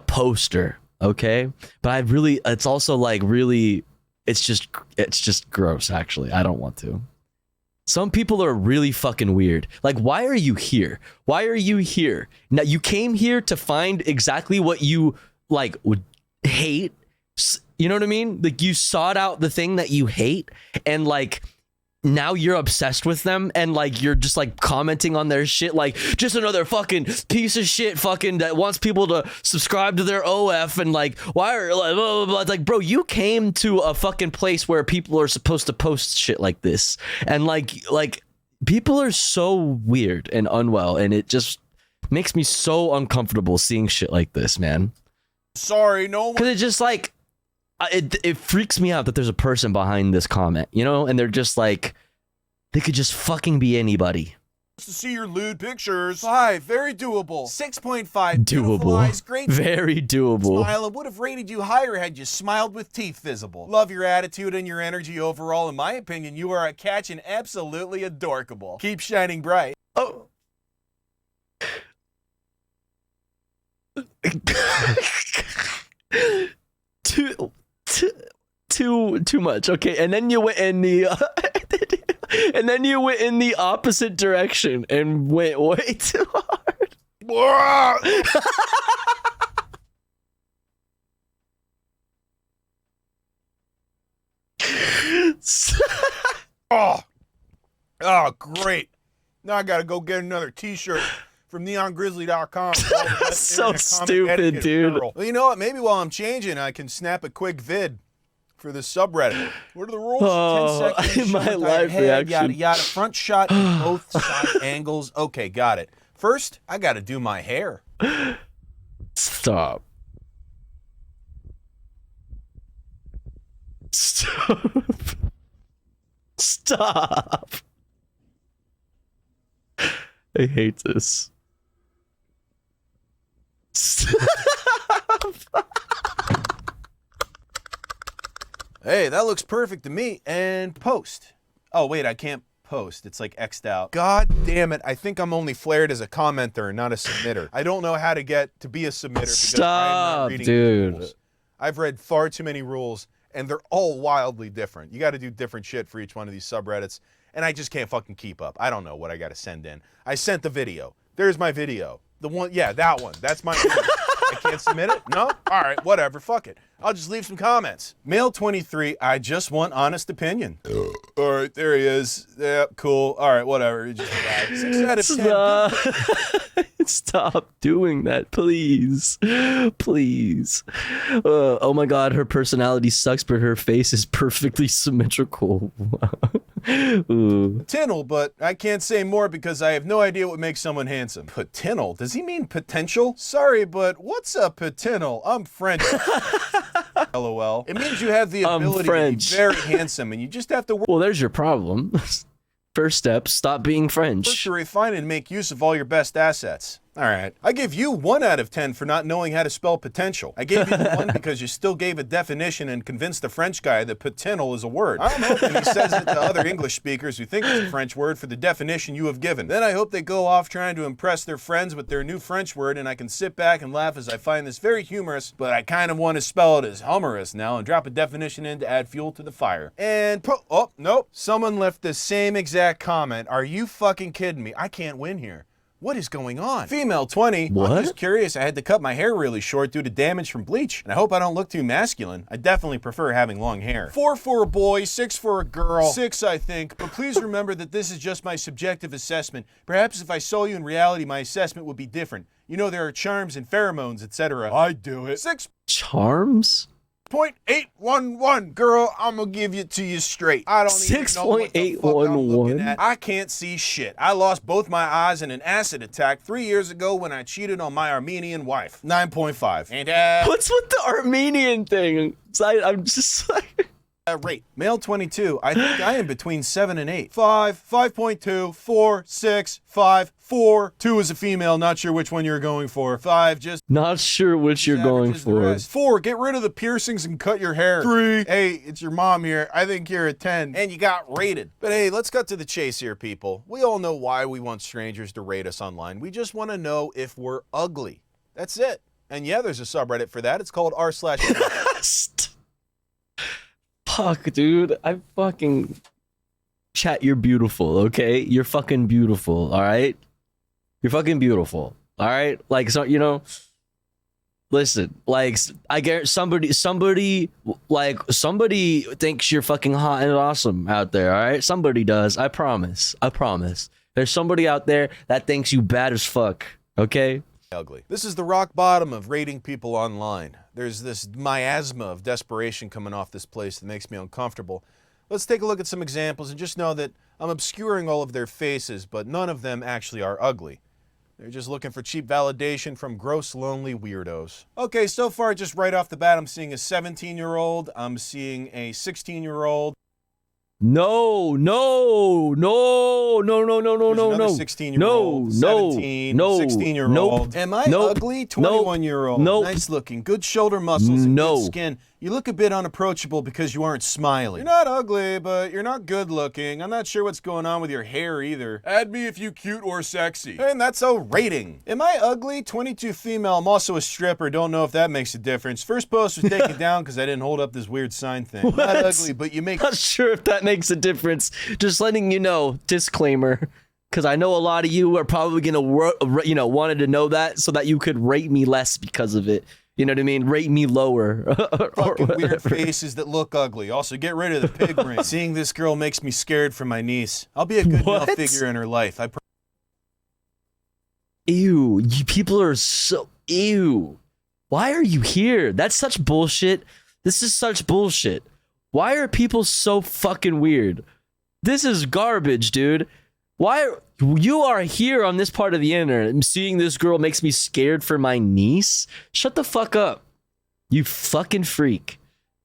poster, okay? But it's also like really, it's just gross, actually. I don't want to. Some people are really fucking weird. Like, why are you here? Why are you here? Now, you came here to find exactly what you, like, would hate. You know what I mean? Like, you sought out the thing that you hate, and, like, now you're obsessed with them, and, like, you're just, like, commenting on their shit, like, just another fucking piece of shit fucking that wants people to subscribe to their OF, and, like, why are, like, blah, blah, blah. It's like, bro, you came to a fucking place where people are supposed to post shit like this, and, like, people are so weird and unwell, and it just makes me so uncomfortable seeing shit like this, man. Sorry, no one... Because it's just, like, it freaks me out that there's a person behind this comment, you know? And they're just like, they could just fucking be anybody. To see your lewd pictures. 5, very doable. 6.5, Doable. Eyes, great. Very doable. Smile, and would have rated you higher had you smiled with teeth visible. Love your attitude and your energy overall. In my opinion, you are a catch and absolutely adorkable. Keep shining bright. Oh. Too much. Okay, and then you went in the opposite direction and went way too hard. Oh, great. Now I gotta go get another t-shirt from neongrizzly.com. So stupid, dude. Well, you know what? Maybe while I'm changing, I can snap a quick vid for this subreddit. What are the rules? Oh, 10 seconds. my live head, reaction. Yada, yada. Front shot in both side angles. Okay, got it. First, I got to do my hair. Stop. Stop. I hate this. Hey, that looks perfect to me. And post. Oh, wait, I can't post. It's like X'd out. God damn it. I think I'm only flared as a commenter and not a submitter. I don't know how to get to be a submitter because I am not reading dude. rules. I've read far too many rules, and they're all wildly different. You got to do different shit for each one of these subreddits, and I just can't fucking keep up. I don't know what I got to send in. I sent the video. There's my video. The one, yeah, that one. That's my video. I can't submit it? No? All right, whatever. Fuck it. I'll just leave some comments. Male 23, I just want honest opinion. All right, there he is. Yeah, cool. All right, whatever. He just died. 6 out of 10. Stop doing that, please. Please. Oh my god, her personality sucks, but her face is perfectly symmetrical. Potential, but I can't say more because I have no idea what makes someone handsome. Potential? Does he mean potential? Sorry, but what's a potential? I'm French. LOL. It means you have the ability to be very handsome, and you just have to work. Well, there's your problem. First step, stop being French. To refine and make use of all your best assets. All right. I give you 1 out of 10 for not knowing how to spell potential. I gave you 1 because you still gave a definition and convinced the French guy that potential is a word. I'm hoping he says it to other English speakers who think it's a French word for the definition you have given. Then I hope they go off trying to impress their friends with their new French word, and I can sit back and laugh as I find this very humorous, but I kind of want to spell it as humorous now and drop a definition in to add fuel to the fire. And oh, nope. Someone left the same exact comment. Are you fucking kidding me? I can't win here. What is going on? Female 20. What? I'm just curious. I had to cut my hair really short due to damage from bleach. And I hope I don't look too masculine. I definitely prefer having long hair. 4 for a boy, 6 for a girl. 6, I think. But please remember that this is just my subjective assessment. Perhaps if I saw you in reality, my assessment would be different. You know, there are charms and pheromones, etc. I'd do it. 6. Charms? 6.811, girl, I'm gonna give it to you straight. I don't even know what the fuck I'm looking at. I can't see shit. I lost both my eyes in an acid attack 3 years ago when I cheated on my Armenian wife. 9.5. And what's with the Armenian thing? I'm just like rate. Male 22. I think I am between 7 and 8. 5, 5.2, 4, 6, 5, 4. 2 is a female. Not sure which one you're going for. 5, just not sure which you're going for. 4, get rid of the piercings and cut your hair. 3, hey, it's your mom here. I think you're a 10. And you got rated. But hey, let's cut to the chase here, people. We all know why we want strangers to rate us online. We just want to know if we're ugly. That's it. And yeah, there's a subreddit for that. It's called r/. Fuck, dude. I fucking chat. You're beautiful, okay? You're fucking beautiful, all right? You're fucking beautiful, all right? Like, so you know. Listen, like, I get somebody thinks you're fucking hot and awesome out there, all right? Somebody does. I promise. I promise. There's somebody out there that thinks you bad as fuck, okay? Ugly. This is the rock bottom of rating people online. There's this miasma of desperation coming off this place that makes me uncomfortable. Let's take a look at some examples and just know that I'm obscuring all of their faces, but none of them actually are ugly. They're just looking for cheap validation from gross, lonely weirdos. Okay, so far, just right off the bat, I'm seeing a 17-year-old. I'm seeing a 16-year-old. No. There's another 16-year-old, 17, 16-year-old. Am I ugly? 21-year-old. Nice looking, good shoulder muscles and good skin. You look a bit unapproachable because you aren't smiling. You're not ugly, but you're not good looking. I'm not sure what's going on with your hair either. Add me if you cute or sexy. And that's a rating. Am I ugly? 22 female. I'm also a stripper. Don't know if that makes a difference. First post was taken down because I didn't hold up this weird sign thing. What? Not ugly, but you make... Not sure if that makes a difference. Just letting you know, disclaimer, because I know a lot of you are probably gonna, wanted to know that so that you could rate me less because of it. You know what I mean? Rate me lower. Fucking weird faces that look ugly. Also, get rid of the pig ring. Seeing this girl makes me scared for my niece. I'll be a good enough figure in her life. Ew, you people are so ew. Why are you here? That's such bullshit. This is such bullshit. Why are people so fucking weird? This is garbage, dude. Why you are here on this part of the internet? Seeing this girl makes me scared for my niece? Shut the fuck up. You fucking freak.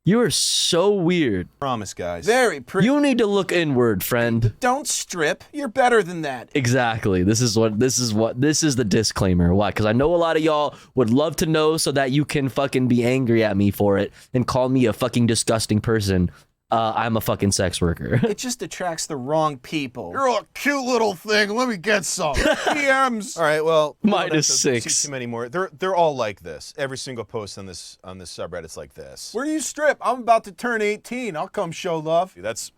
You are so weird. Promise, guys. Very pretty. You need to look inward, friend. Don't strip. You're better than that. Exactly. This is the disclaimer. Why? Because I know a lot of y'all would love to know so that you can fucking be angry at me for it and call me a fucking disgusting person. I'm a fucking sex worker. It just attracts the wrong people. You're a cute little thing. Let me get some. DMs. All right, well, -6. See too many more. They're all like this. Every single post on this subreddit's like this. Where do you strip? I'm about to turn 18. I'll come show love. That's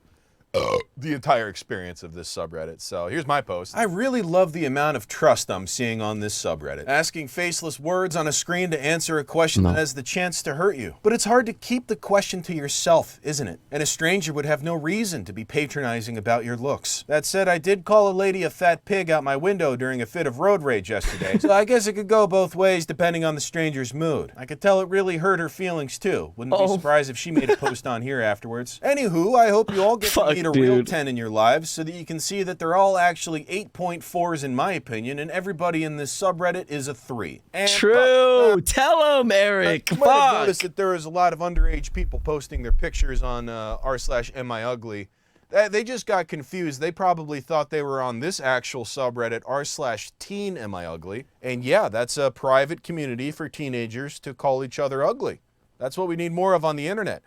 the entire experience of this subreddit. So here's my post. I really love the amount of trust I'm seeing on this subreddit. Asking faceless words on a screen to answer a question that has the chance to hurt you. But it's hard to keep the question to yourself, isn't it? And a stranger would have no reason to be patronizing about your looks. That said, I did call a lady a fat pig out my window during a fit of road rage yesterday. So I guess it could go both ways depending on the stranger's mood. I could tell it really hurt her feelings too. Wouldn't be surprised if she made a post on here afterwards. Anywho, I hope you all get to meet a real 10 in your lives so that you can see that they're all actually 8.4s in my opinion, and everybody in this subreddit is a 3. And true. Tell them, Eric. You might have noticed that there is a lot of underage people posting their pictures on r/AmIUgly. They just got confused. They probably thought they were on this actual subreddit, r/TeenAmIUgly. And yeah, that's a private community for teenagers to call each other ugly. That's what we need more of on the internet.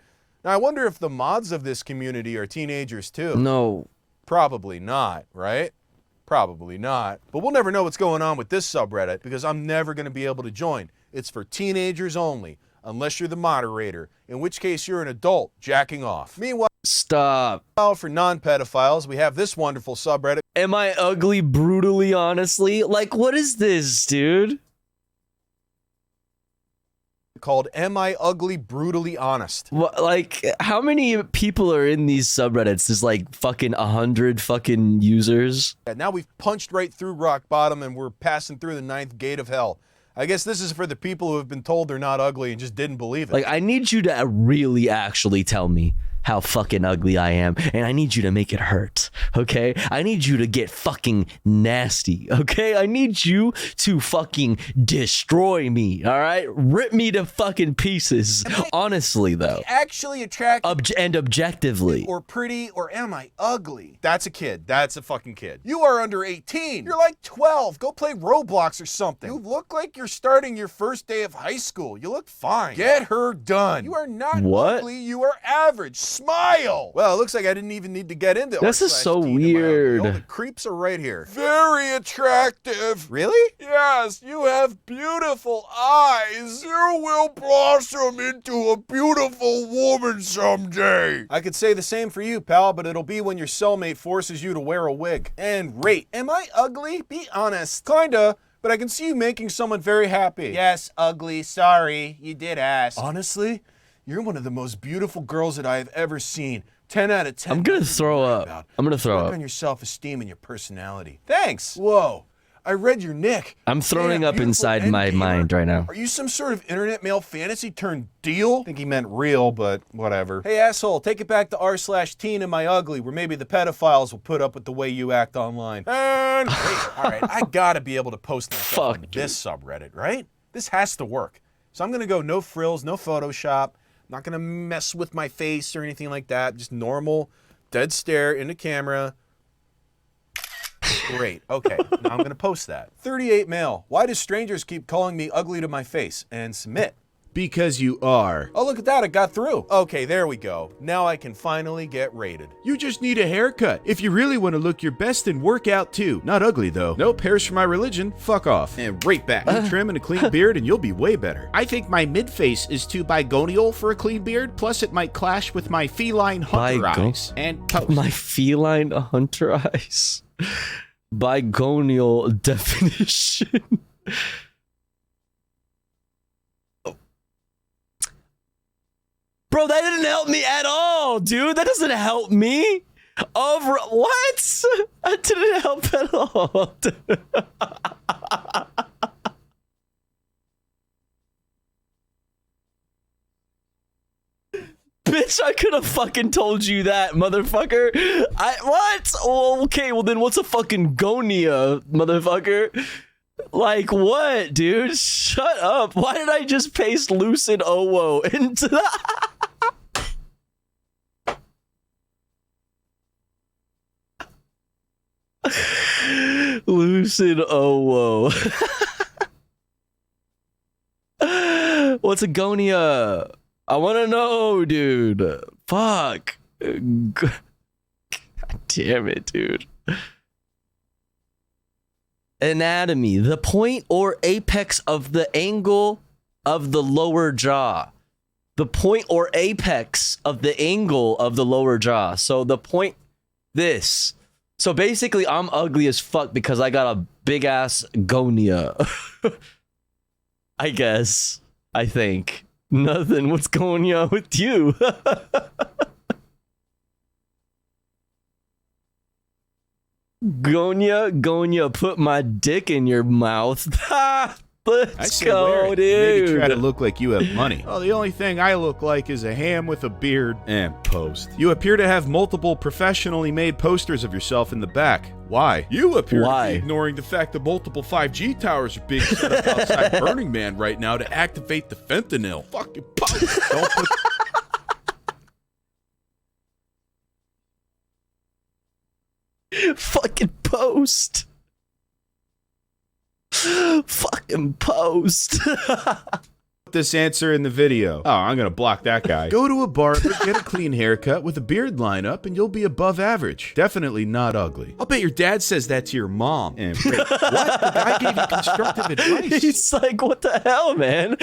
Now, I wonder if the mods of this community are teenagers too. No. Probably not, right? Probably not. But we'll never know what's going on with this subreddit because I'm never going to be able to join. It's for teenagers only, unless you're the moderator, in which case you're an adult jacking off. Meanwhile, stop. For non-pedophiles, we have this wonderful subreddit. Am I ugly brutally honestly? Like, what is this, dude? Called Am I Ugly Brutally Honest? What, like, how many people are in these subreddits? There's like fucking 100 fucking users. Yeah, now we've punched right through rock bottom and we're passing through the 9th gate of hell. I guess this is for the people who have been told they're not ugly and just didn't believe it. Like, I need you to really actually tell me how fucking ugly I am, and I need you to make it hurt, okay? I need you to get fucking nasty, okay? I need you to fucking destroy me, all right? Rip me to fucking pieces. Honestly, though. Actually attractive and objectively. Or pretty, or am I ugly? That's a kid. That's a fucking kid. You are under 18. You're like 12. Go play Roblox or something. You look like you're starting your first day of high school. You look fine. Get her done. You are not ugly. You are average. Smile. Well, it looks like I didn't even need to get into This is so weird. The creeps are right here. Very attractive. Really? Yes, you have beautiful eyes. You will blossom into a beautiful woman someday. I could say the same for you, pal, but it'll be when your cellmate forces you to wear a wig. And rate. Am I ugly? Be honest. Kinda. But I can see you making someone very happy. Yes, ugly. Sorry. You did ask. Honestly, you're one of the most beautiful girls that I have ever seen. 10 out of 10. I'm gonna throw up. I'm gonna throw Work up. on your self-esteem and your personality. Thanks. Whoa. I read your nick. I'm throwing Damn, up beautiful inside end my gamer. mind right now. Are you some sort of internet male fantasy turned deal? I think he meant real, but whatever. Hey, asshole, take it back to r/teen Am I Ugly, where maybe the pedophiles will put up with the way you act online. And wait, all right, I gotta be able to post myself on this subreddit, right? This has to work. So I'm gonna go no frills, no Photoshop. I'm not gonna mess with my face or anything like that. Just normal, dead stare into camera. Great. Okay. Now I'm going to post that. 38 male. Why do strangers keep calling me ugly to my face? And submit. Because you are. Oh, look at that. It got through. Okay, there we go. Now I can finally get rated. You just need a haircut. If you really want to look your best and work out too. Not ugly though. Nope, hair's for my religion. Fuck off. And right back. New trim and a clean beard and you'll be way better. I think my mid-face is too bigonial for a clean beard. Plus it might clash with my feline hunter eyes. And toast. My feline hunter eyes. Bigonial definition. Bro, that didn't help me at all, dude. That doesn't help me. What? That didn't help at all. Bitch, I could have fucking told you that, motherfucker. What? Oh, okay, well then what's a fucking gonia, motherfucker? Like what, dude? Shut up. Why did I just paste Lucid Owo into that? Lucid Owo. What's a gonia? I want to know, dude. Fuck. God damn it, dude. Anatomy. The point or apex of the angle of the lower jaw. The point or apex of the angle of the lower jaw. So the point, this. So basically, I'm ugly as fuck because I got a big ass gonia. I guess. I think. Nothing. What's going on with you? Gonia, put my dick in your mouth. Let's go, dude. Maybe try to look like you have money. Oh, the only thing I look like is a ham with a beard and post. You appear to have multiple professionally made posters of yourself in the back. Why? You appear to be ignoring the fact that multiple 5G towers are being set up outside Burning Man right now to activate the fentanyl. Fucking post. Don't put... Fucking post. Fucking post. This answer in the video. Oh, I'm gonna block that guy. Go to a barber, get a clean haircut with a beard lineup, and you'll be above average. Definitely not ugly. I'll bet your dad says that to your mom. And wait, what? The guy gave you constructive advice. He's like, what the hell, man?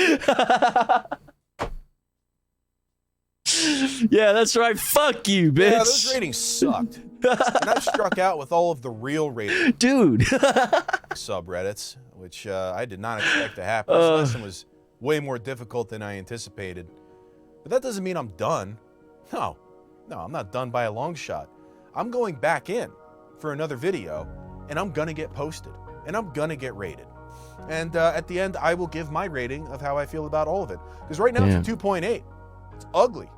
Yeah, that's right. Fuck you, bitch. Yeah, those ratings sucked. And I've struck out with all of the real rated dude subreddits, which I did not expect to happen. This lesson was way more difficult than I anticipated. But that doesn't mean I'm done. No, I'm not done by a long shot. I'm going back in for another video, and I'm gonna get posted, and I'm gonna get rated. And at the end, I will give my rating of how I feel about all of it. Because right now it's a 2.8. It's ugly.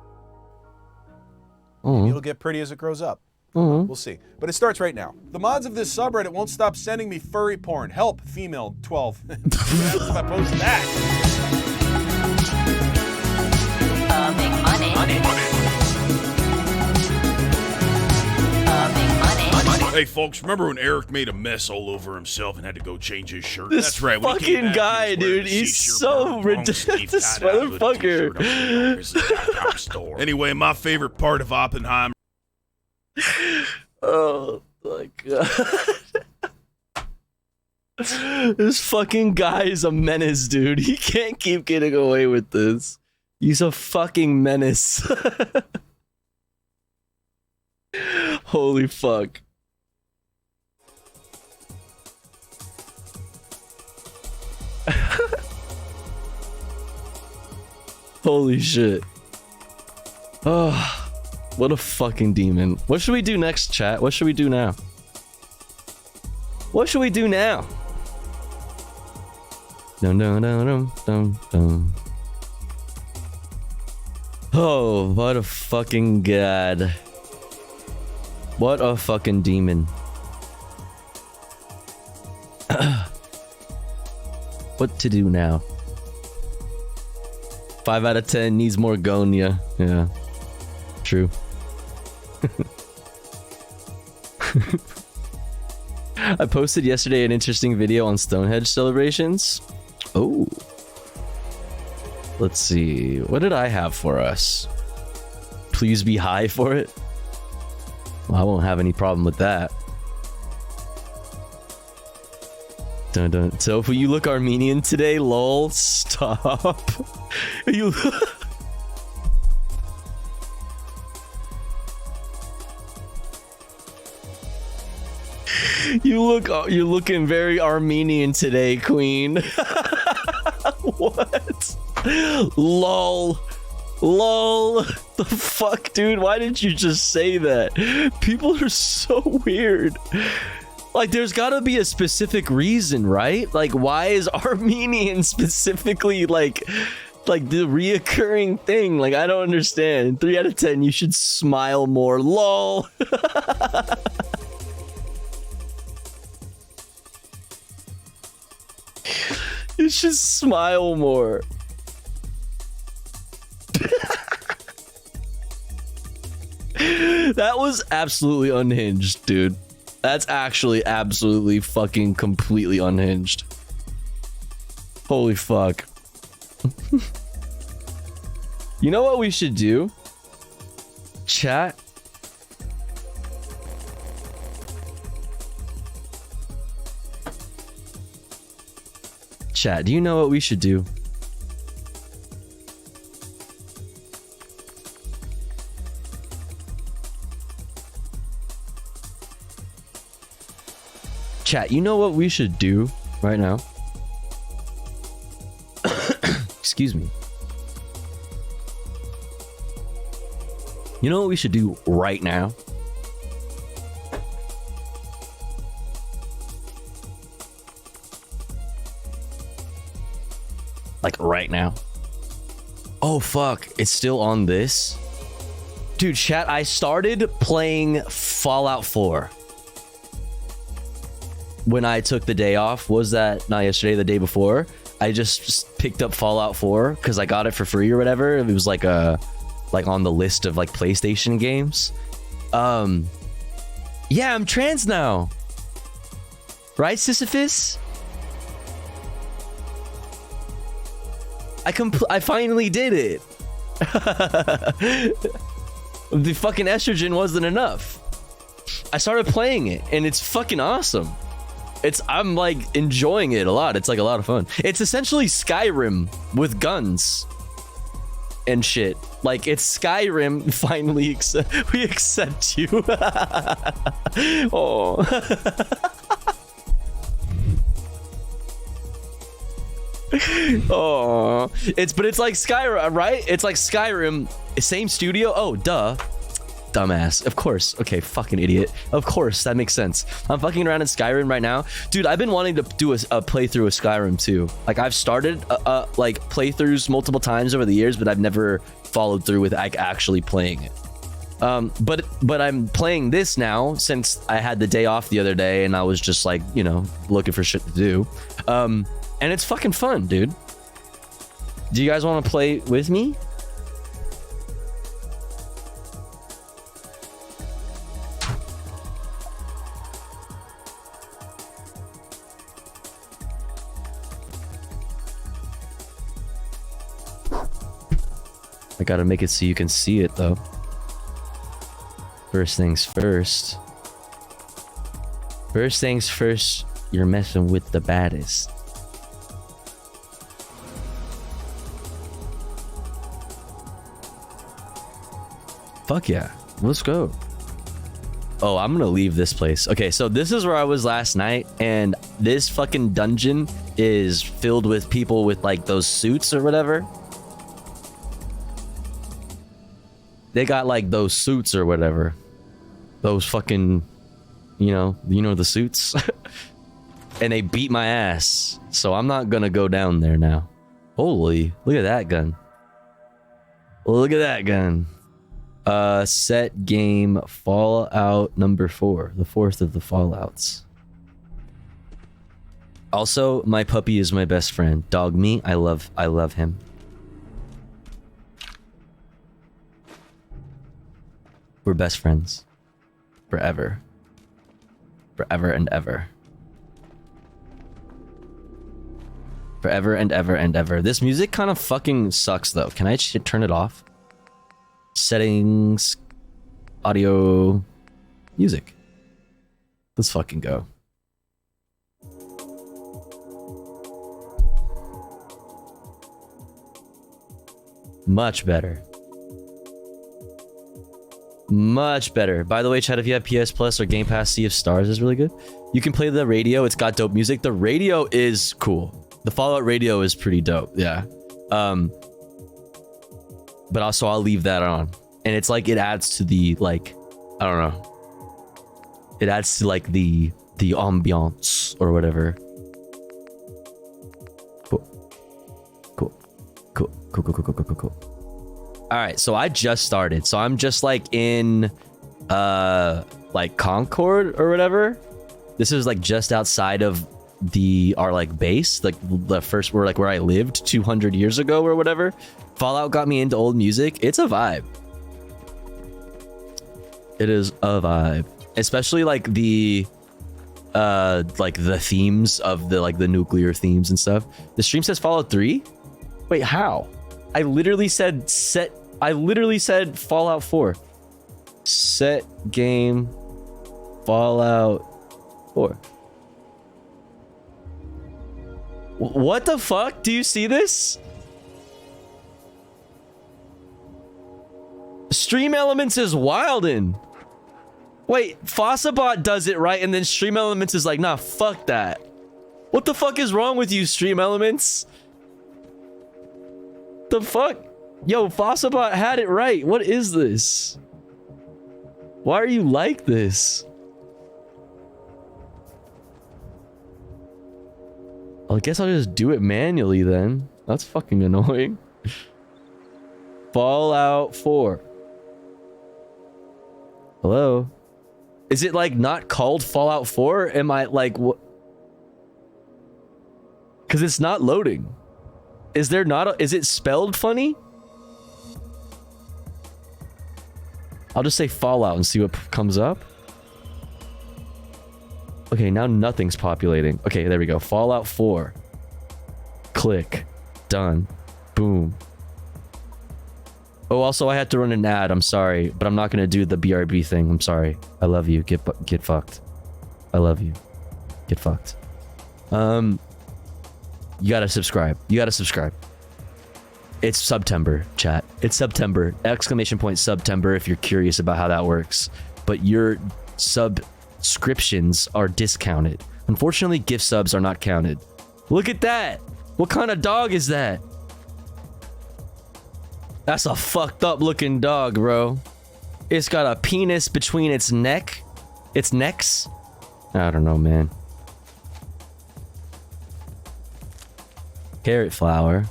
Maybe it'll get pretty as it grows up. We'll see. But it starts right now. The mods of this subreddit won't stop sending me furry porn. Help, female 12. What happens if I post that? Make money. Hey folks, remember when Eric made a mess all over himself and had to go change his shirt? This That's right. fucking guy, dude, he's so ridiculous. This motherfucker. Anyway, my favorite part of Oppenheimer. Oh my god. This fucking guy is a menace, dude. He can't keep getting away with this. He's a fucking menace. Holy fuck. Holy shit. Oh, what a fucking demon. What should we do next, chat? What should we do now? What should we do now? Dum dum dum dum dum dum. Oh, what a fucking god. What a fucking demon. What to do now? 5 out of 10 needs more Gonya. Yeah. True. I posted yesterday an interesting video on Stonehenge celebrations. Oh. Let's see. What did I have for us? Please be high for it. Well, I won't have any problem with that. Dun dun. So, you look Armenian today, lol. Stop. You. You're looking very Armenian today, Queen. What? Lol. Lol. The fuck, dude? Why did you just say that? People are so weird. Like, there's gotta be a specific reason, right? Like, why is Armenian specifically, like the reoccurring thing? Like, I don't understand. 3 out of 10, you should smile more. LOL. You should smile more. That was absolutely unhinged, dude. That's actually absolutely fucking completely unhinged. Holy fuck. You know what we should do? Chat. Chat, do you know what we should do? Chat, you know what we should do right now? Excuse me. You know what we should do right now? Like right now. Oh fuck, it's still on this? Dude, chat, I started playing Fallout 4 when I took the day off. Was that not yesterday, the day before? I just picked up Fallout 4 because I got it for free or whatever. It was like on the list of like PlayStation games. Yeah, I'm trans now. Right, Sisyphus? I finally did it. The fucking estrogen wasn't enough. I started playing it and it's fucking awesome. I'm like enjoying it a lot. It's like a lot of fun. It's essentially Skyrim with guns and shit. Like, it's Skyrim. Finally, we accept you. Oh. Oh, but it's like Skyrim, right? It's like Skyrim, same studio. Oh, duh. Dumbass. Of course. Okay, fucking idiot. Of course, that makes sense. I'm fucking around in Skyrim right now. Dude, I've been wanting to do a playthrough of Skyrim too. Like, I've started like playthroughs multiple times over the years, but I've never followed through with like actually playing it. But I'm playing this now since I had the day off the other day and I was just like, you know, looking for shit to do. And it's fucking fun, dude. Do you guys want to play with me? I gotta make it so you can see it, though. First things first. First things first, you're messing with the baddest. Fuck yeah, let's go. Oh, I'm gonna leave this place. Okay, so this is where I was last night, and this fucking dungeon is filled with people with like those suits or whatever. They got like those suits or whatever. Those fucking, you know the suits. And they beat my ass. So I'm not gonna go down there now. Holy, look at that gun. Look at that gun. Set game Fallout number 4, the 4th of the Fallouts. Also, my puppy is my best friend. Dog me, I love him. We're best friends. Forever. Forever and ever. Forever and ever and ever. This music kind of fucking sucks though. Can I turn it off? Settings, audio, music. Let's fucking go. Much better. Much better. By the way, chat, if you have PS Plus or Game Pass, Sea of Stars is really good. You can play the radio. It's got dope music. The radio is cool. The Fallout radio is pretty dope. Yeah. But also I'll leave that on. And it's like it adds to the like, I don't know. It adds to like the ambiance or whatever. Cool. All right, so I just started. So I'm just like in like Concord or whatever. This is like just outside of our like base, like the first where I lived 200 years ago or whatever. Fallout got me into old music. It's a vibe. It is a vibe, especially like the themes of the nuclear themes and stuff. The stream says Fallout 3. Wait, how? I literally said Fallout 4. Set game Fallout 4. What the fuck? Do you see this? Stream Elements is wildin'. Wait, Fossabot does it right, and then Stream Elements is like, nah, fuck that. What the fuck is wrong with you, Stream Elements? The fuck? Yo, Fossabot had it right. What is this? Why are you like this? I guess I'll just do it manually then. That's fucking annoying. Fallout 4. Hello? Is it like not called Fallout 4? Am I like what? Because it's not loading. Is there not is it spelled funny? I'll just say Fallout and see what comes up. Okay, now nothing's populating. Okay, there we go. Fallout 4. Click. Done. Boom. Oh, also I had to run an ad. I'm sorry, but I'm not gonna do the BRB thing. I'm sorry. I love you. Get fucked. I love you. Get fucked. You gotta subscribe. You gotta subscribe. It's September, chat. It's September. Exclamation point September if you're curious about how that works. But your subscriptions are discounted. Unfortunately, gift subs are not counted. Look at that. What kind of dog is that? That's a fucked up looking dog, bro. It's got a penis between its necks. I don't know, man. Carrot flower.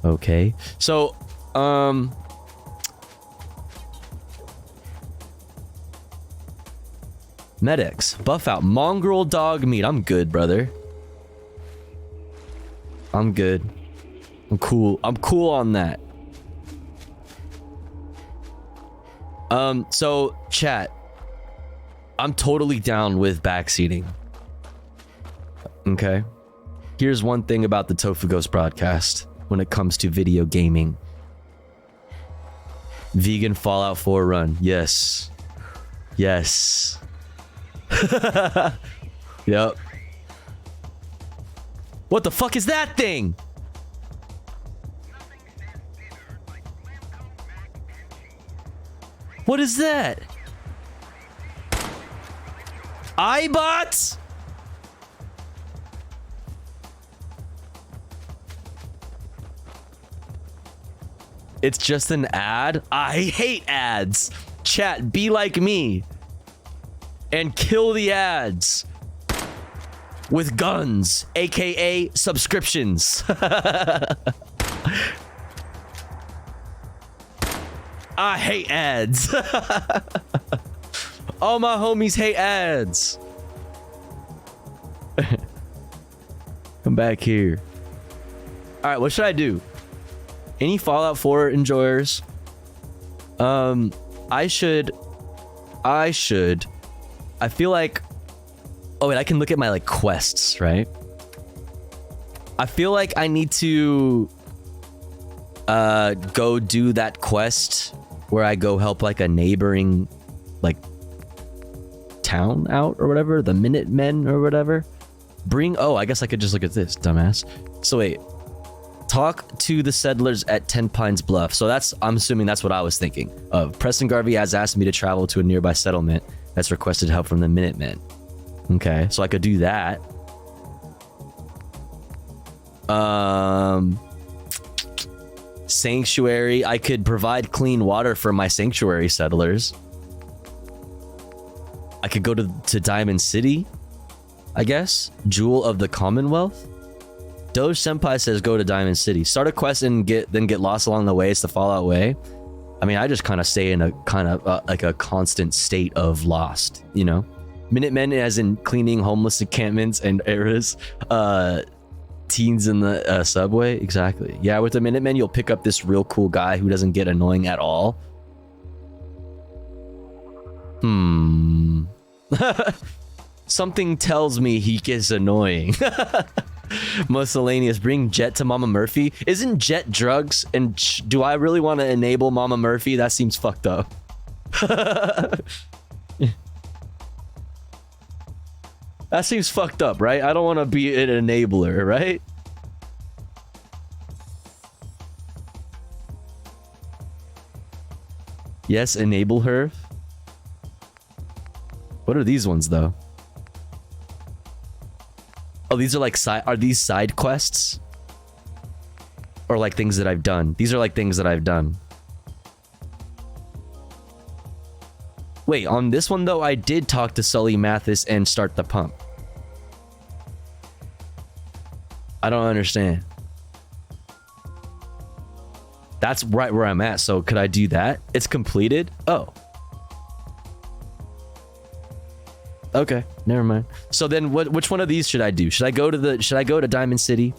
Okay. So, Med-X, buff out mongrel dog meat. I'm good, brother. I'm good. I'm cool. I'm cool on that. So chat, I'm totally down with backseating. Okay. Here's one thing about the Tofu Ghost broadcast when it comes to video gaming. Vegan Fallout 4 run. Yes. Yes. Yep. What the fuck is that thing? What is that? iBots? It's just an ad? I hate ads. Chat, be like me. And kill the ads. With guns, aka subscriptions. I hate ads. All my homies hate ads. Come back here. All right, what should I do? Any Fallout 4 enjoyers? I feel like, oh wait, I can look at my like quests, right? I feel like I need to go do that quest where I go help like a neighboring like town out or whatever, the Minutemen or whatever. Oh, I guess I could just look at this, dumbass. So wait, talk to the settlers at 10 Pines Bluff. So I'm assuming that's what I was thinking of. Preston Garvey has asked me to travel to a nearby settlement that's requested help from the Minutemen. Okay, so I could do that. Sanctuary, I could provide clean water for my sanctuary settlers. I could go to Diamond City, I guess. Jewel of the Commonwealth. Doge Senpai says go to Diamond City. Start a quest and then get lost along the way. It's the Fallout way. I mean, I just kind of stay in a kind of like a constant state of lost, you know? Minutemen as in cleaning homeless encampments and areas. Teens in the subway. Exactly. Yeah, with the Minutemen, you'll pick up this real cool guy who doesn't get annoying at all. Something tells me he gets annoying. Miscellaneous, bring Jet to Mama Murphy. Isn't Jet drugs? And do I really want to enable Mama Murphy? That seems fucked up. That seems fucked up, right? I don't want to be an enabler, right? Yes, enable her. What are these ones, though? Oh, these are like are these side quests? Or like things that I've done? These are like things that I've done. Wait, on this one though, I did talk to Sully Mathis and start the pump. I don't understand. That's right where I'm at, so could I do that? It's completed? Oh. Okay, never mind. So then which one of these should I do? Should I go to Diamond City?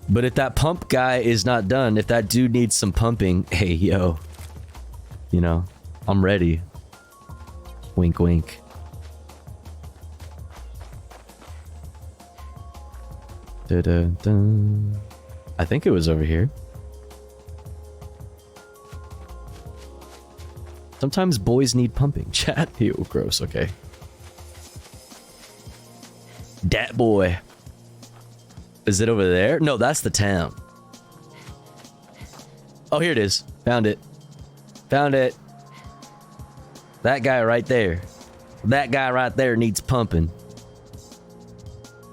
But if that pump guy is not done, if that dude needs some pumping, hey yo. You know, I'm ready. Wink wink. Da-da-da. I think it was over here. Sometimes boys need pumping. Chat. Ew, gross. Okay. Dat boy. Is it over there? No, that's the town. Oh, here it is. Found it. Found it. That guy right there. That guy right there needs pumping.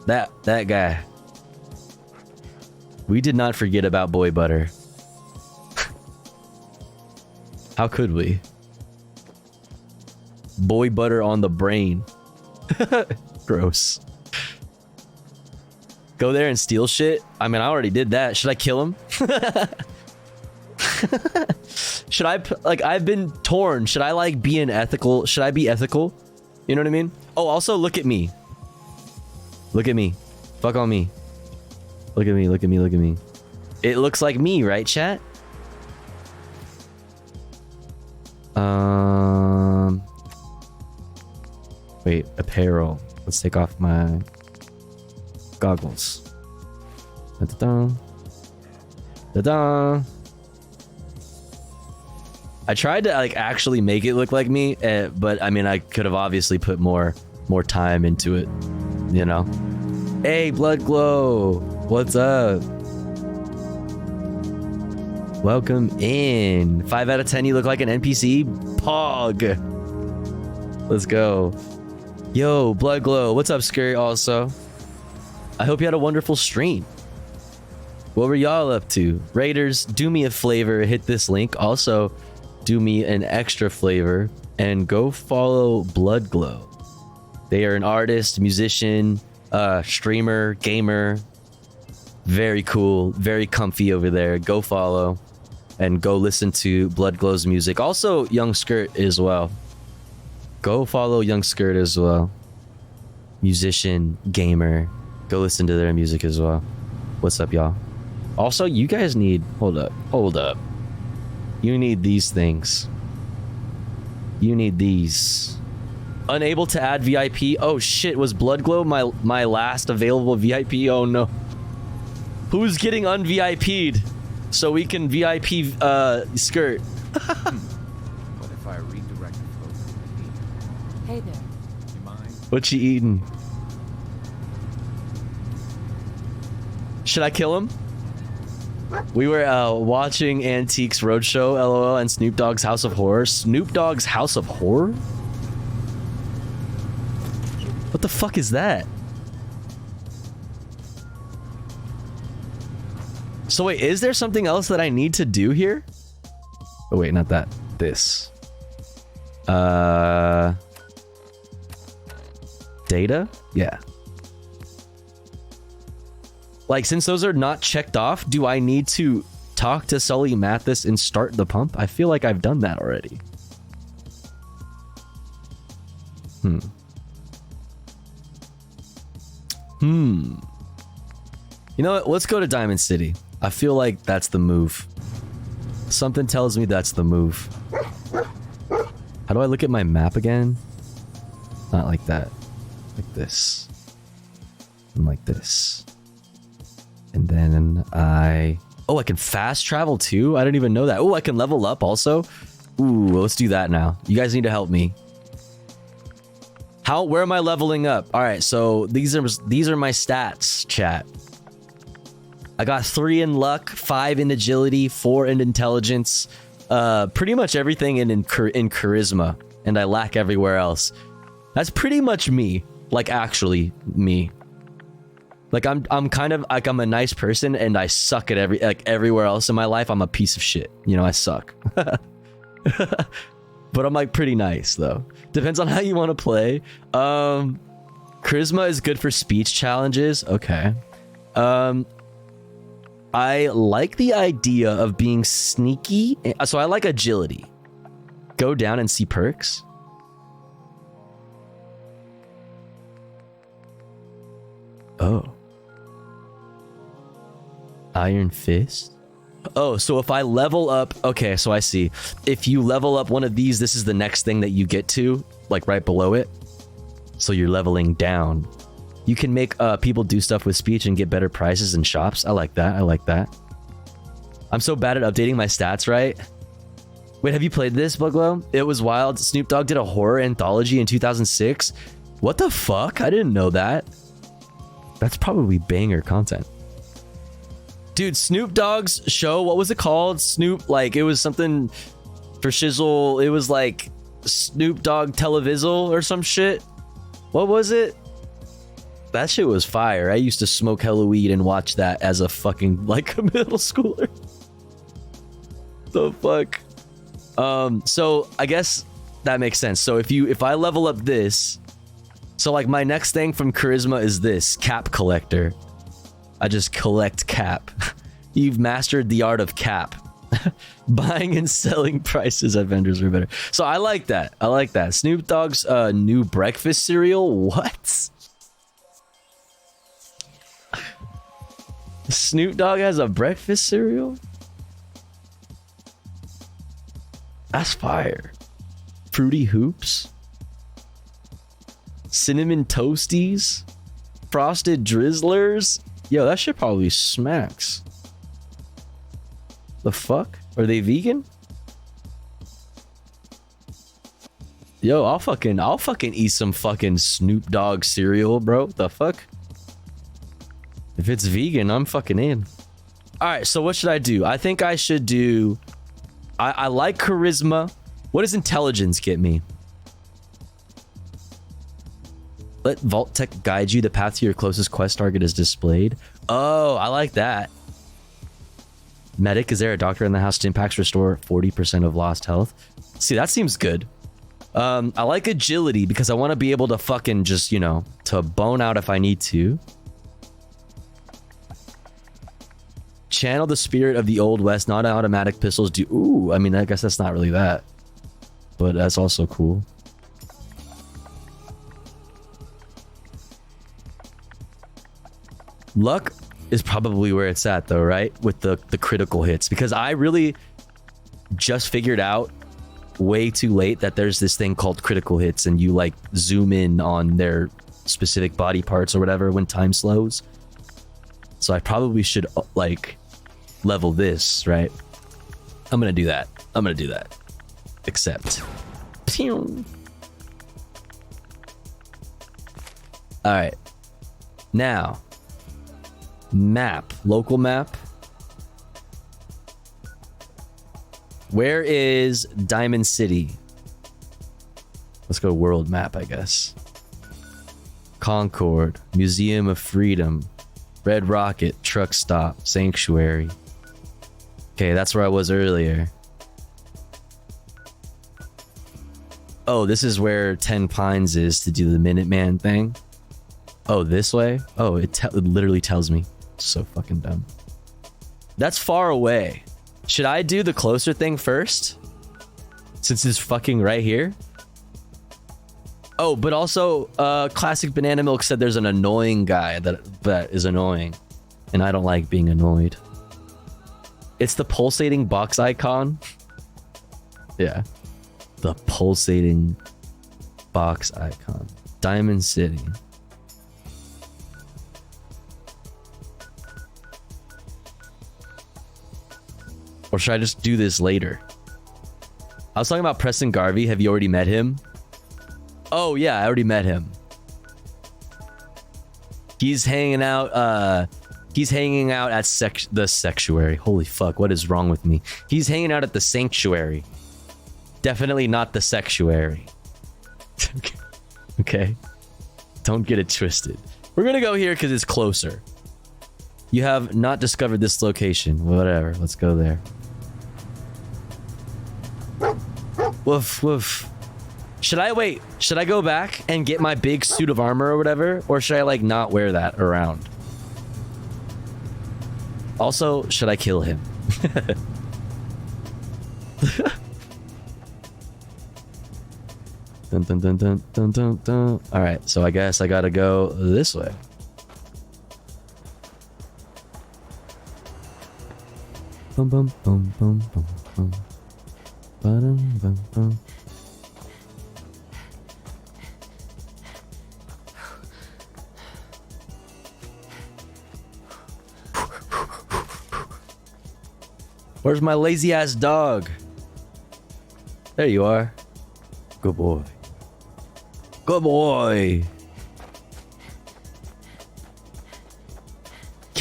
That guy. We did not forget about Boy Butter. How could we? Boy Butter on the brain. Gross. Go there and steal shit? I mean, I already did that. Should I kill him? Should I, like, I've been torn. Should I, like, be unethical? Should I be ethical? You know what I mean? Oh, also, look at me. Look at me. Fuck on me. Look at me, look at me, look at me. It looks like me, right, chat? Wait, apparel. Let's take off my goggles. Da-da-da. Da-da. I tried to like actually make it look like me, but I mean I could have obviously put more time into it, you know. Hey, Blood Glow, what's up? Welcome in. 5 out of 10. You look like an NPC. Pog. Let's go. Yo, Blood Glow, what's up, Scurry? Also, I hope you had a wonderful stream. What were y'all up to? Raiders, do me a flavor. Hit this link. Also, do me an extra flavor and go follow Blood Glow. They are an artist, musician, streamer, gamer. Very cool, very comfy over there. Go follow and go listen to Blood Glow's music. Also, Young Skirt as well. Go follow Young Skirt as well. Musician, gamer. Go listen to their music as well. What's up, y'all? Also, you guys need... Hold up. You need these things. You need these. Unable to add VIP. Oh shit, was Blood Glow my last available VIP? Oh no. Who's getting un-VIP'd so we can VIP Skirt? What if I redirect the flow to Hey there. you mind? What you eating? Should I kill him? We were watching Antiques Roadshow, LOL, and Snoop Dogg's House of Horror. Snoop Dogg's House of Horror? What the fuck is that? So wait, is there something else that I need to do here? Oh wait, not that. This. Data? Yeah. Like, since those are not checked off, do I need to talk to Sully Mathis and start the pump? I feel like I've done that already. You know what? Let's go to Diamond City. I feel like that's the move. Something tells me that's the move. How do I look at my map again? Not like that. Like this. And like this. And then oh, I can fast travel too? I didn't even know that. Oh, I can level up also? Ooh, let's do that now. You guys need to help me. Where am I leveling up? All right, so these are my stats, chat. I got 3 in luck, 5 in agility, 4 in intelligence, pretty much everything in charisma, and I lack everywhere else. That's pretty much me, like actually me. Like I'm kind of like I'm a nice person and I suck at everywhere else in my life. I'm a piece of shit. You know, I suck. But I'm like pretty nice though. Depends on how you want to play. Charisma is good for speech challenges. Okay. I like the idea of being sneaky. So I like agility. Go down and see perks. Oh. Iron Fist? Oh, so if I level up... Okay, so I see. If you level up one of these, this is the next thing that you get to, like right below it. So you're leveling down. You can make people do stuff with speech and get better prices in shops. I like that. I like that. I'm so bad at updating my stats, right? Wait, have you played this, Buglow? It was wild. Snoop Dogg did a horror anthology in 2006. What the fuck? I didn't know that. That's probably banger content. Dude, Snoop Dogg's show, what was it called? Snoop, like, it was something for Shizzle. It was like Snoop Dogg Televizzle or some shit. What was it? That shit was fire. I used to smoke hella weed and watch that as a fucking, like, a middle schooler. The fuck? So I guess that makes sense. So if I level up this, so like my next thing from charisma is this, cap collector. I just collect cap. You've mastered the art of cap. Buying and selling prices at vendors are better. So I like that. I like that. Snoop Dogg's new breakfast cereal. What? Snoop Dogg has a breakfast cereal? That's fire. Fruity Hoops? Cinnamon Toasties? Frosted Drizzlers? Yo, that shit probably smacks. The fuck? Are they vegan? Yo, I'll fucking eat some fucking Snoop Dogg cereal, bro. The fuck? If it's vegan, I'm fucking in. Alright, so what should I do? I think I should do... I like charisma. What does intelligence get me? Let Vault Tech guide you. The path to your closest quest target is displayed. Oh, I like that. Medic, is there a doctor in the house? Stimpaks restore 40% of lost health. See, that seems good. I like agility because I want to be able to fucking just, you know, to bone out if I need to. Channel the spirit of the Old West. Not automatic pistols do. Ooh, I mean, I guess that's not really that. But that's also cool. Luck is probably where it's at though, right? With the critical hits. Because I really just figured out way too late that there's this thing called critical hits and you like zoom in on their specific body parts or whatever when time slows. So I probably should like level this, right? I'm gonna do that. I'm gonna do that. Accept. Alright. Now. Map. Local map. Where is Diamond City? Let's go world map, I guess. Concord. Museum of Freedom. Red Rocket. Truck Stop. Sanctuary. Okay, that's where I was earlier. Oh, this is where 10 Pines is to do the Minuteman thing. Oh, this way? Oh, it literally tells me. So fucking dumb. That's far away. Should I do the closer thing first? Since it's fucking right here? Oh, but also, Classic Banana Milk said there's an annoying guy that is annoying. And I don't like being annoyed. It's the pulsating box icon. Yeah. The pulsating box icon. Diamond City. Or should I just do this later? I was talking about Preston Garvey. Have you already met him? Oh yeah, I already met him. He's hanging out at the Sanctuary. Holy fuck, what is wrong with me? He's hanging out at the Sanctuary. Definitely not the Sanctuary. Okay. Don't get it twisted. We're gonna go here because it's closer. You have not discovered this location. Whatever, let's go there. Woof, woof. Should I go back and get my big suit of armor or whatever? Or should I like not wear that around? Also, should I kill him? Dun, dun, dun, dun, dun, dun, dun. All right, so I guess I gotta go this way. Bum bum bum bum bum bum. Ba-dum, bum, bum. Where's my lazy ass dog? There you are. Good boy. Good boy.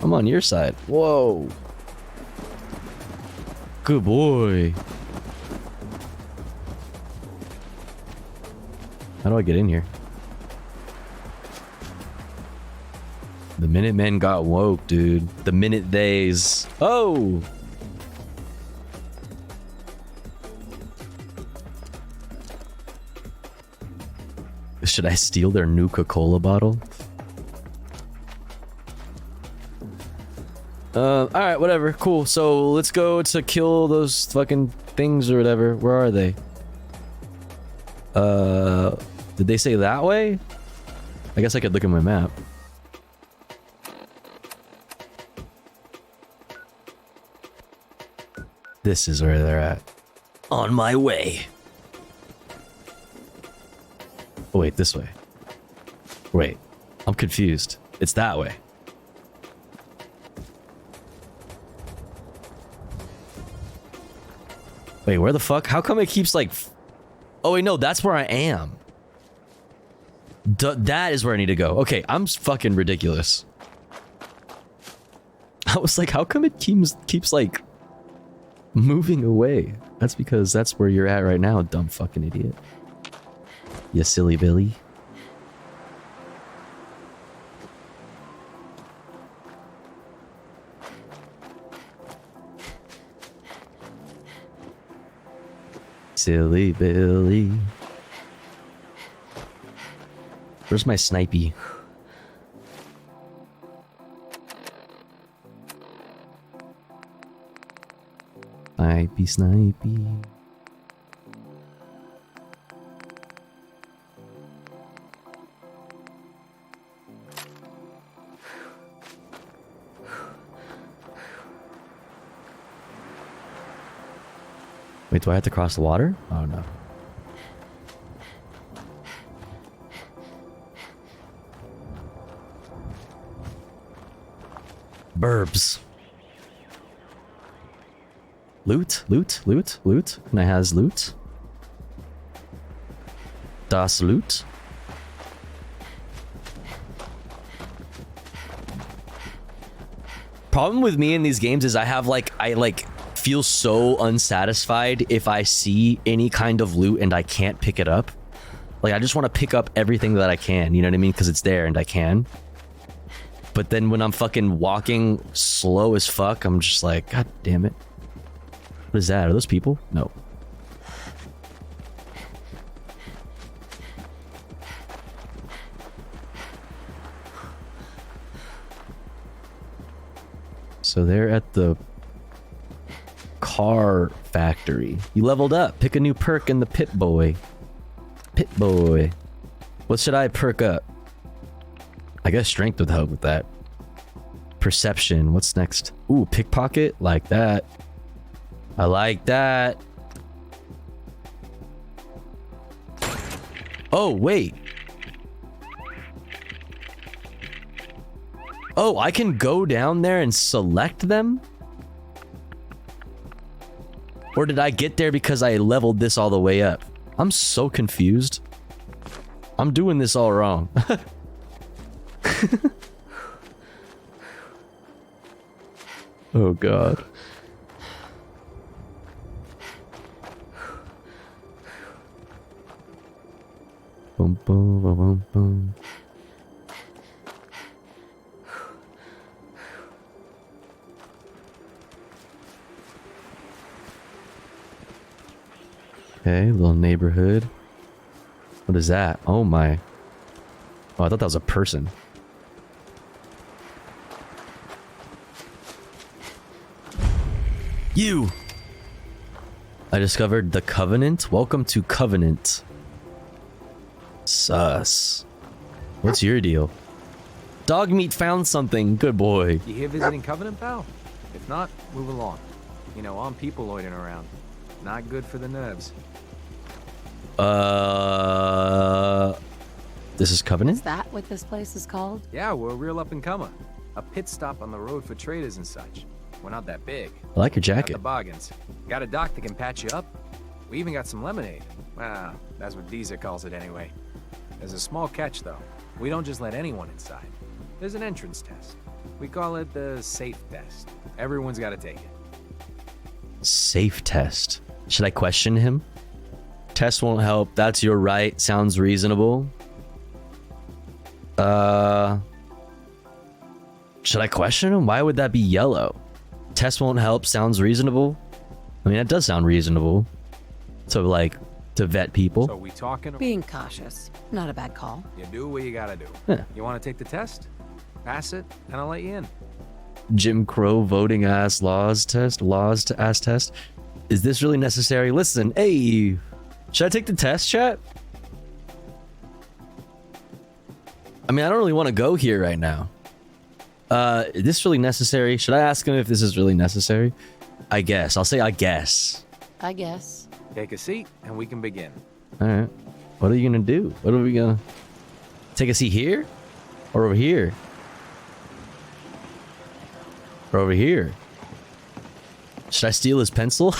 I'm on your side. Whoa. Good boy. How do I get in here? The Minutemen got woke, dude. The minute theys. Oh! Should I steal their Nuka-Cola bottle? Alright, whatever. Cool. So let's go to kill those fucking things or whatever. Where are they? Did they say that way? I guess I could look at my map. This is where they're at. On my way. Oh, wait, this way. Wait, I'm confused. It's that way. Wait, where the fuck? How come it keeps like... Oh, wait, no, that's where I am. That is where I need to go. Okay, I'm fucking ridiculous. I was like, how come it keeps like moving away? That's because that's where you're at right now, dumb fucking idiot. You silly Billy. Silly Billy. Where's my snipey? Snipey. Wait, do I have to cross the water? Oh no. Burbs. Loot, loot, loot, loot. And I has loot. Das Loot. Problem with me in these games is I feel so unsatisfied if I see any kind of loot and I can't pick it up. Like, I just want to pick up everything that I can, you know what I mean? Because it's there and I can. But then when I'm fucking walking slow as fuck, I'm just like, God damn it. What is that? Are those people? No. So they're at the car factory. You leveled up. Pick a new perk in the Pit Boy. Pit Boy. What should I perk up? I guess strength would help with that. Perception. What's next? Ooh, pickpocket. Like that. I like that. Oh, wait. Oh, I can go down there and select them? Or did I get there because I leveled this all the way up? I'm so confused. I'm doing this all wrong. Oh, God. Boom, boom, boom, boom, boom. Okay, little neighborhood. What is that? Oh my. Oh, I thought that was a person. You! I discovered the Covenant. Welcome to Covenant. Sus. What's your deal? Dog meat found something. Good boy. You here visiting Covenant, pal? If not, move along. You know, I'm people loitering around. Not good for the nerves. This is Covenant? Is that what this place is called? Yeah, we're a real up-and-comer. A pit stop on the road for traders and such. We're not that big. I like your jacket. Got the bargains. Got a doc that can patch you up. We even got some lemonade. Well, that's what Deezer calls it anyway. There's a small catch, though. We don't just let anyone inside. There's an entrance test. We call it the safe test. Everyone's got to take it. Safe test. Should I question him? Test won't help. That's your right. Sounds reasonable. Should I question him? Why would that be yellow? Test won't help. Sounds reasonable. I mean, that does sound reasonable. To vet people. So we talking? Being cautious. Not a bad call. You do what you gotta do. Yeah. You want to take the test? Pass it, and I'll let you in. Jim Crow voting ass laws test. Laws to ass test. Is this really necessary? Listen, hey, should I take the test, chat? I mean, I don't really want to go here right now. Is this really necessary? Should I ask him if this is really necessary? I guess. I'll say I guess. I guess. Take a seat, and we can begin. All right. What are you gonna do? What are we gonna take a seat here, or over here, or over here? Should I steal his pencil?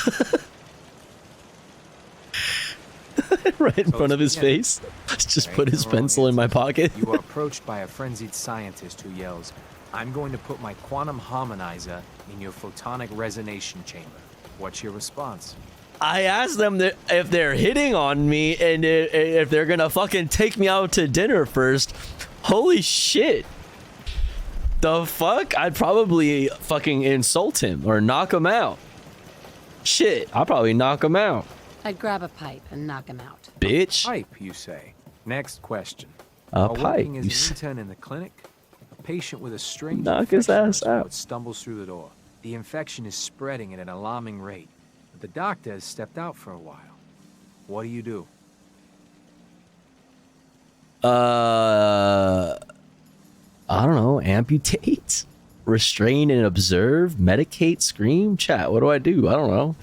Right in front of his face. Just put his pencil in my pocket. You are approached by a frenzied scientist who yells, "I'm going to put my quantum harmonizer in your photonic resonation chamber." What's your response? I asked them if they're hitting on me and if they're gonna fucking take me out to dinner first. Holy shit. The fuck? I'd probably fucking insult him or knock him out. Shit, I'll probably knock him out. I'd grab a pipe and knock him out. Bitch. A pipe, you say? Next question. A While pipe, working you as an say? intern in the clinic, a patient with a strange Knock his ass out. stumbles through the door. The infection is spreading at an alarming rate. But the doctor has stepped out for a while. What do you do? I don't know. Amputate, restrain and observe, medicate, scream, chat. What do? I don't know.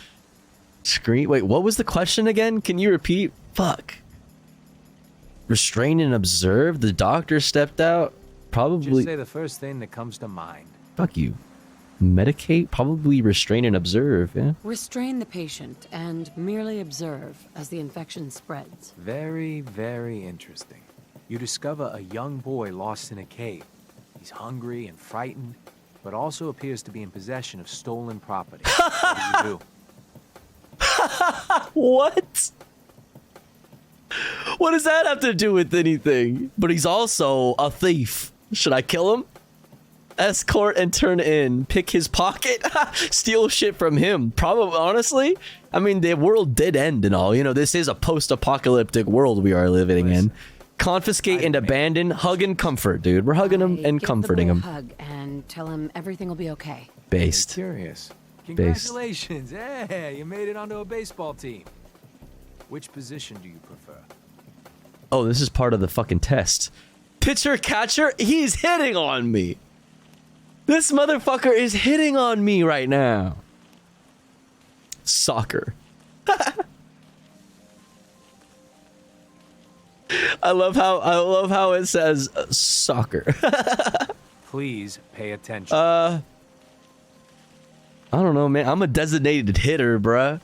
Scream. Wait, what was the question again? Can you repeat? Fuck. Restrain and observe. The doctor stepped out. Probably. Just say the first thing that comes to mind. Fuck you. Medicate, probably restrain and observe. Yeah. Restrain the patient and merely observe as the infection spreads. Very, very interesting. You discover a young boy lost in a cave. He's hungry and frightened, but also appears to be in possession of stolen property. What do you do? What? What does that have to do with anything? But he's also a thief. Should I kill him? Escort and turn in. Pick his pocket. Steal shit from him. Probably, honestly. I mean, the world did end and all. You know, this is a post-apocalyptic world we are living in. Confiscate and abandon. Hug and comfort, dude. We're hugging him and comforting him. Hug and tell him everything will be okay. Based. Curious. Based. Congratulations. Hey, you made it onto a baseball team. Which position do you prefer? Oh, this is part of the fucking test. Pitcher, catcher, he's hitting on me. This motherfucker is hitting on me right now. Soccer. I love how it says soccer. Please pay attention. I don't know, man. I'm a designated hitter, bruh.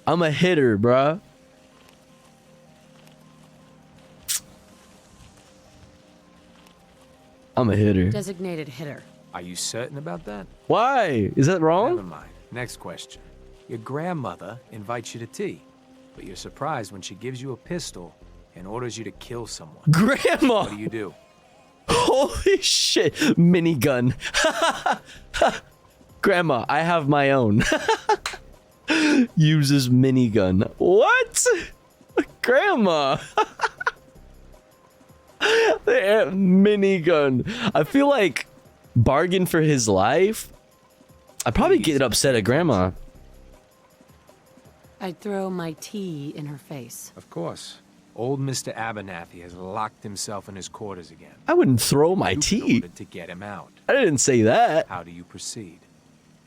I'm a hitter, bruh. I'm a hitter. Designated hitter. Are you certain about that? Why? Is that wrong? Never mind. Next question. Your grandmother invites you to tea, but you're surprised when she gives you a pistol and orders you to kill someone. Grandma! What do you do? Holy shit. Minigun. Grandma, I have my own. Uses minigun. What? Grandma. Minigun. I feel like bargain for his life. I'd probably get upset at grandma. I'd throw my tea in her face. Of course. Old Mr. Abernathy has locked himself in his quarters again. I wouldn't throw my You've tea. been ordered to get him out. I didn't say that. How do you proceed?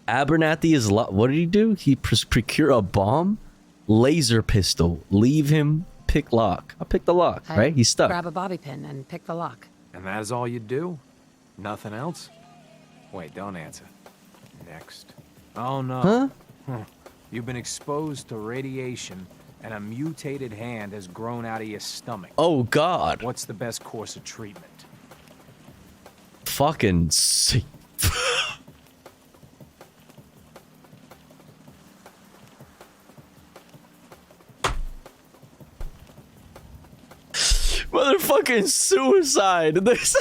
Abernathy is what did he do? He procure a bomb, laser pistol, leave him, pick lock. I'll pick the lock, I'd right? He's stuck. Grab a bobby pin and pick the lock. And that is all you do? Nothing else? Wait, don't answer. Next. Oh no. Huh? You've been exposed to radiation and a mutated hand has grown out of your stomach. Oh god. What's the best course of treatment? Fucking Motherfucking suicide. This.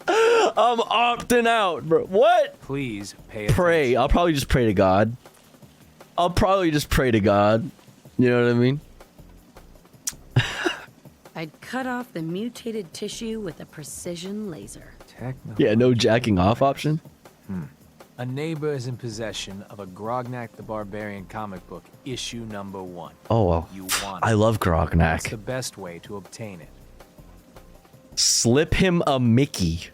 I'm opting out, bro. What? Please pray. I'll probably just pray to God. You know what I mean? I'd cut off the mutated tissue with a precision laser. Yeah, no jacking off option. A neighbor is in possession of a Grognak the Barbarian comic book, issue number 1. Oh, well. You want I it. love Grognak. That's the best way to obtain it. Slip him a Mickey.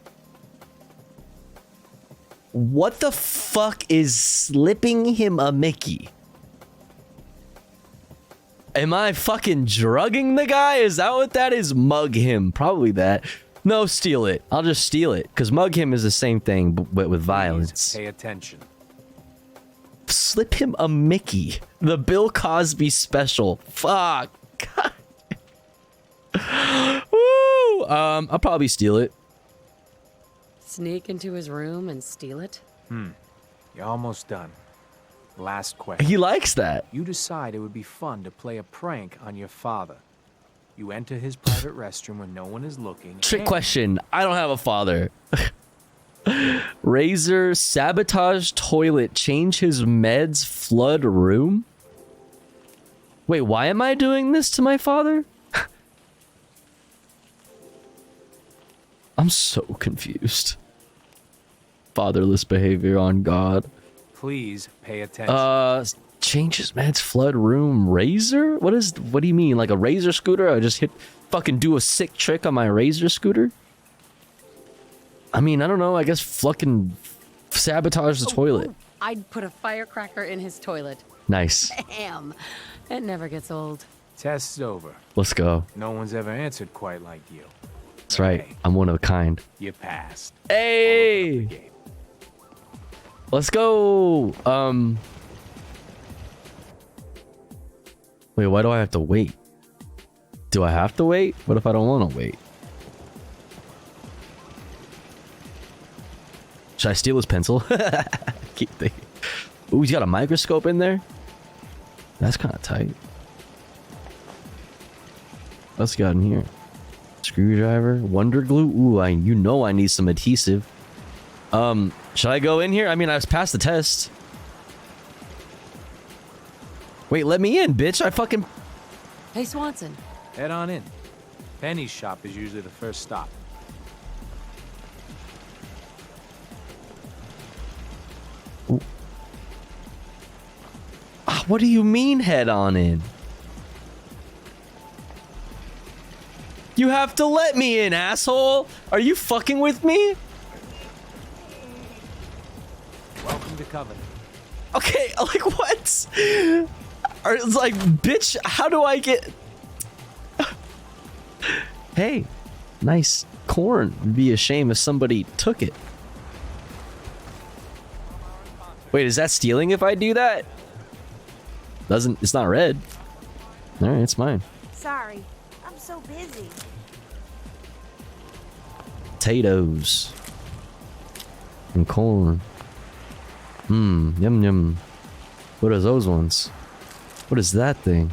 What the fuck is slipping him a Mickey? Am I fucking drugging the guy? Is that what that is? Mug him. Probably that. No, steal it. I'll just steal it. Because mug him is the same thing, but with violence. Pay attention. Slip him a Mickey. The Bill Cosby special. Fuck. Woo! I'll probably steal it. Sneak into his room and steal it? You're almost done. Last question. He likes that. You decide it would be fun to play a prank on your father. You enter his private restroom when no one is looking. Trick question. I don't have a father. Razor, sabotage toilet, change his meds, flood room? Wait, why am I doing this to my father? I'm so confused. Fatherless behavior on God. Please pay attention. Change his meds, flood room, razor? What do you mean? Like a razor scooter? I just fucking do a sick trick on my razor scooter? I mean, I don't know. I guess fucking sabotage the toilet. I'd put a firecracker in his toilet. Nice. Damn. It never gets old. Test's over. Let's go. No one's ever answered quite like you. That's right. I'm one of a kind. You passed. Hey! Let's go. Wait, why do I have to wait? Do I have to wait? What if I don't want to wait? Should I steal his pencil? Keep thinking. Ooh, he's got a microscope in there? That's kind of tight. What's got in here? Screwdriver, wonder glue. Ooh, you know I need some adhesive. Should I go in here? I mean, I was past the test. Wait, let me in, bitch. I fucking... Hey, Swanson. Head on in. Penny's shop is usually the first stop. What do you mean head on in? You have to let me in, asshole. Are you fucking with me? Welcome to Covenant. Okay, like what? Or it's like, bitch, how do I get... Hey, nice corn. It'd be a shame if somebody took it. Wait, is that stealing if I do that? It's not red. All right, it's mine. Sorry, I'm so busy. Potatoes. And corn. Yum yum. What are those ones? What is that thing?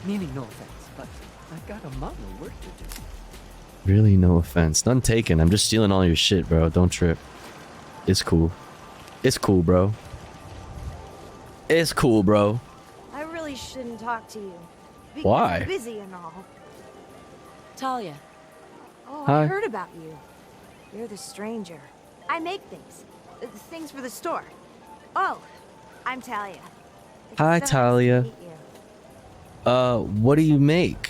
Meaning no offense, but I've got a mountain of work to do. Really, no offense. None taken. I'm just stealing all your shit, bro. Don't trip. It's cool. It's cool, bro. It's cool, bro. I really shouldn't talk to you. Because Why? I'm busy and all. Talia. Oh, Hi. I heard about you. You're the stranger. I make things. Things for the store. Oh, I'm Talia. It's Hi, so nice to Talia. meet you. What do you make?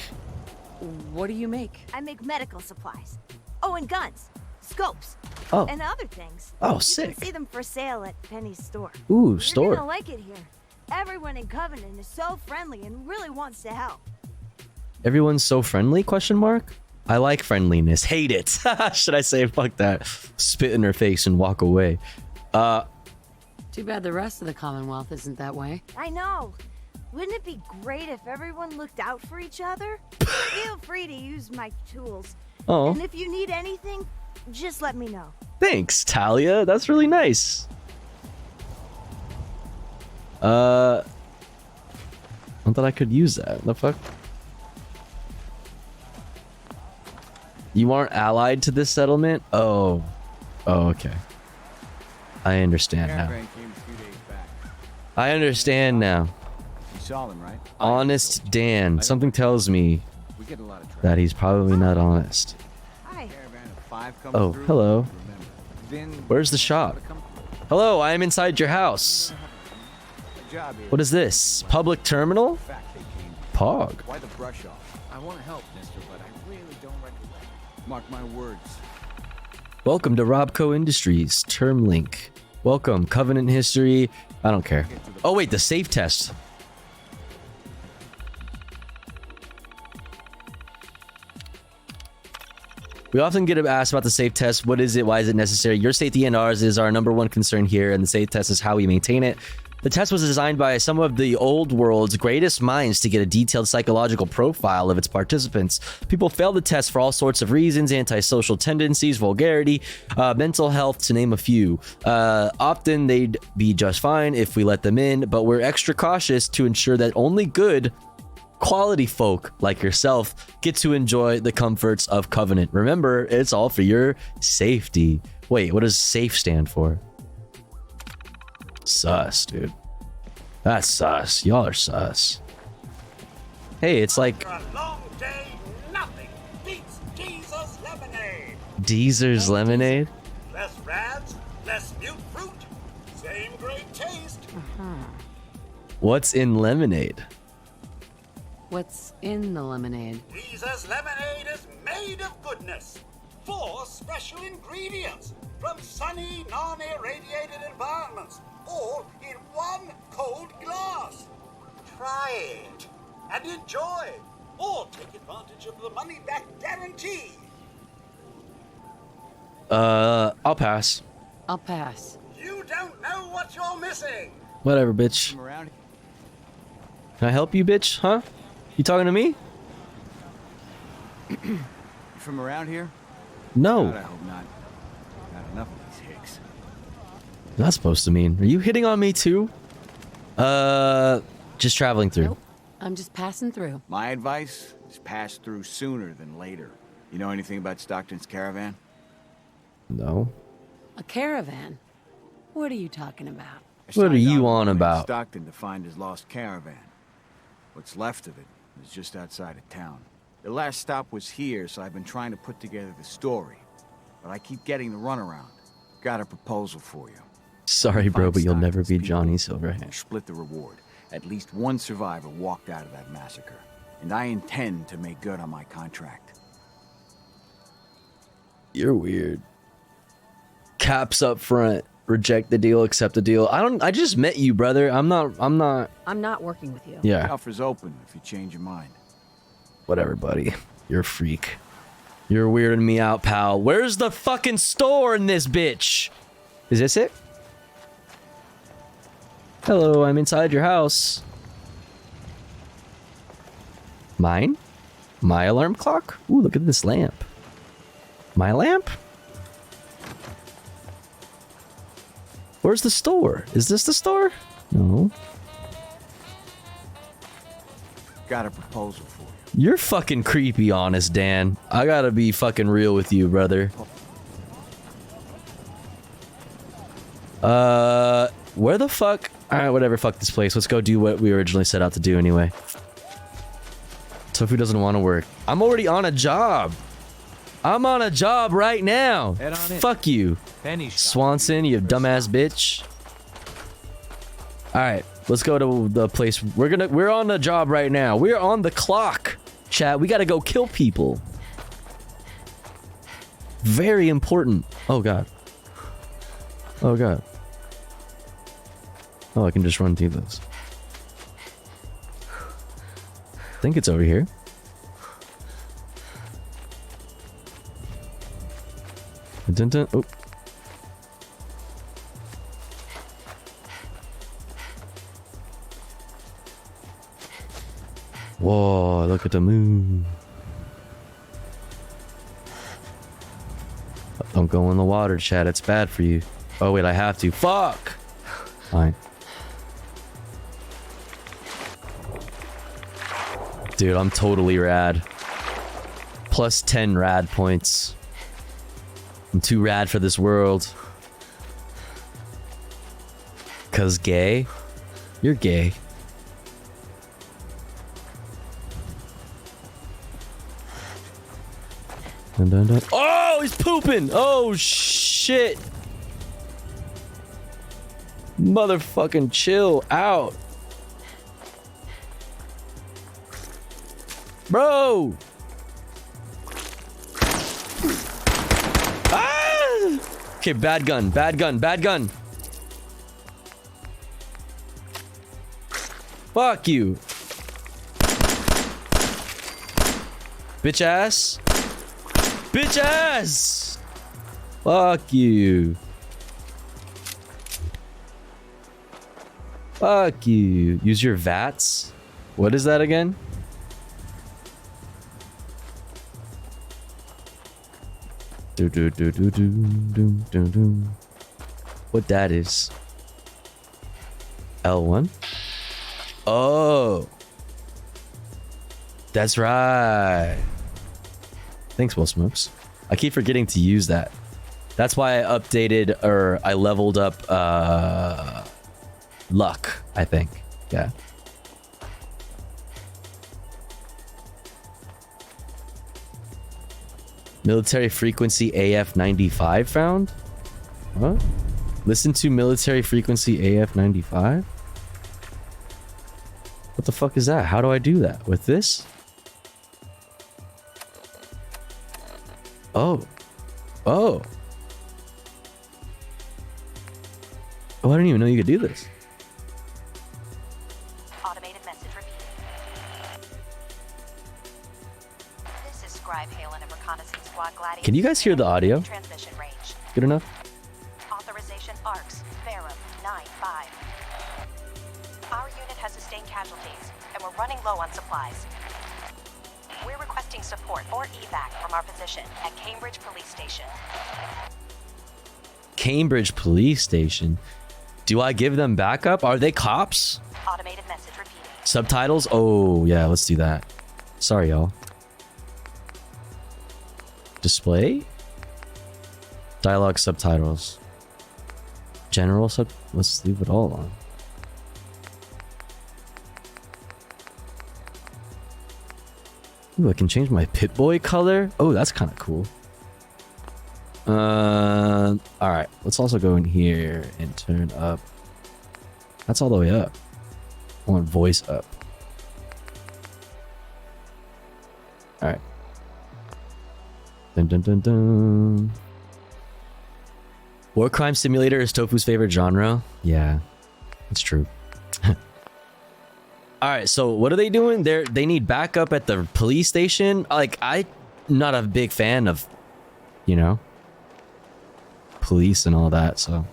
What do you make? I make medical supplies. Oh, and guns, scopes, Oh. and other things. Oh, You sick. can see them for sale at Penny's store. Ooh, You're store. gonna like it here. Everyone in Covenant is so friendly and really wants to help. Everyone's so friendly? Question mark. I like friendliness. Hate it. Should I say fuck that? Spit in her face and walk away. Too bad the rest of the Commonwealth isn't that way. I know. Wouldn't it be great if everyone looked out for each other? Feel free to use my tools. Oh. And if you need anything, just let me know. Thanks, Talia. That's really nice. I thought I could use that. The fuck? You aren't allied to this settlement? Oh. Oh, okay. I understand now. I understand now. You saw him, right? Honest Dan. Something tells me that he's probably not honest. Oh, hello. Where's the shop? Hello, I am inside your house. What is this? Public terminal? Pog. Why the brush off? I want to help, mister, but I really don't recollect. Mark my words. Welcome to Robco Industries. Term link. Welcome. Covenant history. I don't care. Oh, wait, the safe test. We often get asked about the safe test. What is it? Why is it necessary? Your safety and ours is our #1 concern here, and the safe test is how we maintain it. The test was designed by some of the old world's greatest minds to get a detailed psychological profile of its participants. People fail the test for all sorts of reasons: antisocial tendencies, vulgarity, mental health, to name a few. Often they'd be just fine if we let them in, but we're extra cautious to ensure that only good quality folk like yourself get to enjoy the comforts of Covenant. Remember, it's all for your safety. Wait, what does SAFE stand for? Sus, dude. That's sus. Y'all are sus. Hey, it's like Deezer's Lemonade. Less rads, less mute fruit, same great taste. What's in lemonade? What's in the lemonade? Deezer's Lemonade is made of goodness. 4 special ingredients from sunny, non-irradiated environments, all in 1 cold glass. Try it and enjoy, or take advantage of the money-back guarantee. I'll pass. I'll pass. You don't know what you're missing. Whatever, bitch. Can I help you, bitch? Huh? You talking to me? You from around here? No. God, I hope not. Not enough of these hicks. What's that supposed to mean? Are you hitting on me too? Just traveling through. Nope. I'm just passing through. My advice is pass through sooner than later. You know anything about Stockton's caravan? No. A caravan? What are you talking about? What are you on about? Stockton to find his lost caravan. What's left of it is just outside of town. The last stop was here, so I've been trying to put together the story. But I keep getting the runaround. Got a proposal for you. Sorry, bro, but you'll never be Johnny Silverhand. Split the reward. At least one survivor walked out of that massacre. And I intend to make good on my contract. You're weird. Caps up front. Reject the deal, accept the deal. I just met you, brother. I'm not I'm not working with you. Yeah. The offer's open if you change your mind. Whatever, buddy. You're a freak. You're weirding me out, pal. Where's the fucking store in this bitch? Is this it? Hello, I'm inside your house. Mine? My alarm clock? Ooh, look at this lamp. My lamp? Where's the store? Is this the store? No. Got a proposal for you. You're fucking creepy, honest Dan. I gotta be fucking real with you, brother. Where the fuck? Alright, whatever, fuck this place. Let's go do what we originally set out to do anyway. Tofu doesn't want to work. I'm already on a job. I'm on a job right now. Head on in. Fuck you. Swanson, you dumbass bitch. Alright, let's go to the place. We're on the job right now. We're on the clock. Chat, we gotta go kill people. Very important. Oh god. Oh god. Oh, I can just run through this. I think it's over here. Dun, dun, oh. Whoa, look at the moon. Don't go in the water, chat. It's bad for you. Oh, wait, I have to. Fuck! Fine. Dude, I'm totally rad. Plus 10 rad points. I'm too rad for this world. 'Cause gay? You're gay. Dun, dun, dun. Oh, he's pooping! Oh, shit! Motherfucking chill out. Bro! Ah! Okay, bad gun, bad gun, bad gun. Fuck you. Bitch ass. Bitch ass! Fuck you. Fuck you. Use your VATS? What is that again? Do do do do do do do do. What that is? L1? Oh. That's right. Thanks, Will Smokes. I keep forgetting to use that. That's why I updated, or I leveled up luck, I think. Yeah. Military frequency AF95 found? What? Listen to military frequency AF95? What the fuck is that? How do I do that? With this? Oh. Oh. Oh, I didn't even know you could do this. Automated message repeated. This is Scribe Halen of Reconnaissance Squad Gladiator. Can you guys hear the audio? Transmission range. Good enough? Authorization ARCS, Verum 95. Our unit has sustained casualties, and we're running low on supplies. We're requesting support or evac from our position at Cambridge Police Station. Cambridge Police Station? Do I give them backup? Are they cops? Automated message repeated. Subtitles? Oh, yeah, let's do that. Sorry, y'all. Display? Dialogue subtitles. General sub... Let's leave it all on. Ooh, I can change my Pip-Boy color? Oh, that's kind of cool. Alright. Let's also go in here and turn up. That's all the way up. I want voice up. Alright. Dun dun dun dun. War Crime Simulator is Tofu's favorite genre? Yeah, that's true. Alright, so what are they doing? They need backup at the police station? Like, I'm not a big fan of, you know, police and all that, so.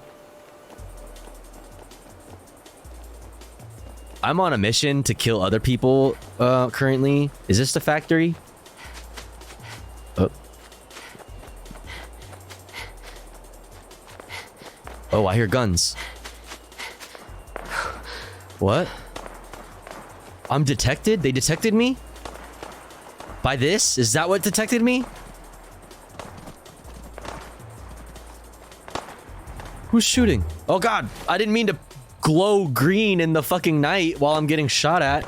I'm on a mission to kill other people currently. Is this the factory? Oh. Oh, I hear guns. What? I'm detected? They detected me? By this? Is that what detected me? Who's shooting? Oh god, I didn't mean to glow green in the fucking night while I'm getting shot at.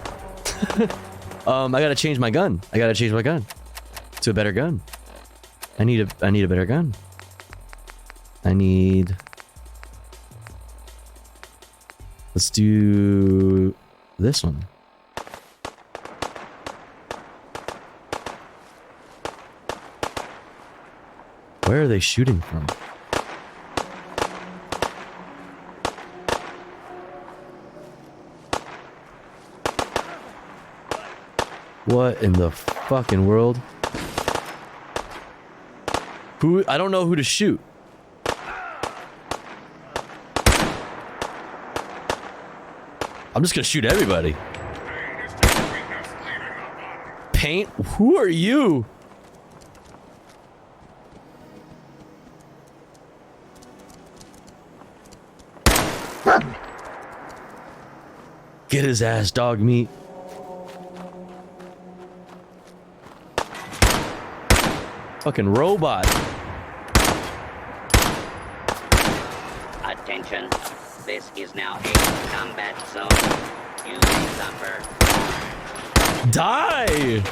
I gotta change my gun. I gotta change my gun to a better gun. I need a better gun. Let's do this one. Where are they shooting from? What in the fucking world? Who? I don't know who to shoot. I'm just gonna shoot everybody. Paint? Who are you? Get his ass, dog meat. Fucking robot. Attention. This is now a combat zone. You may suffer. Die!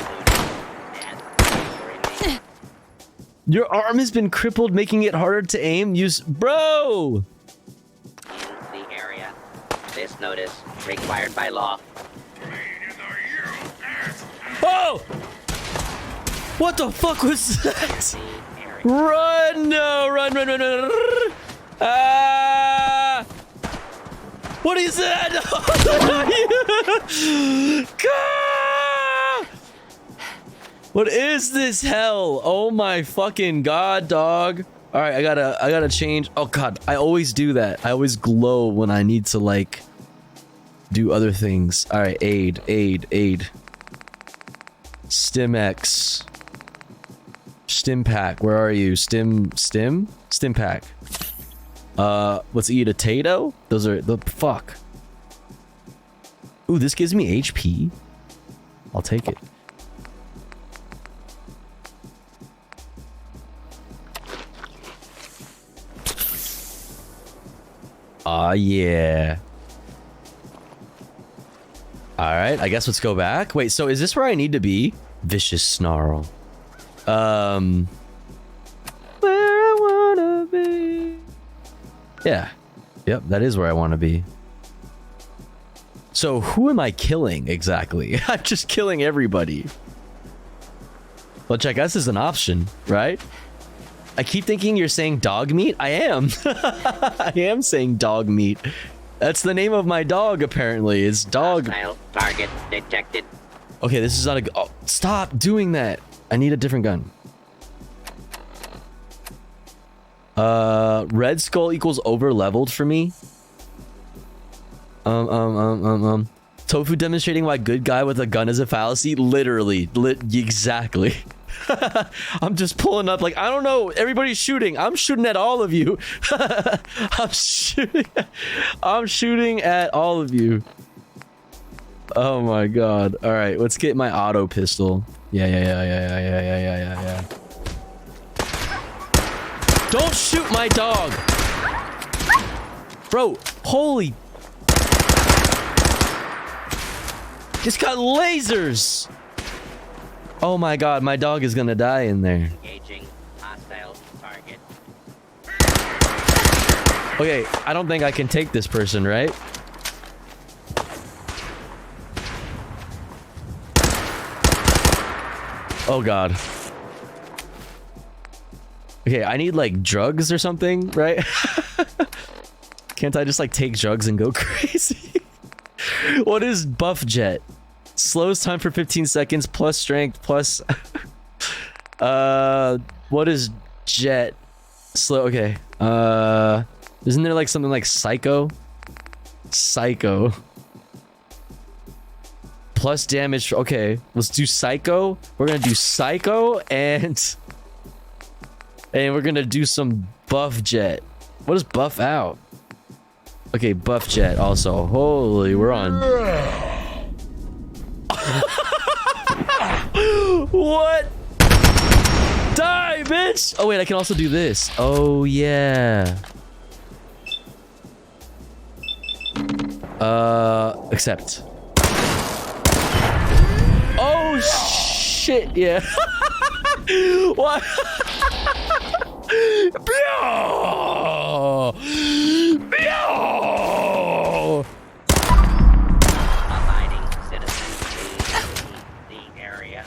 Your arm has been crippled, making it harder to aim. Use... Bro! In the area. This notice required by law. Oh! What the fuck was that? Run! No! Run, run, run, run! Ah! What is that? What is this hell? Oh my fucking god, dog. All right, I gotta change. Oh god, I always do that. I always glow when I need to like do other things. All right, aid. StimX. Stimpack, where are you? Stimpack. Let's eat a tato. Those are the fuck. Ooh, this gives me HP. I'll take it. Ah, yeah. Alright, I guess let's go back. Wait, so is this where I need to be? Vicious Snarl. Where I wanna be. Yeah. Yep, that is where I want to be. So who am I killing exactly? I'm just killing everybody. Which I guess is an option, right? I keep thinking you're saying dog meat. I am. I am saying dog meat. That's the name of my dog, apparently. It's dog. Hostile target detected. Okay, this is not a... Oh, stop doing that. I need a different gun. Red Skull equals over leveled for me. Tofu demonstrating why good guy with a gun is a fallacy. Literally, exactly. I'm just pulling up like, I don't know, everybody's shooting. I'm shooting at all of you. I'm shooting at all of you. Oh my god. All right, let's get my auto pistol. Yeah. Don't shoot my dog. Bro, holy. Just got lasers. Oh my god, my dog is gonna die in there. Engaging hostile target. Okay, I don't think I can take this person, right? Oh god. Okay, I need like drugs or something, right? Can't I just like take drugs and go crazy? What is buff jet? Slows time for 15 seconds plus strength plus what is jet? Slow. Okay. Isn't there like something like psycho? Psycho. Plus damage. Okay, let's do psycho. We're gonna do psycho and we're gonna do some buff jet. What is buff out? Okay, buff jet also. Holy, we're on. What? Die, bitch! Oh wait, I can also do this. Oh yeah. Accept. Oh shit, yeah. What? Abiding citizens, please leave the area.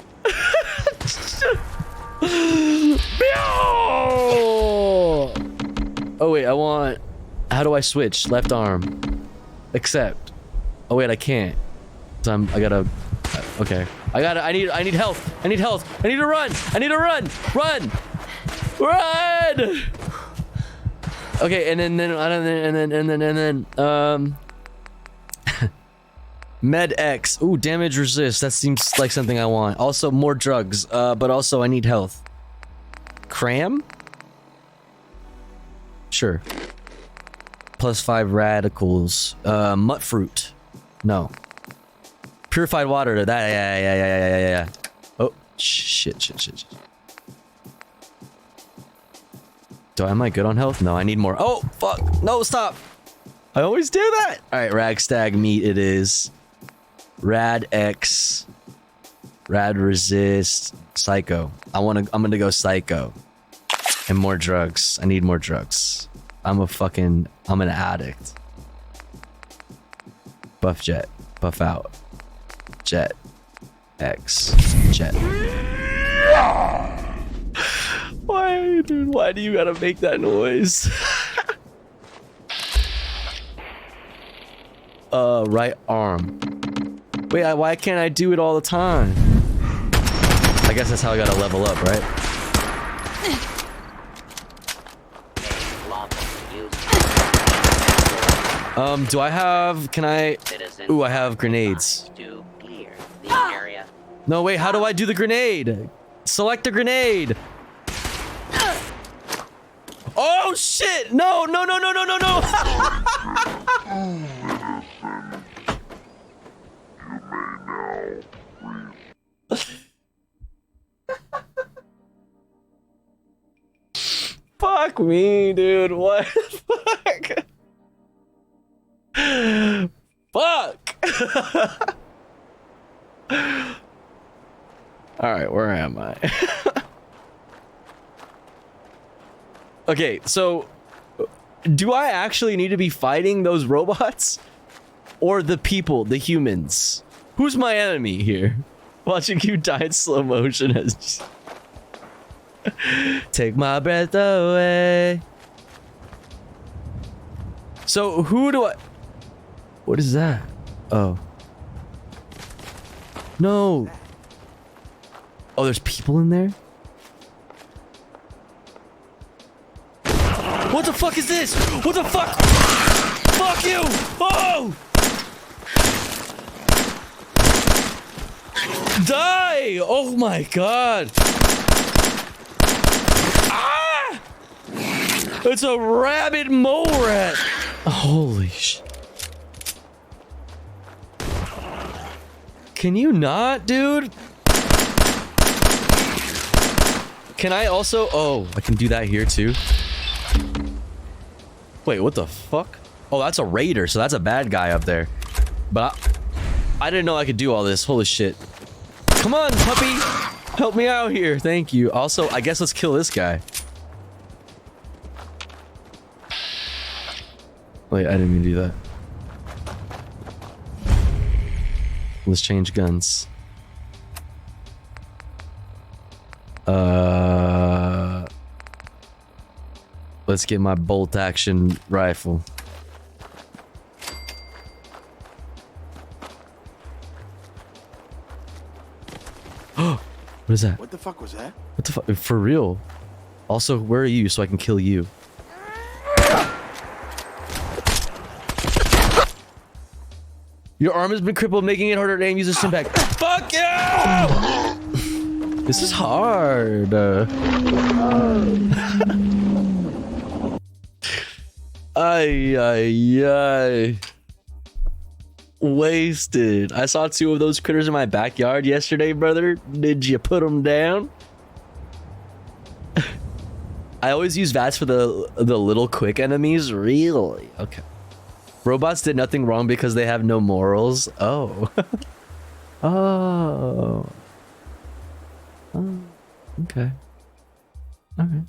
Oh wait, I want... How do I switch? Left arm. Accept. Oh wait, I can't. So I gotta... Okay. I need health. I need health. I need to run. I need to run. Run! Run! Okay, and then Med X. Ooh, damage resist. That seems like something I want. Also, more drugs. But also I need health. Cram? Sure. +5 radicals. Mutt fruit. No. Purified water. That. Yeah. Oh, shit. Am I good on health? No, I need more. Oh, fuck. No, stop. I always do that. All right, Ragstag meat it is. Rad X. Rad resist. Psycho. I'm gonna go psycho. And more drugs. I need more drugs. I'm an addict. Buff Jet. Buff out. Jet. X. Jet. Why, dude? Why do you gotta make that noise? Right arm. Wait, why can't I do it all the time? I guess that's how I gotta level up, right? Do I have... Can I... Ooh, I have grenades. No, wait, how do I do the grenade? Select the grenade! Oh, shit! No, no, no, no, no, no, no! Fuck me, dude. What the fuck? Fuck! Alright, where am I? Okay, so... Do I actually need to be fighting those robots? Or the people, the humans? Who's my enemy here? Watching you die in slow motion as... Take my breath away. So, who do I... What is that? Oh. No. Oh, there's people in there? What the fuck is this? What the fuck? Fuck you! Oh! Die! Oh my god! Ah! It's a rabid mole rat! Holy shit. Can you not, dude? Can I also... Oh, I can do that here too. Wait, what the fuck? Oh, that's a raider, so that's a bad guy up there. But I didn't know I could do all this. Holy shit. Come on, puppy! Help me out here. Thank you. Also, I guess let's kill this guy. Wait, I didn't mean to do that. Let's change guns. Let's get my bolt action rifle. What is that? What the fuck was that? What the fuck? For real? Also, where are you so I can kill you? Your arm has been crippled, making it harder to aim. Use a stimpack. Fuck you! This is hard. Ay, ay, ay. Wasted. I saw 2 of those critters in my backyard yesterday, brother. Did you put them down? I always use VATS for the little quick enemies. Really? Okay. Robots did nothing wrong because they have no morals. Oh. Oh. Oh. Okay. All right.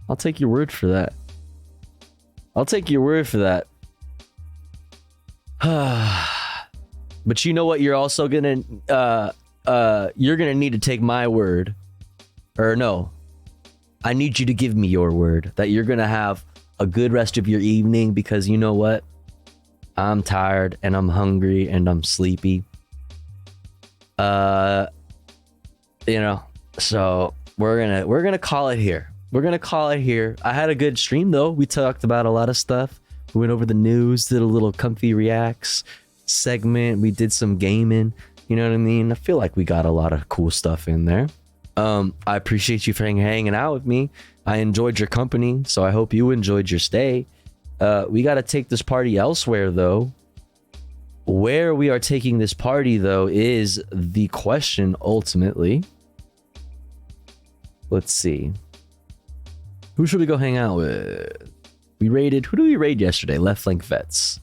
I'll take your word for that. I'll take your word for that. But you know what? You're also gonna you're gonna need to take my word. Or no. I need you to give me your word that you're gonna have a good rest of your evening, because you know what? I'm tired and I'm hungry and I'm sleepy. You know, so we're gonna call it here. We're gonna call it here. I had a good stream though. We talked about a lot of stuff. We went over the news, did a little comfy reacts segment. We did some gaming. You know what I mean? I feel like we got a lot of cool stuff in there. I appreciate you for hanging out with me. I enjoyed your company, so I hope you enjoyed your stay. We got to take this party elsewhere, though. Where we are taking this party, though, is the question ultimately. Let's see. Who should we go hang out with? We raided. Who did we raid yesterday? Left Flank Vets.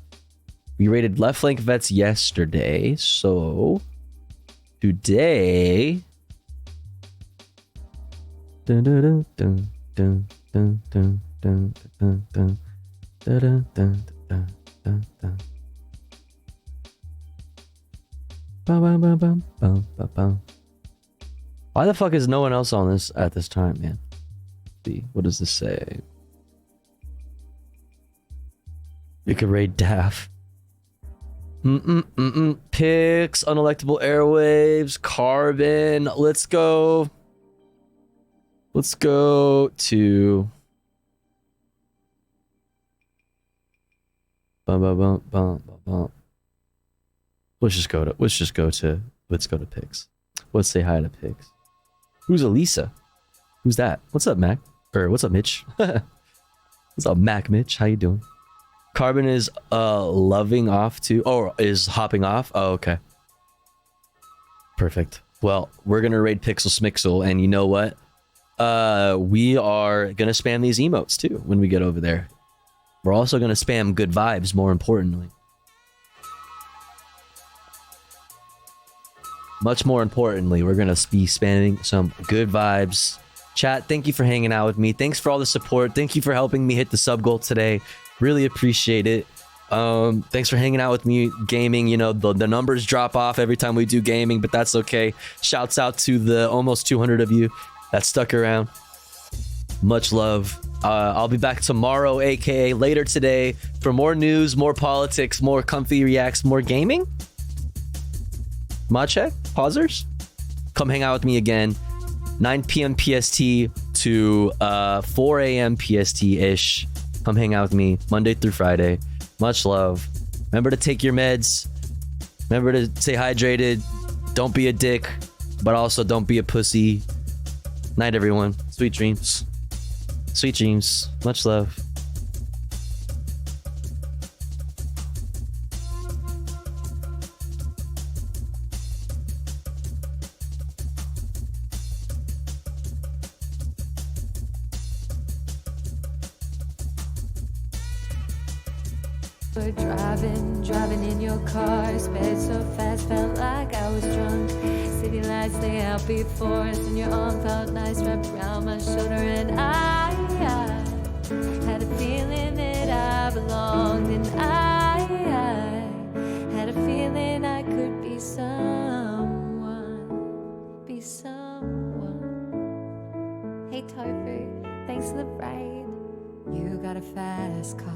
We raided Left Flank Vets yesterday. So today. Dun, dun, dun, dun, dun, dun, dun, dun, dun, dun, dun, dun, dun, dun, dun. Bum, bum, bum, bum, bum, bum, bum. Why the fuck is no one else on this at this time, man? See, what does this say? You could raid DAF. Pix, unelectable airwaves, Carbon. Let's go. Let's go to. Bum, bum, bum, bum, bum, bum. Let's go to Pix. Let's say hi to Pix. Who's Elisa? Who's that? What's up, Mac? Or what's up, Mitch? What's up, Mac Mitch? How you doing? Carbon is loving off too. Oh, is hopping off? Oh, okay. Perfect. Well, we're gonna raid Pixel Smixel, and you know what? We are gonna spam these emotes too when we get over there. We're also gonna spam good vibes, more importantly. Much more importantly, we're gonna be spamming some good vibes. Chat, thank you for hanging out with me. Thanks for all the support. Thank you for helping me hit the sub goal today. Really appreciate it. Thanks for hanging out with me gaming. You know, the numbers drop off every time we do gaming, but that's okay. Shouts out to the almost 200 of you that stuck around. Much love. I'll be back tomorrow, aka later today, for more news, more politics, more comfy reacts, more gaming. Mod check? Pausers? Come hang out with me again. 9 p.m. PST to 4 a.m. PST-ish. Come hang out with me Monday through Friday. Much love. Remember to take your meds. Remember to stay hydrated. Don't be a dick, but also don't be a pussy. Night, everyone. Sweet dreams. Sweet dreams. Much love. We're driving in your car, sped so fast, felt like I was drunk. City lights lay out before us, and your arm felt nice wrapped around my shoulder, and I had a feeling that I belonged, and I had a feeling I could be someone. Hey Topher, thanks for the ride. You got a fast car.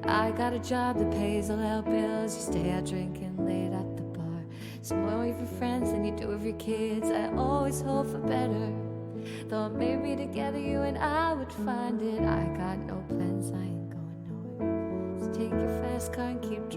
I got a job that pays all our bills. You stay out drinking late at the bar. Some more with your friends than you do with your kids. I always hope for better. Thought maybe together you and I would find it. I got no plans, I ain't going nowhere. So take your fast car and keep